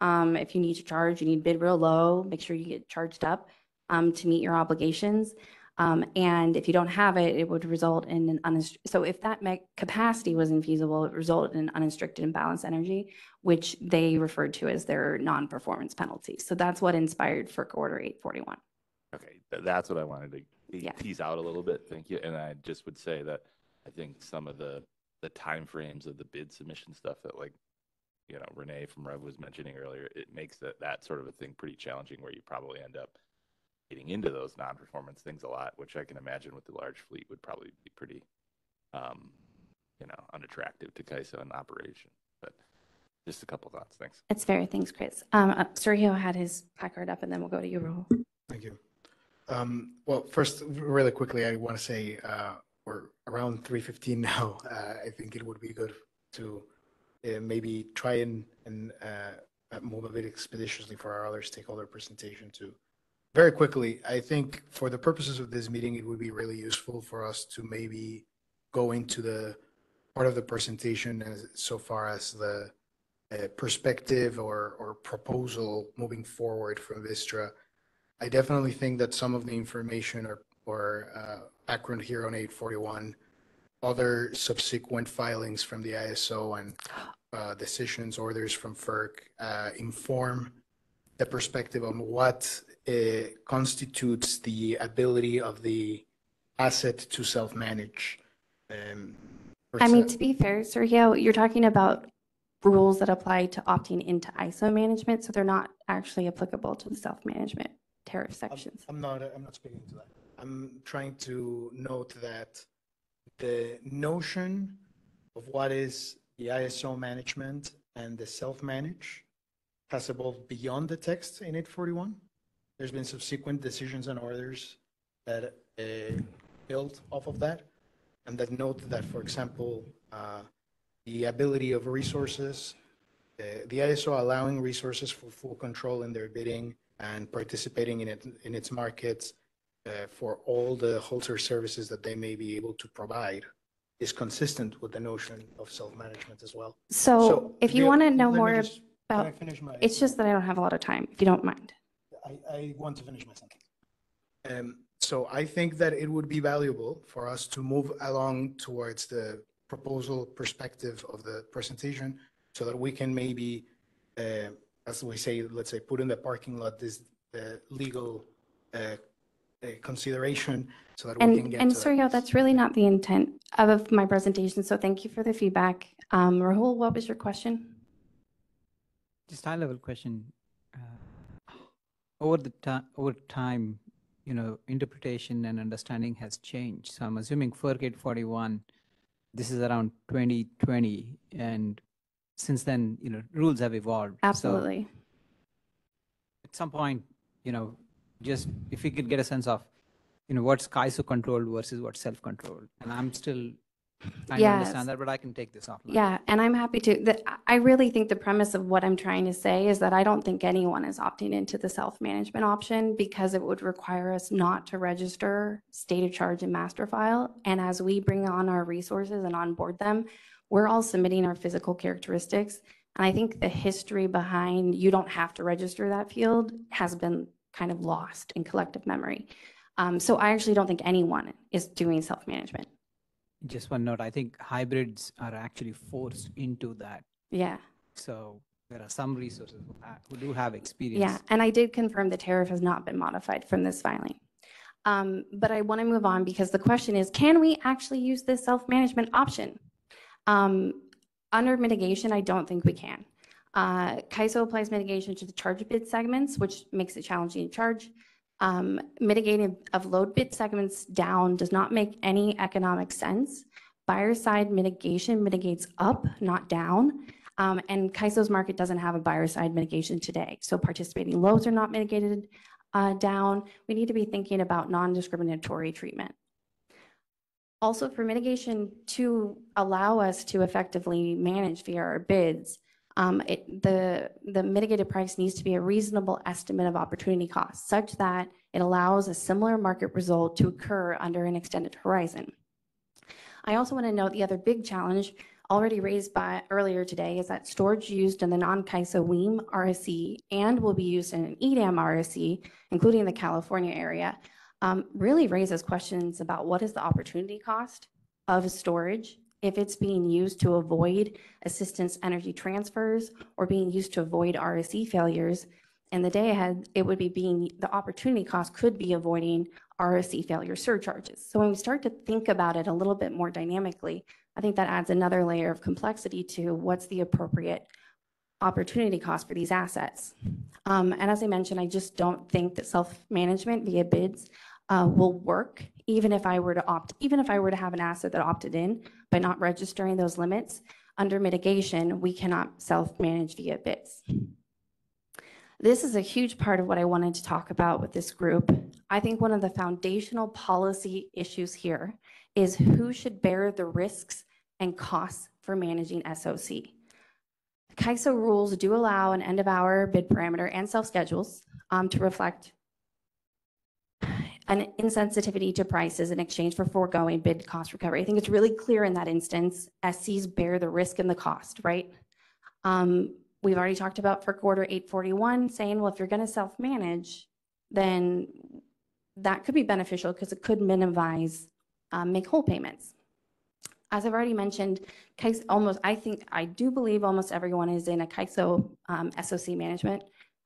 If you need to charge, you need to bid real low, make sure you get charged up to meet your obligations. And if you don't have it, it would result in so if that capacity was infeasible, it would result in unrestricted imbalanced energy, which they referred to as their non-performance penalties. So that's what inspired FERC Order 841. Okay, that's what I wanted to tease out a little bit. Thank you. And I just would say that I think some of the timeframes of the bid submission stuff that, like, you know, Renee from Rev was mentioning earlier, it makes that sort of a thing pretty challenging, where you probably end up getting into those non-performance things a lot, which I can imagine with the large fleet would probably be pretty, unattractive to CAISO in operation. But just a couple thoughts. Thanks. It's fair. Thanks, Chris. Sergio had his placard up, and then we'll go to you, Rahul. Thank you. Well, first, really quickly, I want to say we're around 3:15 now. I think it would be good to maybe try and move a bit expeditiously for our other stakeholder presentation too. Very quickly, I think for the purposes of this meeting, it would be really useful for us to maybe go into the part of the presentation so far as the perspective or proposal moving forward from Vistra. I definitely think that some of the information or background here on 841, other subsequent filings from the ISO and decisions, orders from FERC inform the perspective on what constitutes the ability of the asset to self-manage. I mean, to be fair, Sergio, you're talking about rules that apply to opting into ISO management, so they're not actually applicable to the self-management tariff sections. I'm not speaking to that. I'm trying to note that the notion of what is the ISO management and the self-manage has evolved beyond the text in 841. There's been subsequent decisions and orders that build off of that, and that note that, for example, the ability of resources, the ISO allowing resources for full control in their bidding and participating in its markets for all the wholesale services that they may be able to provide is consistent with the notion of self-management as well. So if you want to know more, Can I Well, finish my? it's just that I don't have a lot of time, if you don't mind. I want to finish my sentence. So I think that it would be valuable for us to move along towards the proposal perspective of the presentation so that we can maybe, as we say, let's say, put in the parking lot this legal consideration so that we can get And to that. Sergio, that's really not the intent of my presentation, so thank you for the feedback. Rahul, what was your question? Just high level question. Over time, interpretation and understanding has changed. So I'm assuming FERC 841, this is around 2020, and since then, rules have evolved. Absolutely. So at some point, just if we could get a sense of, what's CAISO controlled versus what's self-controlled. And I'm still trying to Yes. understand that, but I can take this offline. Yeah, and I'm happy to. I really think the premise of what I'm trying to say is that I don't think anyone is opting into the self-management option because it would require us not to register state of charge and master file. And as we bring on our resources and onboard them, we're all submitting our physical characteristics. And I think the history behind you don't have to register that field has been kind of lost in collective memory. So I actually don't think anyone is doing self-management. Just one note, I think hybrids are actually forced into that. Yeah. So there are some resources who do have experience. Yeah, and I did confirm the tariff has not been modified from this filing. But I want to move on because the question is, can we actually use this self-management option? Under mitigation, I don't think we can. CAISO applies mitigation to the charge bid segments, which makes it challenging to charge. Mitigating of load bid segments down does not make any economic sense. Buyer side mitigation mitigates up, not down. And CAISO's market doesn't have a buyer side mitigation today. So participating loads are not mitigated down. We need to be thinking about non-discriminatory treatment. Also, for mitigation to allow us to effectively manage via our bids, the mitigated price needs to be a reasonable estimate of opportunity costs such that it allows a similar market result to occur under an extended horizon. I also want to note the other big challenge already raised by earlier today is that storage used in the non-CAISO WEAM RSC and will be used in an EDAM RSC, including the California area, really raises questions about what is the opportunity cost of storage if it's being used to avoid assistance energy transfers or being used to avoid RSC failures. In the day ahead, it would be the opportunity cost could be avoiding RSC failure surcharges. So when we start to think about it a little bit more dynamically, I think that adds another layer of complexity to what's the appropriate opportunity cost for these assets. And as I mentioned, I just don't think that self-management via bids will work, even if I were to have an asset that opted in by not registering those limits. Under mitigation, we cannot self-manage via bids. This is a huge part of what I wanted to talk about with this group. I think one of the foundational policy issues here is who should bear the risks and costs for managing SOC. CAISO rules do allow an end-of-hour bid parameter and self-schedules to reflect an insensitivity to prices in exchange for foregoing bid cost recovery. I think it's really clear in that instance, SCs bear the risk and the cost, right? We've already talked about for quarter 841 saying, well, if you're going to self-manage, then that could be beneficial because it could minimize make whole payments. As I've already mentioned, I do believe almost everyone is in a CAISO SOC management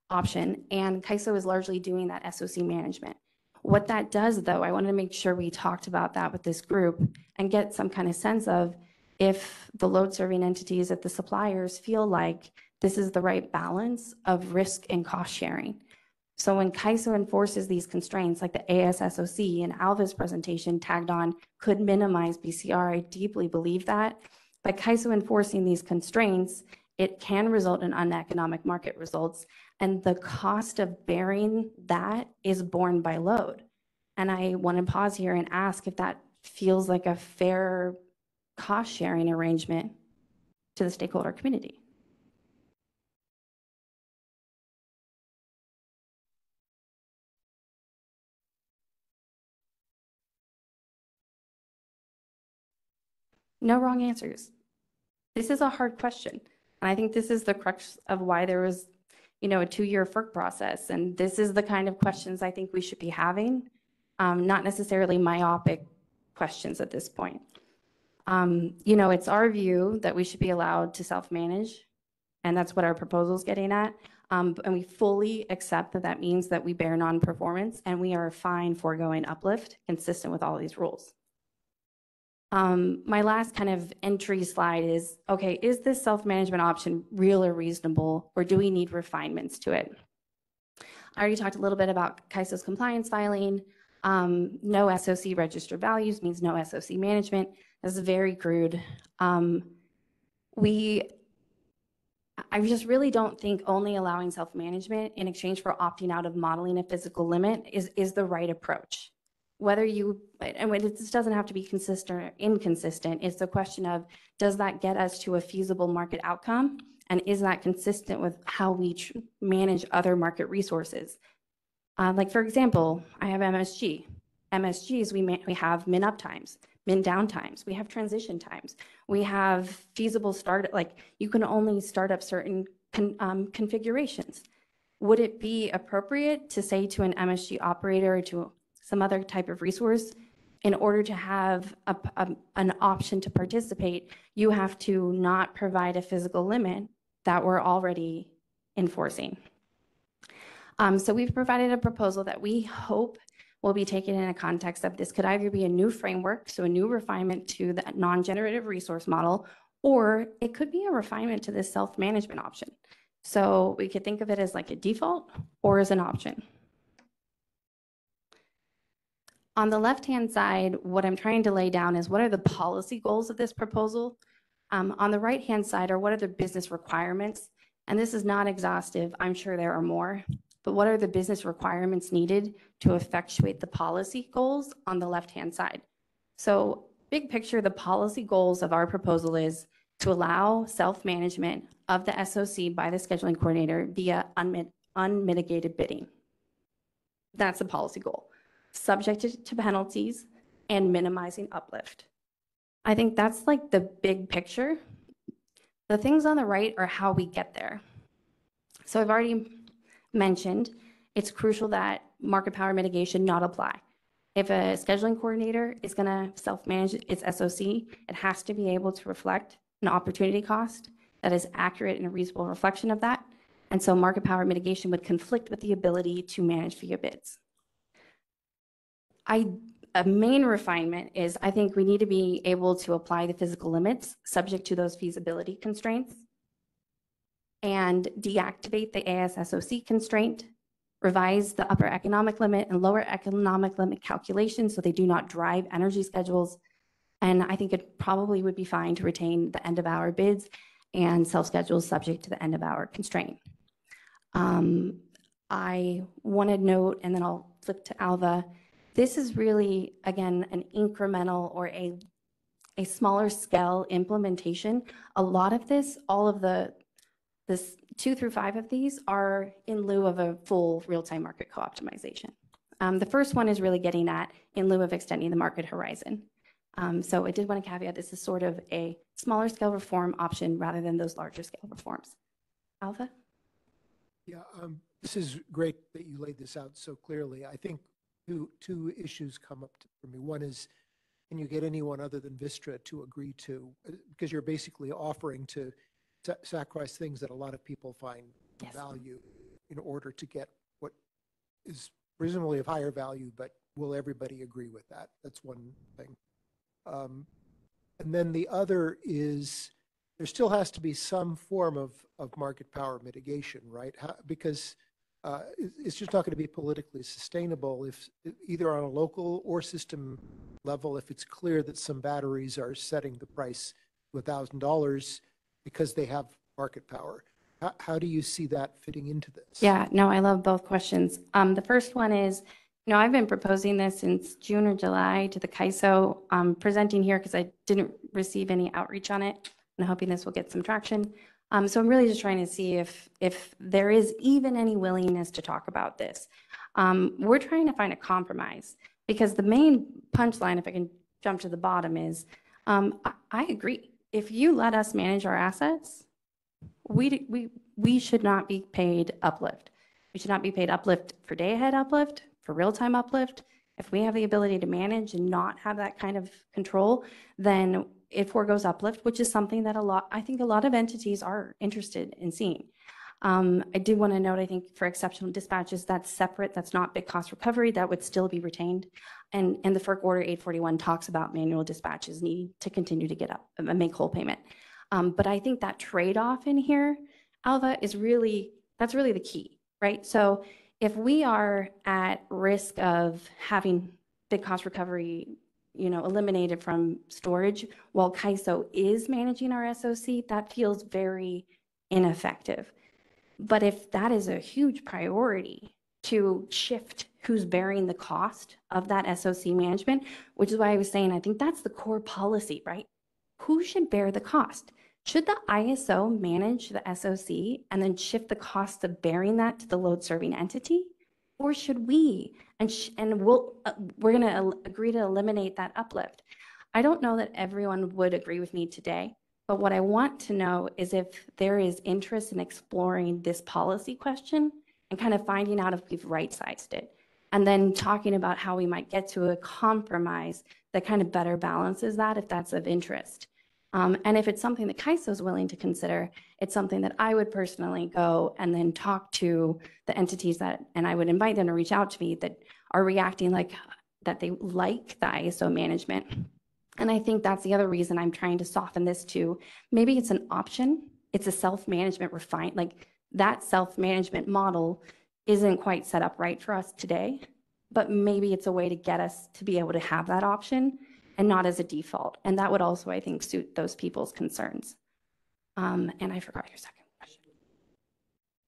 option, and CAISO is largely doing that SOC management. What that does, though, I wanted to make sure we talked about that with this group and get some kind of sense of if the load serving entities at the suppliers feel like this is the right balance of risk and cost sharing. So when CAISO enforces these constraints, like the ASSOC and Alva's presentation tagged on could minimize BCR, I deeply believe that. By CAISO enforcing these constraints, it can result in uneconomic market results, and the cost of bearing that is borne by load. And I want to pause here and ask if that feels like a fair cost sharing arrangement to the stakeholder community. No wrong answers. This is a hard question. And I think this is the crux of why there was, a 2-year FERC process. And this is the kind of questions I think we should be having, not necessarily myopic questions at this point. It's our view that we should be allowed to self-manage, and that's what our proposal is getting at. And we fully accept that that means that we bear non-performance, and we are fine foregoing uplift consistent with all these rules. My last kind of entry slide is, okay, is this self-management option real or reasonable, or do we need refinements to it? I already talked a little bit about CAISO's compliance filing. No SOC registered values means no SOC management. This is very crude. I just really don't think only allowing self-management in exchange for opting out of modeling a physical limit is the right approach. This doesn't have to be consistent or inconsistent. It's the question of, does that get us to a feasible market outcome? And is that consistent with how we manage other market resources? Like, for example, I have MSG. MSGs, we have min up times, min down times. We have transition times. We have feasible start, like you can only start up certain configurations. Would it be appropriate to say to an MSG operator or to some other type of resource, in order to have an option to participate, you have to not provide a physical limit that we're already enforcing? So we've provided a proposal that we hope will be taken in a context of this could either be a new framework, so a new refinement to the non-generative resource model, or it could be a refinement to this self-management option. So we could think of it as like a default or as an option. On the left-hand side, what I'm trying to lay down is what are the policy goals of this proposal? On the right-hand side are what are the business requirements? And this is not exhaustive. I'm sure there are more. But what are the business requirements needed to effectuate the policy goals on the left-hand side? So big picture, the policy goals of our proposal is to allow self-management of the SOC by the scheduling coordinator via unmitigated bidding. That's the policy goal, subject to penalties and minimizing uplift. I think that's like the big picture. The things on the right are how we get there. So I've already mentioned, it's crucial that market power mitigation not apply. If a scheduling coordinator is going to self-manage its SOC, it has to be able to reflect an opportunity cost that is accurate and a reasonable reflection of that. And so market power mitigation would conflict with the ability to manage via bids. A main refinement is I think we need to be able to apply the physical limits subject to those feasibility constraints and deactivate the ASSOC constraint, revise the upper economic limit and lower economic limit calculations so they do not drive energy schedules. And I think it probably would be fine to retain the end of hour bids and self-schedules subject to the end of hour constraint. I want to note, and then I'll flip to Alva, this is really, again, an incremental or a smaller scale implementation. A lot of this, all of this 2 through 5 of these are in lieu of a full real-time market co-optimization. The first one is really getting at in lieu of extending the market horizon. So I did want to caveat this is sort of a smaller scale reform option rather than those larger scale reforms. Alva? Yeah, this is great that you laid this out so clearly. I think two issues come up for me. One is, can you get anyone other than Vistra to agree to, because you're basically offering to sacrifice things that a lot of people find value in order to get what is presumably of higher value, but will everybody agree with that? That's one thing. And then the other is there still has to be some form of market power mitigation, right? Because it's just not going to be politically sustainable if either on a local or system level, if it's clear that some batteries are setting the price to $1,000 because they have market power. How do you see that fitting into this? Yeah, no, I love both questions. The first one is, I've been proposing this since June or July to the CAISO. I'm presenting here because I didn't receive any outreach on it. I'm hoping this will get some traction. So I'm really just trying to see if there is even any willingness to talk about this. We're trying to find a compromise because the main punchline, if I can jump to the bottom, is I agree. If you let us manage our assets, we should not be paid uplift. We should not be paid uplift for day ahead uplift, for real time uplift. If we have the ability to manage and not have that kind of control, then it foregoes uplift, which is something that I think a lot of entities are interested in seeing. I do want to note, I think for exceptional dispatches, that's separate. That's not big cost recovery. That would still be retained. And the FERC Order 841 talks about manual dispatches need to continue to get up and make whole payment. But I think that trade-off in here, Alva, that's really the key, right? So if we are at risk of having big cost recovery, eliminated from storage while CAISO is managing our SOC, that feels very ineffective. But if that is a huge priority to shift who's bearing the cost of that SOC management, which is why I was saying, I think that's the core policy, right? Who should bear the cost? Should the ISO manage the SOC and then shift the cost of bearing that to the load serving entity? Or should we? And we're going to agree to eliminate that uplift. I don't know that everyone would agree with me today, but what I want to know is if there is interest in exploring this policy question and kind of finding out if we've right-sized it, and then talking about how we might get to a compromise that kind of better balances that if that's of interest. And if it's something that CAISO is willing to consider, it's something that I would personally go and then talk to the entities and I would invite them to reach out to me that are reacting like that they like the ISO management. And I think that's the other reason I'm trying to soften this to maybe it's an option. It's a self-management like that self-management model isn't quite set up right for us today, but maybe it's a way to get us to be able to have that option and not as a default. And that would also, I think, suit those people's concerns. And I forgot your second question.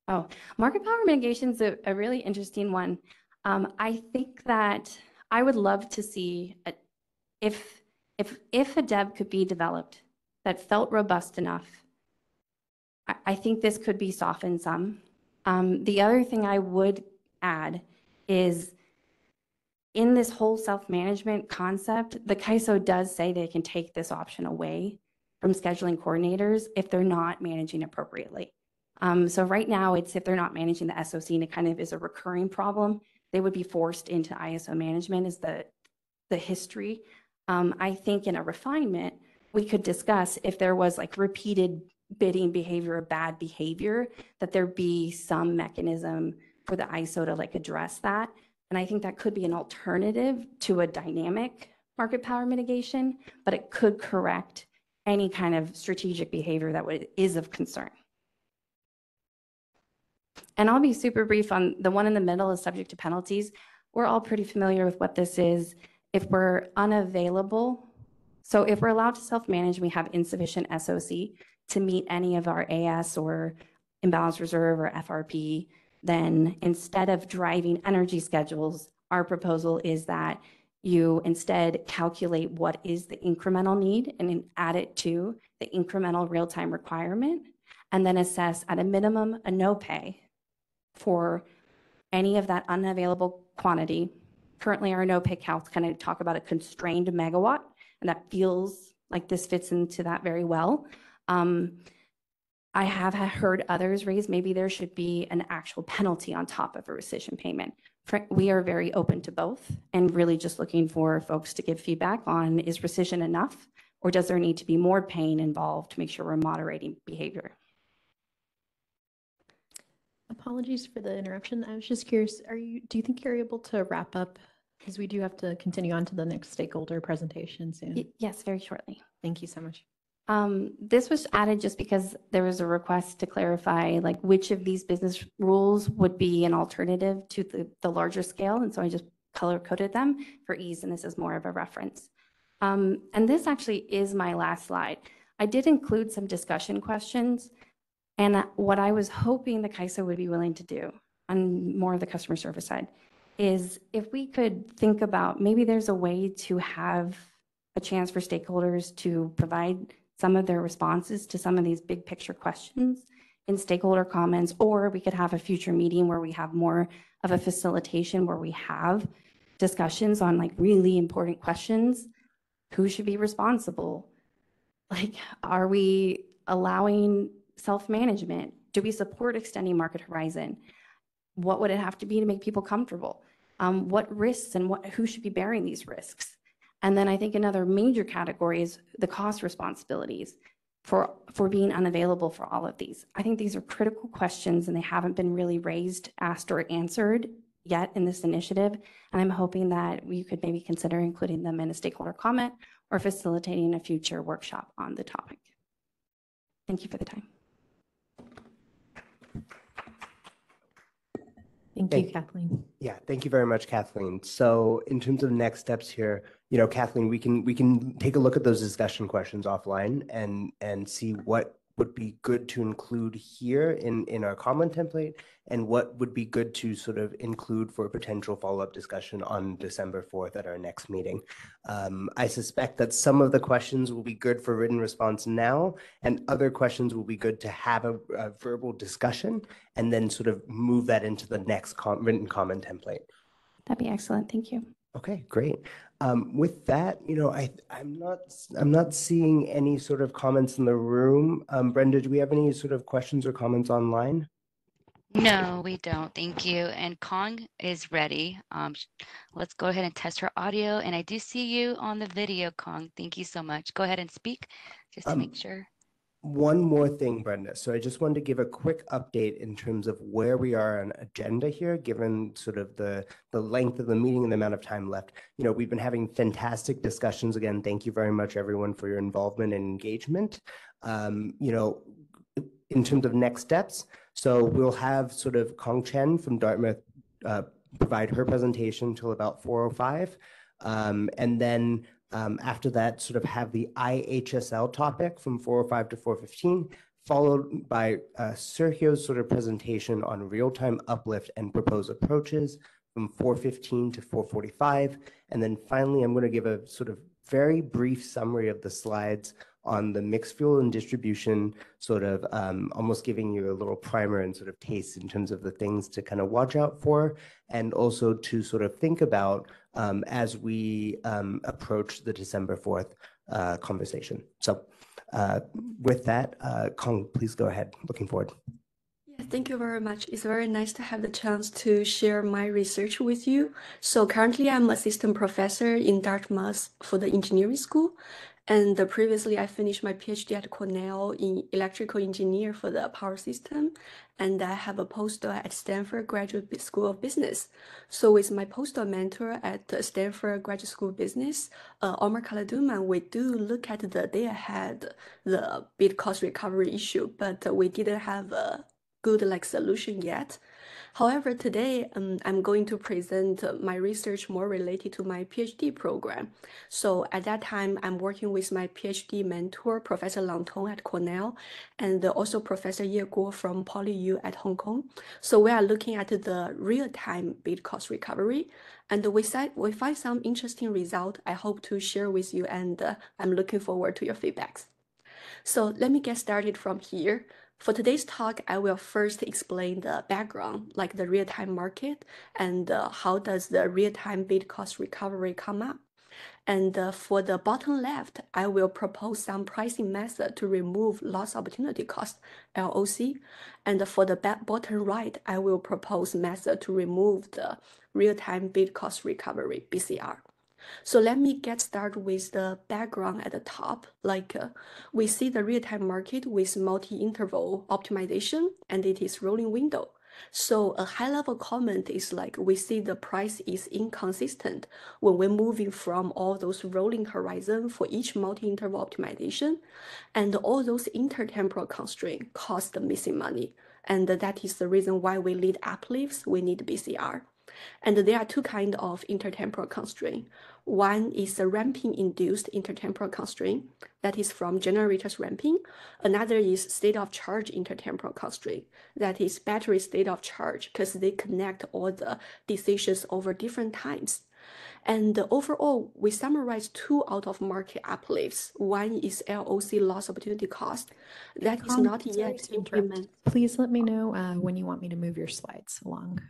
Oh, market power mitigation is a really interesting one. I think that I would love to see if a dev could be developed that felt robust enough, I think this could be softened some. The other thing I would add is in this whole self-management concept, the CAISO does say they can take this option away from scheduling coordinators if they're not managing appropriately. So right now, it's if they're not managing the SOC and it kind of is a recurring problem, they would be forced into ISO management is the history. I think in a refinement, we could discuss if there was like repeated bidding behavior or bad behavior, that there be some mechanism for the ISO to like address that. And I think that could be an alternative to a dynamic market power mitigation, but it could correct any kind of strategic behavior that is of concern. And I'll be super brief on the one in the middle is subject to penalties. We're all pretty familiar with what this is. If we're unavailable, so if we're allowed to self-manage, we have insufficient SOC to meet any of our AS or imbalance reserve or FRP, then instead of driving energy schedules, our proposal is that you instead calculate what is the incremental need and then add it to the incremental real-time requirement, and then assess at a minimum a no pay for any of that unavailable quantity. Currently, our no pay calcs kind of talk about a constrained megawatt, and that feels like this fits into that very well. I have heard others raise maybe there should be an actual penalty on top of a rescission payment. We are very open to both and really just looking for folks to give feedback on is rescission enough or does there need to be more pain involved to make sure we're moderating behavior? Apologies for the interruption. I was just curious, do you think you're able to wrap up? Because we do have to continue on to the next stakeholder presentation soon. Yes, very shortly. Thank you so much. This was added just because there was a request to clarify like which of these business rules would be an alternative to the larger scale. And so I just color coded them for ease, and this is more of a reference. And this actually is my last slide. I did include some discussion questions, and what I was hoping the CAISO would be willing to do on more of the customer service side is if we could think about maybe there's a way to have a chance for stakeholders to provide some of their responses to some of these big picture questions in stakeholder comments, or we could have a future meeting where we have more of a facilitation where we have discussions on like really important questions. Who should be responsible? Like, are we allowing self-management? Do we support extending market horizon? What would it have to be to make people comfortable? What risks and who should be bearing these risks? And then I think another major category is the cost responsibilities for being unavailable for all of these. I think these are critical questions and they haven't been really raised, asked, or answered yet in this initiative. And I'm hoping that we could maybe consider including them in a stakeholder comment or facilitating a future workshop on the topic. Thank you for the time. Thank you, Kathleen. Yeah, thank you very much, Kathleen. So in terms of next steps here, you know, Kathleen, we can take a look at those discussion questions offline and see what would be good to include here in our comment template and what would be good to sort of include for a potential follow-up discussion on December 4th at our next meeting. I suspect that some of the questions will be good for written response now, and other questions will be good to have a verbal discussion and then sort of move that into the next written comment template. That'd be excellent. Thank you. Okay, great. With that, you know, I'm not seeing any sort of comments in the room. Brenda, do we have any sort of questions or comments online? No, we don't. Thank you. And Kong is ready. Let's go ahead and test her audio. And I do see you on the video, Kong. Thank you so much. Go ahead and speak just to make sure. One more thing, Brenda. So I just wanted to give a quick update in terms of where we are on agenda here, given sort of the length of the meeting and the amount of time left. You know, we've been having fantastic discussions. Again, thank you very much, everyone, for your involvement and engagement. You know, in terms of next steps, so we'll have sort of Kong Chen from Dartmouth provide her presentation till about 4:05. And then after that, sort of have the HSL topic from 4:05 to 4:15, followed by Sergio's sort of presentation on real-time uplift and proposed approaches from 4:15 to 4:45. And then finally, I'm going to give a sort of very brief summary of the slides on the mixed fuel and distribution, sort of almost giving you a little primer and sort of taste in terms of the things to kind of watch out for, and also to sort of think about as we approach the December 4th conversation. So with that, Kong, please go ahead. Looking forward. Yeah, thank you very much. It's very nice to have the chance to share my research with you. So currently I'm assistant professor in Dartmouth for the engineering school. And previously, I finished my PhD at Cornell in electrical engineer for the power system. And I have a postdoc at Stanford Graduate School of Business. So with my postdoc mentor at Stanford Graduate School of Business, Omar Kaladuman, we do look at the day ahead, the bid cost recovery issue, but we didn't have a good solution yet. However, today I'm going to present my research more related to my PhD program. So at that time, I'm working with my PhD mentor, Professor Lang Tong at Cornell, and also Professor Ye Guo from PolyU at Hong Kong. So we are looking at the real-time bid cost recovery, and we find some interesting result I hope to share with you, and I'm looking forward to your feedbacks. So let me get started from here. For today's talk, I will first explain the background, like the real-time market, and how does the real-time bid cost recovery come up. And for the bottom left, I will propose some pricing method to remove loss opportunity cost, LOC. And for the bottom right, I will propose method to remove the real-time bid cost recovery, BCR. So let me get started with the background at the top. We see the real-time market with multi-interval optimization, and it is rolling window. So a high-level comment is we see the price is inconsistent when we're moving from all those rolling horizon for each multi-interval optimization, and all those intertemporal constraints cause the missing money. And that is the reason why we need uplifts, we need BCR. And there are two kinds of intertemporal constraint. One is the ramping-induced intertemporal constraint, that is from generators ramping. Another is state of charge intertemporal constraint, that is battery state of charge, because they connect all the decisions over different times. And overall, we summarize two out-of-market uplifts. One is LOC, loss opportunity cost, that is not yet implemented. Please let me know when you want me to move your slides along.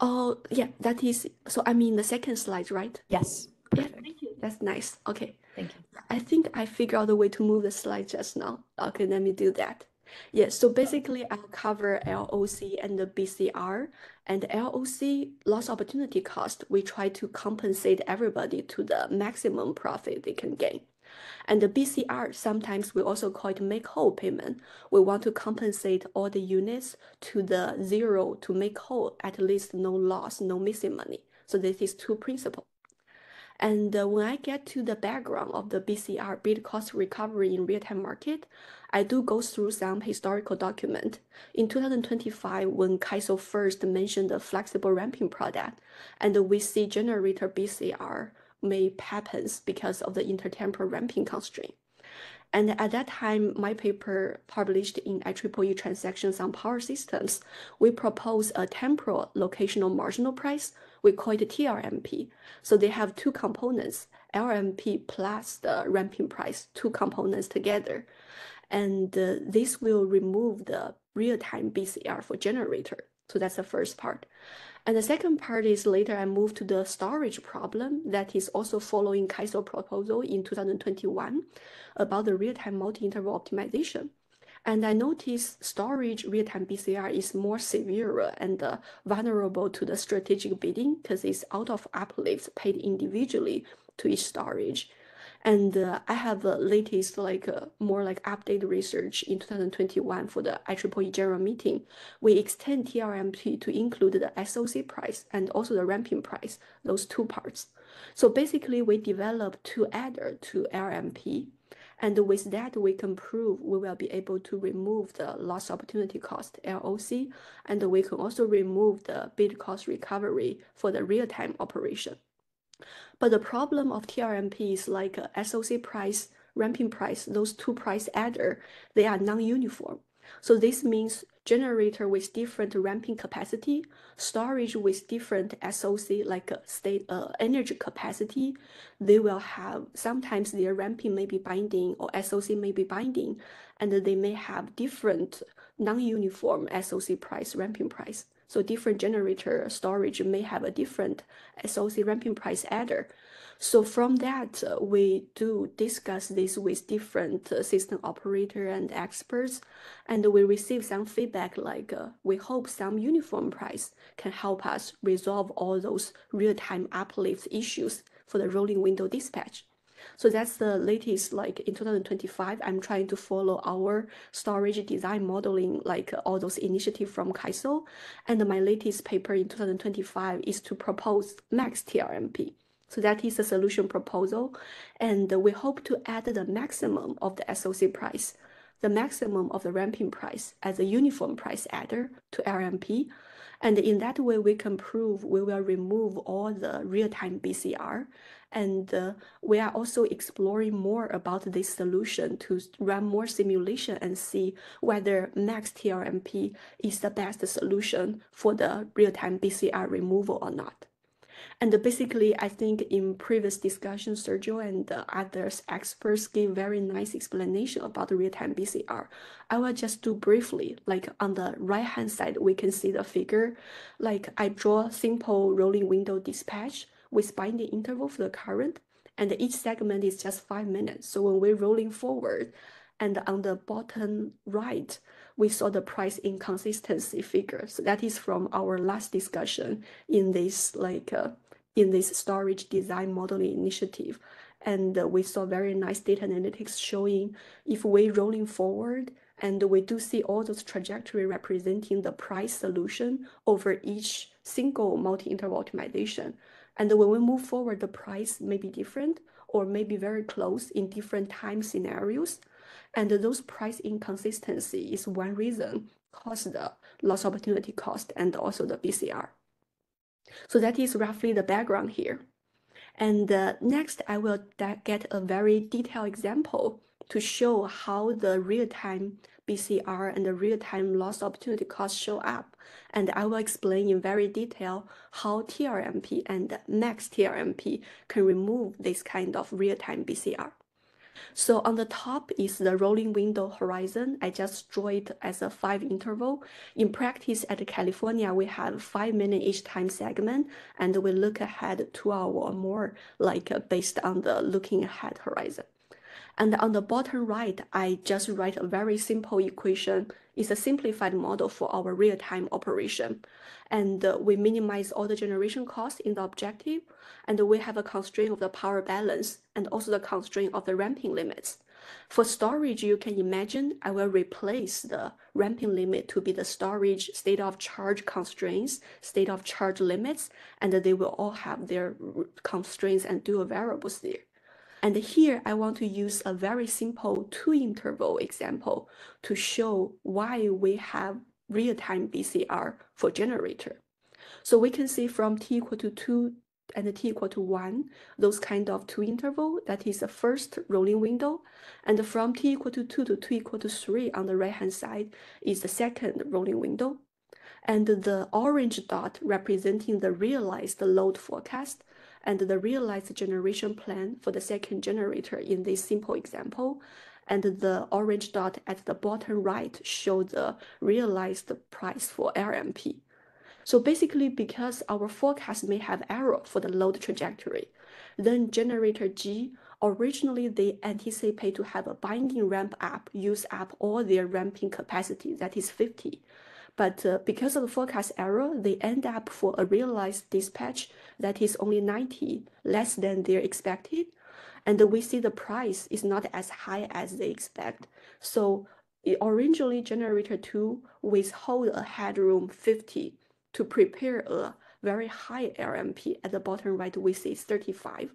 Oh, yeah, that is, so I mean the second slide, right? Yes. Yeah, thank you. That's nice. Okay. Thank you. I think I figured out the way to move the slide just now. Okay, let me do that. Yes, so basically I'll cover LOC and the BCR. And LOC, loss opportunity cost, we try to compensate everybody to the maximum profit they can gain. And the BCR, sometimes we also call it make whole payment. We want to compensate all the units to the zero to make whole, at least no loss, no missing money. So this is two principles. And when I get to the background of the BCR, bid cost recovery in real-time market, I do go through some historical document. In 2025, when KAISO first mentioned the flexible ramping product, and we see generator BCR may happens because of the intertemporal ramping constraint. And at that time, my paper published in IEEE Transactions on Power Systems, we propose a temporal locational marginal price. We call it TRMP. So they have two components, LMP plus the ramping price, two components together. And this will remove the real-time BCR for generator. So that's the first part. And the second part is later I moved to the storage problem that is also following KAISO proposal in 2021 about the real-time multi-interval optimization. And I noticed storage real-time BCR is more severe and vulnerable to the strategic bidding because it's out of uplifts paid individually to each storage. And I have the latest, more updated research in 2021 for the IEEE general meeting. We extend TRMP to include the SOC price and also the ramping price, those two parts. So basically, we developed two adders to LMP. And with that, we can prove we will be able to remove the loss opportunity cost, LOC, and we can also remove the bid cost recovery for the real-time operation. But the problem of TRMP is like SOC price, ramping price, those two price adder, they are non-uniform. So this means generator with different ramping capacity, storage with different SOC like state energy capacity, they will have, sometimes their ramping may be binding or SOC may be binding, and they may have different non-uniform SOC price, ramping price. So different generator storage may have a different SOC ramping price adder. So from that, we do discuss this with different system operator and experts, and we receive some feedback like we hope some uniform price can help us resolve all those real-time uplift issues for the rolling window dispatch. So that's the latest, like in 2025, I'm trying to follow our storage design modeling, like all those initiatives from KAISO. And my latest paper in 2025 is to propose max TRMP. So that is the solution proposal. And we hope to add the maximum of the SOC price, the maximum of the ramping price as a uniform price adder to RMP. And in that way, we can prove we will remove all the real-time BCR. And we are also exploring more about this solution to run more simulation and see whether max TRMP is the best solution for the real-time BCR removal or not. And basically, I think in previous discussions, Sergio and the others experts gave very nice explanation about the real-time BCR. I will just do briefly, like on the right-hand side, we can see the figure. Like I draw simple rolling window dispatch with binding interval for the current, and each segment is just 5 minutes. So when we're rolling forward, and on the bottom right, we saw the price inconsistency figure. So that is from our last discussion in this in this storage design modeling initiative. And we saw very nice data analytics showing if we're rolling forward and we do see all those trajectory representing the price solution over each single multi-interval optimization. And when we move forward, the price may be different or may be very close in different time scenarios. And those price inconsistency is one reason cause the loss opportunity cost and also the BCR. So that is roughly the background here. And next, I will get a very detailed example to show how the real-time BCR and the real-time loss opportunity cost show up. And I will explain in very detail how TRMP and max TRMP can remove this kind of real-time BCR. So on the top is the rolling window horizon. I just draw it as a 5 interval. In practice at California, we have 5 minutes each time segment, and we look ahead 2 hours or more, like based on the looking ahead horizon. And on the bottom right, I just write a very simple equation. It's a simplified model for our real-time operation. And we minimize all the generation costs in the objective. And we have a constraint of the power balance and also the constraint of the ramping limits. For storage, you can imagine I will replace the ramping limit to be the storage state of charge constraints, state of charge limits, and they will all have their constraints and dual variables there. And here I want to use a very simple two-interval example to show why we have real-time BCR for generator. So we can see from t equal to 2 and t equal to 1, those kind of two interval, that is the first rolling window. And from t equal to 2 to t equal to 3 on the right-hand side is the second rolling window. And the orange dot representing the realized load forecast and the realized generation plan for the second generator in this simple example. And the orange dot at the bottom right show the realized price for LMP. So basically, because our forecast may have error for the load trajectory, then generator G, originally they anticipate to have a binding ramp up, use up all their ramping capacity, that is 50. But because of the forecast error, they end up for a realized dispatch that is only 90, less than their expected. And we see the price is not as high as they expect. So originally generator 2 withhold a headroom 50 to prepare a very high LMP. At the bottom right, we see 35.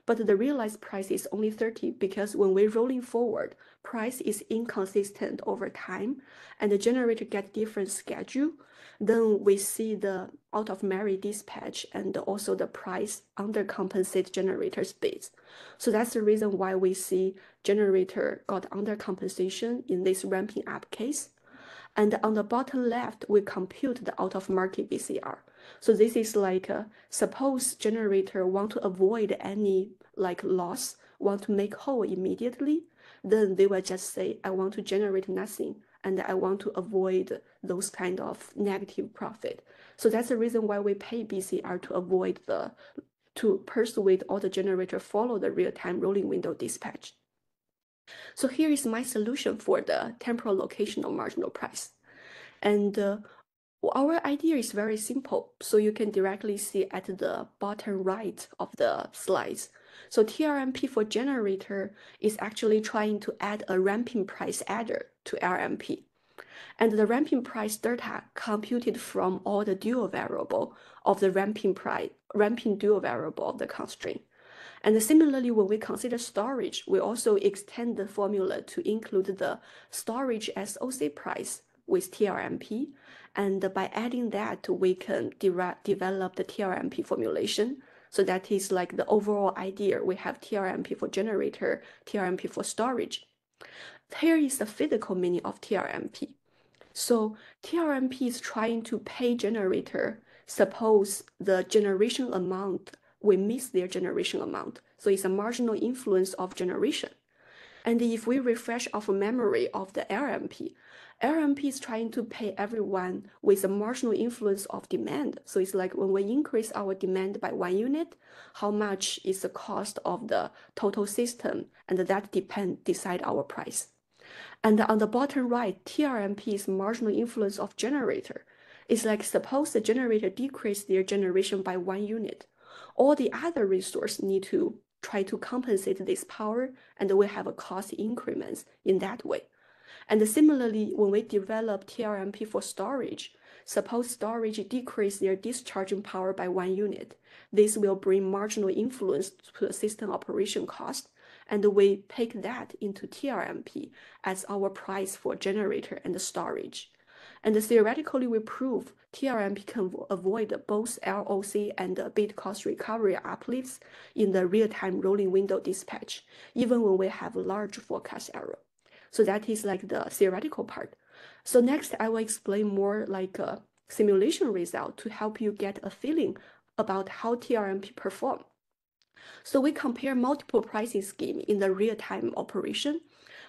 But the realized price is only 30 because when we're rolling forward, price is inconsistent over time and the generator get different schedule. Then we see the out of merit dispatch and also the price undercompensate generator's base. So that's the reason why we see generator got undercompensation in this ramping up case. And on the bottom left, we compute the out of market BCR. So this is like, suppose generator want to avoid any like loss, want to make whole immediately, then they will just say, I want to generate nothing and I want to avoid those kind of negative profit. So that's the reason why we pay BCR to avoid to persuade all the generator follow the real-time rolling window dispatch. So here is my solution for the temporal locational marginal price. And our idea is very simple. So you can directly see at the bottom right of the slides. So TRMP for generator is actually trying to add a ramping price adder to LMP. And the ramping price data computed from all the dual variable of the ramping dual variable of the constraint. And similarly, when we consider storage, we also extend the formula to include the storage SOC price with TRMP. And by adding that, we can develop the TRMP formulation. So that is like the overall idea. We have TRMP for generator, TRMP for storage. Here is the physical meaning of TRMP. So TRMP is trying to pay generator, suppose the generation amount, we miss their generation amount. So it's a marginal influence of generation. And if we refresh our memory of the LMP is trying to pay everyone with a marginal influence of demand. So it's like when we increase our demand by 1 unit, how much is the cost of the total system? And that decide our price. And on the bottom right, TRMP is marginal influence of generator. It's like suppose the generator decrease their generation by 1 unit. All the other resources need to try to compensate this power, and we have a cost increments in that way. And similarly, when we develop TRMP for storage, suppose storage decrease their discharging power by 1 unit. This will bring marginal influence to the system operation cost, and we take that into TRMP as our price for generator and storage. And theoretically, we prove TRMP can avoid both LOC and bit cost recovery uplifts in the real-time rolling window dispatch, even when we have large forecast error. So that is like the theoretical part. So next, I will explain more like a simulation result to help you get a feeling about how TRMP perform. So we compare multiple pricing scheme in the real-time operation.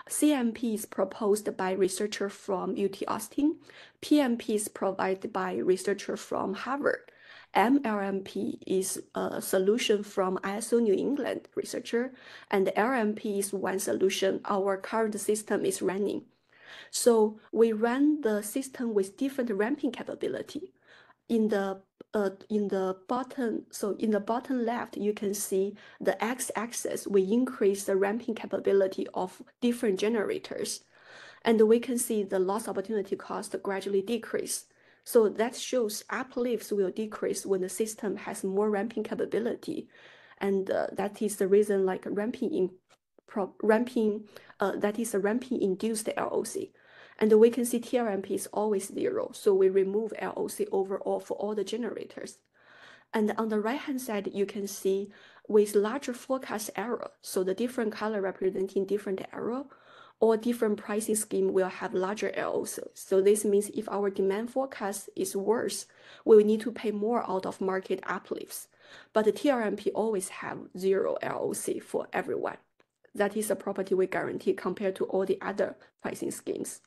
CMP is proposed by researcher from UT Austin. PMP is provided by researcher from Harvard. MLMP is a solution from ISO New England researcher, and LMP is one solution our current system is running. So we run the system with different ramping capability. In the bottom left, you can see the x-axis. We increase the ramping capability of different generators, and we can see the loss opportunity cost gradually decrease. So that shows uplifts will decrease when the system has more ramping capability, and that is the reason like that is a ramping induced LOC. And we can see TRMP is always 0, so we remove LOC overall for all the generators. And on the right-hand side, you can see with larger forecast error, so the different color representing different error, or different pricing scheme will have larger LOC. So this means if our demand forecast is worse, we will need to pay more out of market uplifts. But the TRMP always have 0 LOC for everyone. That is a property we guarantee compared to all the other pricing schemes.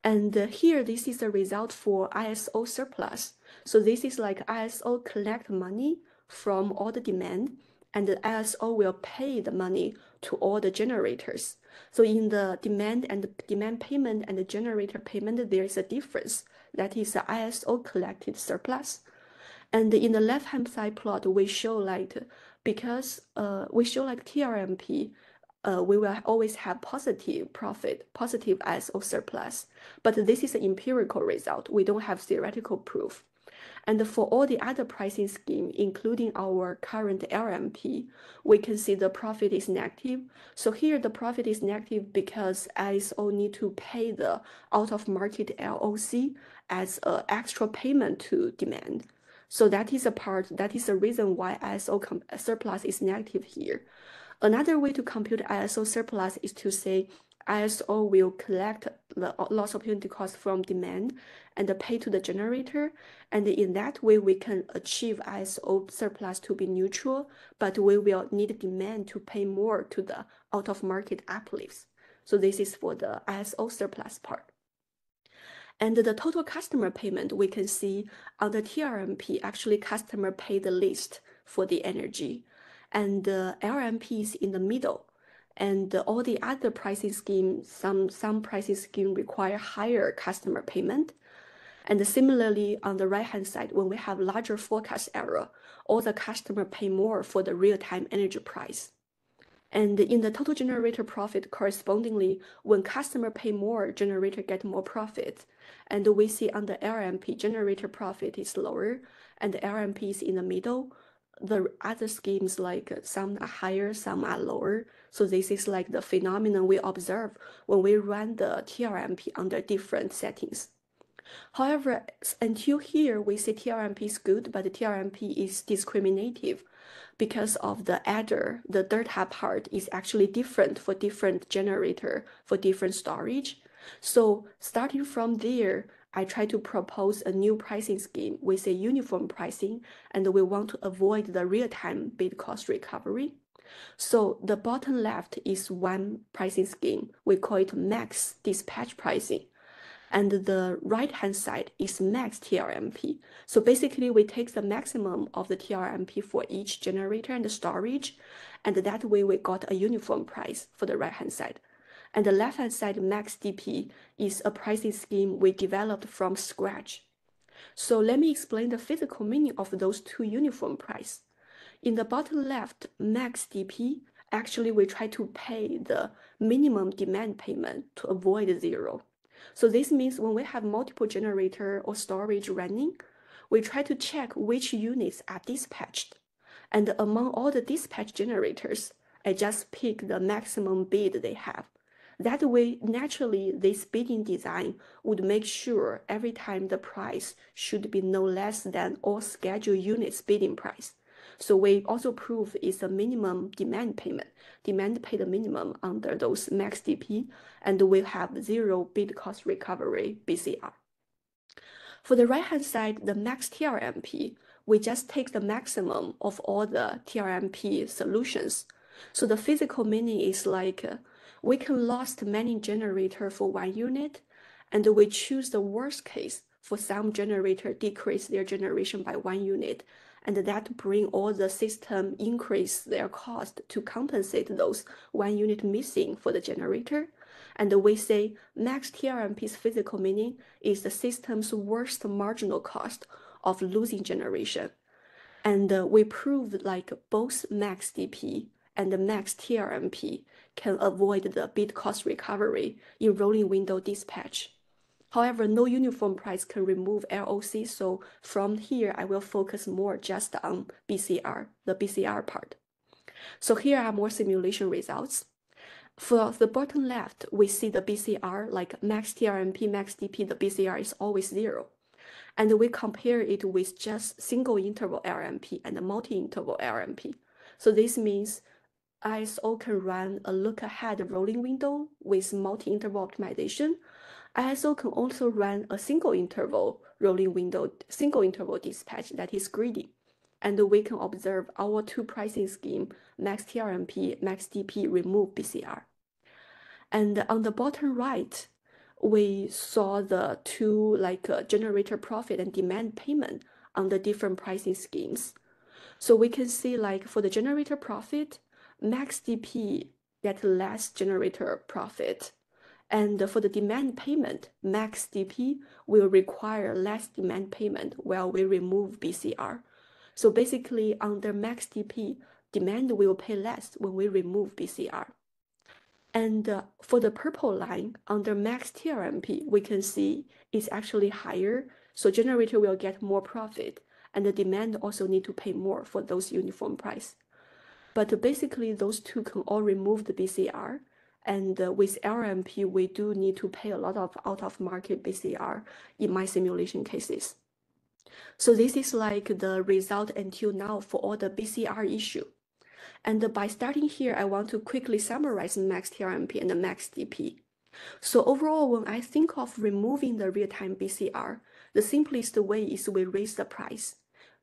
And here, this is the result for ISO surplus. So this is like ISO collect money from all the demand, and the ISO will pay the money to all the generators. So in the demand payment and the generator payment, there is a difference. That is the ISO collected surplus. And in the left-hand side plot, we show like, because we show like TRMP, we will always have positive profit, positive ISO surplus. But this is an empirical result. We don't have theoretical proof. And for all the other pricing scheme, including our current LMP, we can see the profit is negative. So here the profit is negative because ISO need to pay the out-of-market LOC as an extra payment to demand. So that is the reason why ISO surplus is negative here. Another way to compute ISO surplus is to say ISO will collect the loss opportunity cost from demand and pay to the generator. And in that way, we can achieve ISO surplus to be neutral, but we will need demand to pay more to the out-of-market uplifts. So this is for the ISO surplus part. And the total customer payment, we can see on the TRMP, actually customer pay the least for the energy. And the LMP is in the middle. And all the other pricing schemes, some pricing scheme require higher customer payment. And similarly, on the right-hand side, when we have larger forecast error, all the customer pay more for the real-time energy price. And in the total generator profit, correspondingly, when customer pay more, generator get more profit. And we see on the LMP, generator profit is lower, and the LMP is in the middle. The other schemes, like some are higher, some are lower. So this is like the phenomenon we observe when we run the TRMP under different settings. However, until here, we say TRMP is good, but the TRMP is discriminative because of the adder. The delta part is actually different for different generator, for different storage. So starting from there, I try to propose a new pricing scheme with a uniform pricing, and we want to avoid the real-time bid cost recovery. So the bottom left is one pricing scheme. We call it max dispatch pricing. And the right-hand side is max TRMP. So basically, we take the maximum of the TRMP for each generator and the storage, and that way we got a uniform price for the right-hand side. And the left-hand side, max DP, is a pricing scheme we developed from scratch. So let me explain the physical meaning of those two uniform price. In the bottom left, max DP, actually we try to pay the minimum demand payment to avoid 0. So this means when we have multiple generator or storage running, we try to check which units are dispatched. And among all the dispatch generators, I just pick the maximum bid they have. That way, naturally, this bidding design would make sure every time the price should be no less than all scheduled units bidding price. So we also prove it's a minimum demand payment. Demand pay the minimum under those max DP, and we have 0 bid cost recovery BCR. For the right-hand side, the max TRMP, we just take the maximum of all the TRMP solutions. So the physical meaning is like we can lose many generator for one unit, and we choose the worst case for some generator decrease their generation by 1 unit, and that bring all the system increase their cost to compensate those 1 unit missing for the generator. And we say max TRMP's physical meaning is the system's worst marginal cost of losing generation. And we proved like both max DP and the max TRMP can avoid the bid cost recovery in rolling window dispatch. However, no uniform price can remove LOC, so from here I will focus more just on BCR, the BCR part. So here are more simulation results. For the bottom left, we see the BCR, like max TRMP, max DP, the BCR is always 0. And we compare it with just single interval LMP and multi-interval LMP. So this means ISO can run a look-ahead rolling window with multi-interval optimization. ISO can also run a single interval rolling window, single interval dispatch that is greedy. And we can observe our two pricing scheme, max TRMP, max DP, remove BCR. And on the bottom right, we saw the two generator profit and demand payment on the different pricing schemes. So we can see like for the generator profit, max DP get less generator profit. And for the demand payment, max DP will require less demand payment while we remove BCR. So basically under max DP, demand will pay less when we remove BCR. And for the purple line, under max TRMP, we can see it's actually higher. So generator will get more profit, and the demand also need to pay more for those uniform price. But basically, those two can all remove the BCR. And with LMP, we do need to pay a lot of out-of-market BCR in my simulation cases. So this is like the result until now for all the BCR issue. And by starting here, I want to quickly summarize max TRMP and the max DP. So overall, when I think of removing the real-time BCR, the simplest way is we raise the price.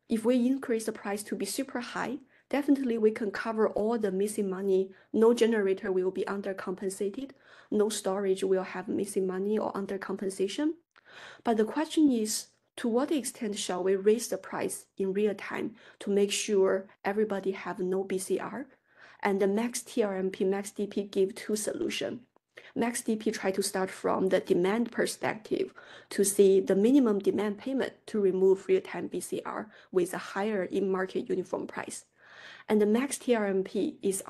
If we increase the price to be super high, definitely we can cover all the missing money. No generator will be undercompensated. No storage will have missing money or undercompensation. But the question is, to what extent shall we raise the price in real time to make sure everybody have no BCR? And the max TRMP, max DP give two solutions. Max DP try to start from the demand perspective to see the minimum demand payment to remove real-time BCR with a higher in-market uniform price. And the max TRMP is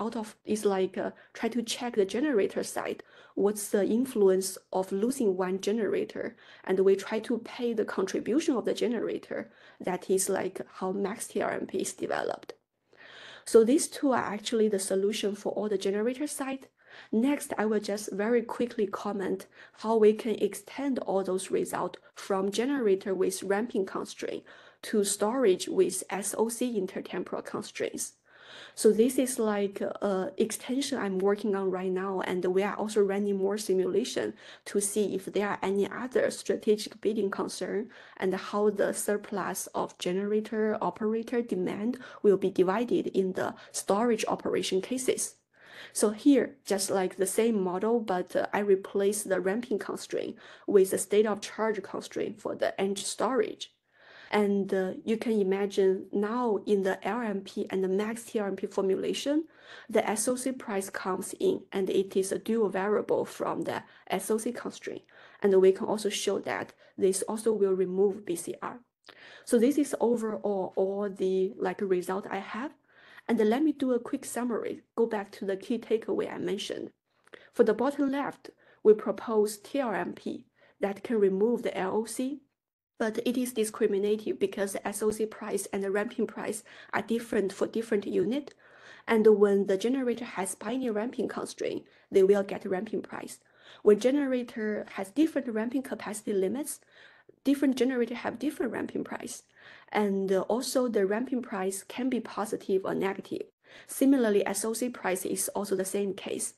try to check the generator side. What's the influence of losing one generator? And we try to pay the contribution of the generator. That is like how max TRMP is developed. So these two are actually the solution for all the generator side. Next, I will just very quickly comment how we can extend all those results from generator with ramping constraint to storage with SOC intertemporal constraints. So this is like an extension I'm working on right now, and we are also running more simulation to see if there are any other strategic bidding concern and how the surplus of generator operator demand will be divided in the storage operation cases. So here, just like the same model, but I replace the ramping constraint with the state of charge constraint for the edge storage. And you can imagine now in the LMP and the max TRMP formulation, the SOC price comes in and it is a dual variable from the SOC constraint. And we can also show that this also will remove BCR. So this is overall all the result I have. And let me do a quick summary, go back to the key takeaway I mentioned. For the bottom left, we propose TRMP that can remove the LOC, but it is discriminative because the SOC price and the ramping price are different for different unit. And when the generator has binary ramping constraint, they will get ramping price. When generator has different ramping capacity limits, different generator have different ramping price. And also the ramping price can be positive or negative. Similarly, SOC price is also the same case.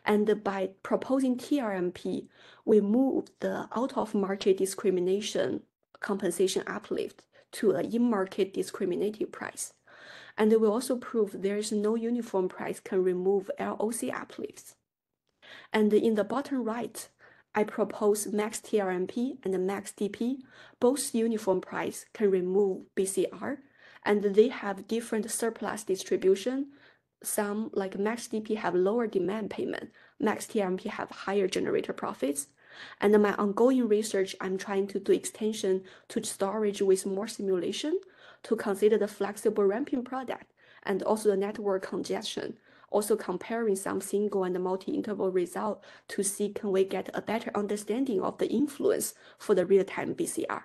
And by proposing TRMP, we move the out-of-market discrimination compensation uplift to an in-market discriminative price. And we also prove there is no uniform price can remove LOC uplifts. And in the bottom right, I propose max TRMP and max DP. Both uniform price can remove BCR, and they have different surplus distribution. Some, like max DP, have lower demand payment. Max TRMP have higher generator profits. And my ongoing research, I'm trying to do extension to storage with more simulation to consider the flexible ramping product and also the network congestion. Also comparing some single and multi-interval result to see can we get a better understanding of the influence for the real-time BCR.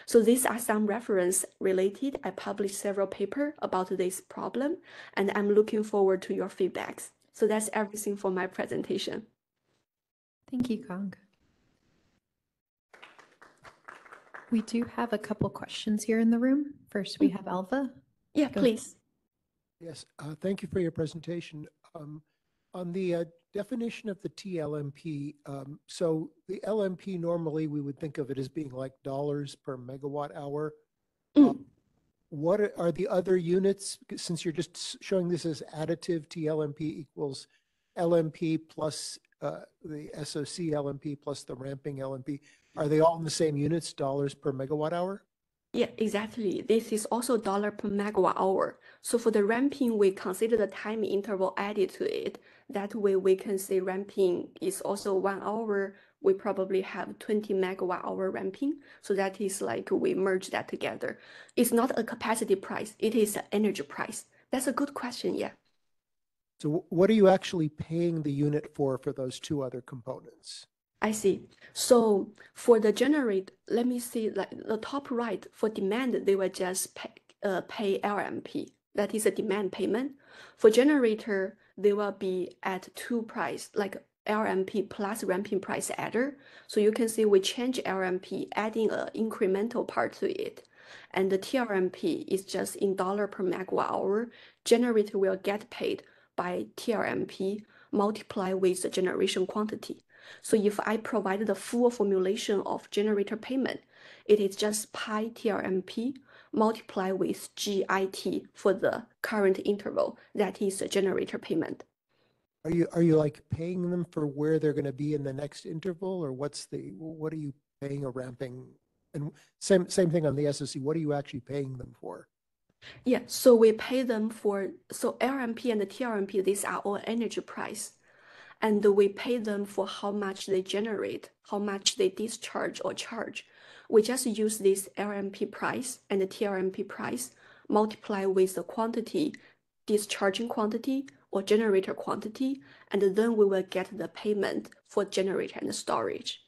So these are some reference related. I published several papers about this problem, and I'm looking forward to your feedbacks. So that's everything for my presentation. Thank you, Kong. We do have a couple questions here in the room. First, we have Alva. Yeah, Go. please. Yes, thank you for your presentation. On the definition of the TLMP, so the LMP normally we would think of it as being like dollars per megawatt hour. What are the other units? Since you're just showing this as additive, TLMP equals LMP plus the SOC LMP plus the ramping LMP. Are they all in the same units, dollars per megawatt hour? Yeah, exactly. This is also dollar per megawatt hour. So for the ramping, we consider the time interval added to it. That way we can say ramping is also 1 hour. We probably have 20 megawatt hour ramping. So that is like we merge that together. It's not a capacity price. It is an energy price. That's a good question. Yeah. So what are you actually paying the unit for those two other components? I see. So for the generate, let me see, like the top right for demand, they will just pay LMP. That is a demand payment. For generator, they will be at two price, like LMP plus ramping price adder. So you can see we change LMP, adding an incremental part to it. And the TRMP is just in dollar per megawatt hour. Generator will get paid by TRMP multiply with the generation quantity. So if I provide the full formulation of generator payment, it is just pi TRMP multiply with GIT for the current interval. That is a generator payment. Are you like paying them for where they're going to be in the next interval, or what are you paying a ramping? And same thing on the SOC. What are you actually paying them for? Yeah, so we pay them for, so LMP and the TRMP, these are all energy price. And we pay them for how much they generate, how much they discharge or charge. We just use this LMP price and the TRMP price multiply with the quantity, discharging quantity or generator quantity, and then we will get the payment for generator and storage.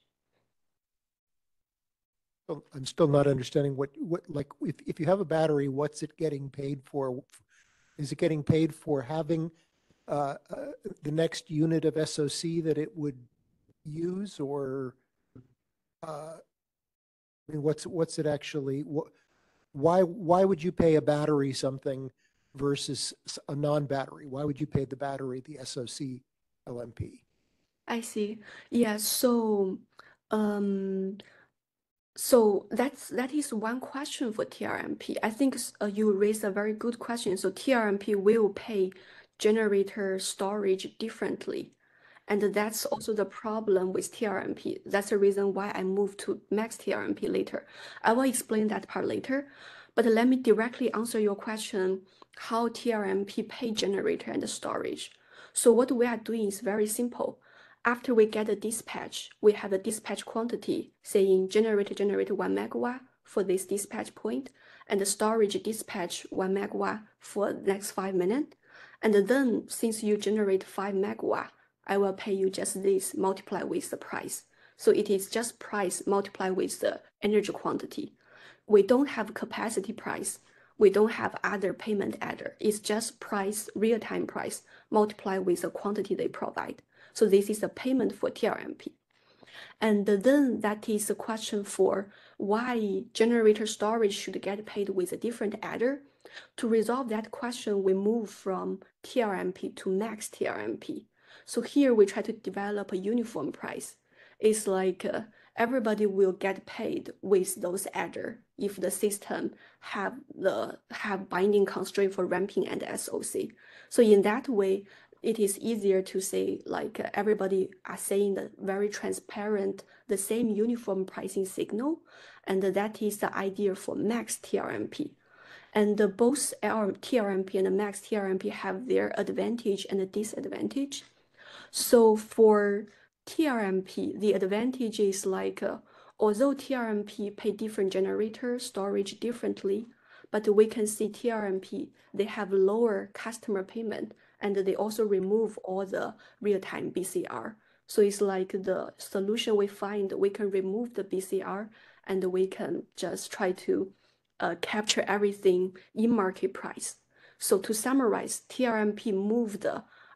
Well, I'm still not understanding what like if you have a battery, what's it getting paid for? Is it getting paid for having the next unit of SOC that it would use, or I mean, what's it actually? Why would you pay a battery something versus a non-battery? Why would you pay the battery the SOC LMP? I see. Yeah. So that is one question for TRMP. I think you raised a very good question. So TRMP will pay generator storage differently. And that's also the problem with TRMP. That's the reason why I moved to max TRMP later. I will explain that part later. But let me directly answer your question, how TRMP pay generator and the storage. So what we are doing is very simple. After we get a dispatch, we have a dispatch quantity saying generator 1 megawatt for this dispatch point, and the storage dispatch 1 megawatt for the next 5 minutes. And then since you generate 5 megawatt, I will pay you just this multiplied with the price. So it is just price multiplied with the energy quantity. We don't have capacity price. We don't have other payment adder. It's just price, real-time price multiplied with the quantity they provide. So this is the payment for TRMP. And then that is a question for why generator storage should get paid with a different adder. To resolve that question, we move from TRMP to max TRMP. So here we try to develop a uniform price. It's like everybody will get paid with those adder if the system have binding constraint for ramping and SOC. So in that way, it is easier to say, like everybody are saying the very transparent, the same uniform pricing signal. And that is the idea for max TRMP. And both TRMP and max TRMP have their advantage and disadvantage. So for TRMP, the advantage is like, although TRMP pay different generator storage differently, but we can see TRMP, they have lower customer payment, and they also remove all the real-time BCR. So it's like the solution we find, we can remove the BCR and we can just try to capture everything in market price. So to summarize, TRMP moved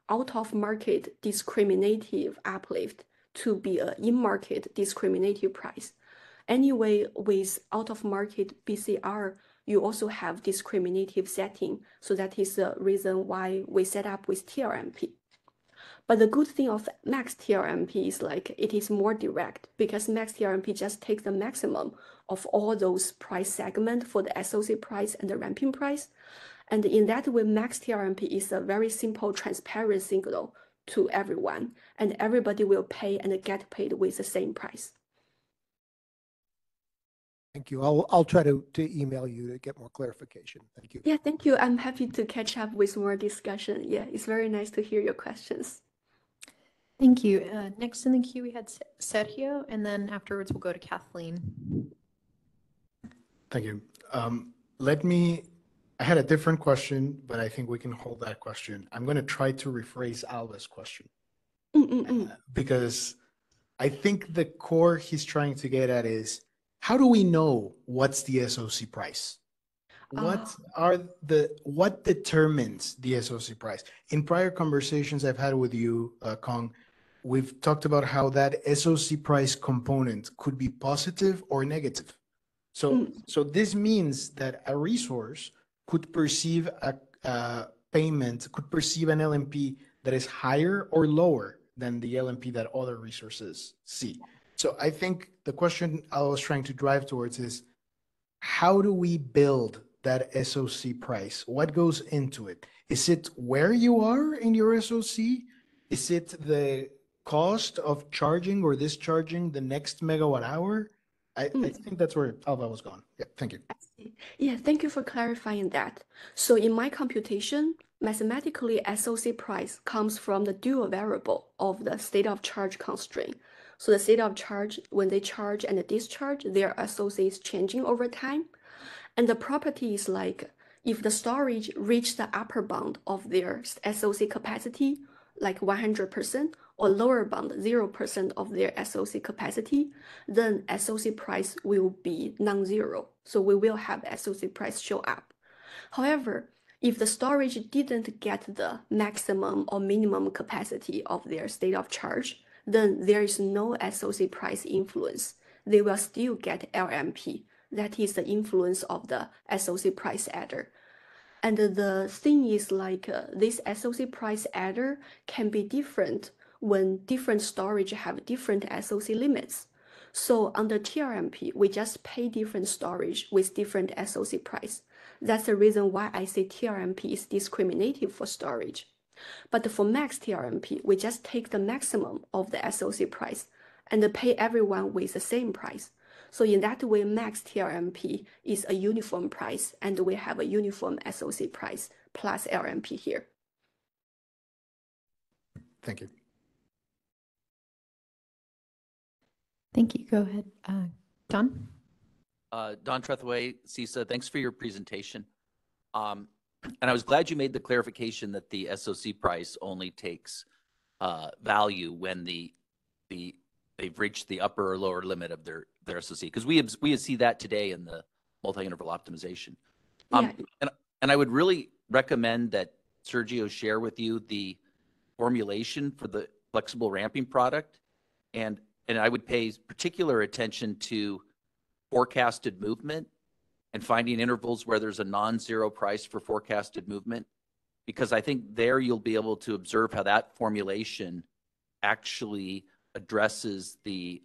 out of market discriminative uplift to be an in-market discriminative price. Anyway, with out of market BCR, you also have discriminative setting. So that is the reason why we set up with TRMP. But the good thing of max TRMP is like it is more direct because max TRMP just takes the maximum of all those price segments for the SOC price and the ramping price. And in that way, max TRMP is a very simple, transparent signal to everyone, and everybody will pay and get paid with the same price. Thank you. I'll try to email you to get more clarification. Thank you. Yeah, thank you. I'm happy to catch up with more discussion. Yeah, it's very nice to hear your questions. Thank you. Next in the queue, we had Sergio, and then afterwards we'll go to Kathleen. Thank you. I had a different question, but I think we can hold that question. I'm going to try to rephrase Alva's question because I think the core he's trying to get at is, how do we know what's the SOC price? What determines the SOC price? In prior conversations I've had with you, Kong, we've talked about how that SOC price component could be positive or negative. So this means that a resource could perceive a payment, could perceive an LMP that is higher or lower than the LMP that other resources see. So I think the question I was trying to drive towards is, how do we build that SOC price? What goes into it? Is it where you are in your SOC? Is it the cost of charging or discharging the next megawatt hour? I think that's where Alva was going. Yeah, thank you. Yeah, thank you for clarifying that. So in my computation, mathematically, SOC price comes from the dual variable of the state of charge constraint. So the state of charge, when they charge and discharge, their SOC is changing over time. And the property is like, if the storage reach the upper bound of their SOC capacity, like 100%, or lower bound 0% of their SOC capacity, then SOC price will be non-zero. So we will have SOC price show up. However, if the storage didn't get the maximum or minimum capacity of their state of charge, then there is no SOC price influence. They will still get LMP. That is the influence of the SOC price adder. And the thing is like this SOC price adder can be different when different storage have different SOC limits. So under TRMP, we just pay different storage with different SOC price. That's the reason why I say TRMP is discriminative for storage. But for max TRMP, we just take the maximum of the SOC price and pay everyone with the same price. So in that way, max TRMP is a uniform price, and we have a uniform SOC price plus LMP here. Thank you. Thank you. Go ahead, Don. Don Trethewey, CISA, thanks for your presentation. And I was glad you made the clarification that the SOC price only takes value when they've reached the upper or lower limit of their SOC, because we see that today in the multi-interval optimization. And I would really recommend that Sergio share with you the formulation for the flexible ramping product, and I would pay particular attention to forecasted movement and finding intervals where there's a non-zero price for forecasted movement, because I think there you'll be able to observe how that formulation actually addresses the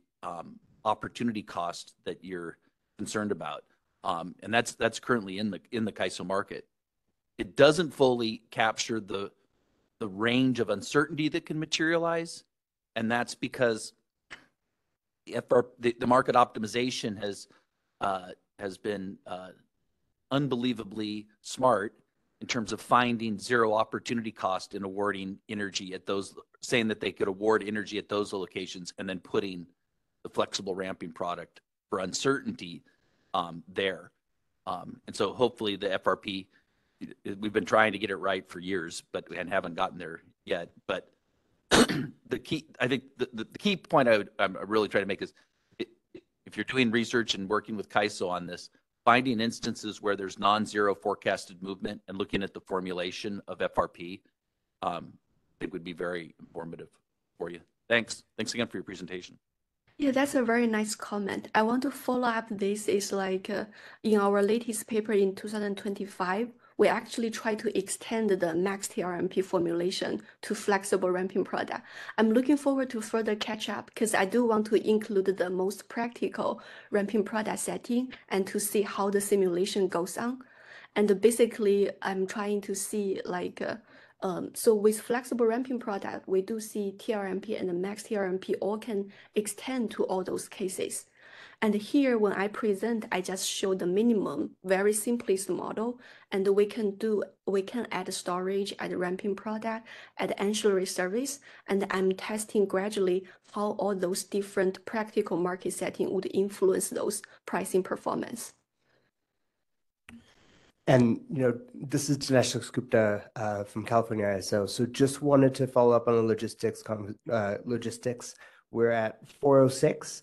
opportunity cost that you're concerned about, and that's currently in the CAISO market. It doesn't fully capture the the range of uncertainty that can materialize. And that's because the market optimization has been unbelievably smart in terms of finding zero opportunity cost in awarding energy at those, saying that they could award energy at those locations and then putting the flexible ramping product for uncertainty there. And so hopefully the FRP, we've been trying to get it right for years, and haven't gotten there yet. But the key, I think the key point I'm really trying to make is, if you're doing research and working with CAISO on this, finding instances where there's non-zero forecasted movement and looking at the formulation of FRP, I think would be very informative for you. Thanks. Thanks again for your presentation. Yeah, that's a very nice comment. I want to follow up this is like in our latest paper in 2025, we actually try to extend the max TRMP formulation to flexible ramping product. I'm looking forward to further catch up because I do want to include the most practical ramping product setting and to see how the simulation goes on. And basically, I'm trying to see like, so with flexible ramping product, we do see TRMP and the max TRMP all can extend to all those cases. And here, when I present, I just show the minimum, very simplest model, and we can add storage, add ramping product, add ancillary service, and I'm testing gradually how all those different practical market setting would influence those pricing performance. And, this is Dinesh Gupta from California ISO. So just wanted to follow up on the logistics. We're at 4:06.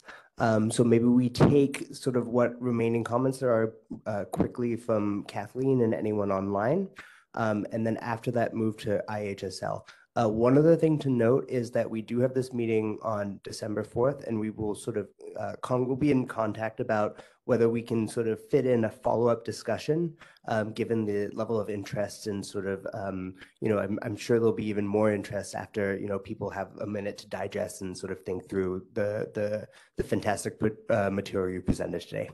So maybe we take sort of what remaining comments there are quickly from Kathleen and anyone online. And then after that, move to IHSL. One other thing to note is that we do have this meeting on December 4th, and we will sort of, we'll be in contact about whether we can sort of fit in a follow-up discussion, given the level of interest and sort of, I'm sure there'll be even more interest after, people have a minute to digest and sort of think through the fantastic material you presented today.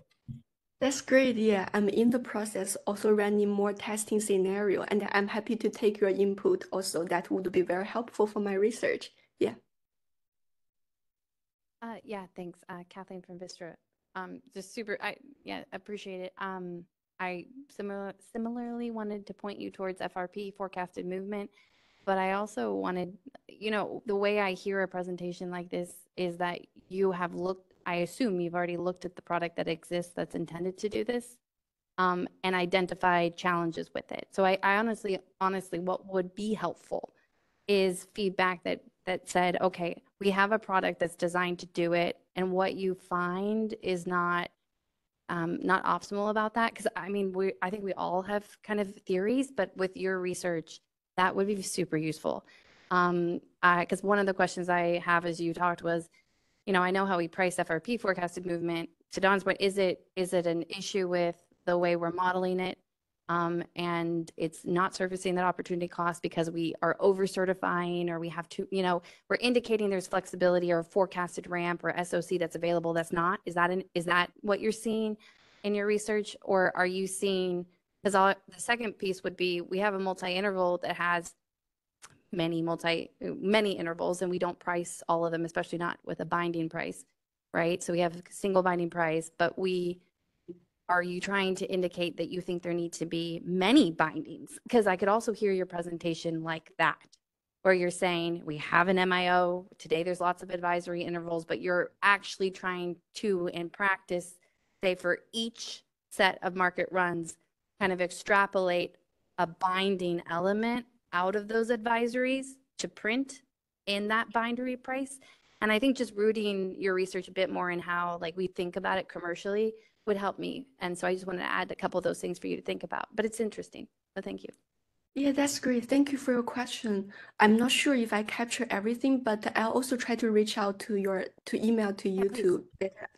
That's great. Yeah, I'm in the process also running more testing scenario, and I'm happy to take your input also. That would be very helpful for my research. Yeah. Yeah, thanks. Kathleen from Vistra. Just super, appreciate it. I similarly wanted to point you towards FRP, forecasted movement, but I also wanted, the way I hear a presentation like this is that you have I assume you've already looked at the product that exists that's intended to do this, and identified challenges with it. So I honestly, what would be helpful is feedback that said, okay, we have a product that's designed to do it, and what you find is not optimal about that. Because I think we all have kind of theories, but with your research, that would be super useful. Because one of the questions I have as you talked was, I know how we price FRP, forecasted movement. To Don's point, is it an issue with the way we're modeling it, and it's not surfacing that opportunity cost because we are over certifying, or we have to, we're indicating there's flexibility or a forecasted ramp or SOC that's available that's not? Is that what you're seeing in your research, or are you seeing? Because the second piece would be, we have a multi-interval that has many intervals, and we don't price all of them, especially not with a binding price, right? So we have a single binding price, but are you trying to indicate that you think there need to be many bindings? Because I could also hear your presentation like that, where you're saying we have an MIO, today there's lots of advisory intervals, but you're actually trying to, in practice, say for each set of market runs, kind of extrapolate a binding element out of those advisories to print in that binary price. And I think just rooting your research a bit more in how we think about it commercially would help me. And so I just wanted to add a couple of those things for you to think about, but it's interesting. So thank you. Yeah, that's great. Thank you for your question. I'm not sure if I capture everything, but I'll also try to reach out to email to you to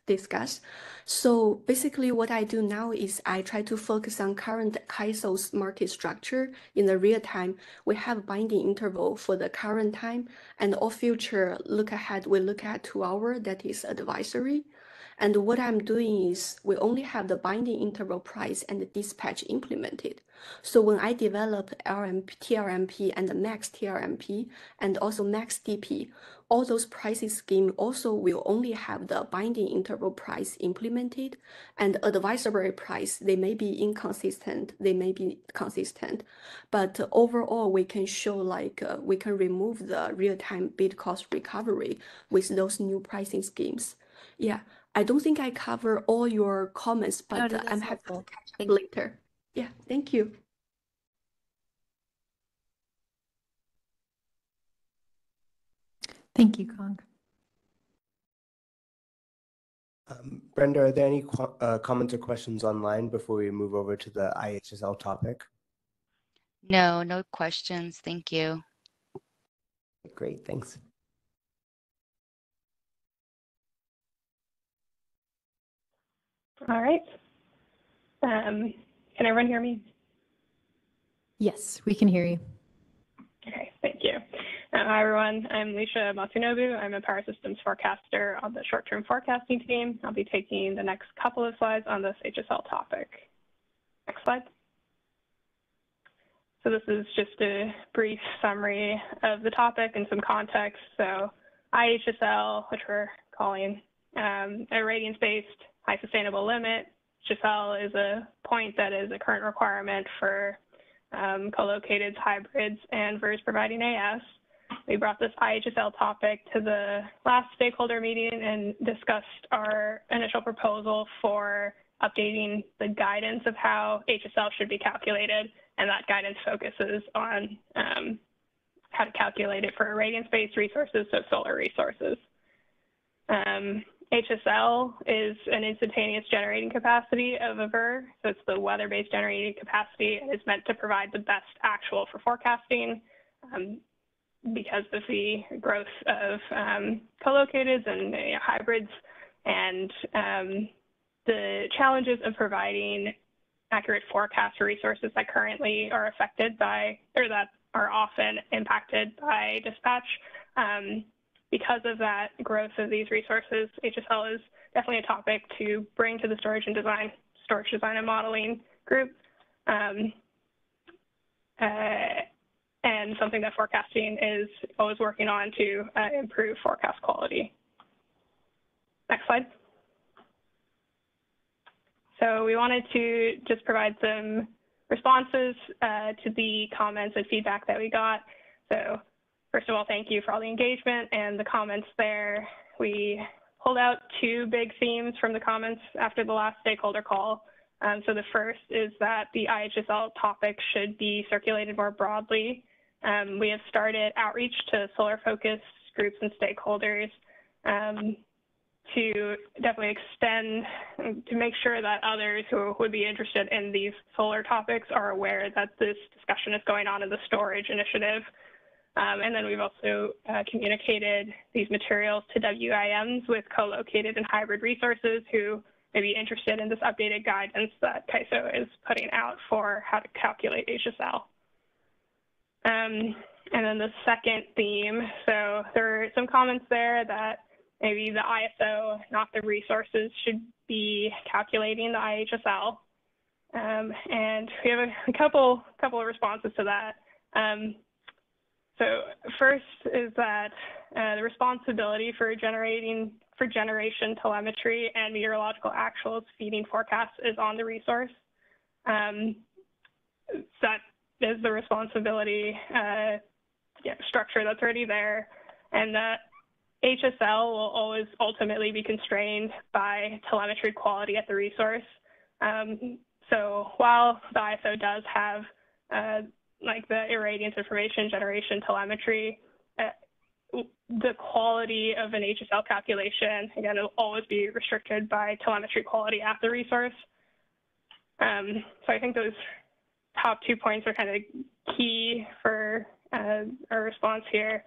discuss. So basically what I do now is I try to focus on current CAISO's market structure in the real time. We have binding interval for the current time, and all future look ahead, we look at 2 hour, that is advisory. And what I'm doing is we only have the binding interval price and the dispatch implemented. So when I develop TRMP and the max TRMP and also max DP, all those pricing scheme also will only have the binding interval price implemented, and advisory price, they may be inconsistent, they may be consistent, but overall we can show like we can remove the real-time bid cost recovery with those new pricing schemes. Yeah, I don't think I cover all your comments, but No, that's I'm happy to helpful. catch up Thank you. later. Yeah, thank you. Thank you, Kong. Brenda, are there any comments or questions online before we move over to the IHSL topic? No, no questions. Thank you. Great, thanks. All right. Can everyone hear me? Yes, we can hear you. Okay, thank you. Hi, everyone. I'm Lisha Matsunobu. I'm a power systems forecaster on the short-term forecasting team. I'll be taking the next couple of slides on this HSL topic. Next slide. So this is just a brief summary of the topic and some context. So IHSL, which we're calling a radiance-based high sustainable limit. HSL is a point that is a current requirement for co-locateds, hybrids, and VERS providing AS. We brought this IHSL topic to the last stakeholder meeting and discussed our initial proposal for updating the guidance of how HSL should be calculated, and that guidance focuses on how to calculate it for irradiance-based resources, so solar resources. HSL is an instantaneous generating capacity of a VER, so it's the weather-based generating capacity, and it's meant to provide the best actual for forecasting because of the growth of co-locateds and hybrids, and the challenges of providing accurate forecasts for resources that currently are affected by, or that are often impacted by dispatch. Because of that growth of these resources, HSL is definitely a topic to bring to the storage design and modeling group, and something that forecasting is always working on to improve forecast quality. Next slide. So we wanted to just provide some responses to the comments and feedback that we got. So first of all, thank you for all the engagement and the comments there. We pulled out two big themes from the comments after the last stakeholder call. So the first is that the IHSL topic should be circulated more broadly. We have started outreach to solar-focused groups and stakeholders to definitely extend, to make sure that others who would be interested in these solar topics are aware that this discussion is going on in the storage initiative. And then we've also communicated these materials to WIMs with co-located and hybrid resources who may be interested in this updated guidance that CAISO is putting out for how to calculate HSL. And then the second theme, so there are some comments there that maybe the ISO, not the resources, should be calculating the IHSL. And we have a couple of responses to that. So first is that the responsibility for generation telemetry and meteorological actuals feeding forecasts is on the resource. That is the responsibility structure that's already there, and that HSL will always ultimately be constrained by telemetry quality at the resource. So while the ISO does have like the irradiance information generation telemetry, the quality of an HSL calculation, again, will always be restricted by telemetry quality at the resource. So I think those top 2 points are kind of key for our response here.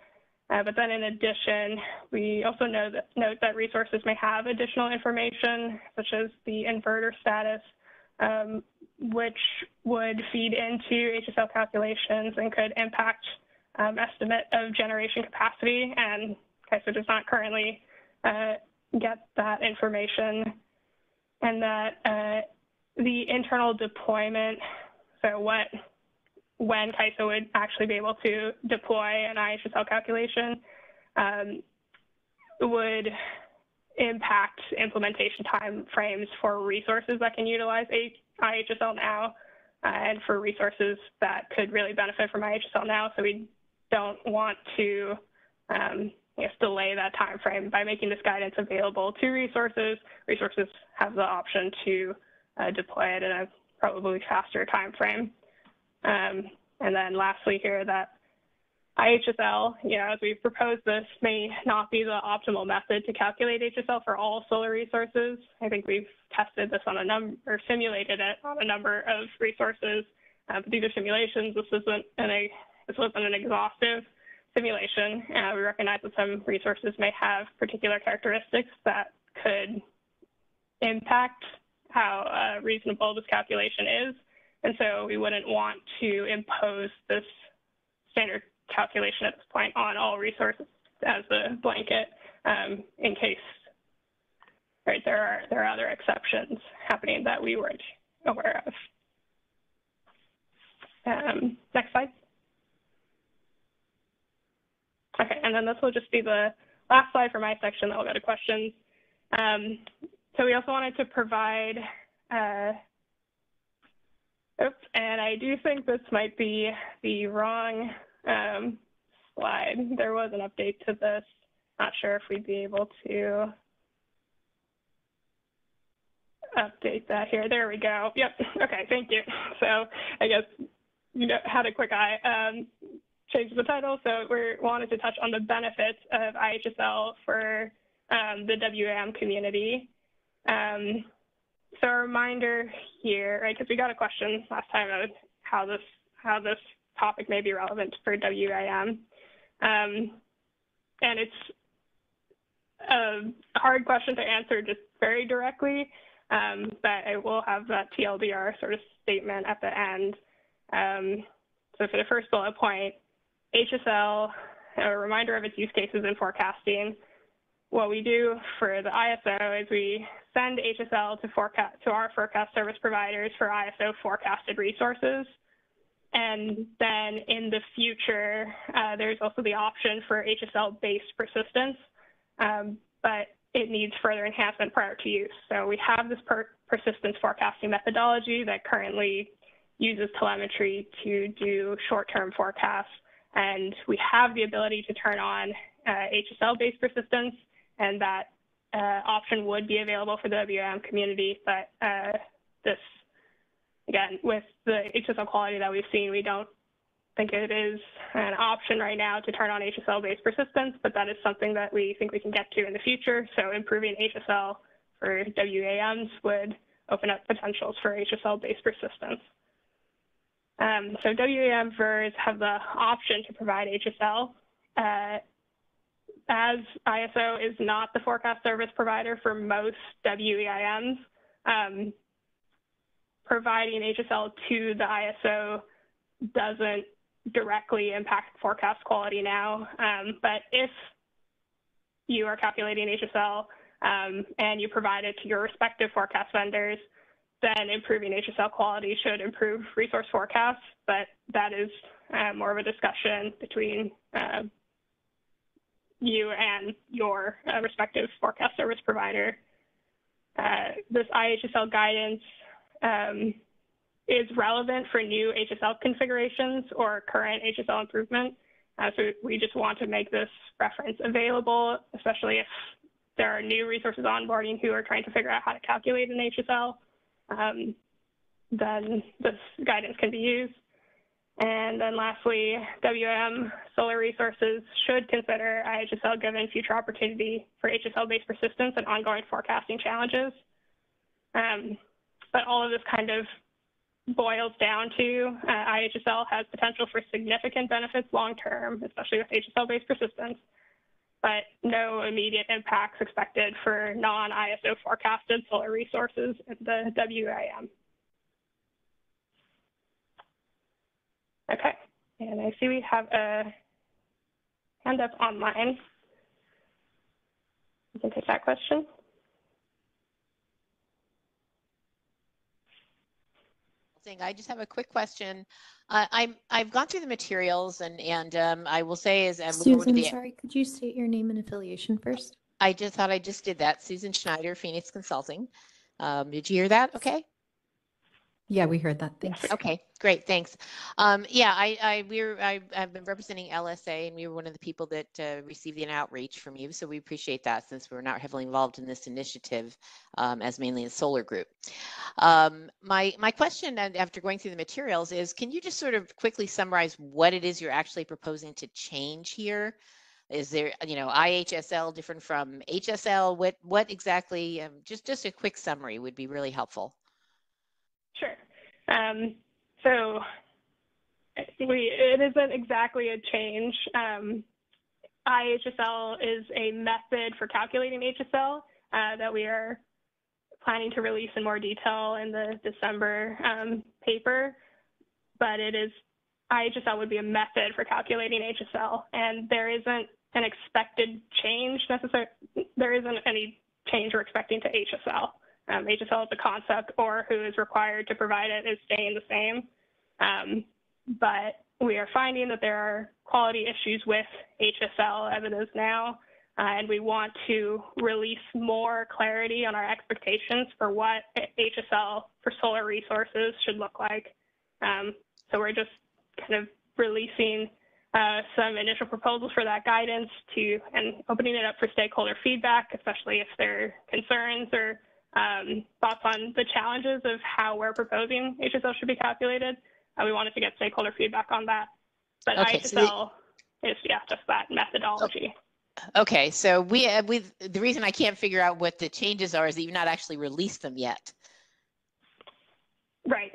But then in addition, we also note that resources may have additional information, such as the inverter status, which would feed into HSL calculations and could impact estimate of generation capacity. And CAISO does not currently get that information, and that the internal deployment, so when CAISO would actually be able to deploy an IHSL calculation, would impact implementation time frames for resources that can utilize IHSL now, and for resources that could really benefit from IHSL now. So we don't want to delay that time frame by making this guidance available to resources. Resources have the option to deploy it in a probably faster time frame. And then lastly here, that IHSL, as we've proposed this, may not be the optimal method to calculate HSL for all solar resources. I think we've tested this on simulated it on a number of resources. But these are simulations. This wasn't an exhaustive simulation. We recognize that some resources may have particular characteristics that could impact how reasonable this calculation is. And so we wouldn't want to impose this standard calculation at this point on all resources as a blanket, in case there are other exceptions happening that we weren't aware of. Next slide. Okay, and then this will just be the last slide for my section, then we'll go to questions. So we also wanted to provide, and I do think this might be the wrong slide. There was an update to this. Not sure if we'd be able to update that here. There we go. Yep. Okay, thank you. So I guess had a quick eye. Changed the title. So we wanted to touch on the benefits of IHSL for the WAM community. So a reminder here, right, because we got a question last time of how this topic may be relevant for WAM. And it's a hard question to answer just very directly, but I will have that TLDR sort of statement at the end. So for the first bullet point, HSL, a reminder of its use cases in forecasting. What we do for the ISO is we send HSL to our forecast service providers for ISO forecasted resources. And then in the future, there's also the option for HSL-based persistence, but it needs further enhancement prior to use. So we have this persistence forecasting methodology that currently uses telemetry to do short-term forecasts. And we have the ability to turn on HSL-based persistence, and that option would be available for the WM community. But this, again, with the HSL quality that we've seen, we don't think it is an option right now to turn on HSL-based persistence, but that is something that we think we can get to in the future. So improving HSL for WAMs would open up potentials for HSL-based persistence. So WAM VERs have the option to provide HSL. As ISO is not the forecast service provider for most WEIMs, providing HSL to the ISO doesn't directly impact forecast quality now. But if you are calculating HSL and you provide it to your respective forecast vendors, then improving HSL quality should improve resource forecasts, but that is more of a discussion between you and your respective forecast service provider. This IHSL guidance is relevant for new HSL configurations or current HSL improvement. So we just want to make this reference available, especially if there are new resources onboarding who are trying to figure out how to calculate an HSL. Then this guidance can be used. And then lastly, WM solar resources should consider IHSL given future opportunity for HSL-based persistence and ongoing forecasting challenges. But all of this kind of boils down to IHSL has potential for significant benefits long-term, especially with HSL-based persistence, but no immediate impacts expected for non-ISO forecasted solar resources in the WAM. Okay, and I see we have a hand up online. I can take that question. I just have a quick question. I've gone through the materials and I will say is Susan, sorry, could you state your name and affiliation first? I just thought I just did that. Susan Schneider, Phoenix Consulting. Did you hear that? Okay. Yeah, we heard that. Thanks. Okay, great. Thanks. Yeah, I've been representing LSA, and we were one of the people that received an outreach from you. So we appreciate that, since we're not heavily involved in this initiative as mainly a solar group. My question after going through the materials is, can you just sort of quickly summarize what it is you're actually proposing to change here? Is there, IHSL different from HSL? What exactly? Just a quick summary would be really helpful. Sure. So it isn't exactly a change. IHSL is a method for calculating HSL that we are planning to release in more detail in the December paper, but IHSL would be a method for calculating HSL, and there isn't an expected change necessarily. There isn't any change we're expecting to HSL. HSL as a concept, or who is required to provide it, is staying the same. But we are finding that there are quality issues with HSL as it is now, and we want to release more clarity on our expectations for what HSL for solar resources should look like. So we're just kind of releasing some initial proposals for that guidance and opening it up for stakeholder feedback, especially if there are concerns or thoughts on the challenges of how we're proposing HSL should be calculated. We wanted to get stakeholder feedback on that. But okay, IHSL is, just that methodology. Okay, so the reason I can't figure out what the changes are is that you've not actually released them yet. Right.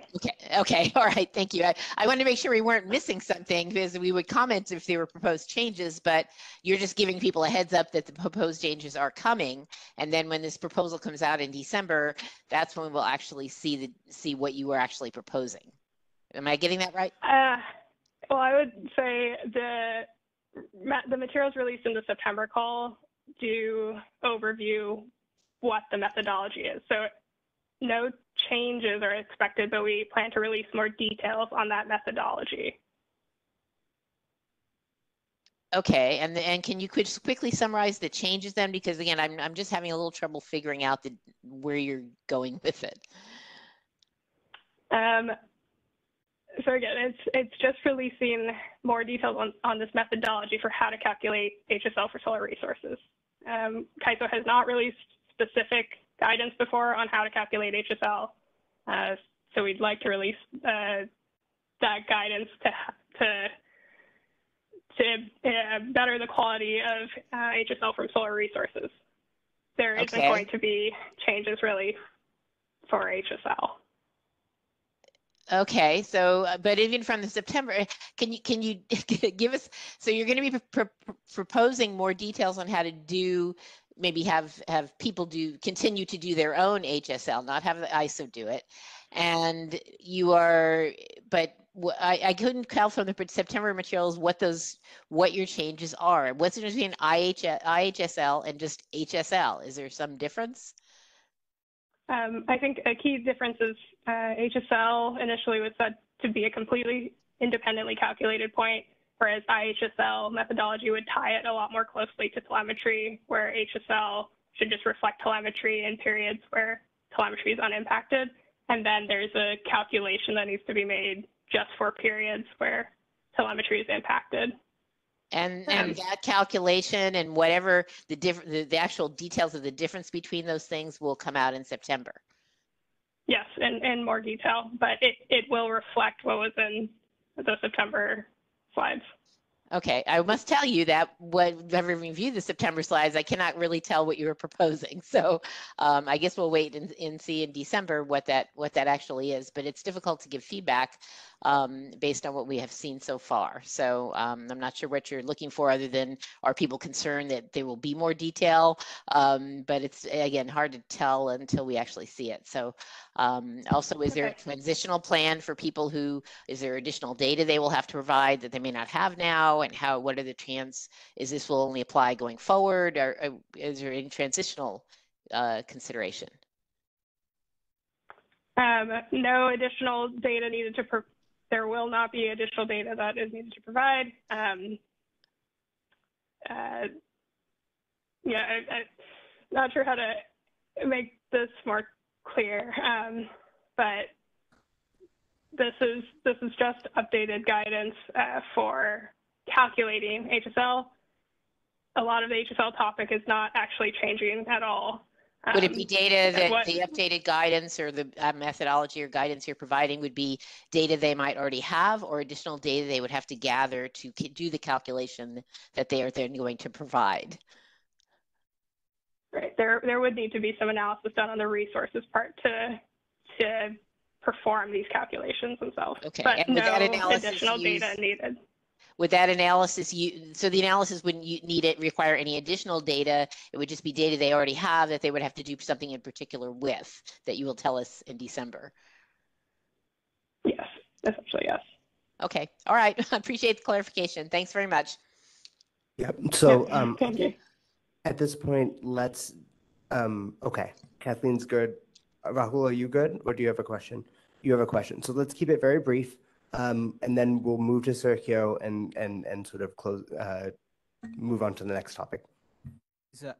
Okay, all right, thank you. I wanted to make sure we weren't missing something, because we would comment if there were proposed changes, but you're just giving people a heads up that the proposed changes are coming, and then when this proposal comes out in December, that's when we'll actually see what you were actually proposing. Am I getting that right? Well, I would say the materials released in the September call do overview what the methodology is. So no changes are expected, but we plan to release more details on that methodology. Okay, and can you quickly summarize the changes then? Because again, I'm just having a little trouble figuring out where you're going with it. So again, it's just releasing more details on this methodology for how to calculate HSL for solar resources. CAISO has not released specific guidance before on how to calculate HSL, so we'd like to release that guidance to better the quality of HSL from solar resources. There isn't going to be changes really for HSL. Okay, so but even from the September, can you give us? So you're going to be proposing more details on how to do, maybe have people continue to do their own HSL, not have the ISO do it, and you are. But I couldn't tell from the September materials what your changes are. What's the difference between IHSL and just HSL? Is there some difference? I think a key difference is HSL initially was said to be a completely independently calculated point, whereas IHSL methodology would tie it a lot more closely to telemetry, where HSL should just reflect telemetry in periods where telemetry is unimpacted. And then there's a calculation that needs to be made just for periods where telemetry is impacted. And that calculation and whatever the actual details of the difference between those things will come out in September. Yes, in more detail, but it will reflect what was in the September slides. Okay, I must tell you that whenever we review the September slides, I cannot really tell what you were proposing. So I guess we'll wait and see in December what that actually is. But it's difficult to give feedback based on what we have seen so far. So I'm not sure what you're looking for other than are people concerned that there will be more detail? But it's, again, hard to tell until we actually see it. So also, is there a transitional plan for people who, is there additional data they will have to provide that they may not have now? And what are the is this will only apply going forward? Or is there any transitional consideration? No additional data needed to, there will not be additional data that is needed to provide. Yeah, I'm not sure how to make this more clear, but this is just updated guidance for calculating HSL. A lot of the HSL topic is not actually changing at all. Would it be data that the updated guidance or the methodology or guidance you're providing would be data they might already have, or additional data they would have to gather to do the calculation that they are then going to provide? Right, there would need to be some analysis done on the resources part to perform these calculations themselves. Okay, but and with that no analysis additional data needed. Would that analysis, so the analysis wouldn't require any additional data? It would just be data they already have that they would have to do something in particular with that you will tell us in December? Yes, essentially, yes. Okay, all right. I appreciate the clarification. Thanks very much. Yep. So thank you. At this point, let's, okay, Kathleen's good. Rahul, are you good? Or do you have a question? You have a question. So let's keep it very brief. And then we'll move to Sergio and sort of close, move on to the next topic. So,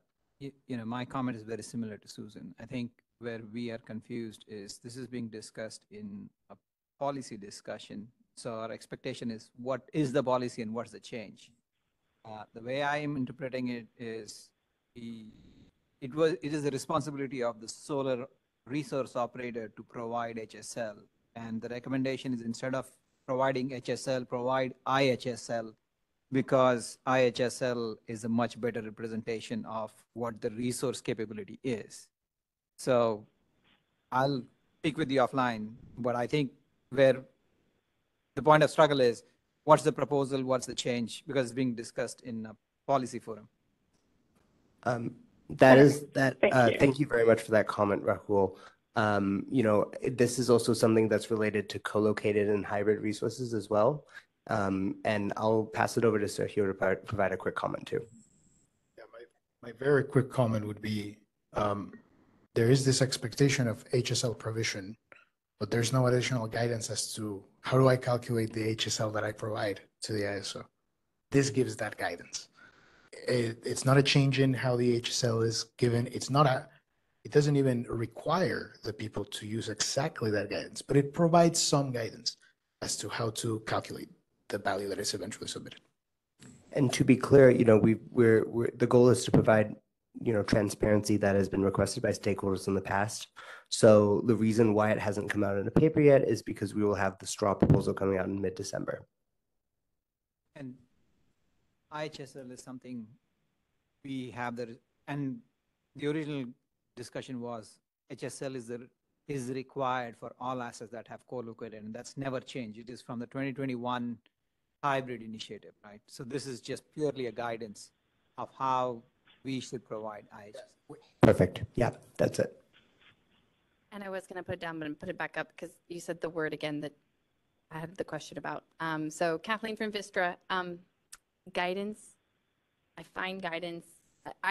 my comment is very similar to Susan. I think where we are confused is this is being discussed in a policy discussion. So our expectation is what is the policy and what's the change? The way I am interpreting it is it is the responsibility of the solar resource operator to provide HSL. And the recommendation is instead of providing HSL, provide IHSL, because IHSL is a much better representation of what the resource capability is. So I'll speak with you offline, but I think where the point of struggle is, what's the proposal, what's the change, because it's being discussed in a policy forum. Thank you very much for that comment, Rahul. This is also something that's related to co-located and hybrid resources as well. And I'll pass it over to Sergio to provide a quick comment too. Yeah, my very quick comment would be, there is this expectation of HSL provision, but there's no additional guidance as to how do I calculate the HSL that I provide to the ISO. This gives that guidance. It's not a change in how the HSL is given. It doesn't even require the people to use exactly that guidance, but it provides some guidance as to how to calculate the value that is eventually submitted. And to be clear, the goal is to provide, transparency that has been requested by stakeholders in the past. So the reason why it hasn't come out in a paper yet is because we will have the straw proposal coming out in mid-December. And IHSL is something we have and the original discussion was HSL is required for all assets that have co-located, and that's never changed. It is from the 2021 hybrid initiative, right? So this is just purely a guidance of how we should provide IHSL. Perfect. Yeah, that's it. And I was going to put it down, but put it back up because you said the word again that I had the question about. So Kathleen from Vistra, guidance. I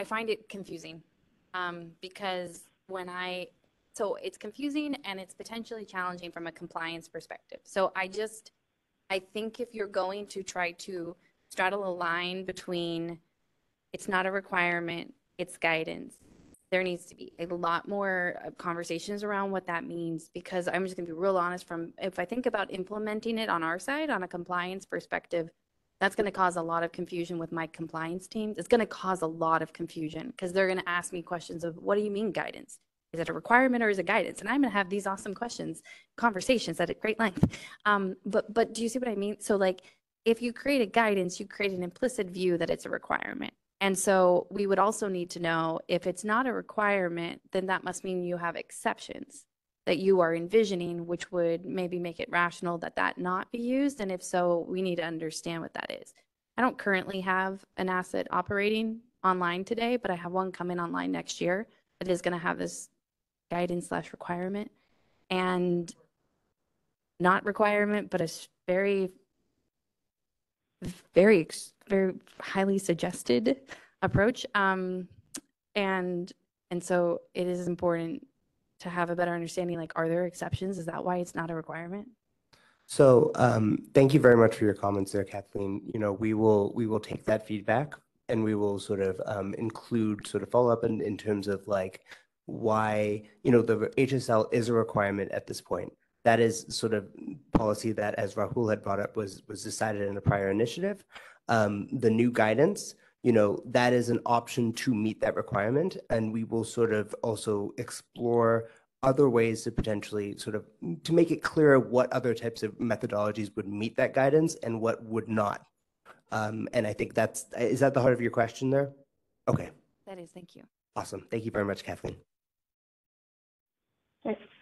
find it confusing because so it's confusing and it's potentially challenging from a compliance perspective. So I think if you're going to try to straddle a line between it's not a requirement, it's guidance, there needs to be a lot more conversations around what that means, because I'm just going to be real honest, if I think about implementing it on our side on a compliance perspective, that's going to cause a lot of confusion with my compliance teams. It's going to cause a lot of confusion because they're going to ask me questions of, what do you mean guidance? Is it a requirement or is it guidance? And I'm going to have these awesome conversations at a great length. But do you see what I mean? So like, if you create a guidance, you create an implicit view that it's a requirement. And so we would also need to know if it's not a requirement, then that must mean you have exceptions. that you are envisioning, which would maybe make it rational that that not be used? And if so, we need to understand what that is. I don't currently have an asset operating online today, but I have one coming online next year that is going to have this guidance / requirement, and not requirement, but a very, very, very highly suggested approach. And so it is important to have a better understanding, like, are there exceptions? Is that why it's not a requirement? So thank you very much for your comments there, Kathleen. You know, we will take that feedback and we will sort of include sort of follow up in terms of like why, you know, the HSL is a requirement at this point. That is sort of policy that, as Rahul had brought up, was decided in a prior initiative. The new guidance, you know, that is an option to meet that requirement, and we will sort of also explore other ways to potentially sort of to make it clearer what other types of methodologies would meet that guidance and what would not. And I think is that the heart of your question there? Okay. That is, thank you. Awesome. Thank you very much, Kathleen.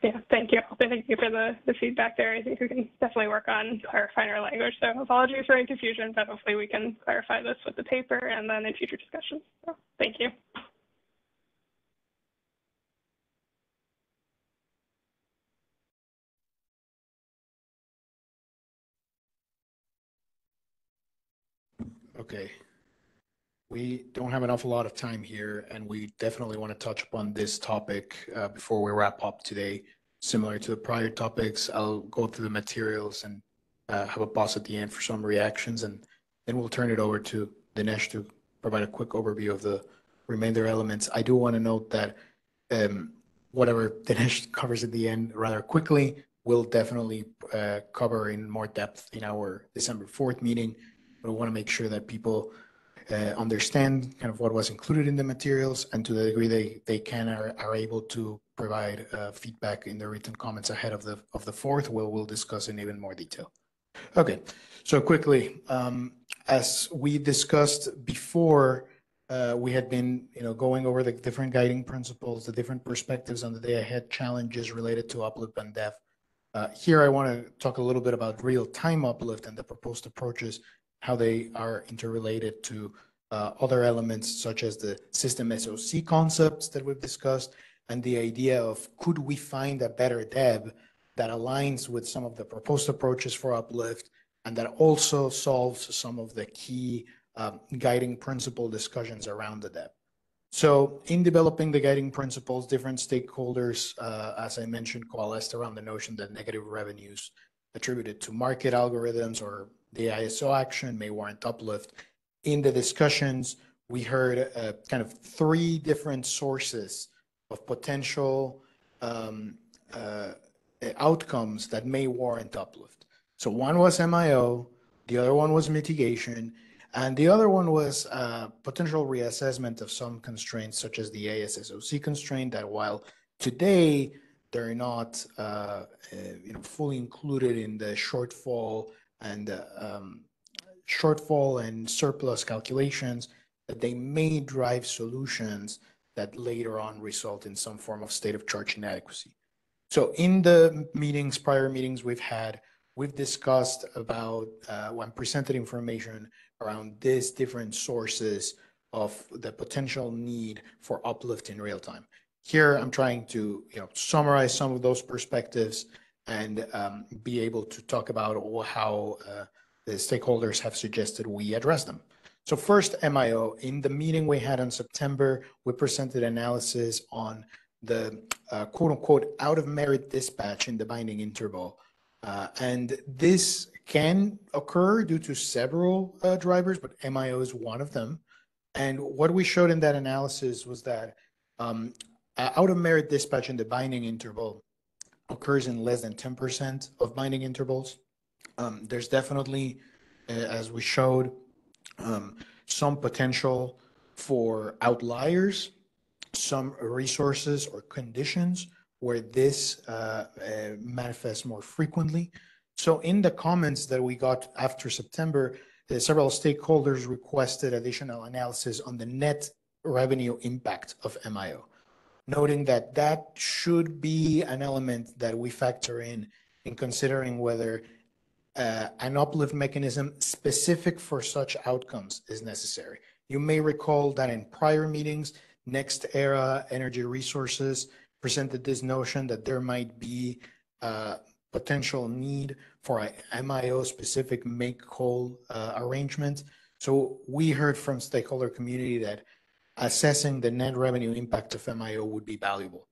Yeah, thank you. Thank you for the feedback there. I think we can definitely work on clarifying our language. So apologies for any confusion, but hopefully we can clarify this with the paper and then in future discussions. So thank you. Okay. We don't have an awful lot of time here, and we definitely want to touch upon this topic before we wrap up today. Similar to the prior topics, I'll go through the materials and have a pause at the end for some reactions, and then we'll turn it over to Dinesh to provide a quick overview of the remainder elements. I do want to note that whatever Dinesh covers at the end rather quickly, we'll definitely cover in more depth in our December 4th meeting. We want to make sure that people understand kind of what was included in the materials, and to the degree they can are able to provide feedback in the written comments ahead of the 4th. We'll discuss in even more detail. Okay, so quickly, as we discussed before, we had been going over the different guiding principles, the different perspectives on the day ahead challenges related to Uplift and DEF. Here I want to talk a little bit about real-time Uplift and the proposed approaches, how they are interrelated to other elements such as the system SOC concepts that we've discussed, and the idea of could we find a better DEB that aligns with some of the proposed approaches for Uplift and that also solves some of the key guiding principle discussions around the DEB. So in developing the guiding principles, different stakeholders, as I mentioned, coalesced around the notion that negative revenues attributed to market algorithms or the ISO action may warrant Uplift. In the discussions, we heard kind of 3 different sources of potential outcomes that may warrant Uplift. So one was MIO, the other one was mitigation, and the other one was potential reassessment of some constraints such as the ASSOC constraint, that while today they're not fully included in the shortfall and surplus calculations, that they may drive solutions that later on result in some form of state of charge inadequacy. So in the prior meetings we've discussed about when presented information around these different sources of the potential need for Uplift in real time. Here I'm trying to summarize some of those perspectives and be able to talk about how the stakeholders have suggested we address them. So first, MIO. In the meeting we had in September, we presented analysis on the quote-unquote out-of-merit dispatch in the binding interval. And this can occur due to several drivers, but MIO is one of them. And what we showed in that analysis was that out-of-merit dispatch in the binding interval occurs in less than 10% of binding intervals. There's definitely, as we showed, some potential for outliers, some resources or conditions where this manifests more frequently. So in the comments that we got after September, several stakeholders requested additional analysis on the net revenue impact of MIO. noting that that should be an element that we factor in considering whether an uplift mechanism specific for such outcomes is necessary. You may recall that in prior meetings, Next Era Energy Resources presented this notion that there might be potential need for a MIO-specific make-whole arrangement. So we heard from stakeholder community that assessing the net revenue impact of MIO would be valuable.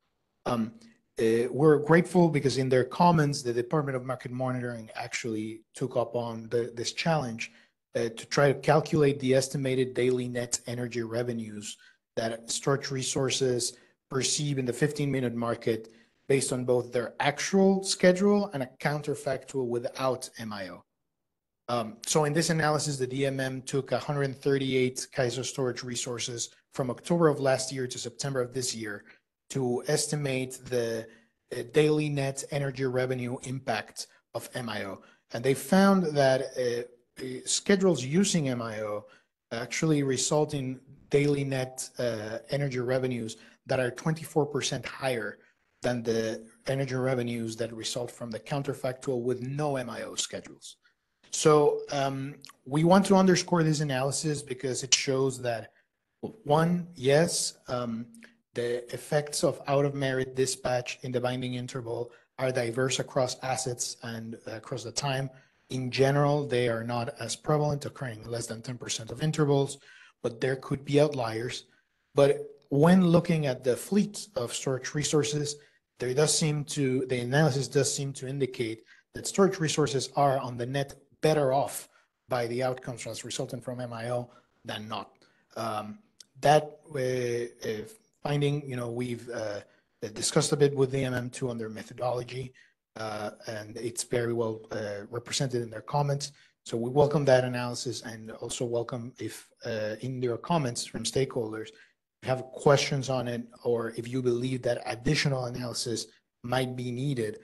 We're grateful because in their comments, the Department of Market Monitoring actually took up on this challenge to try to calculate the estimated daily net energy revenues that storage resources perceive in the 15-minute market based on both their actual schedule and a counterfactual without MIO. So in this analysis, the DMM took 138 CAISO storage resources from October of last year to September of this year to estimate the daily net energy revenue impact of MIO. And they found that schedules using MIO actually result in daily net energy revenues that are 24% higher than the energy revenues that result from the counterfactual with no MIO schedules. So we want to underscore this analysis because it shows that, one, yes, the effects of out-of-merit dispatch in the binding interval are diverse across assets and across the time. In general, they are not as prevalent, occurring in less than 10% of intervals, but there could be outliers. But when looking at the fleet of storage resources, the analysis does seem to indicate that storage resources are on the net better off by the outcomes as resulting from MIO than not. That finding, we've discussed a bit with the MM2 on their methodology, and it's very well represented in their comments. So we welcome that analysis and also welcome if in your comments from stakeholders, if you have questions on it, or if you believe that additional analysis might be needed,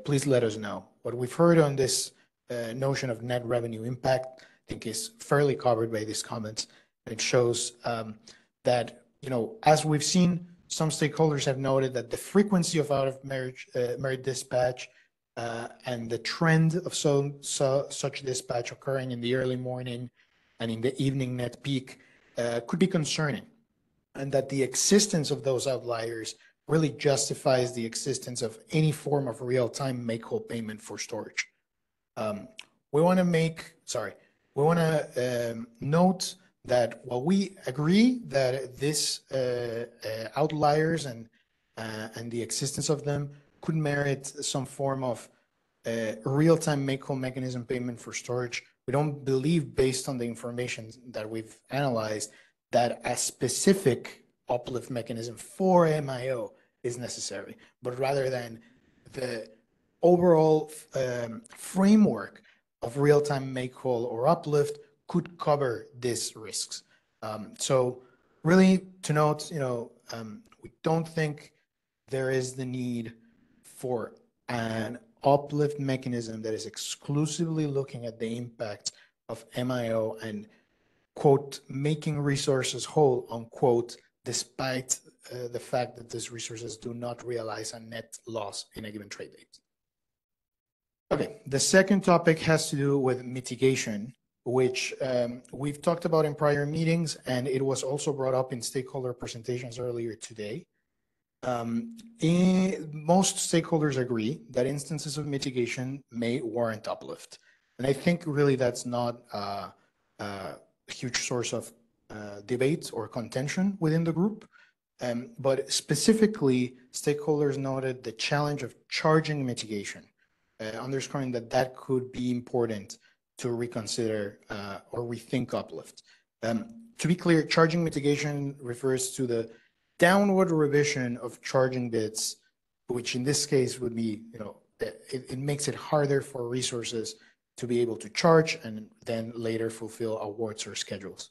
please let us know. What we've heard on this notion of net revenue impact, I think is fairly covered by these comments. It shows that, as we've seen, some stakeholders have noted that the frequency of out-of-merit dispatch and the trend of such dispatch occurring in the early morning and in the evening net peak could be concerning, and that the existence of those outliers really justifies the existence of any form of real-time make-whole payment for storage. We want to note that while we agree that this outliers and the existence of them could merit some form of real-time make-whole mechanism payment for storage, we don't believe, based on the information that we've analyzed, that a specific uplift mechanism for MIO is necessary, but rather than the overall framework of real-time make-whole or uplift could cover these risks. So really to note, we don't think there is the need for an uplift mechanism that is exclusively looking at the impact of MIO and, quote, making resources whole, unquote, despite the fact that these resources do not realize a net loss in a given trade date. Okay, the second topic has to do with mitigation, which we've talked about in prior meetings, and it was also brought up in stakeholder presentations earlier today. Most stakeholders agree that instances of mitigation may warrant uplift. And I think really that's not a huge source of debate or contention within the group. But specifically, stakeholders noted the challenge of charging mitigation, underscoring that could be important to reconsider or rethink uplift. To be clear, charging mitigation refers to the downward revision of charging bids, which in this case would be, it makes it harder for resources to be able to charge and then later fulfill awards or schedules.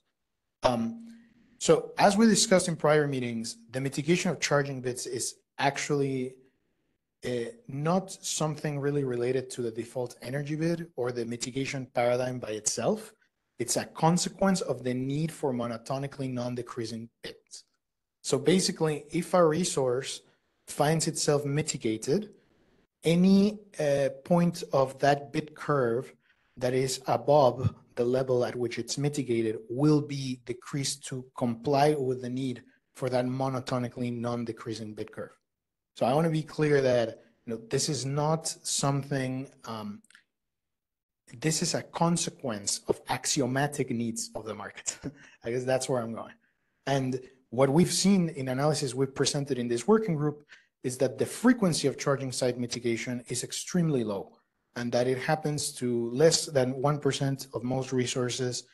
So as we discussed in prior meetings, the mitigation of charging bids is actually not something really related to the default energy bid or the mitigation paradigm by itself. It's a consequence of the need for monotonically non-decreasing bids. So basically, if a resource finds itself mitigated, any point of that bit curve that is above the level at which it's mitigated will be decreased to comply with the need for that monotonically non-decreasing bit curve. So I want to be clear that this is not something, this is a consequence of axiomatic needs of the market. I guess that's where I'm going. And what we've seen in analysis we've presented in this working group is that the frequency of charging site mitigation is extremely low, and that it happens to less than 1% of most resources,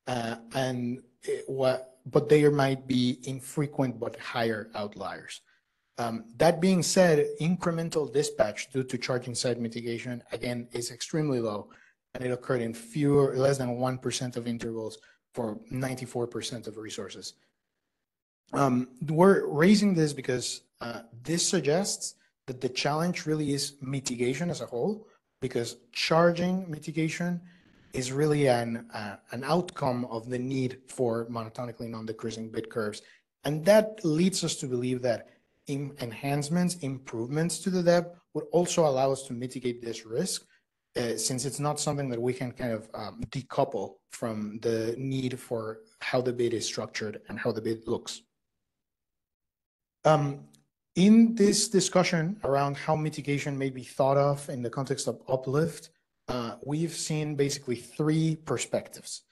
but there might be infrequent but higher outliers. That being said, incremental dispatch due to charging site mitigation, again, is extremely low, and it occurred in less than 1% of intervals for 94% of resources. We're raising this because this suggests that the challenge really is mitigation as a whole, because charging mitigation is really an outcome of the need for monotonically non-decreasing bit curves. And that leads us to believe that enhancements, improvements to the DEB would also allow us to mitigate this risk, since it's not something that we can kind of decouple from the need for how the bid is structured and how the bid looks. In this discussion around how mitigation may be thought of in the context of Uplift, we've seen basically three perspectives.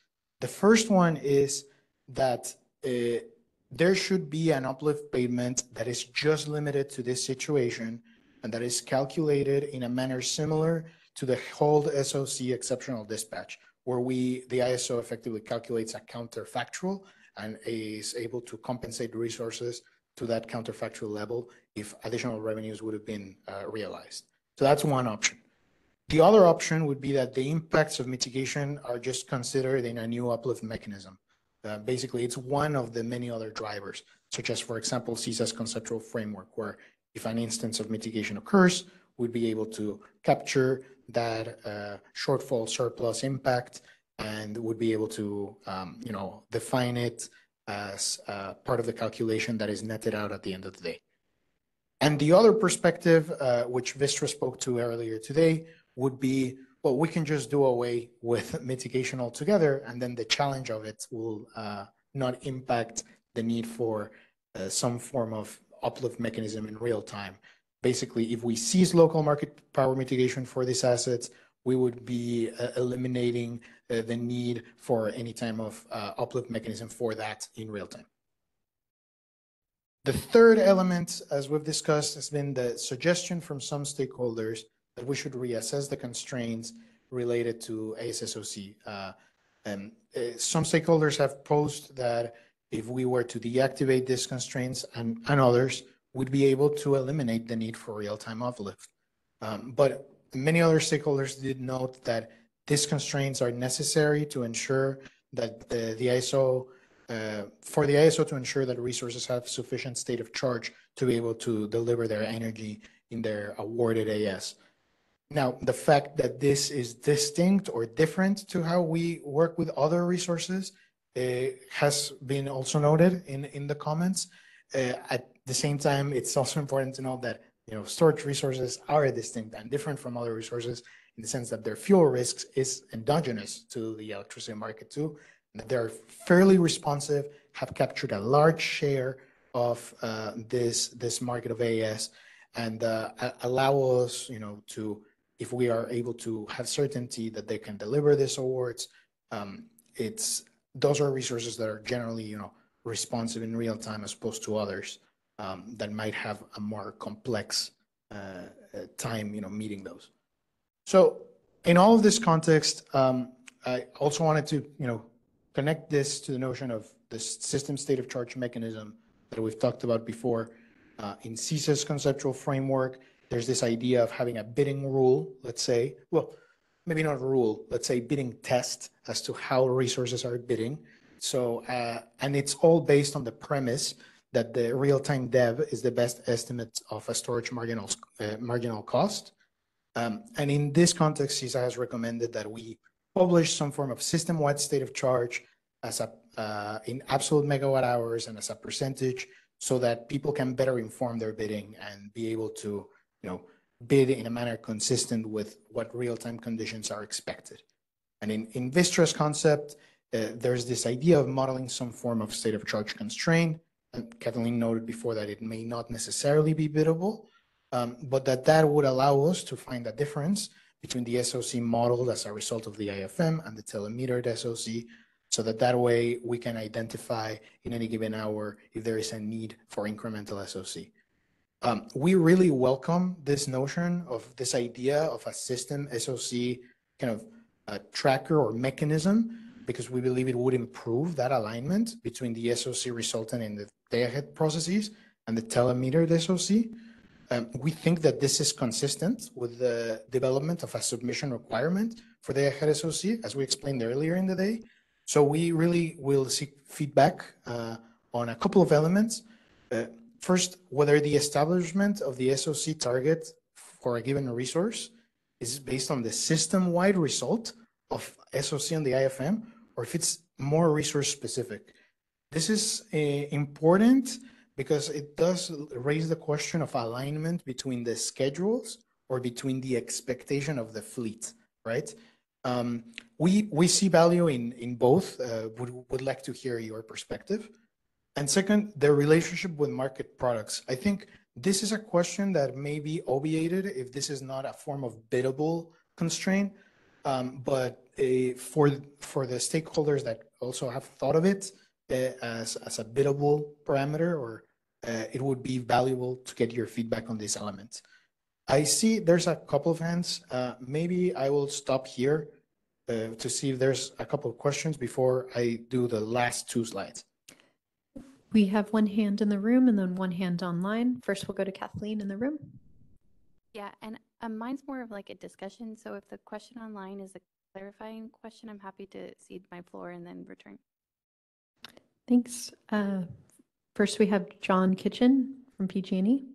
The first one is that there should be an uplift payment that is just limited to this situation and that is calculated in a manner similar to the hold SOC exceptional dispatch, where the ISO effectively calculates a counterfactual and is able to compensate resources to that counterfactual level if additional revenues would have been realized. So that's one option. The other option would be that the impacts of mitigation are just considered in a new uplift mechanism. Basically, it's one of the many other drivers, such as, for example, CISA's conceptual framework, where if an instance of mitigation occurs, we'd be able to capture that shortfall surplus impact and would be able to define it as part of the calculation that is netted out at the end of the day. And the other perspective, which Vistra spoke to earlier today, would be, well, we can just do away with mitigation altogether, and then the challenge of it will not impact the need for some form of uplift mechanism in real time. Basically, if we cease local market power mitigation for these assets, we would be eliminating the need for any type of uplift mechanism for that in real time. The third element, as we've discussed, has been the suggestion from some stakeholders that we should reassess the constraints related to ASSOC. Some stakeholders have posed that if we were to deactivate these constraints and others, we'd be able to eliminate the need for real-time uplift. But many other stakeholders did note that these constraints are necessary to ensure that the ISO, for the ISO to ensure that resources have sufficient state of charge to be able to deliver their energy in their awarded AS. Now, the fact that this is distinct or different to how we work with other resources has been also noted in the comments. At the same time, it's also important to note that storage resources are distinct and different from other resources in the sense that their fuel risks is endogenous to the electricity market too, and that they're fairly responsive, have captured a large share of this market of AS, and allow us, to, if we are able to have certainty that they can deliver these awards, those are resources that are generally, responsive in real time as opposed to others that might have a more complex time, meeting those. So in all of this context, I also wanted to, connect this to the notion of the system state of charge mechanism that we've talked about before. In CISA's conceptual framework, there's this idea of having a bidding rule, let's say, well, maybe not a rule, let's say bidding test as to how resources are bidding. So, and it's all based on the premise that the real-time DEV is the best estimate of a storage marginal cost. And in this context, CISA has recommended that we publish some form of system-wide state of charge as in absolute megawatt hours and as a percentage, so that people can better inform their bidding and be able to, bid in a manner consistent with what real-time conditions are expected. And in Vistra's concept, there's this idea of modeling some form of state of charge constraint. And Kathleen noted before that it may not necessarily be biddable, but that would allow us to find a difference between the SOC modeled as a result of the IFM and the telemetered SOC, so that way we can identify in any given hour if there is a need for incremental SOC. We really welcome this notion of this idea of a system SOC kind of a tracker or mechanism, because we believe it would improve that alignment between the SOC resultant in the day-ahead processes and the telemetered SOC. We think that this is consistent with the development of a submission requirement for the day-ahead SOC, as we explained earlier in the day. So we really will seek feedback on a couple of elements. First, whether the establishment of the SOC target for a given resource is based on the system-wide result of SOC and the IFM, or if it's more resource specific. This is important because it does raise the question of alignment between the schedules or between the expectation of the fleet, right? We see value in both. Would like to hear your perspective. And second, the relationship with market products. I think this is a question that may be obviated if this is not a form of biddable constraint, but for the stakeholders that also have thought of it as a biddable parameter, or it would be valuable to get your feedback on these elements. I see there's a couple of hands. Maybe I will stop here to see if there's a couple of questions before I do the last two slides. We have one hand in the room and then one hand online. First, we'll go to Kathleen in the room. Yeah, and mine's more of like a discussion. So if the question online is a clarifying question, I'm happy to cede my floor and then return. Thanks. First, we have John Kitchen from PG&E.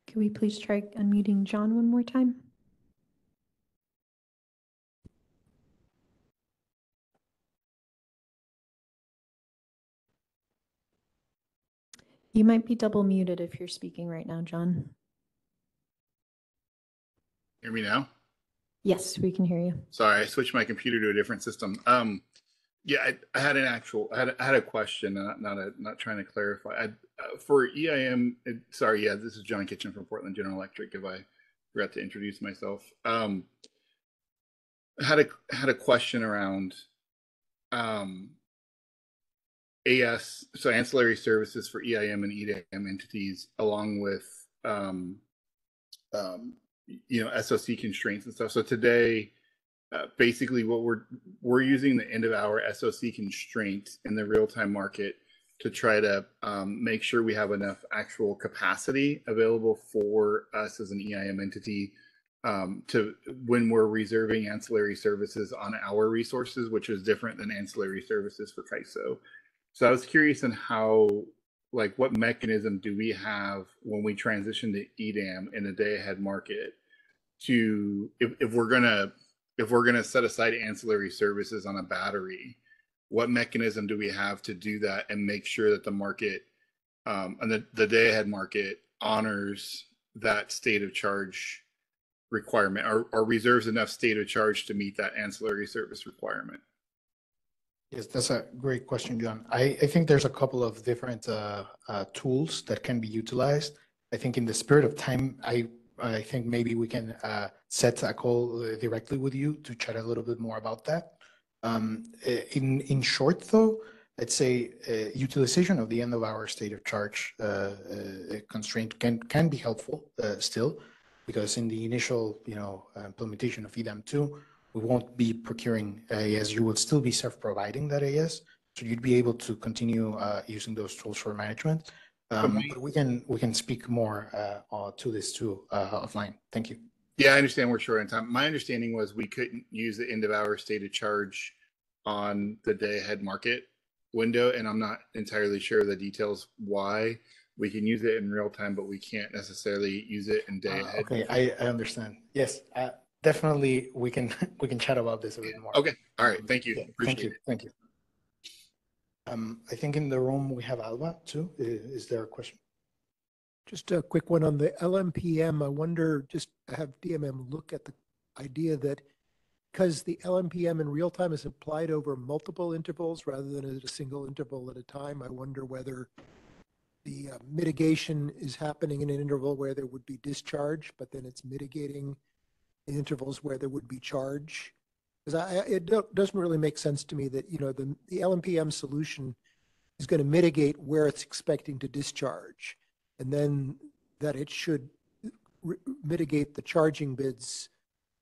Can we please try unmuting John one more time? You might be double muted if you're speaking right now, John. Hear me now? Yes, we can hear you. Sorry, I switched my computer to a different system. Yeah, I had a question, not trying to clarify. For EIM, sorry, yeah, this is John Kitchen from Portland General Electric. If I forgot to introduce myself, I had a question around AS, so ancillary services for EIM and EDM entities, along with SOC constraints and stuff. So today, basically, what we're using the end of hour SOC constraint in the real time market to try to make sure we have enough actual capacity available for us as an EIM entity to when we're reserving ancillary services on our resources, which is different than ancillary services for CAISO. So I was curious on how, like, what mechanism do we have when we transition to EDAM in a day ahead market to, if we're gonna set aside ancillary services on a battery, what mechanism do we have to do that and make sure that the market and the day ahead market honors that state of charge requirement, or reserves enough state of charge to meet that ancillary service requirement? Yes, that's a great question, John. I think there's a couple of different tools that can be utilized. I think in the spirit of time, I think maybe we can set a call directly with you to chat a little bit more about that. In short, though, I'd say utilization of the end of our state of charge constraint can be helpful still, because in the initial implementation of EDAM2, we won't be procuring AES. You would still be self-providing that AES, so you'd be able to continue using those tools for management. But we can speak more to this too offline. Thank you. Yeah, I understand we're short on time. My understanding was we couldn't use the end of hour state of charge on the day ahead market window, and I'm not entirely sure of the details why. We can use it in real time, but we can't necessarily use it in day ahead. Okay, I understand. Yes, definitely we can we can chat about this a bit more. Okay. All right. Thank you. Yeah, Appreciate thank you. it. Thank you. I think in the room we have Alba too. Is there a question? Just a quick one on the LMPM. I wonder, just have DMM look at the idea that because the LMPM in real time is applied over multiple intervals rather than at a single interval at a time, I wonder whether the mitigation is happening in an interval where there would be discharge, but then it's mitigating in intervals where there would be charge. Because doesn't really make sense to me that, you know, the LMPM solution is going to mitigate where it's expecting to discharge, and then that it should mitigate the charging bids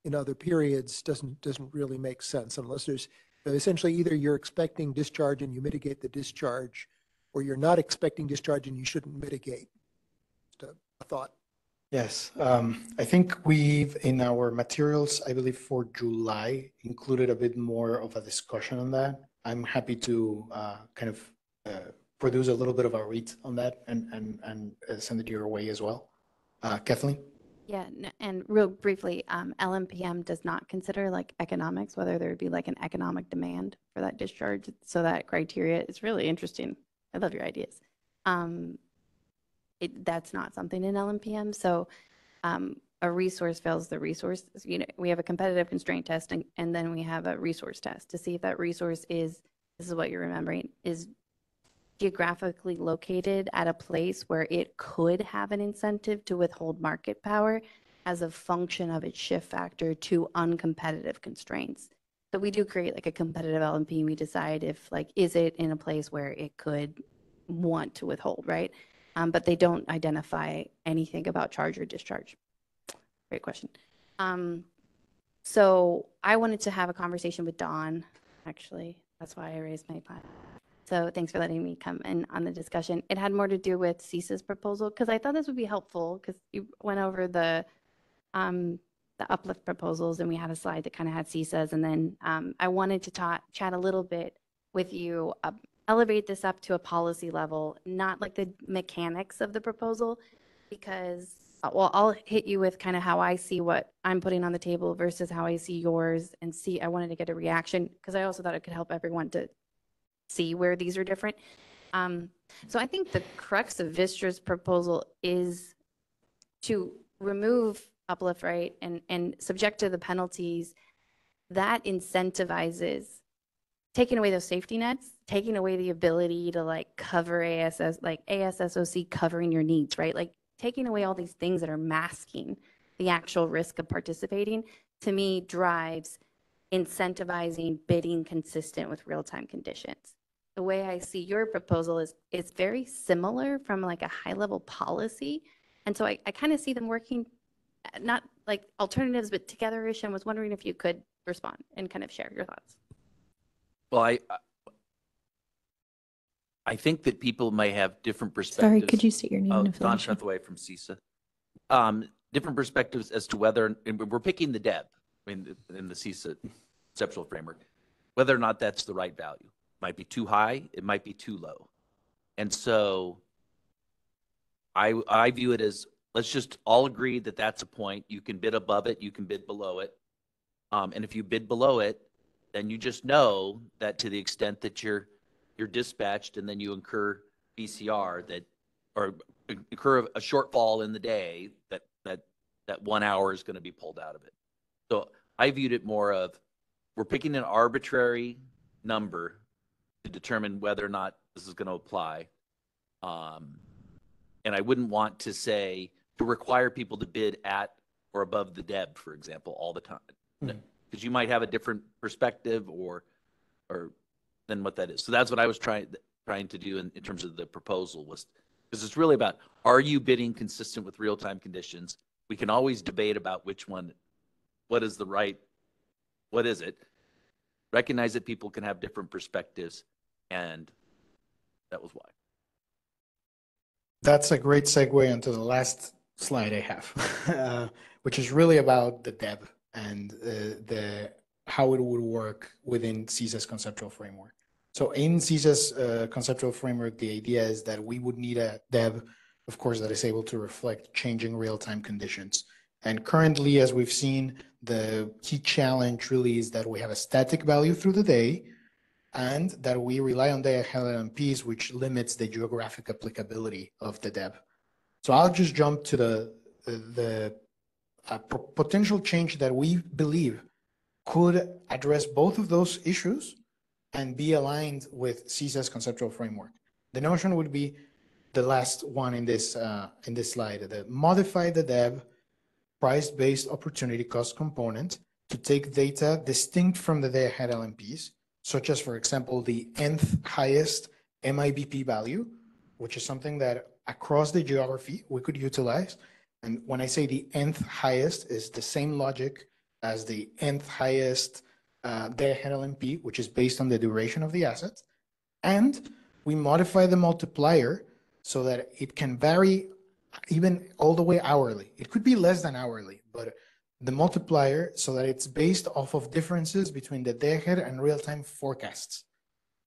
in other periods doesn't really make sense unless there's essentially either you're expecting discharge and you mitigate the discharge, or you're not expecting discharge and you shouldn't mitigate. Just a thought. Yes, I think we've in our materials, I believe for July, included a bit more of a discussion on that. I'm happy to kind of produce a little bit of a read on that and send it your way as well. Kathleen? Yeah, and real briefly, LMPM does not consider like economics, whether there would be like an economic demand for that discharge. So that criteria is really interesting. I love your ideas. That's not something in LMPM. So a resource fails the resource. You know, we have a competitive constraint test and then we have a resource test to see if that resource is, this is what you're remembering, is geographically located at a place where it could have an incentive to withhold market power as a function of its shift factor to uncompetitive constraints. So we do create like a competitive LMP. We decide if like, is it in a place where it could want to withhold, right? But they don't identify anything about charge or discharge. Great question. So I wanted to have a conversation with Dawn, actually. That's why I raised my hand. So thanks for letting me come in on the discussion. It had more to do with CISA's proposal because I thought this would be helpful because you went over the Uplift proposals and we had a slide that kind of had CISA's, and then I wanted to chat a little bit with you, elevate this up to a policy level, not like the mechanics of the proposal, because well, I'll hit you with kind of how I see what I'm putting on the table versus how I see yours, and see, I wanted to get a reaction because I also thought it could help everyone to see where these are different. So I think the crux of Vistra's proposal is to remove Uplift, right, and subject to the penalties that incentivizes taking away those safety nets, taking away the ability to like cover ASS, like ASSOC covering your needs, right? Like taking away all these things that are masking the actual risk of participating, to me drives incentivizing bidding consistent with real-time conditions. The way I see your proposal is it's very similar from like a high-level policy. And so I kind of see them working, not like alternatives, but together-ish, and was wondering if you could respond and kind of share your thoughts. Well, I think that people may have different perspectives. Sorry, could you state your name and Don affiliation? Trethewey from CISA. Different perspectives as to whether, and we're picking the DEB in the CISA conceptual framework, whether or not that's the right value. Might be too high, it might be too low. And so I view it as, let's just all agree that that's a point. You can bid above it, you can bid below it. And if you bid below it, then you just know that to the extent that you're dispatched and then you incur PCR that, or incur a shortfall in the day, that 1 hour is going to be pulled out of it. So I viewed it more of, we're picking an arbitrary number to determine whether or not this is going to apply. And I wouldn't want to say, to require people to bid at or above the DEB, for example, all the time. Because you might have a different perspective or than what that is. So that's what I was trying to do in terms of the proposal, was because it's really about, are you bidding consistent with real-time conditions? We can always debate about which one, what is the right, what is it? Recognize that people can have different perspectives, and that was why. That's a great segue into the last slide I have, which is really about the DEB and how it would work within CISA's conceptual framework. So in CISA's conceptual framework, the idea is that we would need a DEB, of course, that is able to reflect changing real-time conditions. And currently, as we've seen, the key challenge really is that we have a static value through the day and that we rely on the LMPs, which limits the geographic applicability of the DEB. So I'll just jump to the potential change that we believe could address both of those issues and be aligned with CISA's conceptual framework. The notion would be the last one in this slide, the modify the DEB price-based opportunity cost component to take data distinct from the day-ahead LMPs, such as, for example, the nth highest MIBP value, which is something that across the geography we could utilize. And when I say the nth highest, is the same logic as the nth highest day-ahead LMP, which is based on the duration of the asset. And we modify the multiplier so that it can vary even all the way hourly. It could be less than hourly, but the multiplier so that it's based off of differences between the day-ahead and real-time forecasts.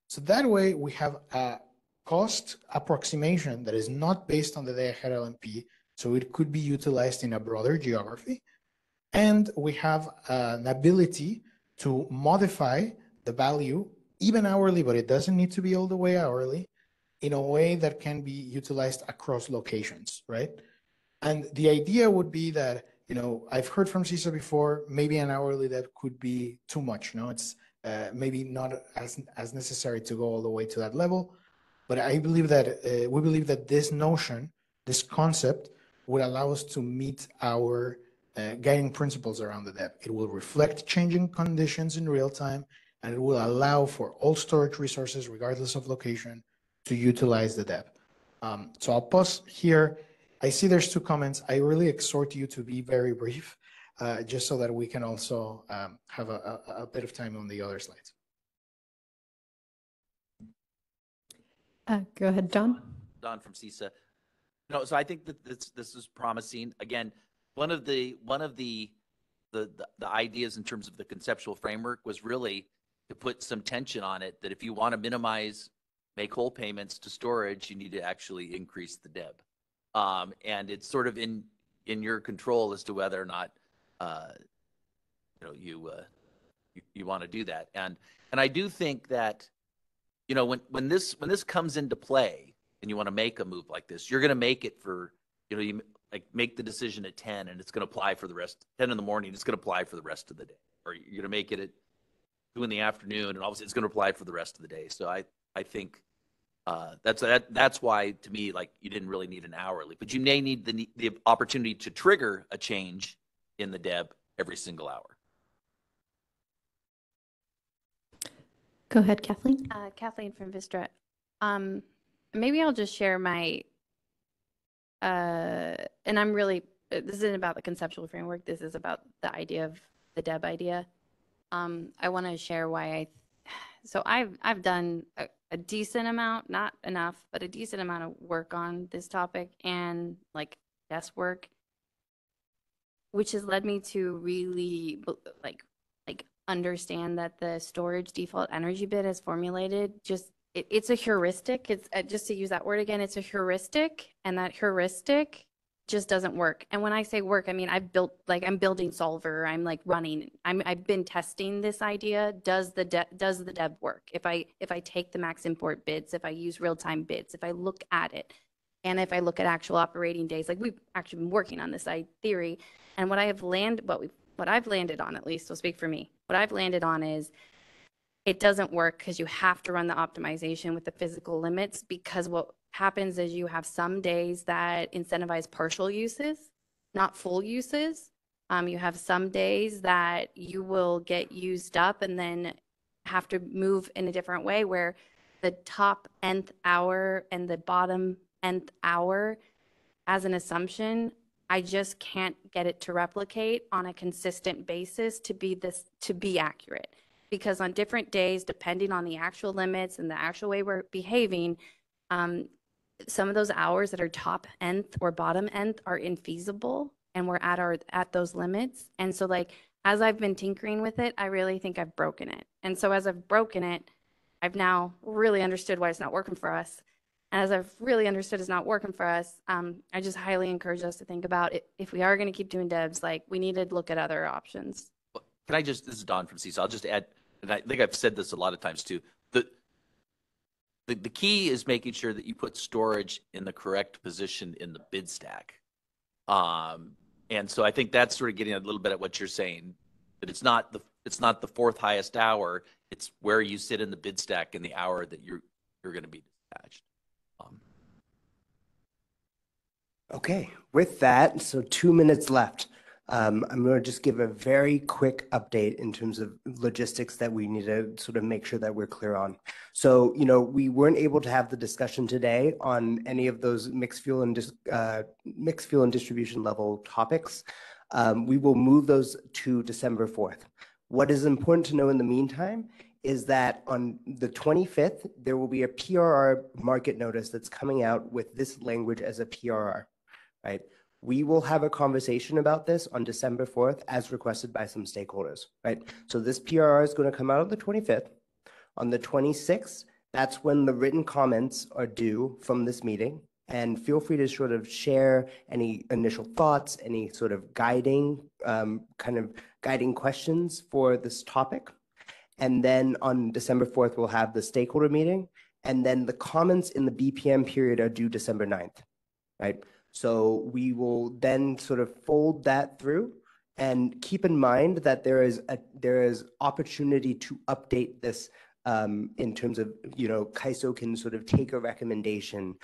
So that way we have a cost approximation that is not based on the day-ahead LMP, so it could be utilized in a broader geography. And we have an ability to modify the value, even hourly, but it doesn't need to be all the way hourly, in a way that can be utilized across locations, right? And the idea would be that, you know, I've heard from CISA before, maybe an hourly that could be too much, no? It's maybe not as necessary to go all the way to that level. But I believe that, we believe that this notion, this concept, would allow us to meet our guiding principles around the DEB. It will reflect changing conditions in real time, and it will allow for all storage resources, regardless of location, to utilize the DEB. So I'll pause here. I see there's 2 comments. I really exhort you to be very brief, just so that we can also have a bit of time on the other slides. Go ahead, Don. Don from CISA. No, so I think that this is promising. Again, one of the ideas in terms of the conceptual framework was really to put some tension on it, that if you want to minimize make whole payments to storage, you need to actually increase the DEB. And it's sort of in your control as to whether or not you want to do that. And I do think that, you know, when this comes into play and you want to make a move like this, you're going to make it for, you know, you like make the decision at 10 and it's going to apply for the rest, 10 in the morning, it's going to apply for the rest of the day. Or you're going to make it at 2 in the afternoon and obviously it's going to apply for the rest of the day. So I think that's why, to me, like, you didn't really need an hourly, but you may need the opportunity to trigger a change in the DEB every single hour. Go ahead, Kathleen. Kathleen from Vistra. Maybe I'll just share my, and I'm really, this isn't about the conceptual framework. This is about the idea of the DEB idea. I want to share why so I've done a decent amount, not enough, but a decent amount of work on this topic and like desk work, which has led me to really like understand that the storage default energy bid as formulated, it's a heuristic. It's just to use that word again, it's a heuristic, and that heuristic just doesn't work. And when I say work, I mean, I'm building solver, I'm like running, I've been testing this idea. Does the DEB work? If I take the max import bids, if I use real-time bids, if I look at it, and if I look at actual operating days, like we've actually been working on this theory, and what I've landed on, at least, will speak for me. What I've landed on is it doesn't work because you have to run the optimization with the physical limits, because what happens is you have some days that incentivize partial uses, not full uses. You have some days that you will get used up and then have to move in a different way, where the top nth hour and the bottom nth hour, as an assumption, I just can't get it to replicate on a consistent basis to be accurate. Because on different days, depending on the actual limits and the actual way we're behaving, some of those hours that are top nth or bottom nth are infeasible, and we're at those limits. And so, like, as I've been tinkering with it, I really think I've broken it. And so as I've broken it, I've now really understood why it's not working for us. as I've really understood is not working for us, I just highly encourage us to think about it. If we are going to keep doing devs, like we need to look at other options. Can I just, this is Don from CISA, I'll just add, and I think I've said this a lot of times too, the key is making sure that you put storage in the correct position in the bid stack. And so I think that's sort of getting a little bit at what you're saying, that it's not the fourth highest hour, it's where you sit in the bid stack in the hour that you're going to be dispatched. Okay, with that, so 2 minutes left. I'm going to just give a very quick update in terms of logistics that we need to sort of make sure that we're clear on. So, you know, we weren't able to have the discussion today on any of those mixed fuel and distribution level topics. We will move those to December 4th. What is important to know in the meantime is that on the 25th, there will be a PRR market notice that's coming out with this language as a PRR, right? We will have a conversation about this on December 4th as requested by some stakeholders, right? So this PRR is going to come out on the 25th. On the 26th, that's when the written comments are due from this meeting. And feel free to sort of share any initial thoughts, any sort of guiding questions for this topic. And then on December 4th, we'll have the stakeholder meeting. And then the comments in the BPM period are due December 9th, right? So we will then sort of fold that through and keep in mind that there is opportunity to update this in terms of, you know, CAISO can sort of take a recommendation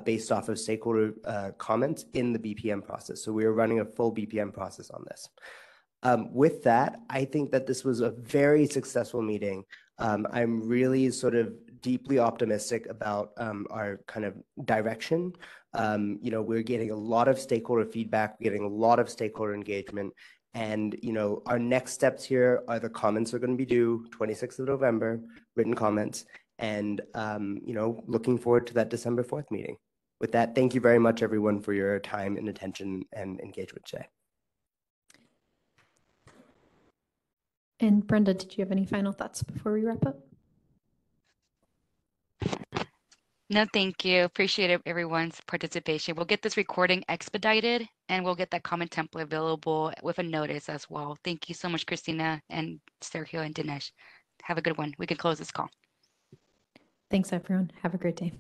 based off of stakeholder comments in the BPM process. So we are running a full BPM process on this. With that, I think that this was a very successful meeting. I'm really sort of deeply optimistic about our kind of direction. You know, we're getting a lot of stakeholder feedback, we're getting a lot of stakeholder engagement. And, you know, our next steps here are the comments are going to be due 26th of November, written comments, and, you know, looking forward to that December 4th meeting. With that, thank you very much, everyone, for your time and attention and engagement today. And Brenda, did you have any final thoughts before we wrap up? No, thank you. Appreciate everyone's participation. We'll get this recording expedited and we'll get that comment template available with a notice as well. Thank you so much, Christina and Sergio and Dinesh. Have a good one. We can close this call. Thanks, everyone. Have a great day.